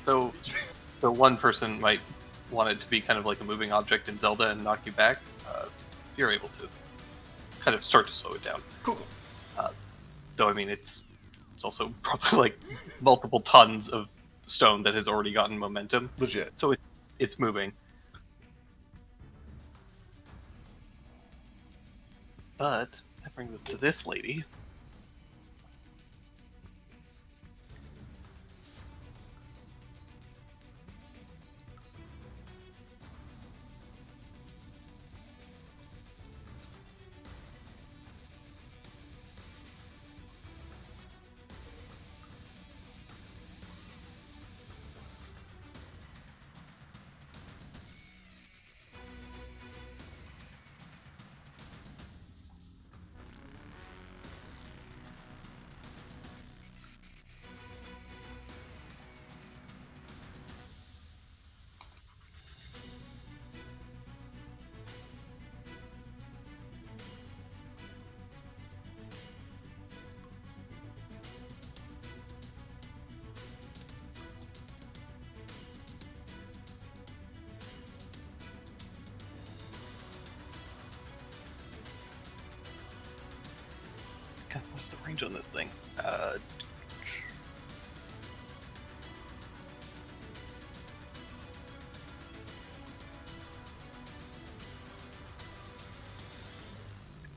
so one person might want it to be kind of like a moving object in Zelda and knock you back. You're able to kind of start to slow it down. Cool. Though I mean, it's also probably like multiple tons of stone that has already gotten momentum. Legit. So it's moving. But that brings us to this lady. God, what's the range on this thing?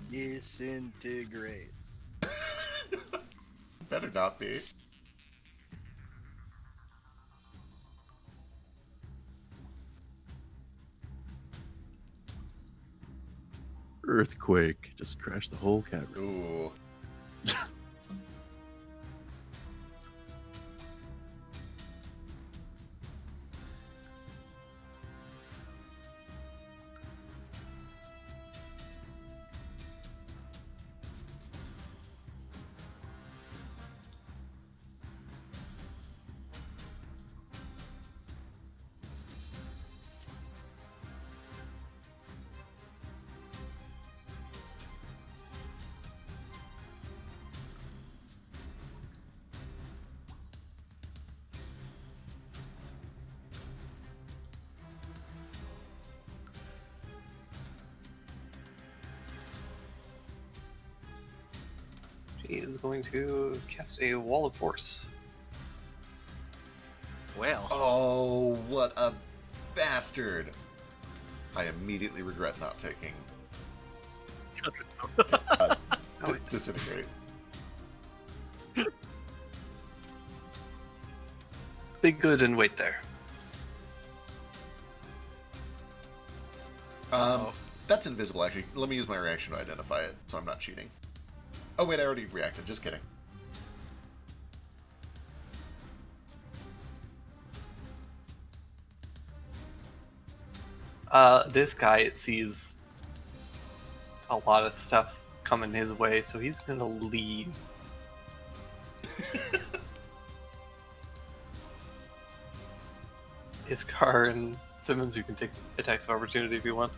Disintegrate. Better not be. Earthquake. Just crash the whole cavern. Ooh. He is going to cast a Wall of Force. Well, Oh, what a bastard! I immediately regret not taking disintegrate. Be good and wait there. That's invisible, actually. Let me use my reaction to identify it, so I'm not cheating. Oh, wait, I already reacted. Just kidding. This guy sees a lot of stuff coming his way, so he's gonna leave. Iskar and Simmons, you can take attacks of opportunity if you want.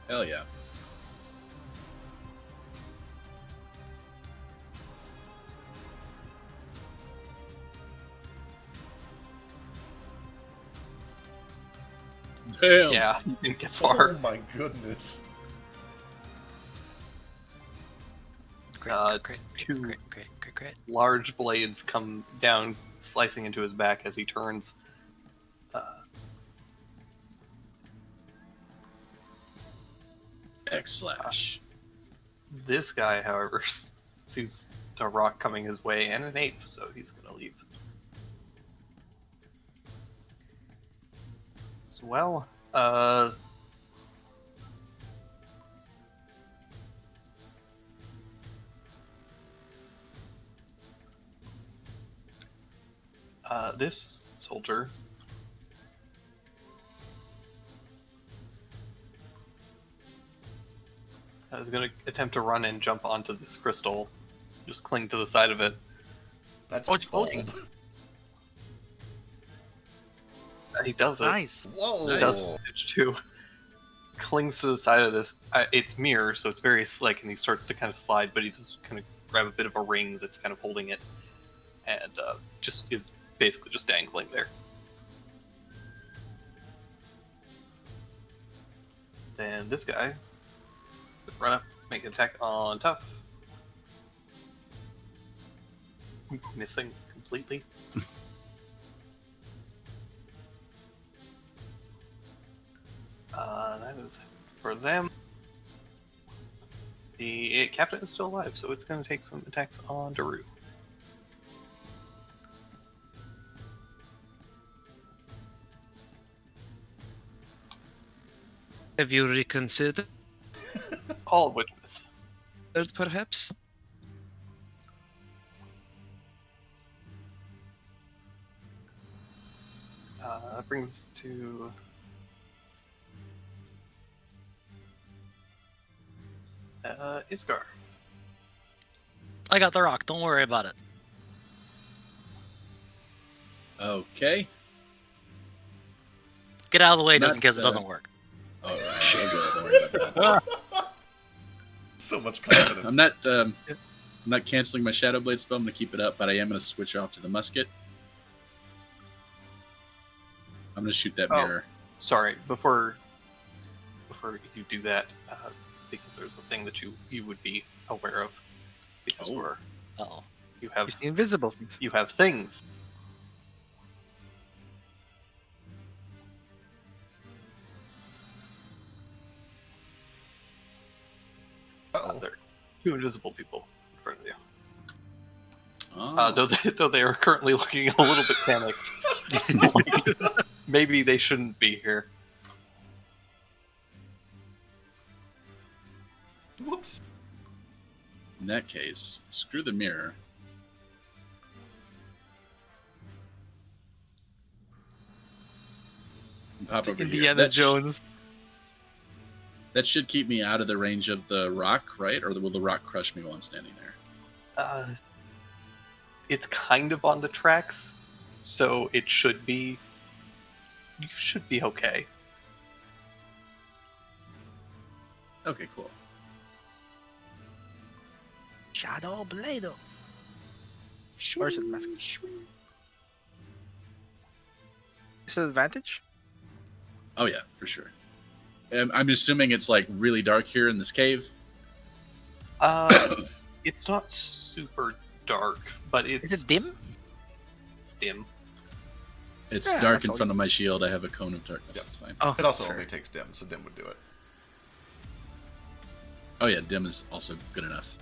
Hell yeah. Damn. Yeah, you didn't get Oh far. my goodness. great, great, two great. large blades come down, slicing into his back as he turns. X/. This guy, however, sees a rock coming his way and an ape, so he's gonna leave. As well, this soldier is going to attempt to run and jump onto this crystal, just cling to the side of it. That's Oh, it's floating. bold. He does it. Nice. Whoa! He does Stitch too. Clings to the side of this. It's mirror, so it's very slick, and he starts to kind of slide, but he does kind of grab a bit of a ring that's kind of holding it, and just is basically just dangling there. Then this guy, run up, make an attack on Tough. Missing completely. That is for them. The captain is still alive, so it's going to take some attacks on Daru. Have you reconsidered, All of which miss. perhaps? That brings us to Iskar. I got the rock. Don't worry about it. Okay. Get out of the way just Not, in case it uh, doesn't work. All right. I'll go. Don't worry about that. So much confidence. I'm not canceling my Shadow Blade spell. I'm gonna keep it up, but I am gonna switch off to the musket. I'm gonna shoot that Oh. mirror. Sorry, before you do that, because there's a thing that you would be aware of, because Oh. Uh-oh. you have It's the invisible things. you have things. Uh-oh. There are two invisible people in front of you. Oh. Though they are currently looking a little bit panicked. Like, maybe they shouldn't be here. Whoops. In that case, screw the mirror. And pop over here. Indiana That Jones. That should keep me out of the range of the rock, right? Or will the rock crush me while I'm standing there? It's kind of on the tracks, so it should be. You should be okay. Okay, cool. Shadow Blade. Where's it, mask? Is it advantage? Oh yeah, for sure. I'm assuming it's like really dark here in this cave. It's not super dark, but it's Is it dim? It's dim. It's Yeah, dark that's in all front of my shield. I have a cone of darkness. Yep. It's fine. Oh, It also sure. only takes dim, so dim would do it. Oh yeah, dim is also good enough.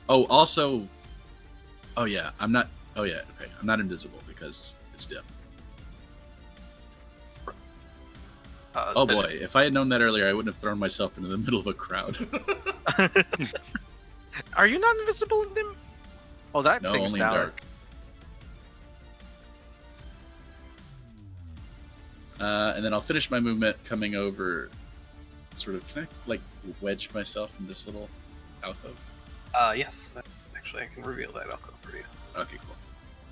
Oh, also. Oh yeah, I'm not. Oh yeah, okay. I'm not invisible because it's dim. Oh Then- boy, if I had known that earlier, I wouldn't have thrown myself into the middle of a crowd. Are you not invisible in dim? Oh, that No, thing's only in down. dark. And then I'll finish my movement coming over. Sort of, can I like wedge myself in this little alcove? Yes. Actually, I can reveal that alcove for you. Okay, cool.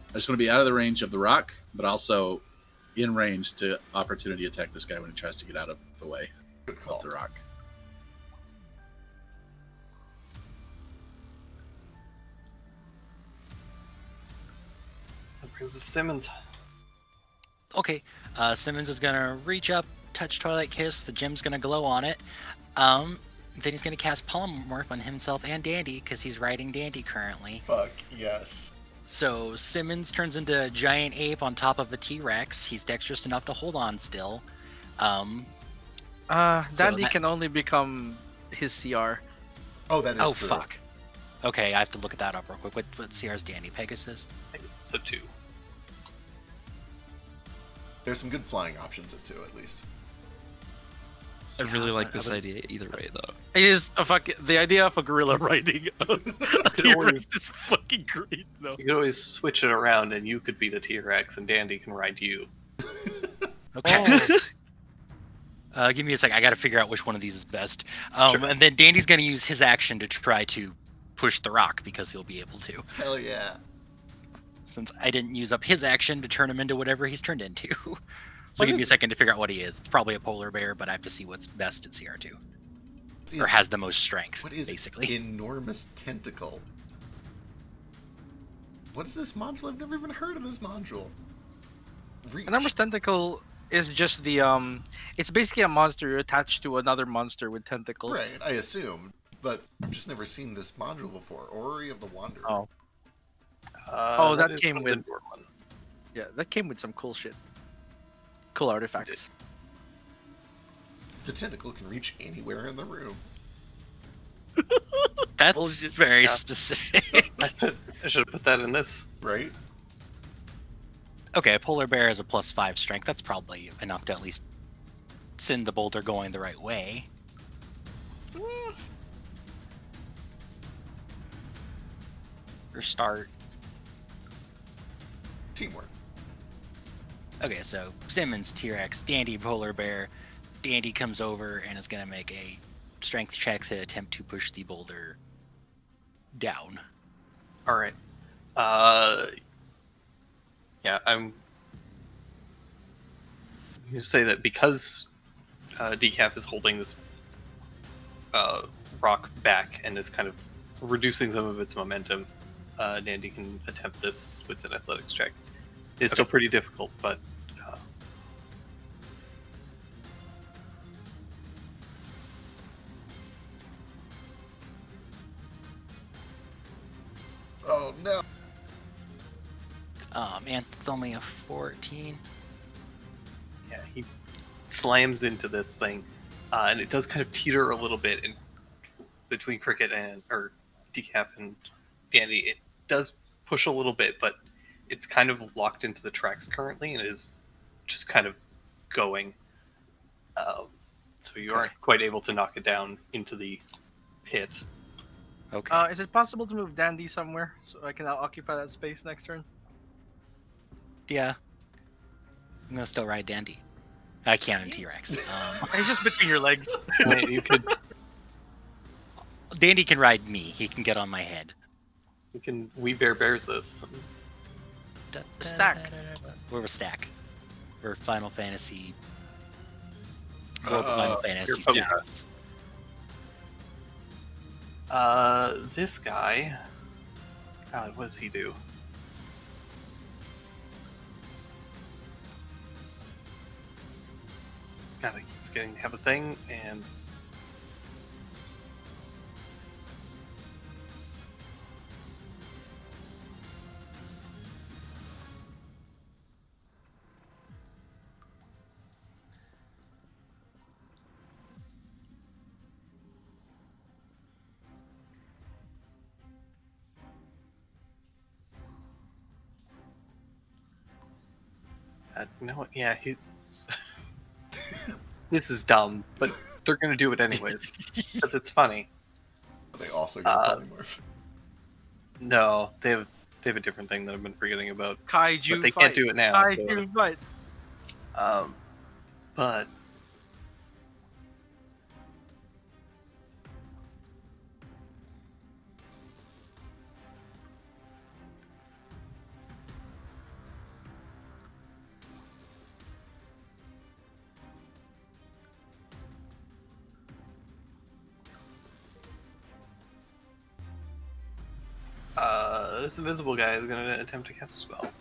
I just want to be out of the range of the rock, but also in range to opportunity attack this guy when he tries to get out of the way Good of call. the rock. That brings us to Simmons. Okay, Simmons is gonna reach up, touch Twilight Kiss. The gem's gonna glow on it. Then he's gonna cast Polymorph on himself and Dandy because he's riding Dandy currently. Fuck yes. So Simmons turns into a giant ape on top of a T-Rex. He's dexterous enough to hold on still. Dandy that- can only become his CR. Oh, that is Oh true. fuck. Okay, I have to look that up real quick. What CR's Dandy? Pegasus? I think it's a 2. There's some good flying options at 2 at least. I really Yeah, like I this was- idea either way, though. It is a the idea of a gorilla riding a T-Rex always- is fucking great though. You could always switch it around, and you could be the T-Rex, and Dandy can ride you. Okay. Give me a sec. I gotta figure out which one of these is best. Sure. And then Dandy's gonna use his action to try to push the rock because he'll be able to. Hell yeah. Since I didn't use up his action to turn him into whatever he's turned into. So What give me a is- second to figure out what he is. It's probably a polar bear, but I have to see what's best at CR2. Or has the most strength, What is basically. enormous tentacle? What is this module? I've never even heard of this module. Reach. Enormous tentacle is just the it's basically a monster attached to another monster with tentacles. Right, I assumed, but I've just never seen this module before. Orrery of the Wanderer. Oh. Oh, that is came one of the with- newer one. Yeah, that came with some cool shit. Cool artifacts. The tentacle can reach anywhere in the room. That's Well, just- very yeah. specific. I should have put that in this. Right? Okay, a polar bear has a +5 strength. That's probably enough to at least send the boulder going the right way. Or start. Teamwork. Okay, so Simmons, T-Rex, Dandy, polar bear. Dandy comes over and is gonna make a strength check to attempt to push the boulder down. All right. Yeah, I'm going to say that because Decaf is holding this rock back and is kind of reducing some of its momentum, Dandy can attempt this with an athletics check. It's still pretty difficult, but Oh no. Oh man, it's only a 14. yeah, he slams into this thing, and it does kind of teeter a little bit in between Cricket and or Decaf and Dandy. It does push a little bit, but it's kind of locked into the tracks currently and is just kind of going. So you aren't quite able to knock it down into the pit. Okay. Is it possible to move Dandy somewhere so I can occupy that space next turn? Yeah. I'm gonna still ride Dandy. I can't on T-Rex. It's just between your legs. You could Dandy can ride me. He can get on my head. we bears this. Stack. We're a stack. We're Final Fantasy. World of Final Fantasy you're stacks. This guy. God, what does he do? Gotta keep forgetting to have a thing, and No, yeah, this is dumb, but they're gonna do it anyways because it's funny. Are they also gonna polymorph? No, they have a different thing that I've been forgetting about. Kaiju But they fight. can't do it now. Kaiju fight. But this invisible guy is going to attempt to cast a spell.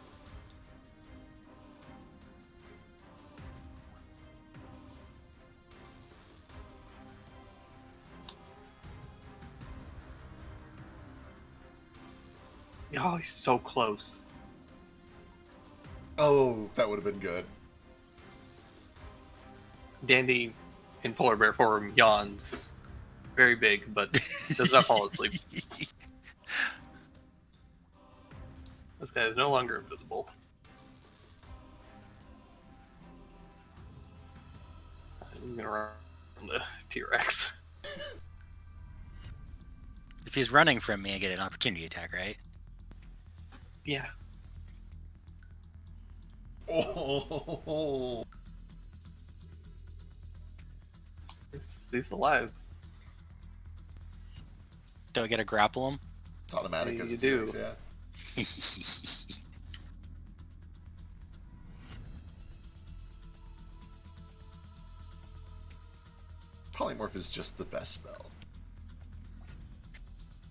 Oh, he's so close. Oh, that would have been good. Dandy, in polar bear form, yawns. Very big, but does not fall asleep. This guy is no longer invisible. He's gonna run the T-Rex. If he's running from me, I get an opportunity attack, right? Yeah. Oh, He's alive. Do I get to grapple him? it's automatic You as a do. T-Rex, yeah. Polymorph is just the best spell.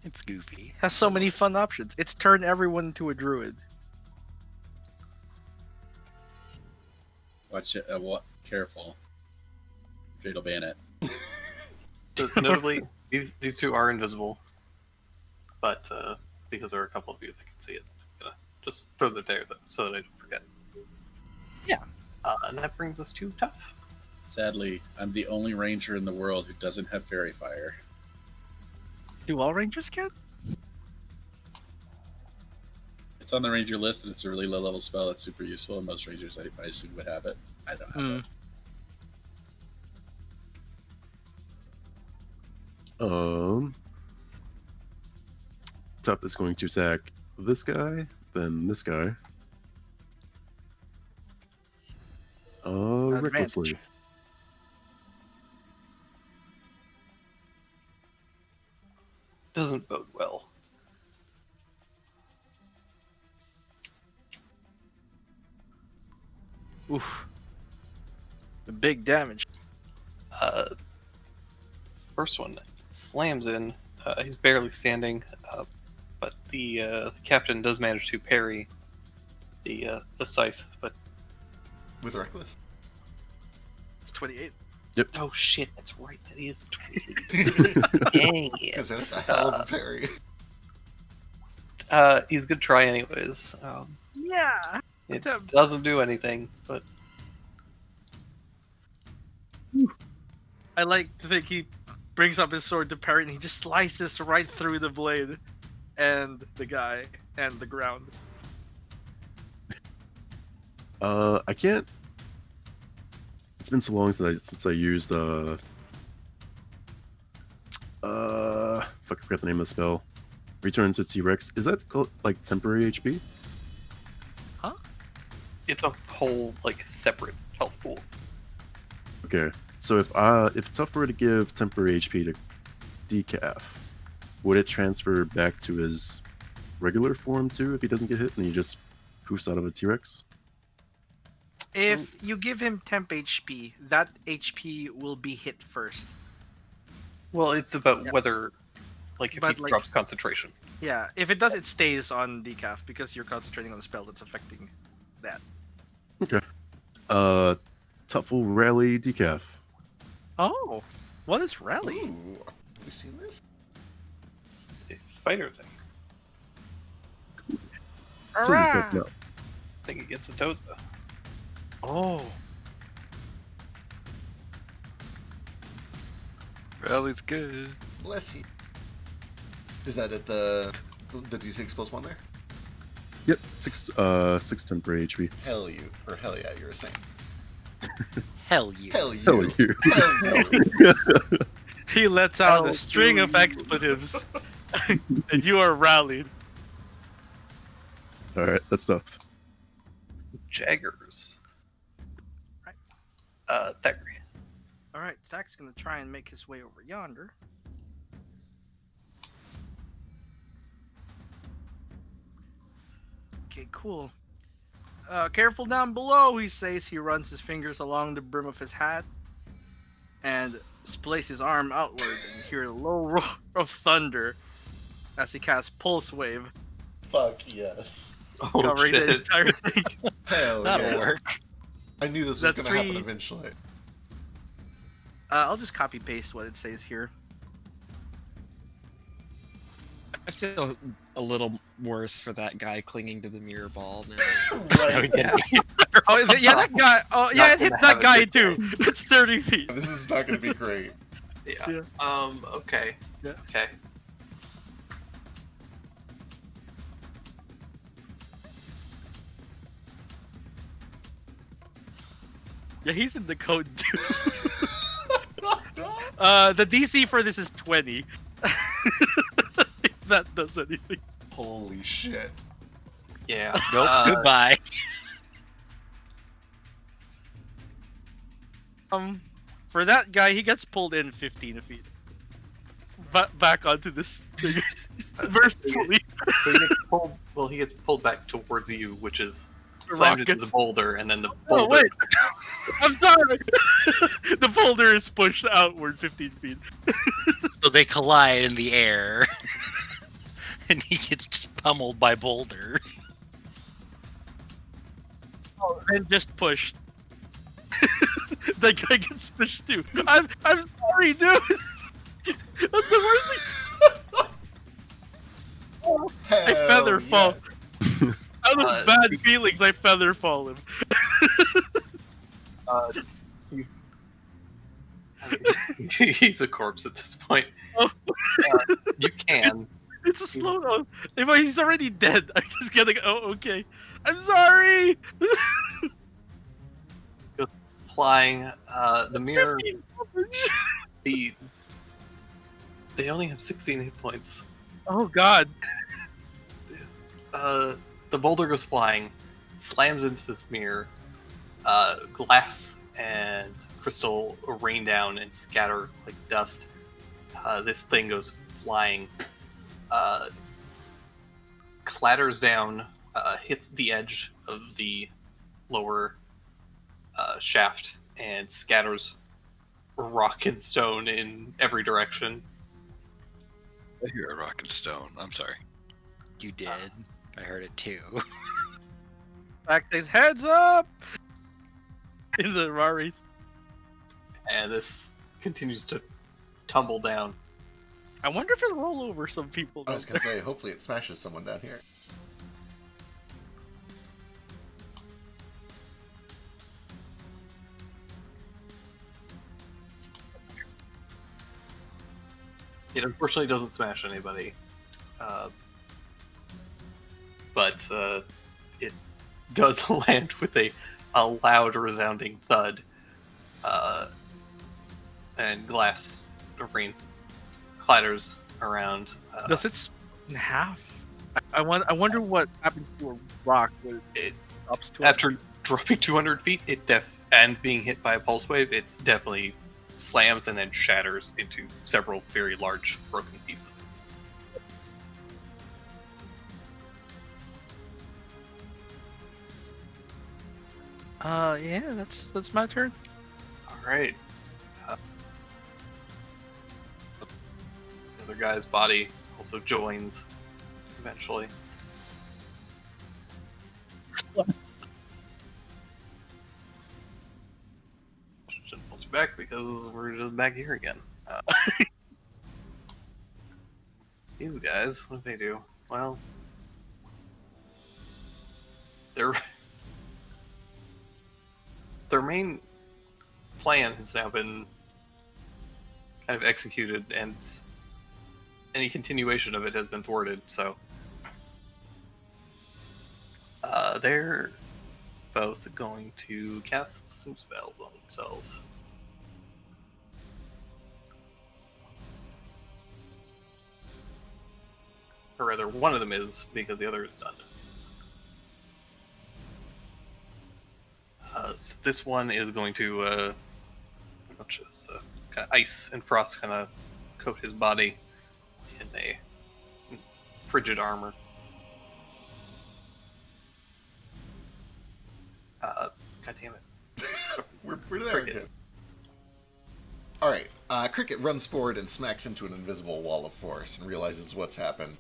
It's goofy. Has so many fun options. It's turned everyone into a druid. Watch it. Careful. Drade'll ban it. So notably, these two are invisible, but because there are a couple of you that can see it, I'm gonna just throw that there so that I don't forget. Yeah. And that brings us to tough. Sadly, I'm the only ranger in the world who doesn't have fairy fire. Do all rangers get? It's on the ranger list, and it's a really low level spell. It's super useful, and most rangers, I assume, would have it. I don't have it. Tup is going to attack this guy, then this guy. Recklessly. Doesn't bode well. Oof. The big damage. First one slams in. He's barely standing, but the captain does manage to parry the scythe. But With Reckless? It's 28. oh shit, that's right. That is 20. Dang it. Because that's a hell of a parry. He's gonna try anyways. Yeah. It doesn't do anything, but I like to think he brings up his sword to parry and he just slices right through the blade and the guy and the ground. I can't. It's been so long since I used fuck, I forgot the name of the spell. Return to T-Rex. Is that called like temporary HP? it's a whole like separate health pool. Okay. So if Tuff were to give temporary HP to Decaf, would it transfer back to his regular form too if he doesn't get hit and he just poofs out of a T-Rex? If you give him temp HP, that HP will be hit first. Well, it's about Yeah. whether, like, if But, he like- drops concentration. Yeah, if it does, it stays on decaf because you're concentrating on the spell that's affecting that. Okay. Tuff will rally Decaf. Oh, what is rally? Ooh, have we seen this? A fighter thing. So he's got- no. I think it gets a Toza. Oh, Rally's good. Bless you. Is that at the D6 plus 1 there? Yep, 6 temporary HP. Hell you. Or hell yeah, you were saying. Hell you. Hell you. Hell you. Hell you. He lets out Hell a string of you. expletives, and you are rallied. Alright, that's tough. Jaggers. Right. Thackeray. All right, Thak's gonna try and make his way over yonder. Okay, cool. Careful down below, he says. He runs his fingers along the brim of his hat and splays his arm outward, and you hear a low roar of thunder as he casts Pulse Wave, Fuck yes. Oh, covering the shit. entire thing. Hell That'll yeah. work. I knew this was That's going to happen 3. eventually. I'll just copy paste what it says here. I feel a little worse for that guy clinging to the mirror ball now. Right. Yeah. Oh, yeah, that guy. Oh, yeah, it Not hit gonna that have a guy good too. It's 30 feet. This is not going to be great. Yeah. Yeah. Okay. Yeah. Okay. Yeah, he's in the code too. The DC for this is 20. If that does anything. Holy shit. Yeah. Nope. Goodbye. For that guy, he gets pulled in 15 feet. Back onto this thing. Mercifully. So he gets pulled. Well, he gets pulled back towards you, which is The slammed into rockets. the boulder, and then the Oh, boulder. wait. I'm sorry. The boulder is pushed outward 15 feet. So they collide in the air. And he gets just pummeled by Boulder. Oh, and just pushed. That guy gets pushed too. I'm sorry, dude. That's the worst thing. I feather fall. Out of bad feelings, I feather fall him. You- he's a corpse at this point. Oh. You can. It's a slow down. If he's already dead, I'm just gonna go, oh, okay. I'm sorry! Flying. The mirror. 15 damage. They only have 16 hit points. Oh god. The boulder goes flying, slams into this mirror. Glass and crystal rain down and scatter like dust. This thing goes flying, clatters down, hits the edge of the lower shaft, and scatters rock and stone in every direction. I hear a rock and stone. I'm sorry. You did. I heard it too. Back says, heads up! In the Raris. And this continues to tumble down. I wonder if it'll roll over some people. I was going to say, hopefully it smashes someone down here. It unfortunately doesn't smash anybody. But it does land with a loud, resounding thud. And glass rains, clatters around. Does it split in half? I wonder what happens to a rock when it drops to After dropping 200 feet, and being hit by a pulse wave, it's definitely slams and then shatters into several very large broken pieces. Yeah, that's my turn. All right. The other guy's body also joins eventually. Shouldn't pull you back because we're just back here again. These guys, what do they do? Well, their main plan has now been kind of executed, and any continuation of it has been thwarted. So They're both going to cast some spells on themselves. Or rather, one of them is, because the other is stunned. So this one is going to, just kind of ice and frost kind of coat his body in a frigid armor. God damn it. We're there again. Alright, Cricket runs forward and smacks into an invisible wall of force and realizes what's happened.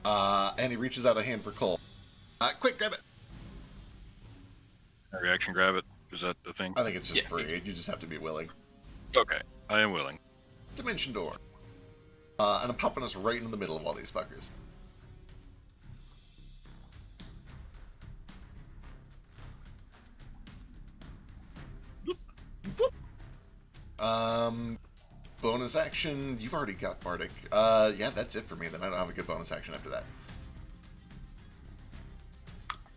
And he reaches out a hand for Cole. Quick, grab it! A reaction grab it. Is that the thing? I think it's just free. You just have to be willing. Okay, I am willing. Dimension door. And I'm popping us right in the middle of all these fuckers. Bonus action. You've already got Bardic. Yeah, that's it for me. Then I don't have a good bonus action after that.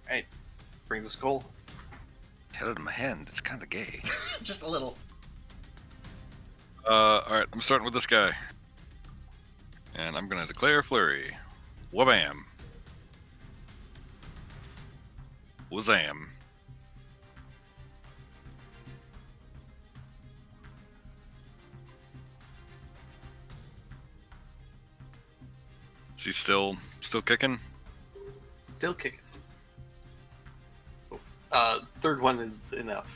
Alright. Brings us Cole. Head out of my hand. It's kind of gay. Just a little. Alright, I'm starting with this guy. And I'm gonna declare Flurry. Wabam. Wazam. Is he still kicking? Still kicking. Third one is enough.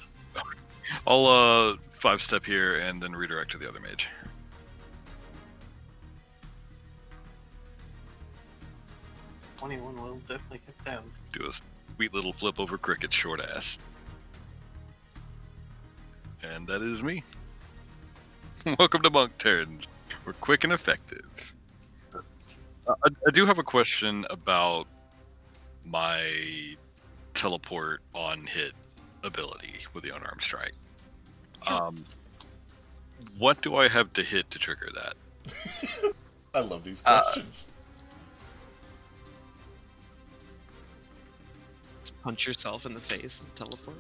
I'll 5-step here and then redirect to the other mage. '21 will definitely hit them. Do a sweet little flip over Cricket's short ass. And that is me. Welcome to Monk Turns. We're quick and effective. I do have a question about my teleport on hit ability with the unarmed strike. What do I have to hit to trigger that? I love these questions. Just punch yourself in the face and teleport.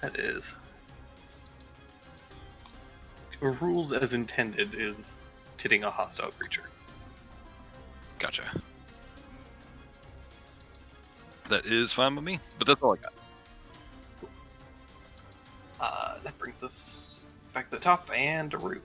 That is. Rules as intended is hitting a hostile creature. Gotcha. That is fine with me, but that's all I got. That brings us back to the top and Aru.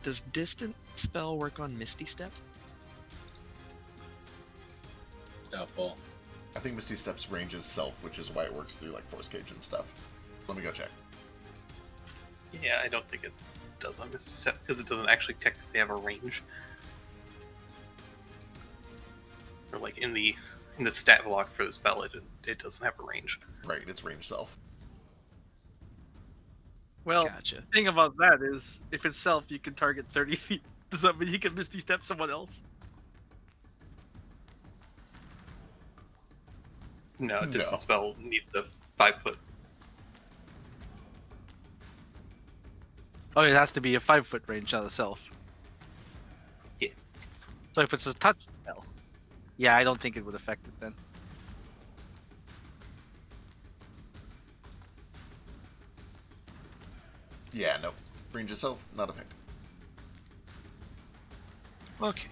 Does distant spell work on Misty Step? Doubtful. I think Misty Step's range is self, which is why it works through like Force Cage and stuff. Let me go check. Yeah, I don't think it does on Misty Step because it doesn't actually technically have a range. Or like in the stat block for the spell, it doesn't have a range. Right, it's range self. Well, Gotcha. the thing about that is, if it's self, you can target 30 feet. Does that mean you can Misty Step someone else? No, just No. the spell needs a 5 foot. Oh, it has to be a 5-foot range, not a self. Yeah. So if it's a touch spell, yeah, I don't think it would affect it then. Yeah, no. Range of self, not affected. Okay.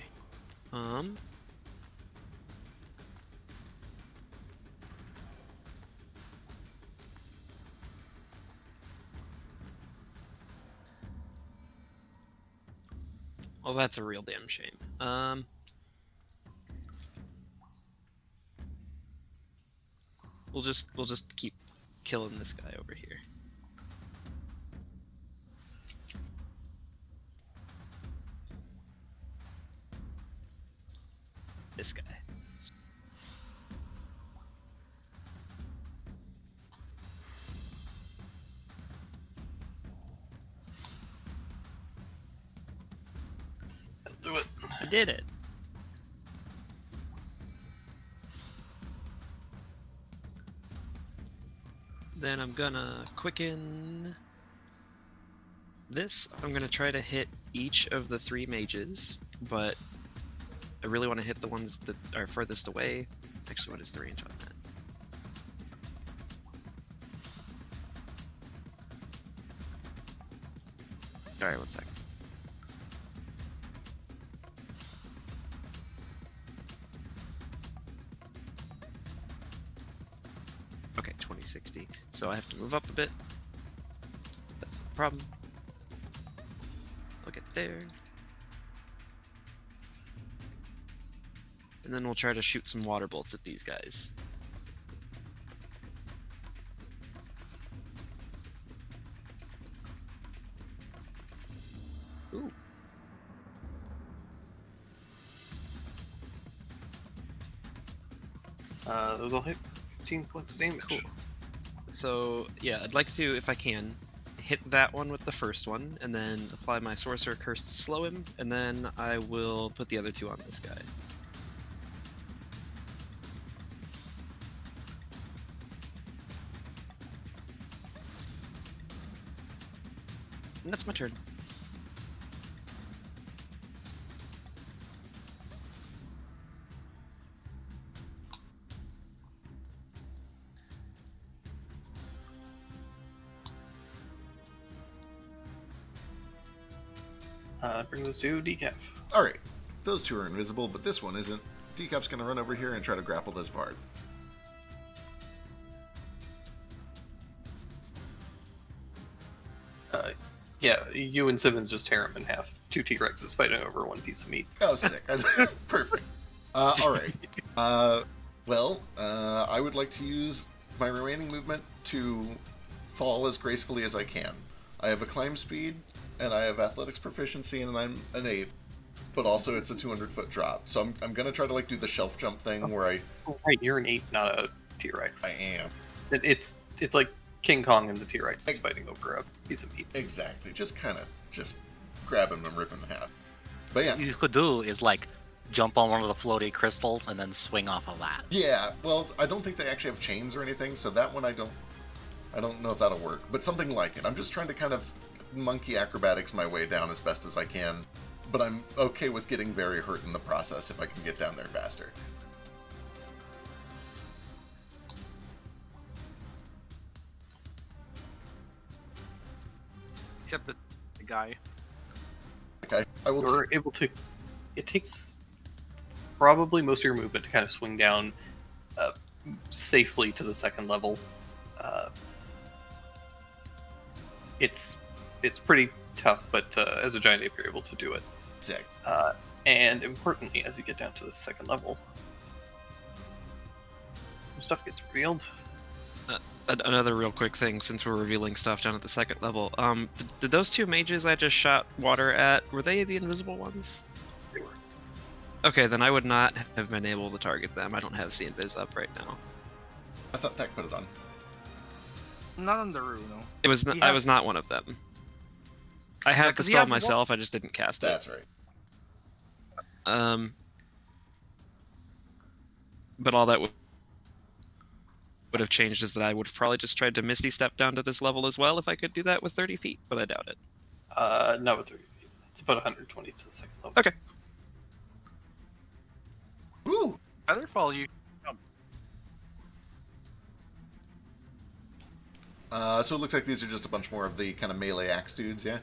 Well, that's a real damn shame. We'll just keep killing this guy over here. This guy. I'll do it. I did it. Then I'm gonna quicken this. I'm gonna try to hit each of the 3 mages, but I really want to hit the ones that are furthest away. Actually, what is the range on that? Sorry, 1 second. Okay, 2060. So I have to move up a bit. That's no problem. I'll get there. And then we'll try to shoot some water bolts at these guys. Ooh. Those all hit 15 points of damage. Cool. So yeah, I'd like to, if I can, hit that one with the first one, and then apply my Sorcerer Curse to slow him, and then I will put the other 2 on this guy. And that's my turn. Bring those to Decaf. Alright, those 2 are invisible, but this one isn't. Decaf's gonna run over here and try to grapple this bard. Yeah, you and Simmons just tear him in half. 2 T-Rexes fighting over 1 piece of meat. Oh, sick. Perfect. Alright. Well, I would like to use my remaining movement to fall as gracefully as I can. I have a climb speed, and I have athletics proficiency, and I'm an 8. But also, it's a 200-foot drop. So I'm going to try to like do the shelf jump thing where I... Oh, right, you're an 8, not a T-Rex. I am. It's like King Kong and the T-Rex is fighting over a piece of meat. Exactly. Just kind of just grab him and rip him in half. But yeah. What you could do is like jump on one of the floaty crystals and then swing off of that. Yeah, well, I don't think they actually have chains or anything, so that one I don't know if that'll work. But something like it. I'm just trying to kind of monkey acrobatics my way down as best as I can. But I'm okay with getting very hurt in the process if I can get down there faster. Except the guy. Okay, I will. You're able to. It takes probably most of your movement to kind of swing down safely to the 2nd level. It's pretty tough, but as a giant ape, you're able to do it. Sick. And importantly, as you get down to the 2nd level, some stuff gets revealed. Another real quick thing, since we're revealing stuff down at the 2nd level. Did those 2 mages I just shot water at, were they the invisible ones? They were. Okay, then I would not have been able to target them. I don't have See Invis up right now. I thought Tech put it on. Not on the Rue, no. It was I was not one of them. I had the 'cause he spell has myself, I just didn't cast it. That's right. But all that would have changed is that I would have probably just tried to Misty Step down to this level as well if I could do that with 30 feet, but I doubt it. Not with 30 feet. It's about 120 to the 2nd level. Okay. Woo! Featherfall, you. So it looks like these are just a bunch more of the kind of melee axe dudes, yeah?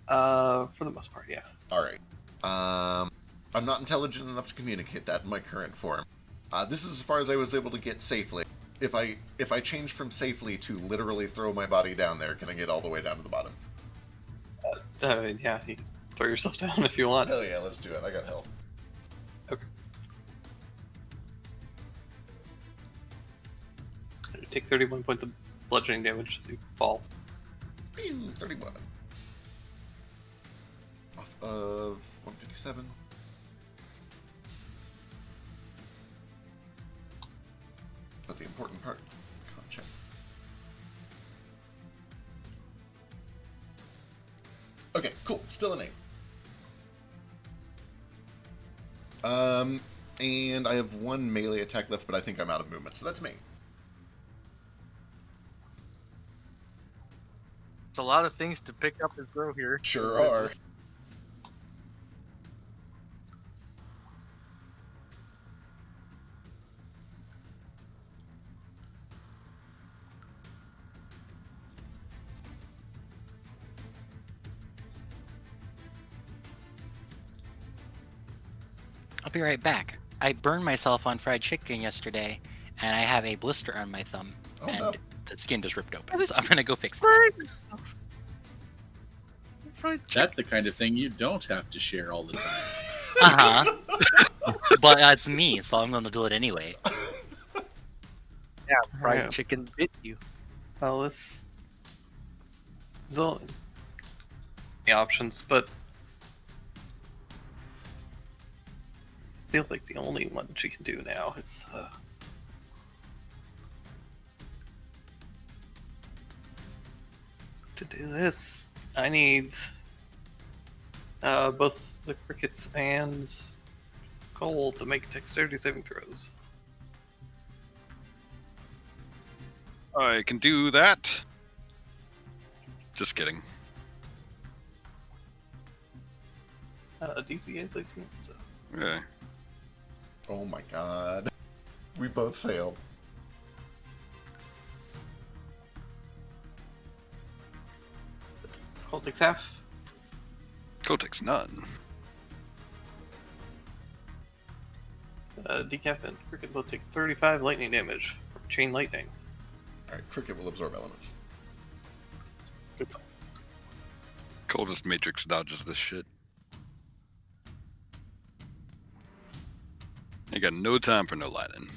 For the most part, yeah. Alright. I'm not intelligent enough to communicate that in my current form. This is as far as I was able to get safely. If I change from safely to literally throw my body down there, can I get all the way down to the bottom? Yeah, throw yourself down if you want. Hell yeah, let's do it. I got health. You take 31 points of bludgeoning damage as you fall. 31. Off of 157. But the important part, con check. Okay, cool. Still an 8. And I have 1 melee attack left, but I think I'm out of movement, so that's me. It's a lot of things to pick up and throw here. Sure are. I'll be right back. I burned myself on fried chicken yesterday, and I have a blister on my thumb, Oh, and no. the skin just ripped open. So I'm gonna go fix that. That's the kind of thing you don't have to share all the time. But that's me, so I'm gonna do it anyway. Yeah, fried Yeah. chicken bit you. Well, this is all the options, but I feel like the only one she can do now is to do this. I need both the crickets and Cole to make dexterity saving throws. I can do that. Just kidding. DC is 18, so Okay. Oh my god. We both failed. Cole takes half. Cole takes none. Decaf and Cricket both take 35 lightning damage from chain lightning. Alright, Cricket will absorb elements. Cole just matrix dodges this shit. I got no time for no lightning.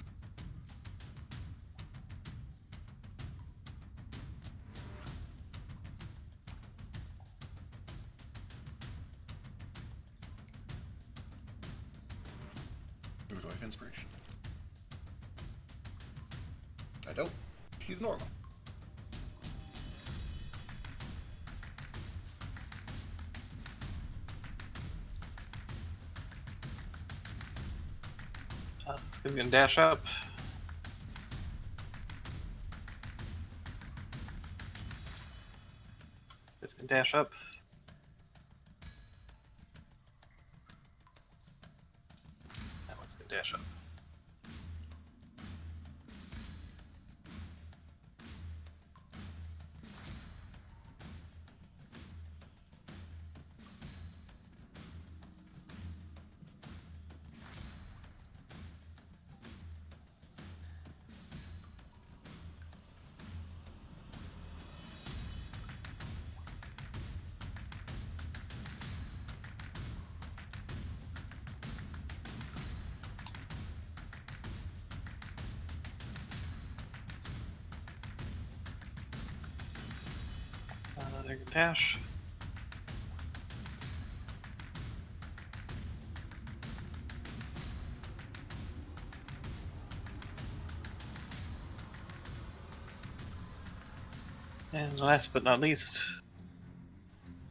Ooh, do I have inspiration? I don't. He's normal. This guy's gonna dash up. This guy's gonna dash up. That one's gonna dash up. They're gonna dash. And last but not least,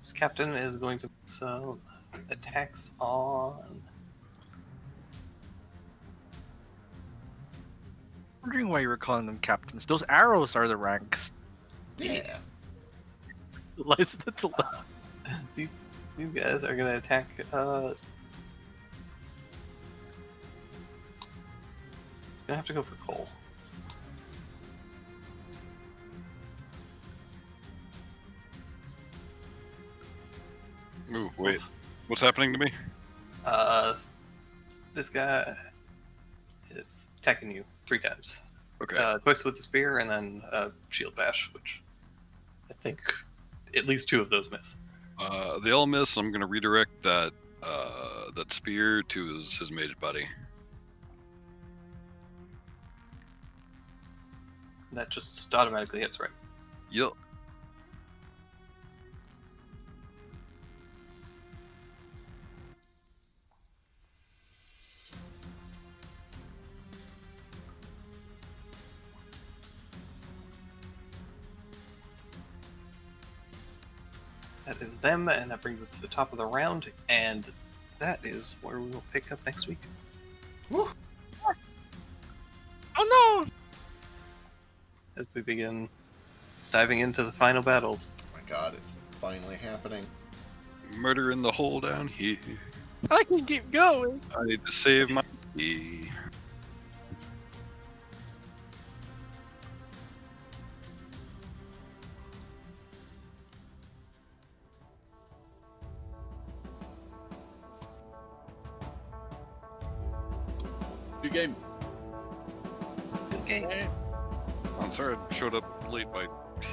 this captain is going to some attacks on. Wondering why you were calling them captains. Those arrows are the ranks. Yeah. These guys are gonna attack. Gonna have to go for Cole. Ooh, wait. What's happening to me? This guy is attacking you 3 times. Okay. Twice with the spear and then shield bash, which I think at least 2 of those miss. They'll miss. I'm gonna redirect that that spear to his mage buddy. That just automatically hits, right? Yep. That is them, and that brings us to the top of the round, and that is where we will pick up next week. Oh no! As we begin diving into the final battles. Oh my god, it's finally happening. Murder in the hole down here. I can keep going. I need to save my key. Good game. Okay. I'm sorry I showed up late by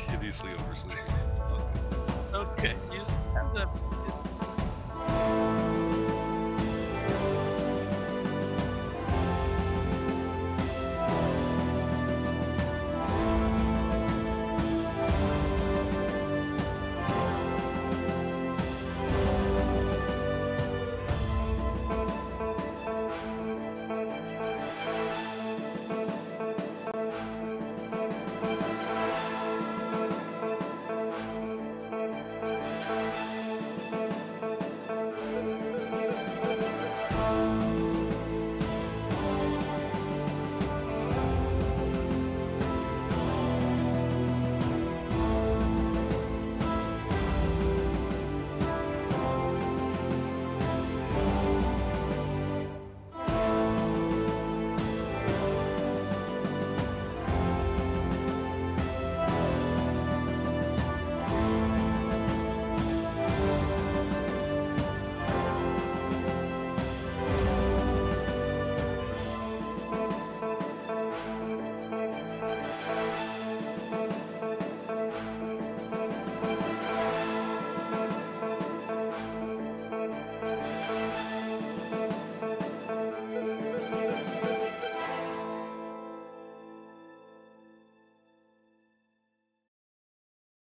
hideously oversleeping. It's all good. Okay. You have the